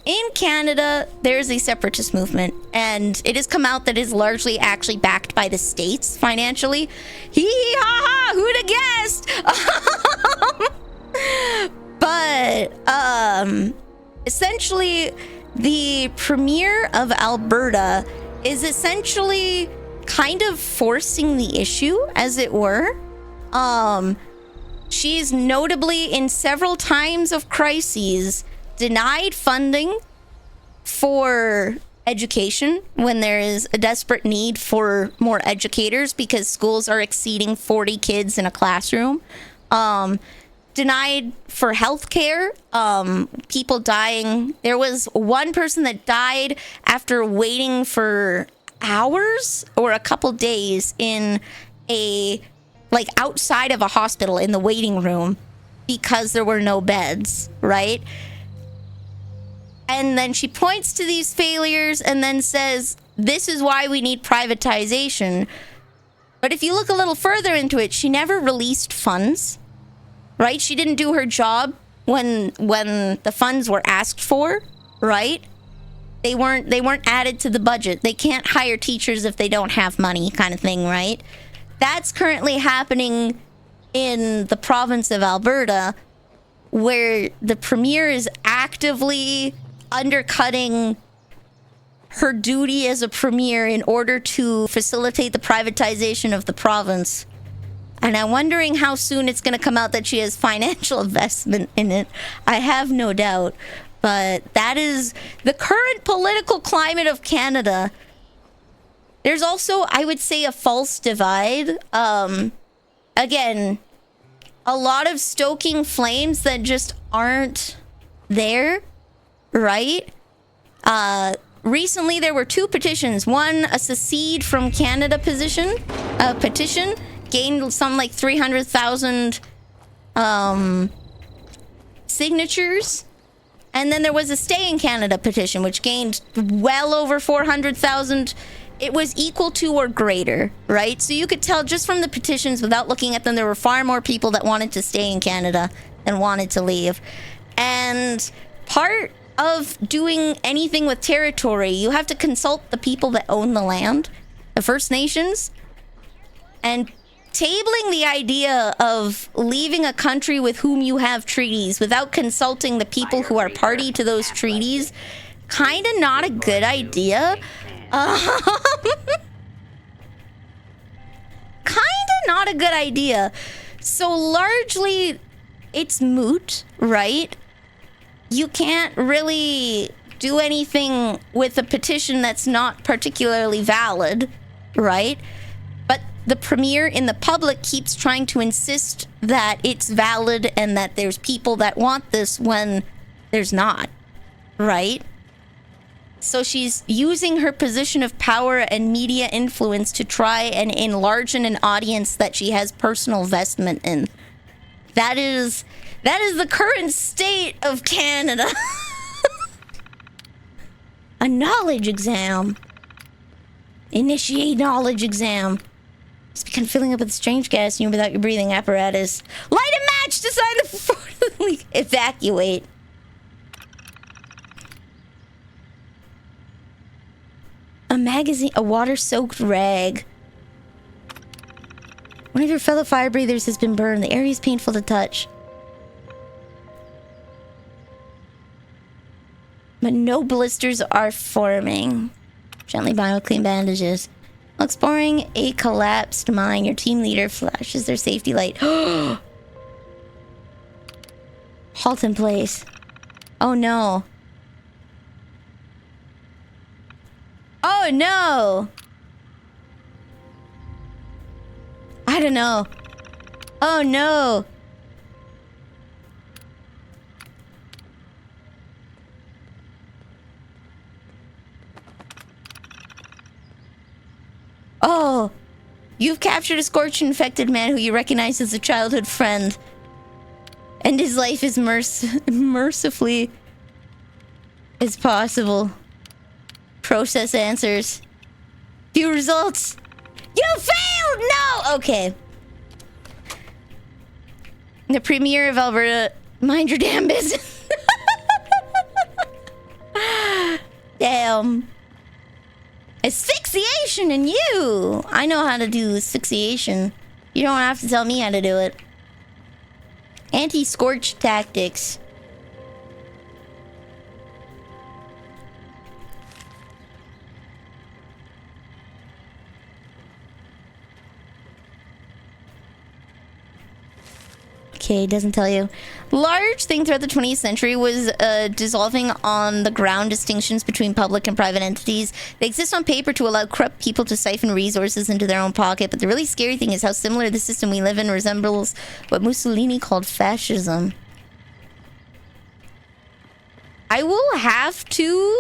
in Canada, there's a separatist movement, and it has come out that is largely actually backed by the states financially. Hee hee ha ha! Who'da guessed? But essentially, the premier of Alberta is essentially kind of forcing the issue, as it were. She's notably, in several times of crises, denied funding for education when there is a desperate need for more educators because schools are exceeding 40 kids in a classroom. Denied for healthcare, people dying. There was one person that died after waiting for hours or a couple days in a, like, outside of a hospital in the waiting room because there were no beds, right? And then she points to these failures and then says, this is why we need privatization. But if you look a little further into it, she never released funds, right? She didn't do her job when the funds were asked for, right? They weren't added to the budget. They can't hire teachers if they don't have money, kind of thing, right? That's currently happening in the province of Alberta, where the premier is actively undercutting her duty as a premier in order to facilitate the privatization of the province. And I'm wondering how soon it's going to come out that she has financial investment in it. I have no doubt. But that is the current political climate of Canada. There's also, I would say, a false divide. Again, a lot of stoking flames that just aren't there, right? Recently, there were two petitions. One, a secede from Canada petition, gained some like 300,000 signatures. And then there was a stay in Canada petition, which gained well over 400,000. It was equal to or greater, right? So you could tell just from the petitions, without looking at them, there were far more people that wanted to stay in Canada than wanted to leave. And part of doing anything with territory, you have to consult the people that own the land, the First Nations. And tabling the idea of leaving a country with whom you have treaties without consulting the people who are party to those treaties, kind of not a good idea. Kind of not a good idea. So largely, it's moot, right? You can't really do anything with a petition that's not particularly valid, right? But the premier in the public keeps trying to insist that it's valid and that there's people that want this when there's not, right? So she's using her position of power and media influence to try and enlarge an audience that she has personal investment in. That is the current state of Canada. A knowledge exam. Initiate knowledge exam. It's begun filling up with strange gas in you without your breathing apparatus. Light a match to sign the evacuate. A magazine, a water-soaked rag. One of your fellow fire breathers has been burned. The area is painful to touch. But no blisters are forming. Gently bind with clean bandages. While exploring a collapsed mine, your team leader flashes their safety light. Halt in place. Oh no. Oh no! I don't know. Oh no! Oh, you've captured a scorched infected man who you recognize as a childhood friend. And his life is mercifully as possible. Process answers. View results. You failed! No! Okay. The premier of Alberta. Mind your damn business. Damn. Asphyxiation and you! I know how to do asphyxiation. You don't have to tell me how to do it. Anti-scorch tactics. Okay, doesn't tell you. Large thing throughout the 20th century was dissolving on the ground distinctions between public and private entities. They exist on paper to allow corrupt people to siphon resources into their own pocket, but the really scary thing is how similar the system we live in resembles what Mussolini called fascism. I will have to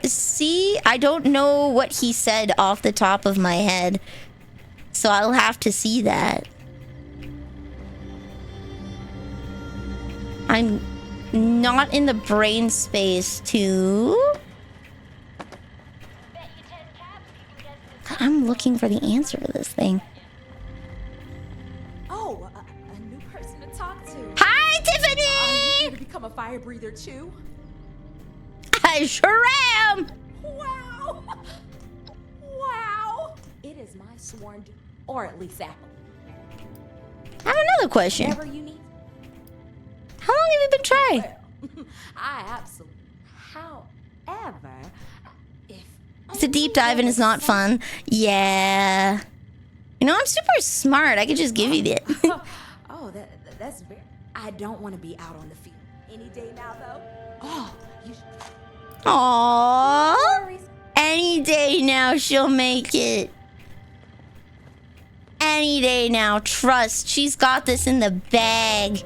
see. I don't know what he said off the top of my head, so I'll have to see that. I'm not in the brain space to... I'm looking for the answer to this thing. Oh, a new person to talk to. Hi, Tiffany! Are you here to become a fire breather too? I sure am! Wow! Wow! It is my sworn duty, or at least Apple. I have another question. Whatever you need. How long have you been trying? Well, I absolutely. However, if it's a deep dive and it's not fun. Yeah. You know, I'm super smart. I could just give you that. Oh, that's very. I don't want to be out on the field any day now, though. Oh, you should. Aww. Any day now, she'll make it. Any day now. Trust. She's got this in the bag.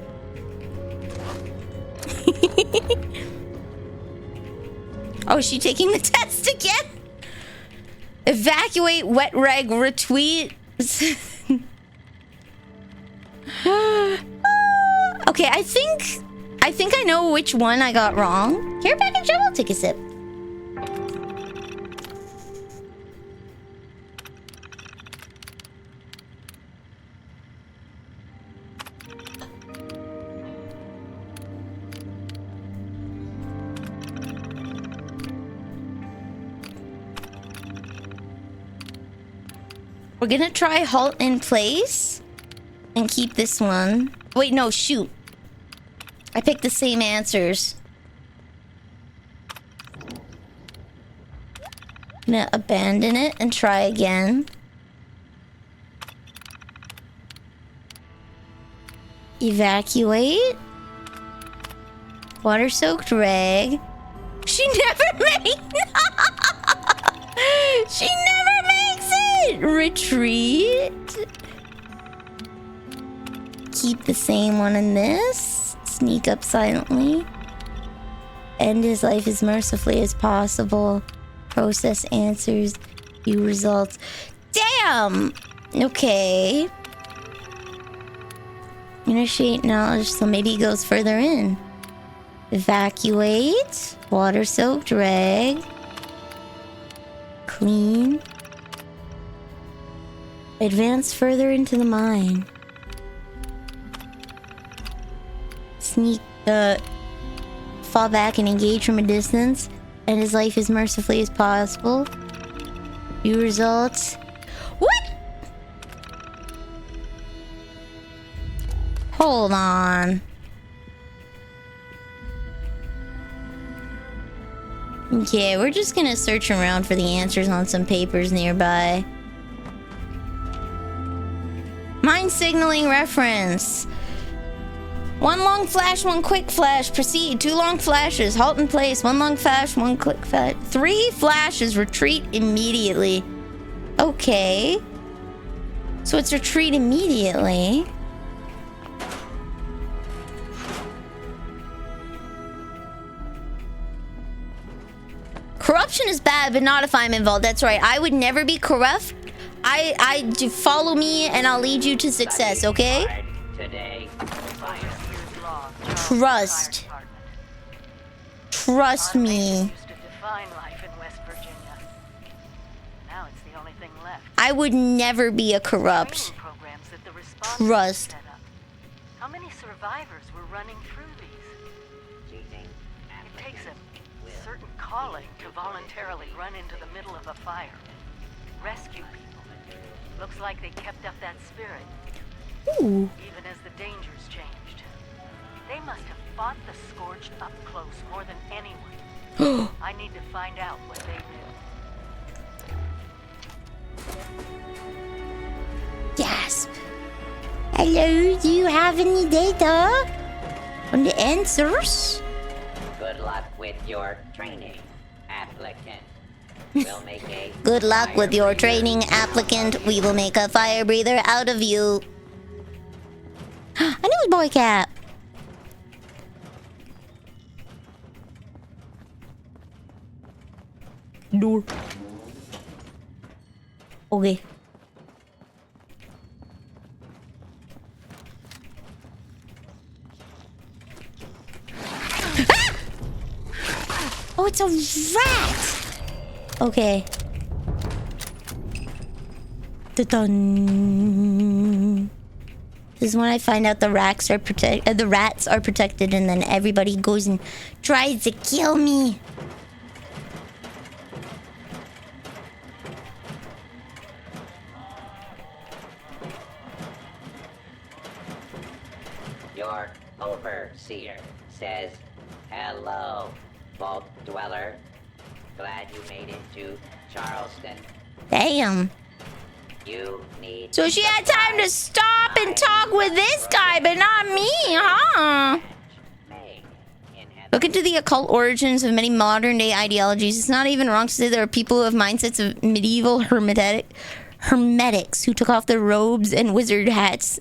Oh, is she taking the test again? Evacuate, wet rag, retweet. Okay, I think I know which one I got wrong. Care package, I will take a sip. We're gonna try halt in place and keep this one. Wait, no, shoot. I picked the same answers. I'm gonna abandon it and try again. Evacuate. Water-soaked rag. She never makes She never makes it! Retreat. Keep the same one in this. Sneak up silently. End his life as mercifully as possible. Process answers. View results. Damn! Okay. Initiate knowledge, so maybe he goes further in. Evacuate. Water-soaked rag. Clean. Advance further into the mine. Sneak, fall back and engage from a distance. End his life as mercifully as possible. View results. What? Hold on. Okay, we're just gonna search around for the answers on some papers nearby. Mine signaling reference. One long flash, one quick flash. Proceed. 2 long flashes. Halt in place. 1 long flash, 1 quick flash. 3 flashes. Retreat immediately. Okay. So it's retreat immediately. Corruption is bad, but not if I'm involved. That's right. I would never be corrupt. I do follow me and I'll lead you to success, okay? Trust. Trust me. I would never be a corrupt. Trust. How many survivors were running through these? It takes a certain calling to voluntarily run into the middle of a fire. Rescue people. Looks like they kept up that spirit. Ooh. Even as the dangers changed. They must have fought the Scorched up close more than anyone. I need to find out what they knew. Gasp. Hello, do you have any data on the answers? Good luck with your training, applicant. We'll make a Good luck with your training, applicant. We will make a fire breather out of you. A newsboy cap. Door. Okay. Oh, it's a rat! Okay. Dun. This is when I find out the rats are protected, and then everybody goes and tries to kill me. Your overseer says, "Hello, vault dweller. Glad you made it to Charleston." Damn. You need. So she had time to stop and talk with this guy, but not me, huh? Look into the occult origins of many modern-day ideologies. It's not even wrong to say there are people who have mindsets of medieval hermetics who took off their robes and wizard hats.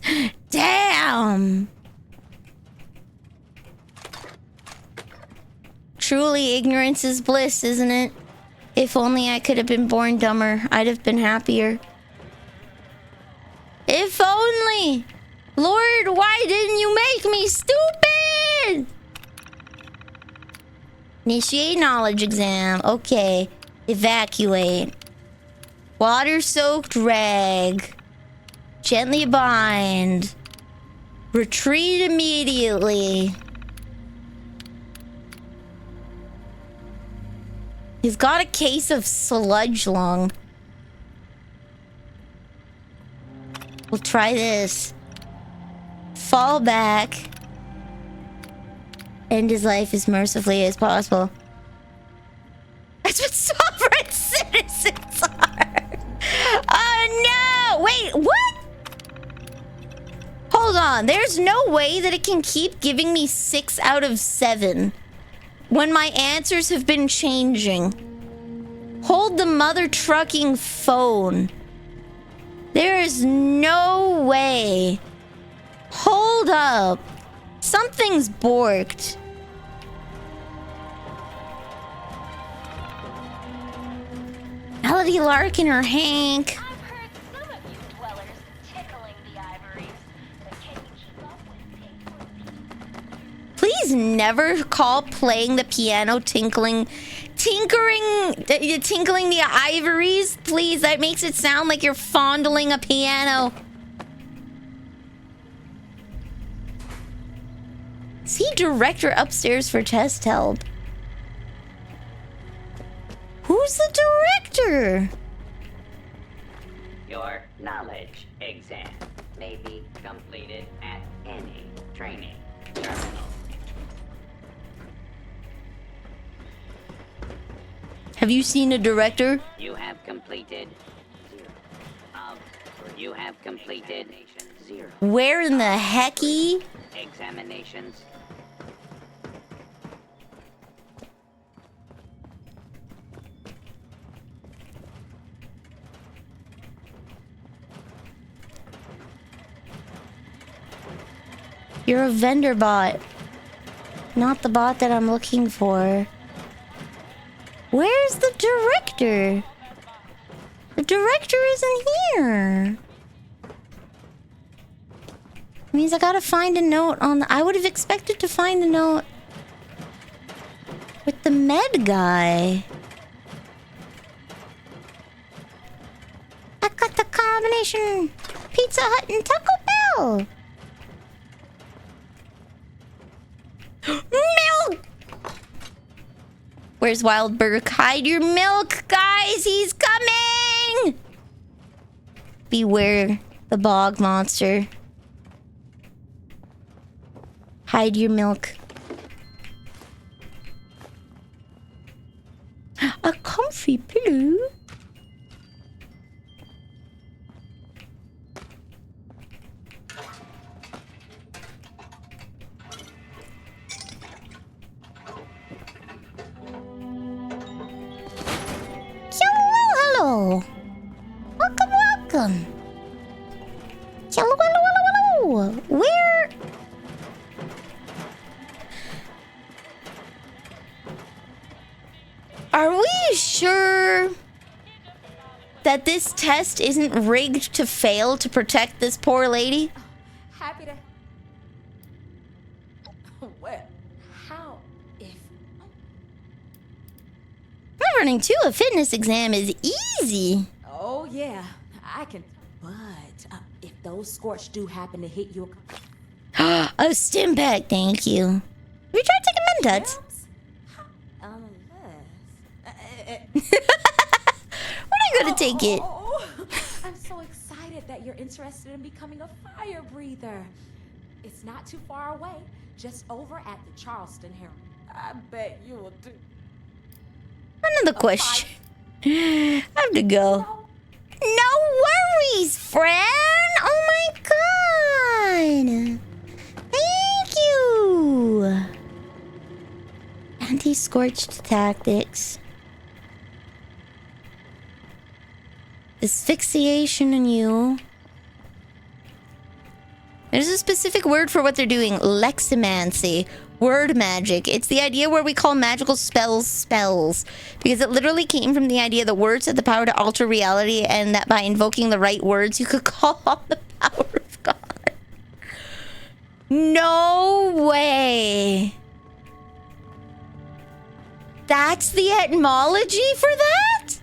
Damn! Truly, ignorance is bliss, isn't it? If only I could have been born dumber, I'd have been happier. If only! Lord, why didn't you make me stupid? Initiate knowledge exam. Okay. Evacuate. Water-soaked rag. Gently bind. Retreat immediately. He's got a case of sludge lung. We'll try this. Fall back. End his life as mercifully as possible. That's what sovereign citizens are. Oh no! Wait, what? Hold on. There's no way that it can keep giving me 6 out of 7 when my answers have been changing. Hold the mother trucking phone. There is no way. Hold up. Something's borked. Melody Larkin or Hank. Please never call playing the piano tinkling the ivories. Please, that makes it sound like you're fondling a piano. See director upstairs for test held. Who's the director? Your knowledge exam may be completed at any training terminal. Have you seen a director? You have completed 0. Where in the hecky? Examinations. You're a vendor bot. Not the bot that I'm looking for. Where's the director? The director isn't here. Means I gotta find a note on the... I would have expected to find the note with the med guy. I got the combination Pizza Hut and Taco Bell. Milk! Where's Wildberg? Hide your milk, guys! He's coming! Beware the bog monster. Hide your milk. A comfy pillow? Hello. Welcome, welcome. Hello, hello, hello, hello. Where? Are we sure that this test isn't rigged to fail to protect this poor lady? Happy to... Well, how if... Running to a fitness exam is easy. Oh, yeah. I can... But if those scorch do happen to hit your... A stim pack, thank you. Have you tried taking Mentats? We're not gonna take it. I'm so excited that you're interested in becoming a fire breather. It's not too far away, just over at the Charleston Herald. I bet you will do. Another question. I have to go. No worries, friend. Oh my god. Thank you. Anti-scorched tactics. Asphyxiation in you. There's a specific word for what they're doing. Leximancy. Word magic. It's the idea where we call magical spells spells. Because it literally came from the idea that words had the power to alter reality and that by invoking the right words you could call on the power of God. No way. That's the etymology for that?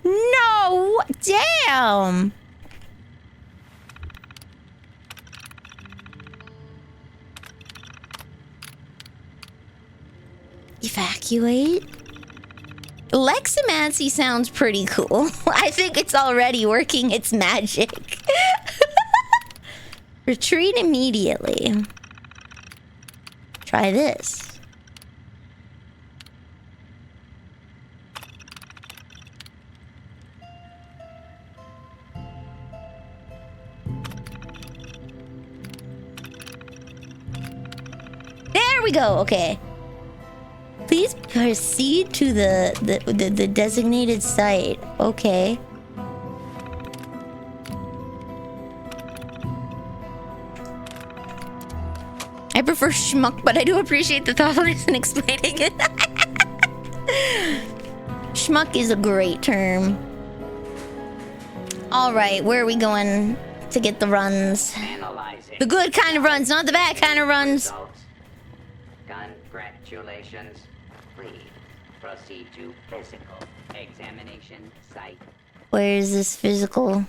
No. Damn. Evacuate? Leximancy sounds pretty cool. I think it's already working its magic. Retreat immediately. Try this. There we go. Okay. Please proceed to the designated site. Okay. I prefer schmuck, but I do appreciate the thoughtfulness in explaining it. Schmuck is a great term. Alright, where are we going to get the runs? The good kind of runs, not the bad kind of runs. Congratulations. Please proceed to physical examination site. Where is this physical?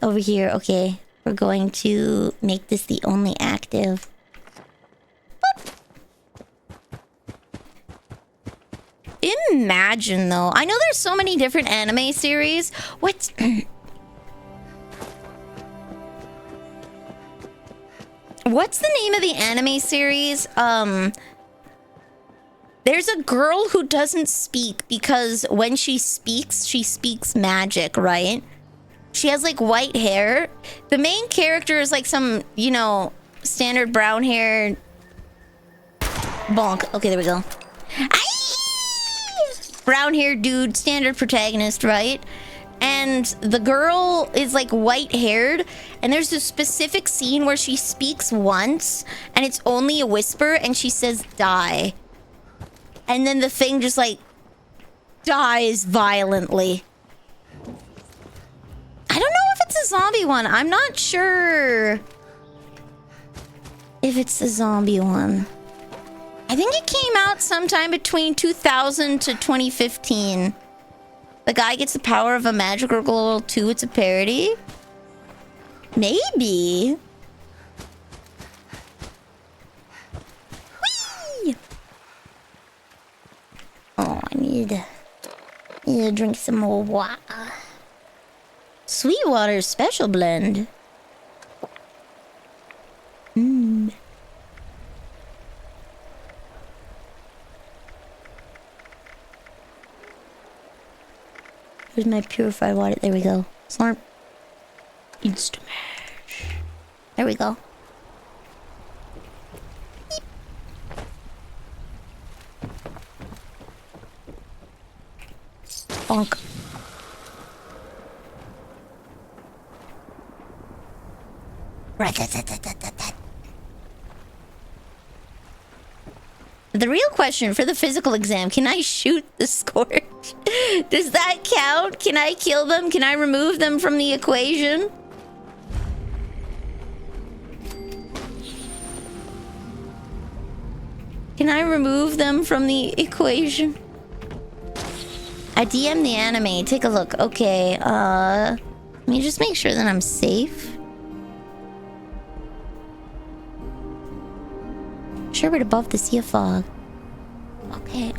Over here, okay. We're going to make this the only active. Boop. Imagine though. I know there's so many different anime series. What's What's the name of the anime series? There's a girl who doesn't speak because when she speaks magic, right? She has like white hair. The main character is like some, you know, standard brown hair. Bonk. Okay, there we go. Brown hair dude, standard protagonist, right? and the girl is like white-haired, and there's a specific scene where she speaks once, and it's only a whisper, and she says, die. And then the thing just like dies violently. I don't know if it's a zombie one. I'm not sure if it's the zombie one. I think it came out sometime between 2000 to 2015. The guy gets the power of a magical girl 2. It's a parody. Maybe. Whee! Oh, I need to drink some more water. Sweetwater special blend. Mmm. Here's my purified water. There we go. Slurp. Instamash. There we go. Bonk. The real question for the physical exam, can I shoot the scorch? Does that count? Can I kill them? Can I remove them from the equation? Can I remove them from the equation? I DM the anime. Take a look. Okay, let me just make sure that I'm safe. Sherbet above the sea of fog. Okay,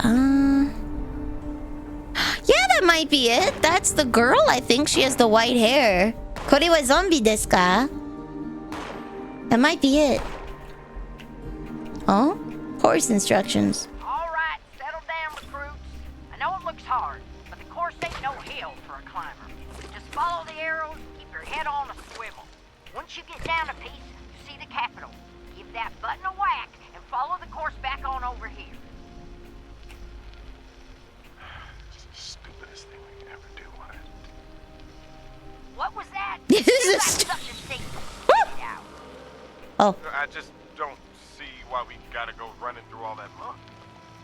yeah, that might be it. That's the girl, I think. She has the white hair. Kore wa zombie desu ka? That might be it. Oh? Course instructions. Alright, settle down, recruits. I know it looks hard, but the course ain't no hill for a climber. Just follow the arrows, keep your head on a swivel. Once you get down a piece, you see the capital. Give that button a whack and follow the course back on over here. It's the stupidest thing we can ever do, right? What was that? This is You got something to say. Out. Oh. I just don't see why we gotta go running through all that muck.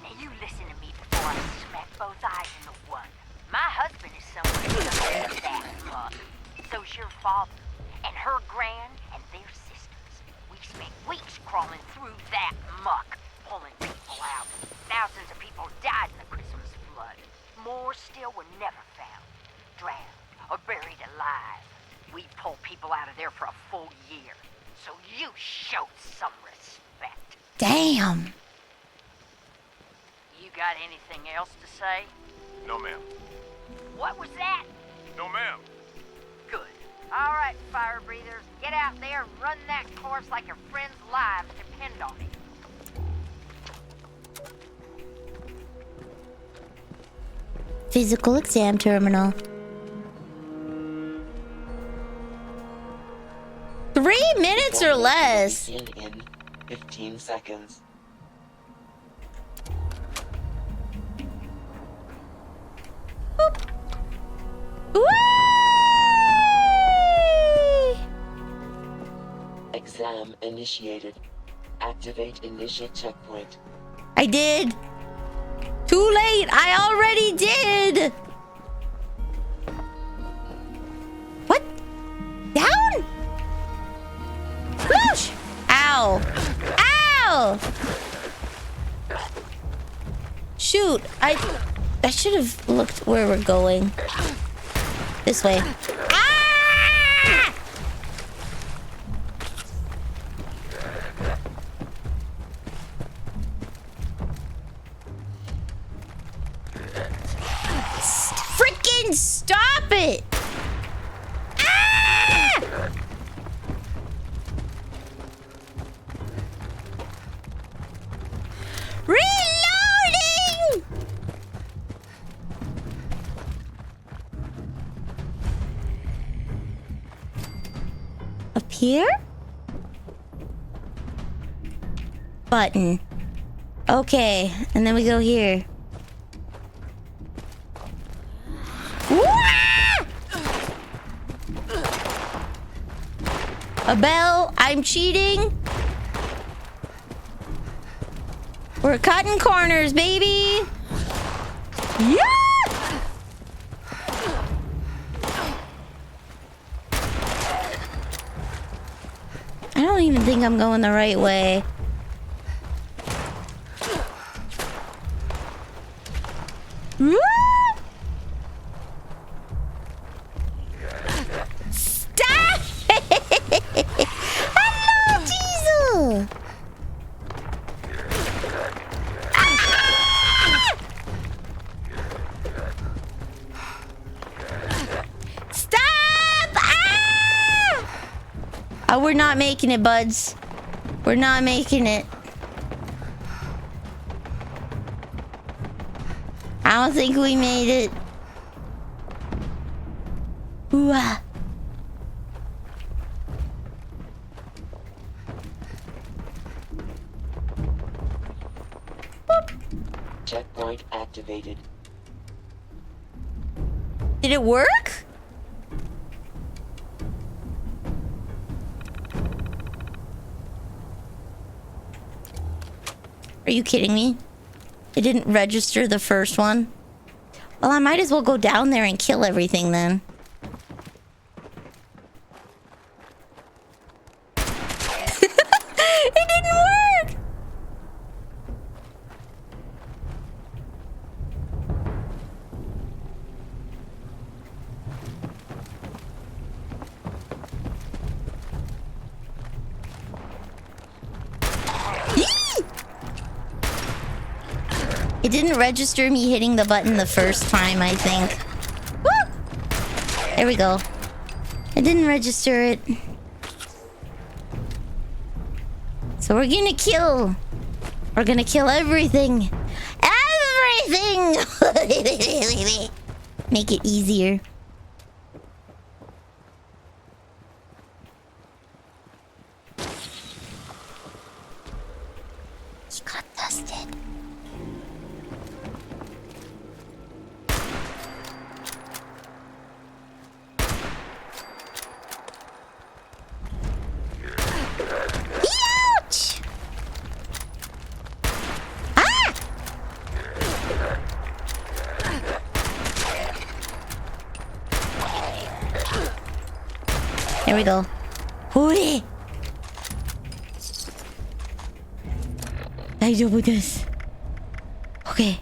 Now you listen to me before I smack both eyes into one. My husband is somewhere in that muck. So's your father, and her grand, and their sisters. We spent weeks crawling through that muck, pulling people out. Thousands of people died in the Christmas flood. More still were never found, drowned, or buried alive. We pulled people out of there for a full year, so you showed some respect. Damn. You got anything else to say? No, ma'am. What was that? No, ma'am. Good. All right, fire breathers, get out there and run that course like your friends' lives depend on it. Physical exam terminal. 3 minutes or less. In 15 seconds. Whee! Exam initiated. Activate initial checkpoint. I did. Too late. I already did. What? Down? Push. Ow. Ow. Shoot. I should have looked where we're going. This way. Ah! Freaking stop it! Ah! Reloading! Up here? Button. Okay, and then we go here. Wah! A bell. I'm cheating. We're cutting corners, baby. Yeah! I don't even think I'm going the right way. Woo! Stop it! Hello, Diesel! Ah! Stop! Ah! Oh, we're not making it, buds. We're not making it. I don't think we made it. Ooh, ah. Checkpoint activated. Did it work? Are you kidding me? It didn't register the first one? Well, I might as well go down there and kill everything then. It didn't work! It didn't register me hitting the button the first time, I think. Woo! There we go. It didn't register it. So we're gonna kill. We're gonna kill everything. Everything! Make it easier. He got dusted. Ouch! Ah! There we go. Hooray! Daijoubu desu. Okay.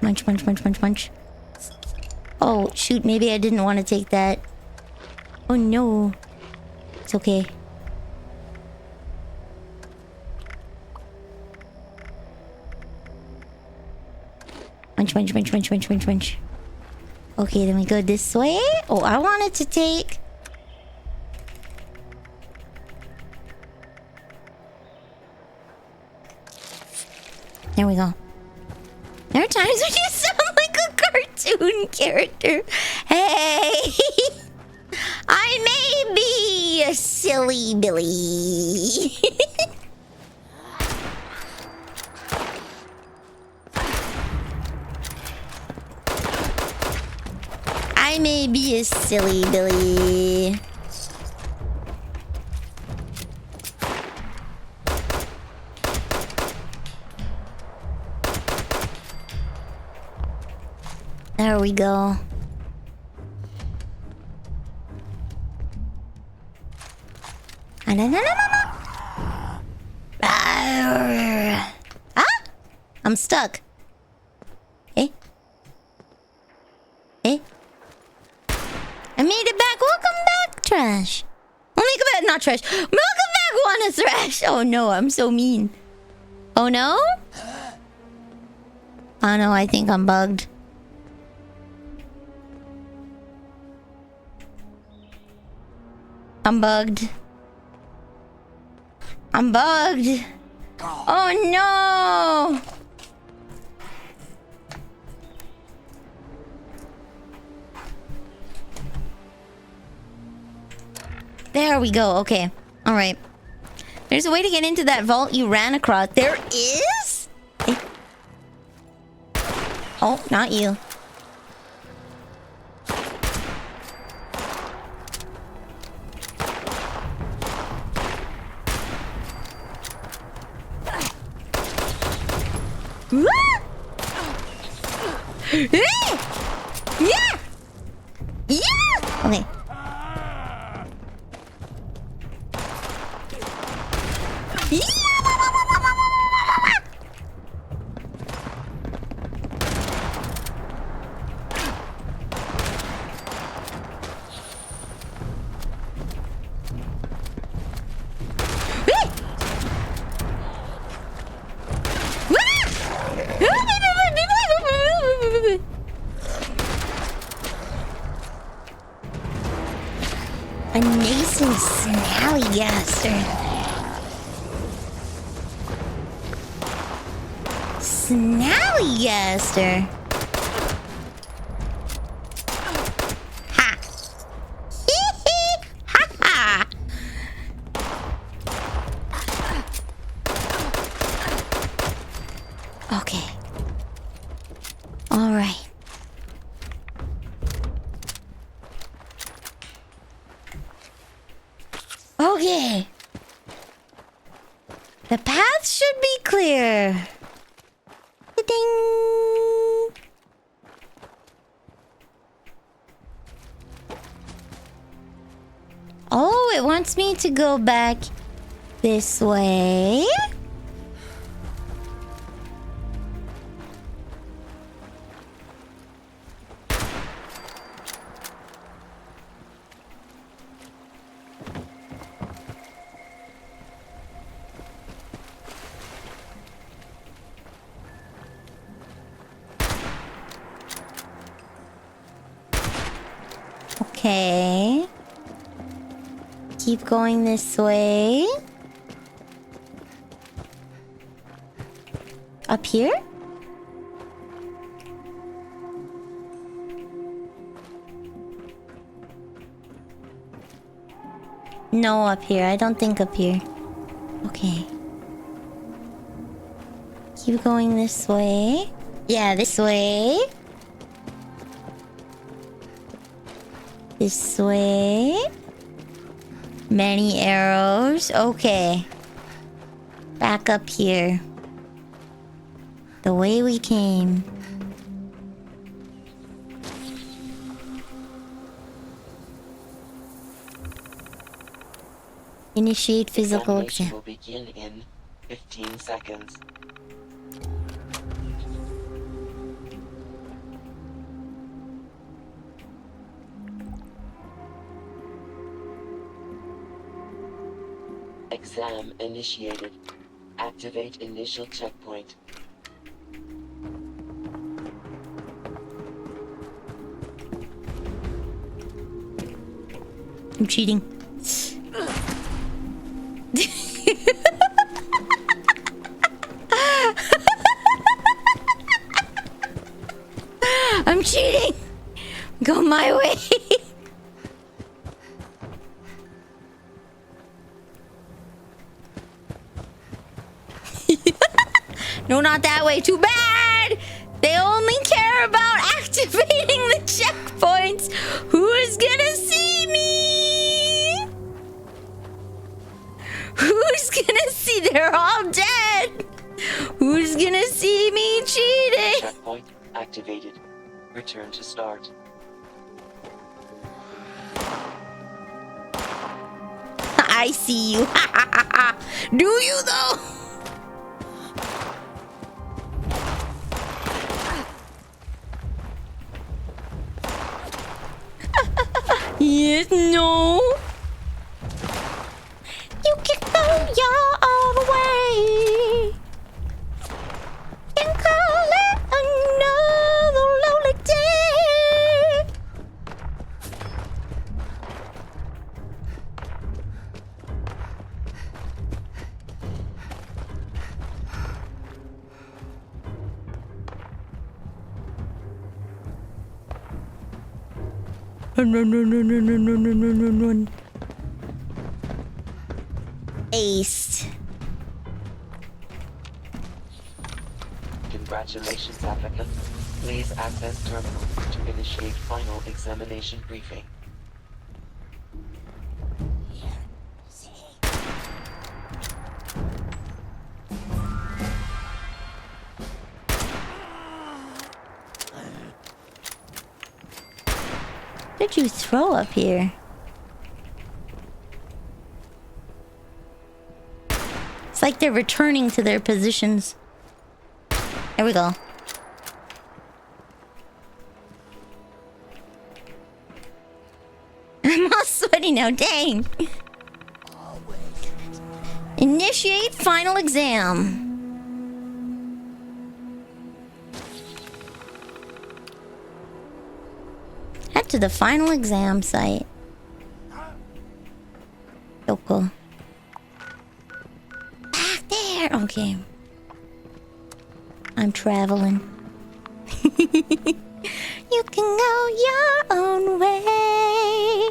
Munch, munch, munch, munch, munch. Oh, shoot. Maybe I didn't want to take that. Oh, no. It's okay. Munch, munch, munch, munch, munch, munch, munch. Okay, then we go this way. Oh, I wanted to take... There we go. There are times when you sound like a cartoon character. Hey! I may be a silly Billy. I may be a silly Billy. There we go. Ah! I'm stuck. Eh? Eh? I made it back. Welcome back, Trash. Welcome back, not Trash. Welcome back, Wanna Thrash. Oh no, I'm so mean. Oh no? Oh no, I think I'm bugged. I'm bugged. I'm bugged. Oh no! There we go. Okay. Alright. There's a way to get into that vault you ran across. There is? Oh, not you. Yeah! Yeah! Okay. A nascent snallygaster. Snallygaster. Ha. Ha ha. Okay. All right. Okay. The path should be clear. Ding. Oh, it wants me to go back this way. Okay. Keep going this way. Up here? No, up here. I don't think up here. Okay. Keep going this way. Yeah, this way. This way. Many arrows. Okay. Back up here. The way we came. Initiate physical Examination exam. will begin in 15 seconds. Exam initiated. Activate initial checkpoint. I'm cheating. I'm cheating. Go my way. No, not that way. Too bad. They only care about activating the checkpoints. Who's gonna see me? Who's gonna see? They're all dead. Who's gonna see me cheating? Checkpoint activated. Return to start. I see you. Do you though? Yes, no. You can go your own way and call it another lonely day. Run, run, run, run, run, run, run, run, run, run. aced. Congratulations, applicant. Please access terminal to initiate final examination briefing. What did you throw up here? It's like they're returning to their positions. There we go. I'm all sweaty now, dang. Initiate final exam. Head to the final exam site. Yoko. Back there! Okay. I'm traveling. You can go your own way.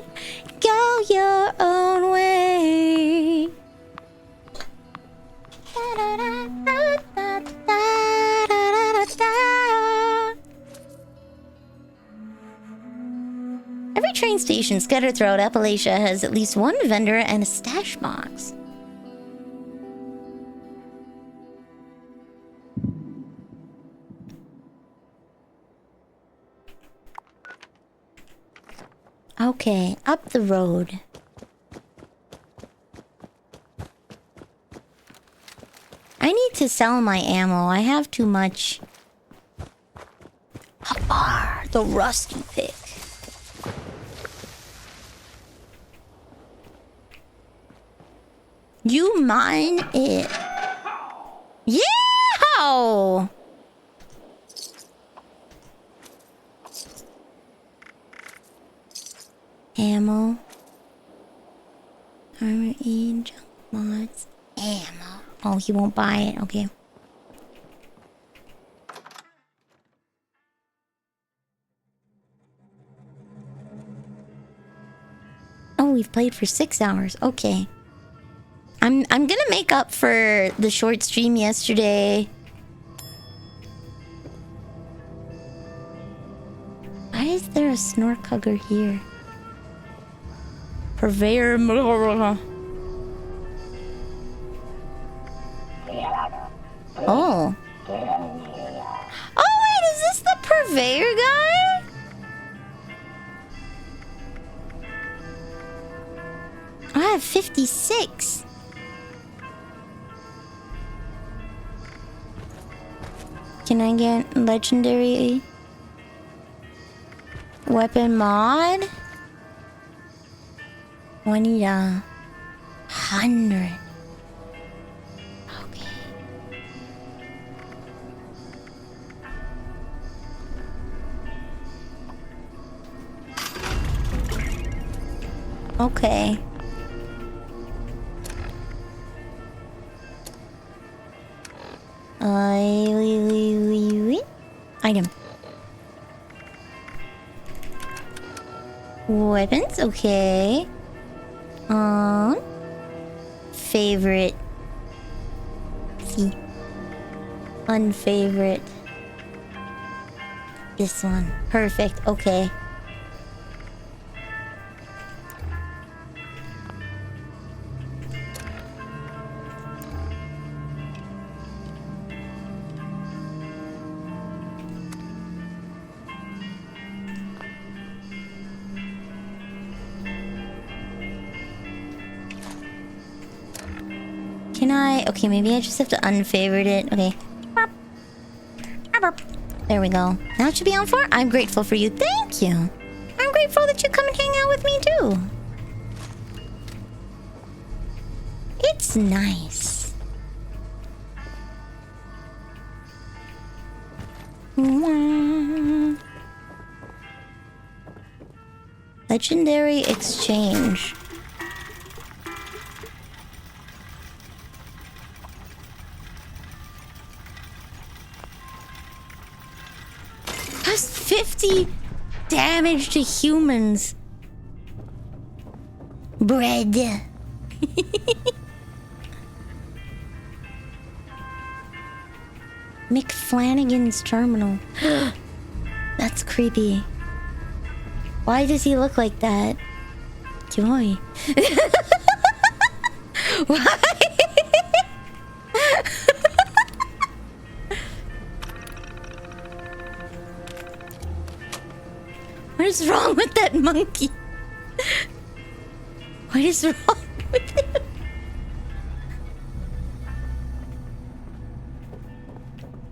Go your own way. Every train station scattered throughout Appalachia has at least one vendor and a stash box. Okay, up the road. I need to sell my ammo. I have too much. Ah, the rusty pick. You mine it. Yeah! Ammo. Armor E, junk mods. Ammo. Oh, he won't buy it. Okay. Oh, we've played for 6 hours. Okay. I'm gonna make up for the short stream yesterday. Why is there a snork hugger here? Purveyor. Oh. Oh wait, is this the purveyor guy? I have 56. Can I get legendary weapon mod? 20 to 100. Okay. Okay. Item. Weapons, okay. Favorite. See. Unfavorite. This one. Perfect, okay. Can I... Okay, maybe I just have to unfavorite it. Okay. There we go. Now it should be on 4. I'm grateful for you. Thank you. I'm grateful that you come and hang out with me too. It's nice. Legendary exchange. Plus 50 damage to humans. Bread. Mick Flanagan's terminal. That's creepy. Why does he look like that? Joy. Why? What is wrong with that monkey? What is wrong with him?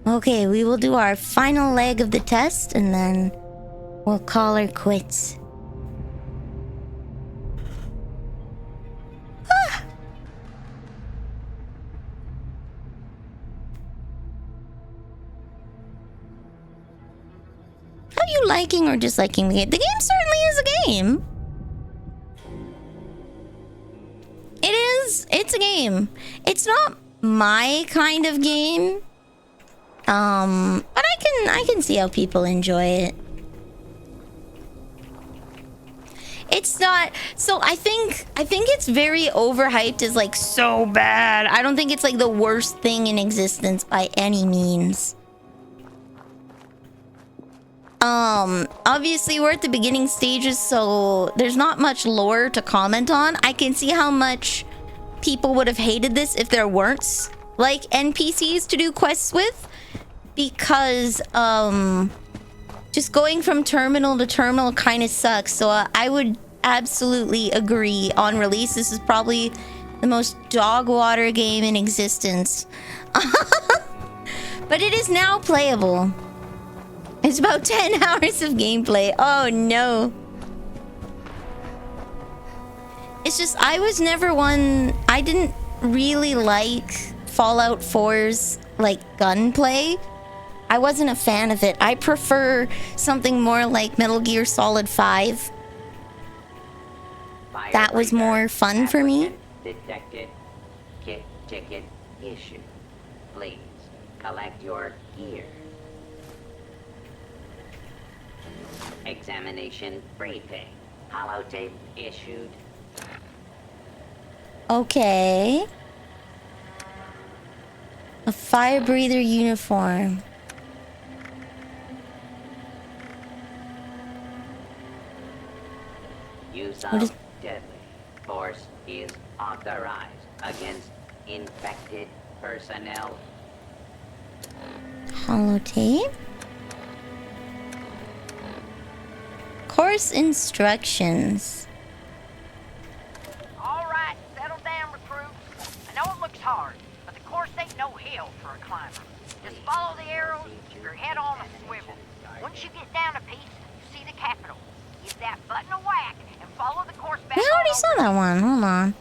Okay, we will do our final leg of the test and then we'll call her quits. Ah. Are you liking or disliking the game? The game certainly is a game. It is. It's a game. It's not my kind of game. But I can see how people enjoy it. It's not, so I think it's very overhyped as like so bad. I don't think it's like the worst thing in existence by any means. Obviously we're at the beginning stages, so there's not much lore to comment on. I can see how much people would have hated this if there weren't like NPCs to do quests with. Because, just going from terminal to terminal kind of sucks. So I would absolutely agree on release. This is probably the most dog water game in existence. But it is now playable. It's about 10 hours of gameplay. Oh no. It's just, I was never one... I didn't really like Fallout 4's, like, gunplay. I wasn't a fan of it. I prefer something more like Metal Gear Solid 5. That was more fun for me. Detected. Kit ticket issued. Please collect your gear. Examination briefing. Holotape issued. Okay. A fire breather uniform. Use of deadly force is authorized against infected personnel. Holotape. Course instructions. Alright, settle down, recruits. I know it looks hard, but the course ain't no hell for a climber. Just follow the arrows, keep your head on a swivel. Once you get down a piece, you see the Capitol. Give that button a whack and follow the course back. We already saw that one. Hold on.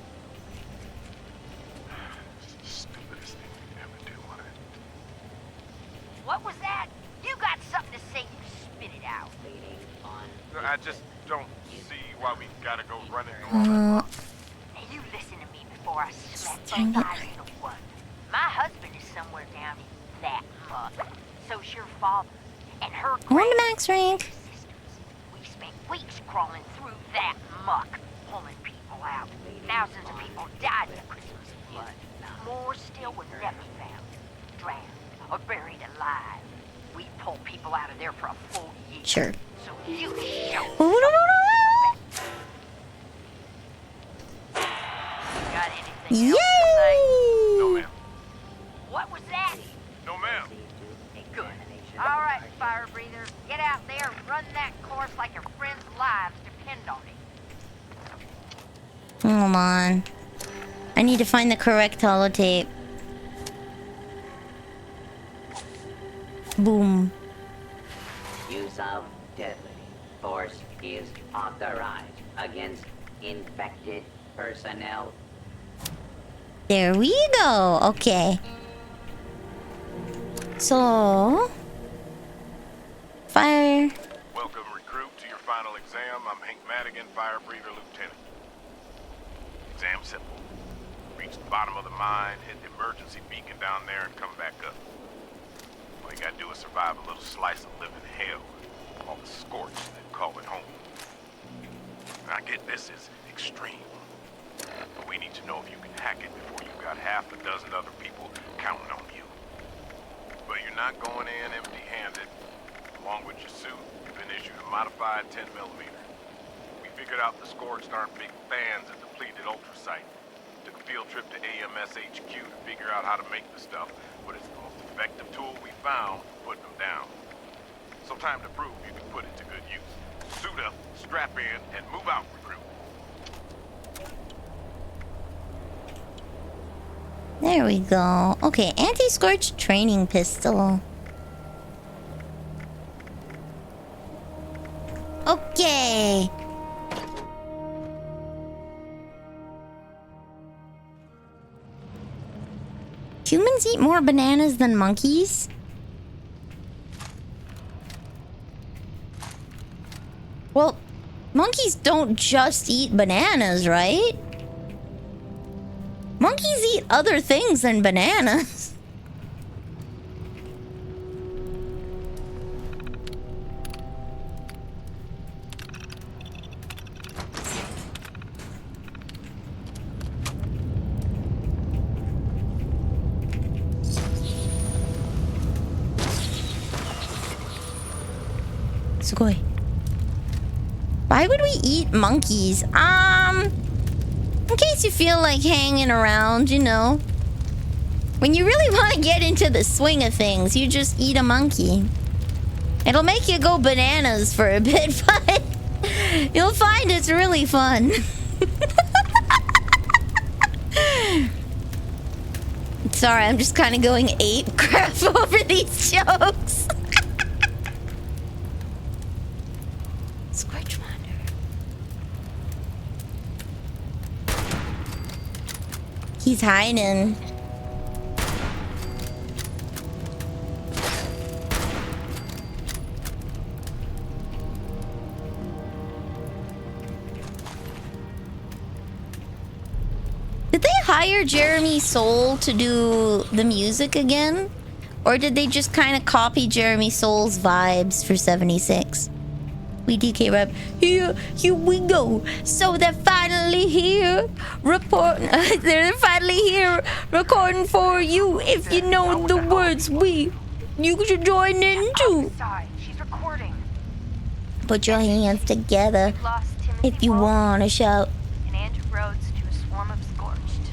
What was that? You got something to say, you spit it out. I just don't see why we gotta go running Now you listen to me before I smack both eyes into one. My husband is somewhere down in that muck. So's your father. And her One max rank. We spent weeks crawling through that muck, pulling people out. Thousands of people died in the Christmas flood. More still were never found, drowned, or buried alive. We pulled people out of there for a full year. Sure. So you show. Got anything else to say? No, ma'am. What was that? No, ma'am. Good. All right, fire breather. Get out there and run that course like your friends' lives depend on it. Hold on. I need to find the correct holotape. Boom. Use of deadly force is authorized against infected personnel. There we go. Okay. So... Fire... Welcome, recruit, to your final exam. I'm Hank Madigan, fire breather lieutenant. Exam simple. Reach the bottom of the mine, hit the emergency beacon down there, and come back up. All you gotta do is survive a little slice of living hell. All the scorch, then call it home. I get this is extreme. But we need to know if you can hack it before you've got half a dozen other people counting on you. But you're not going in empty-handed. Along with your suit, you've been issued a modified 10mm. We figured out the Scorched aren't big fans of depleted ultracite. Took a field trip to AMS HQ to figure out how to make the stuff, but it's the most effective tool we found for putting them down. So time to prove you can put it to good use. Suit up, strap in, and move out, recruit. There we go. Okay, anti-scorch training pistol. Okay. Humans eat more bananas than monkeys? Well, monkeys don't just eat bananas, right? Monkeys eat other things than bananas. Sugoi. Why would we eat monkeys? In case you feel like hanging around, you know. When you really want to get into the swing of things, you just eat a monkey. It'll make you go bananas for a bit, but you'll find it's really fun. Sorry, I'm just kind of going ape crap over these jokes. Scorch Wander. He's hiding. Did they hire Jeremy Soule to do the music again? Or did they just kind of copy Jeremy Soule's vibes for 76? We DK rap. Here we go. So they're finally here. They're finally here recording for you. If you know the words, you should join in too. She's recording. Put your hands together if you want to shout. And Andrew Rhodes to a swarm of Scorched.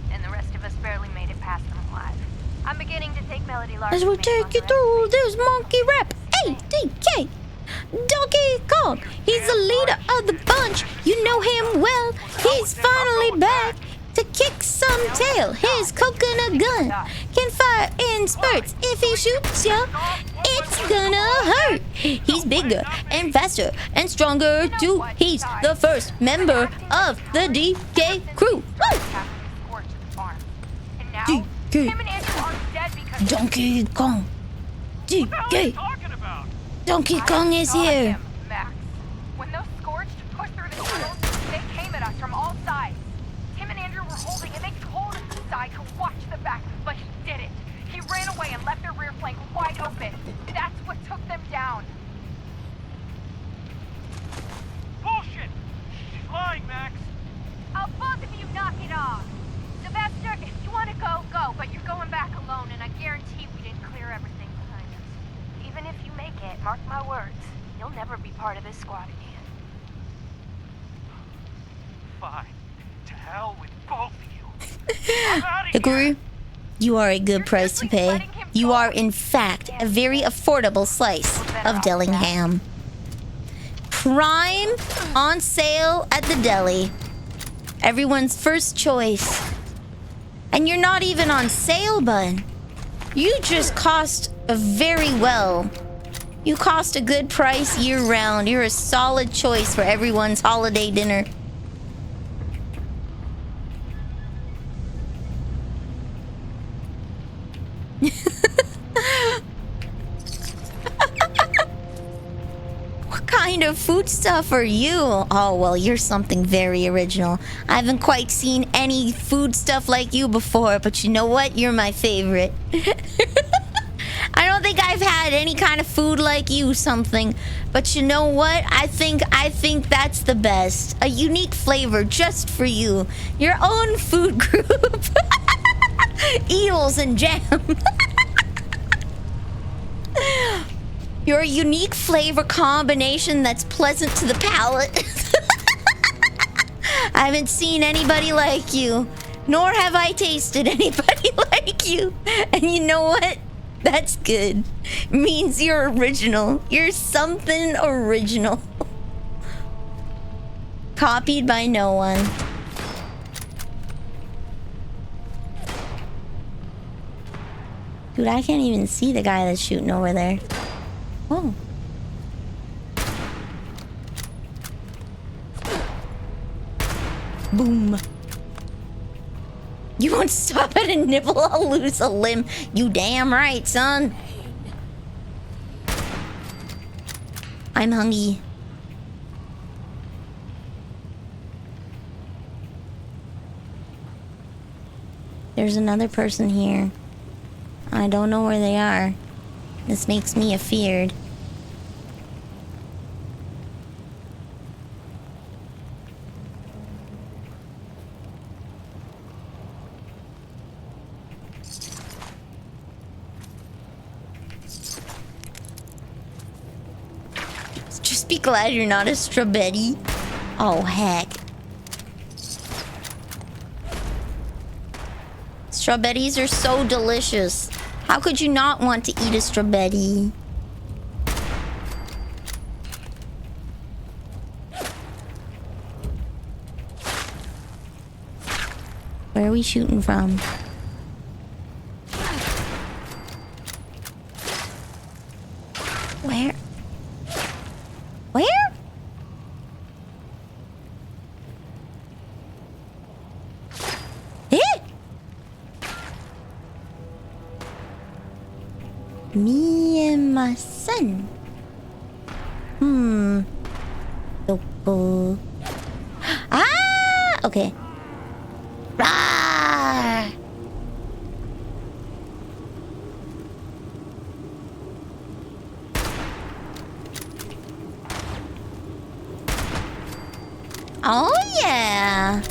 And the rest of us barely made it past them alive. I'm beginning to think Melody Larson. As we take you through this monkey rap, ADK. Donkey Kong, he's the leader of the bunch. You know him well. He's finally back to kick some tail. His coconut gun can fire in spurts. If he shoots ya, it's gonna hurt. He's bigger and faster and stronger too. He's the first member of the DK crew. DK. Donkey Kong. DK. Donkey Kong is here. Max, when those Scorched pushed through the tunnels, they came at us from all sides. Tim and Andrew were holding, and they told us to side to watch the back, but he didn't. He ran away and left their rear flank wide open. That's what took them down. Bullshit! She's lying, Max. Both of you knock it off. Sylvester, if you want to go, go, but you're going back alone, and I guarantee we didn't clear everything behind us. Even if you make it, mark my words, you'll never be part of this squad again. Fine. To hell with both of you. Hikaru, you are a good price to pay. You are, in fact, a very affordable slice of Dellingham. Prime on sale at the deli. Everyone's first choice. And you're not even on sale, bud. You just cost very well. You cost a good price year-round. You're a solid choice for everyone's holiday dinner. What kind of food stuff are you? Oh, well, you're something very original. I haven't quite seen any food stuff like you before, but you know what? You're my favorite. I don't think I've had any kind of food like you, something. But you know what? I think that's the best. A unique flavor just for you. Your own food group. Eels and jam. You're a unique flavor combination that's pleasant to the palate. I haven't seen anybody like you, nor have I tasted anybody like you. And you know what? That's good. Means you're original. You're something original. Copied by no one. Dude, I can't even see the guy that's shooting over there. Oh. Boom. You won't stop at a nibble, I'll lose a limb. You damn right, son. I'm hungry. There's another person here. I don't know where they are. This makes me afeared. Just be glad you're not a strawberry. Oh, heck. Strawberries are so delicious. How could you not want to eat a strawberry? Where are we shooting from? Where? Where? Me and my son. Ah! Okay. Rawr! Oh, yeah.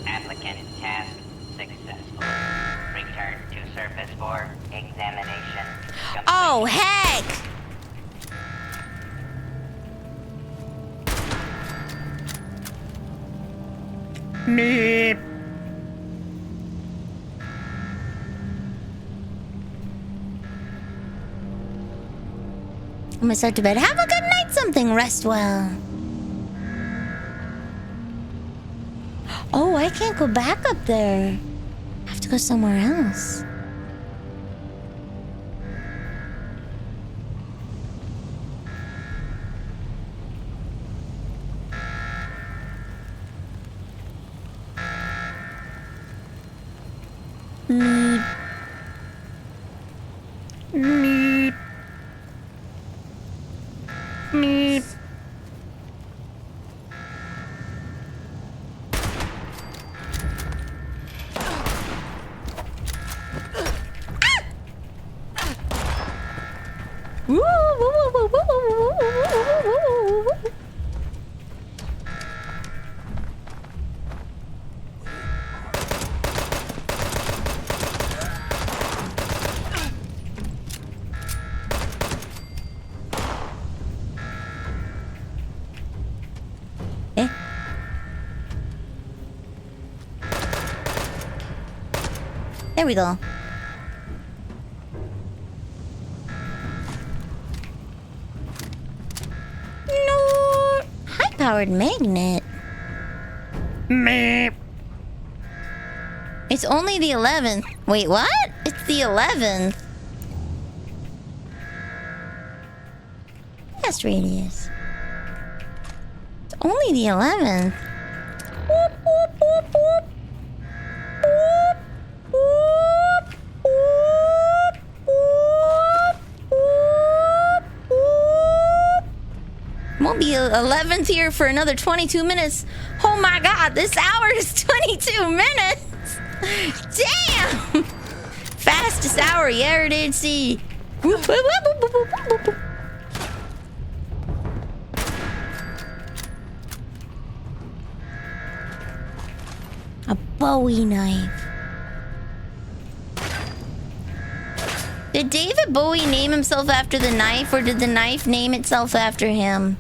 Applicant task successful. Return to surface for examination. Oh, heck! Meep. I'm gonna start to bed. Have a good night, something. Rest well. Oh, I can't go back up there. I have to go somewhere else. Meep. Meep. Meep. There we go. No, high-powered magnet. Meep. It's only the 11th. Wait, what? It's the 11th. Blast radius. It's only the 11th. Whoop, whoop, whoop, whoop. Whoop. Whoop, whoop, whoop, whoop, whoop. Won't be 11th here for another 22 minutes. Oh my god, this hour is 22 minutes. Damn! Fastest hour you ever did see. Whoop, whoop, whoop, whoop, whoop, whoop, whoop. Bowie knife. Did David Bowie name himself after the knife, or did the knife name itself after him?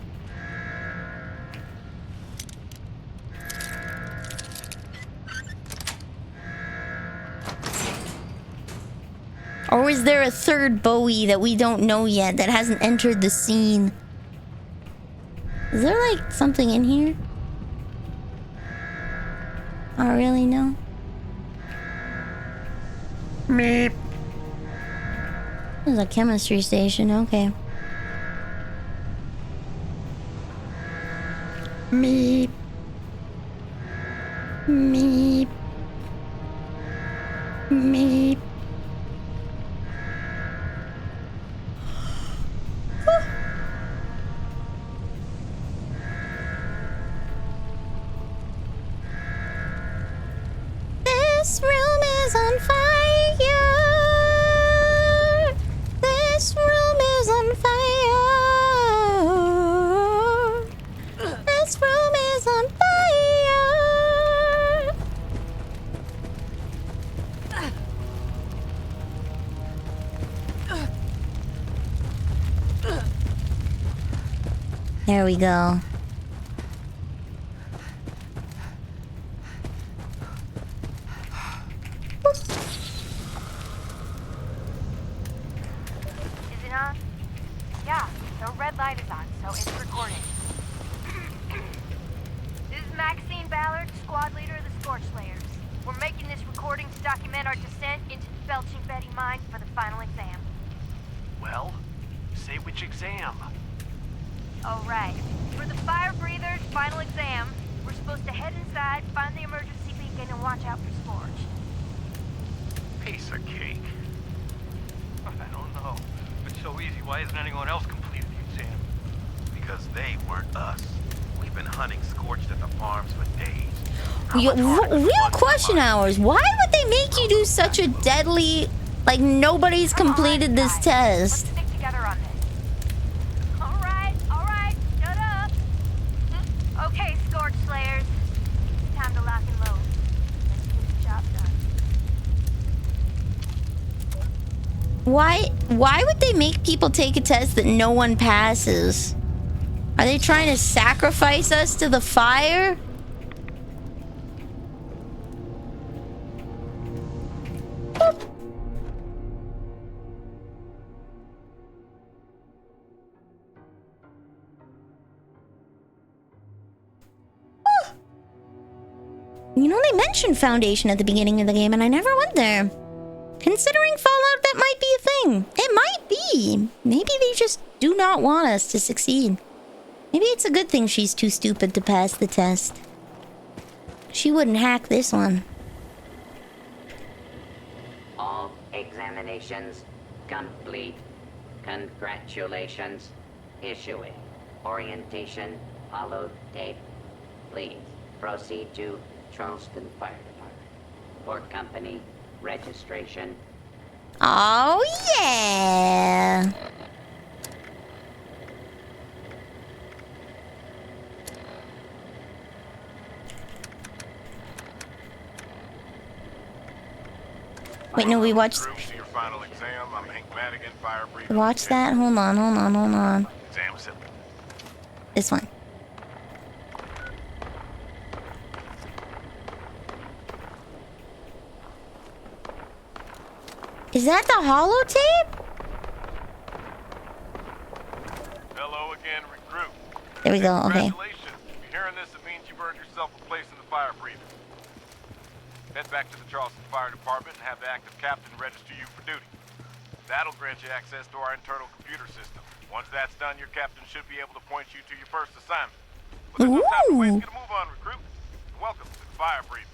Or is there a third Bowie that we don't know yet that hasn't entered the scene? Is there like something in here? I really know. Meep. There's a chemistry station, okay. Meep. Meep. Meep. This room is on fire. This room is on fire. This room is on fire. There we go. Is it on? Yeah, the red light is on, so it's recording. This is Maxine Ballard, squad leader of the Scorch Slayers. We're making this recording to document our descent into the Belching Betty mine for the final exam. Well, say which exam. All right. For the fire breather's final exam, we're supposed to head inside, find the emergency beacon, and watch out for Scorch. Piece of cake. I don't know. If it's so easy, why isn't anyone else completed the exam? Because they weren't us. We've been hunting Scorched at the farms for days. Real question hours. Why would they make you do such a deadly... Like, nobody's completed this test. Stick together on this. All right, shut up. Okay, Scorch Slayers. It's time to lock and load. Let's get the job done. Why would they make people take a test that no one passes? Are they trying to sacrifice us to the fire? You know, they mentioned Foundation at the beginning of the game, and I never went there. Considering Fallout, that might be a thing. It might be. Maybe they just do not want us to succeed. Maybe it's a good thing she's too stupid to pass the test. She wouldn't hack this one. All examinations complete. Congratulations. Issuing orientation followed tape. Please proceed to Charleston Fire Department for company registration. Oh, yeah. Wait, no, we watched... Watch that? Hold on. This one. Is that the holotape? Hello again, recruit. There we go, okay. Congratulations. If you're hearing this, it means you've earned yourself a place in the fire breather. Head back to the Charleston Fire Department and have the active captain register you for duty. That'll grant you access to our internal computer system. Once that's done, your captain should be able to point you to your first assignment. But there's no time to waste. Get a move on, recruit. Welcome to the fire breather.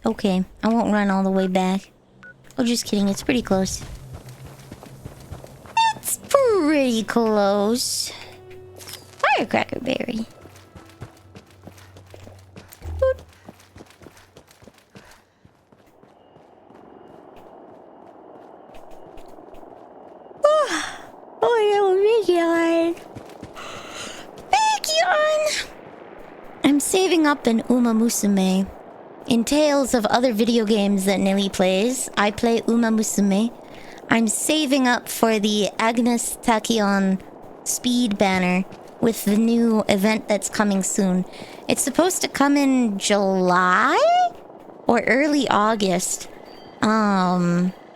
Okay, I won't run all the way back. Oh, just kidding, it's pretty close. It's pretty close. Firecracker berry. Boop. Oh, no, big yawn. Big yawn. I'm saving up an Uma Musume. In tales of other video games that Nilly plays, I play Uma Musume. I'm saving up for the Agnes Tachyon speed banner with the new event that's coming soon. It's supposed to come in July or early August.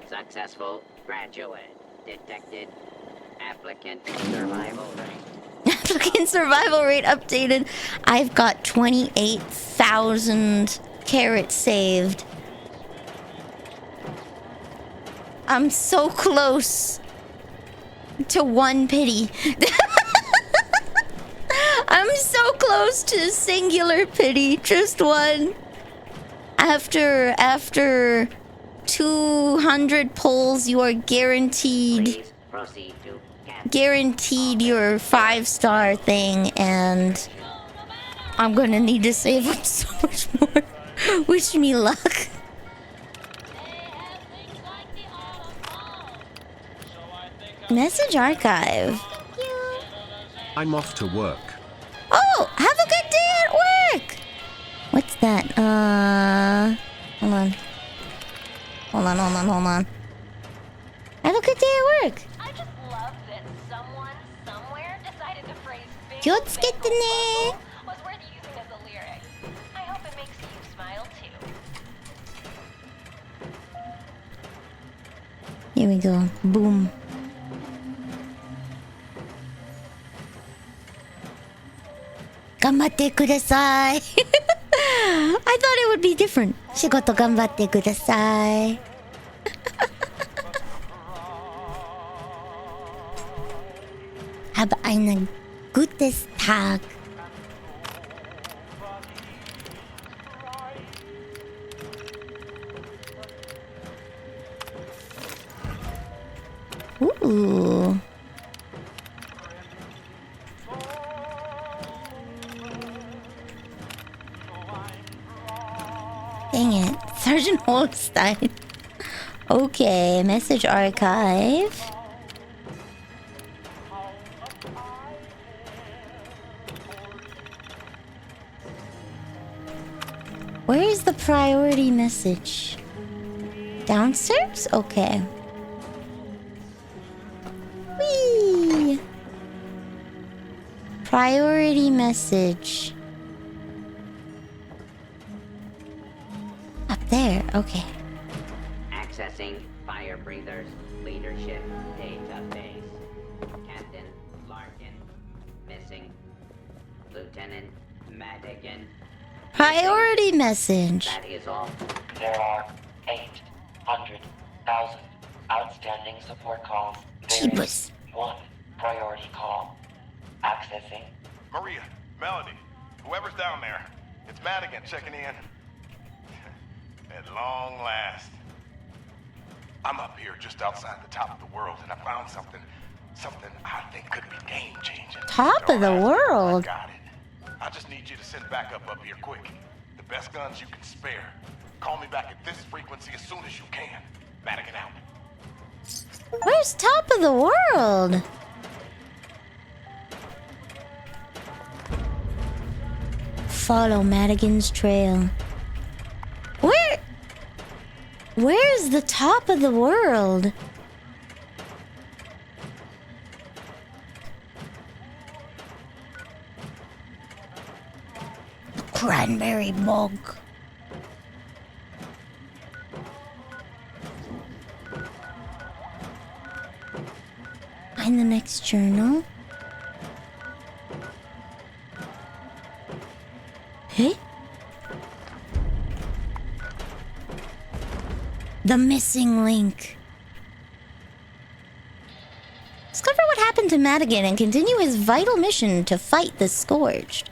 Successful graduate detected. Applicant survival rate. Applicant survival rate updated. I've got 28,000 carats saved. I'm so close to 1 pity. I'm so close to singular pity. Just 1. After 200 pulls, you are guaranteed your 5-star thing, and I'm gonna need to save up so much more. Wish me luck. Message archive. I'm off to work. Oh, have a good day at work. What's that? Hold on. Have a good day at work. I just love that someone somewhere decided the phrase big was worth using as a lyric. I hope it makes you smile too. Here we go. Boom. Gambatte kudasai. I thought it would be different. Shigoto gambatte kudasai. Have einen gutes Tag. Ooh. Dang it. Sergeant Holstein. Okay, message archive. Where is the priority message? Downstairs? Okay. Whee! Priority message. Up there, okay. Accessing Fire Breathers Leadership Database. Captain Larkin. Missing. Lieutenant Madigan. Priority message. That is all. There are 800,000 outstanding support calls. There is 1 priority call. Accessing. Maria, Melody, whoever's down there. It's Madigan checking in. At long last. I'm up here just outside the top of the world, and I found something I think could be game-changing. Top of the world? I got it. I just need you to send backup up here quick. The best guns you can spare. Call me back at this frequency as soon as you can. Madigan out. Where's top of the world? Follow Madigan's trail. Where's the top of the world? Cranberry bog. Find the next journal. Hey? The missing link. Discover what happened to Madigan and continue his vital mission to fight the Scourged.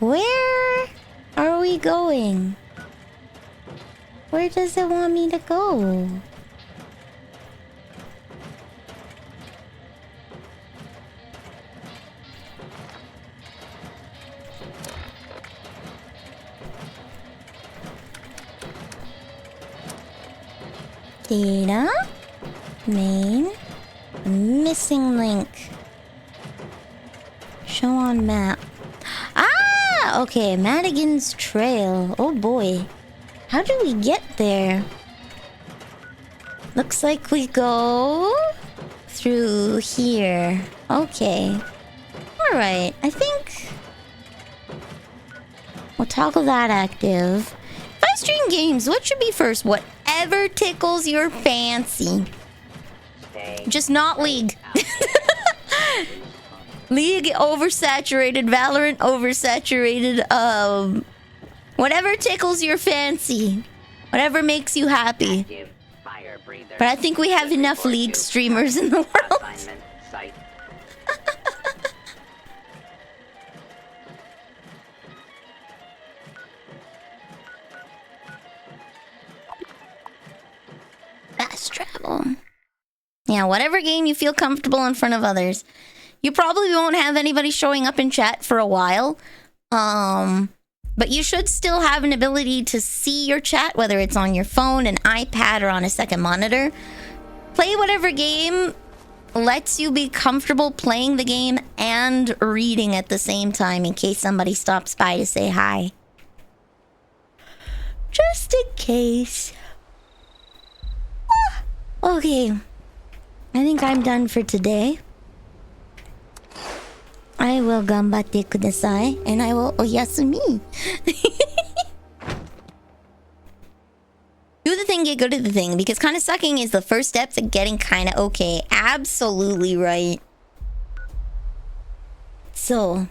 Where are we going? Where does it want me to go? Data, main, Missing link. Show on map. Ah! Okay, Madigan's Trail. Oh boy. How do we get there? Looks like we go through here. Okay. Alright, I think we'll toggle that active. If I stream games, what should be first? Whatever tickles your fancy. Just not League. League oversaturated, Valorant oversaturated, whatever tickles your fancy. Whatever makes you happy. But I think we have enough League streamers in the world. Fast travel. Yeah, whatever game you feel comfortable in front of others. You probably won't have anybody showing up in chat for a while. But you should still have an ability to see your chat, whether it's on your phone, an iPad, or on a second monitor. Play whatever game lets you be comfortable playing the game and reading at the same time in case somebody stops by to say hi. Just in case. Okay. I think I'm done for today. I will gambatte kudasai, and I will oyasumi. Do the thing, get good at the thing, because kind of sucking is the first step to getting kind of okay. Absolutely right. So.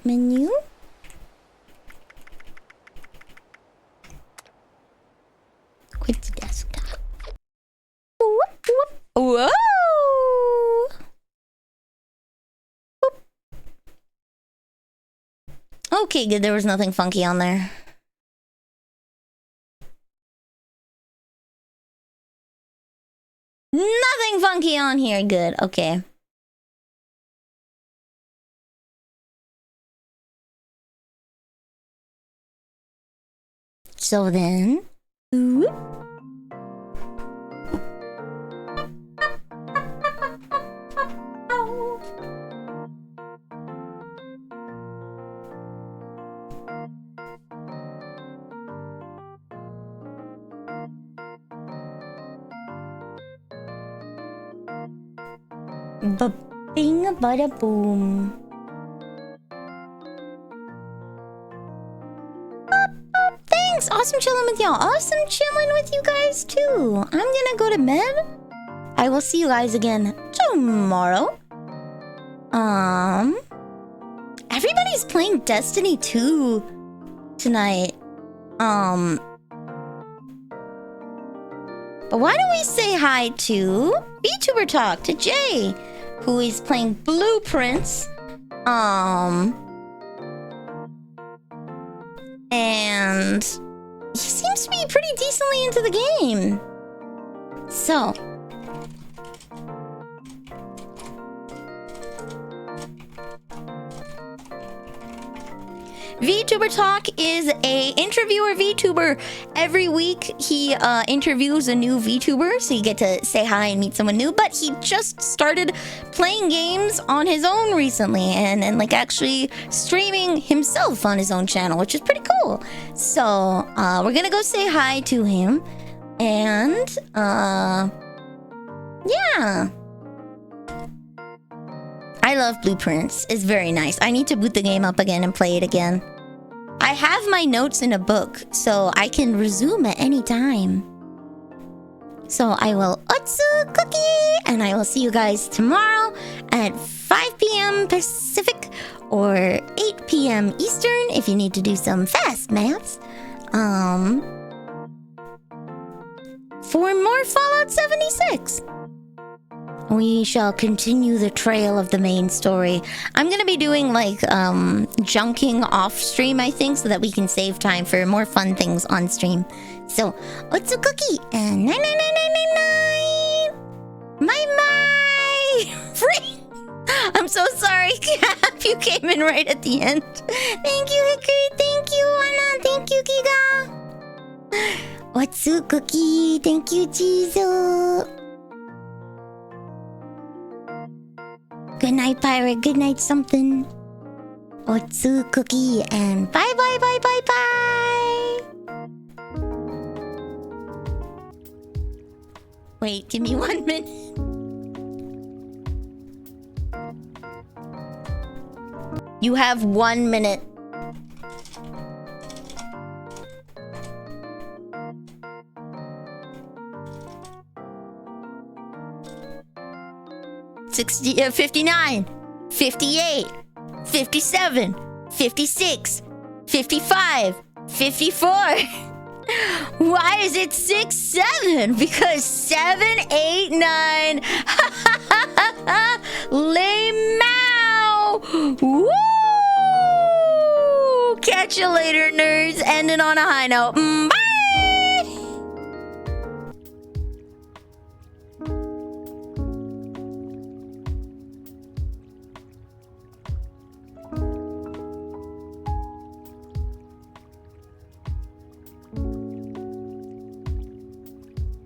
Menu? Quit the desktop. Whoa! Okay, good. There was nothing funky on there. Nothing funky on here. Good. Okay. So then... Whoop. Ba-bing, bada-boom. Thanks! Awesome chilling with y'all. Awesome chilling with you guys, too. I'm gonna go to bed. I will see you guys again tomorrow. Everybody's playing Destiny 2 tonight. But why don't we say hi to Vtuber Talk, to Jay, who is playing Blueprints. And he seems to be pretty decently into the game. So, Vtuber Talk is a interviewer VTuber. Every week he interviews a new VTuber, so you get to say hi and meet someone new. But he just started playing games on his own recently, and like actually streaming himself on his own channel, which is pretty cool. So we're gonna go say hi to him, and yeah. I love Blueprints. It's very nice. I need to boot the game up again and play it again. I have my notes in a book, so I can resume at any time. So I will Otsu Cookie, and I will see you guys tomorrow at 5 p.m. Pacific or 8 p.m. Eastern if you need to do some fast maths. For more Fallout 76. We shall continue the trail of the main story. I'm gonna be doing like junking off stream, I think, so that we can save time for more fun things on stream. So, Otsu Cookie and 99999. Bye. Free. I'm so sorry, Cap. You came in right at the end. Thank you, Hickory. Thank you, Anna. Thank you, Giga. Otsu cookie. Thank you, Jizo. Good night, pirate. Good night, something. Otsu cookie and bye bye bye bye bye. Wait, give me 1 minute. You have 1 minute. $60, 59, 58, 57, 56, 55, 54. Why is it 6, 7? Because 7, 8, 9. Lame Mao. Woo! Catch you later, nerds. Ending on a high note. Bye!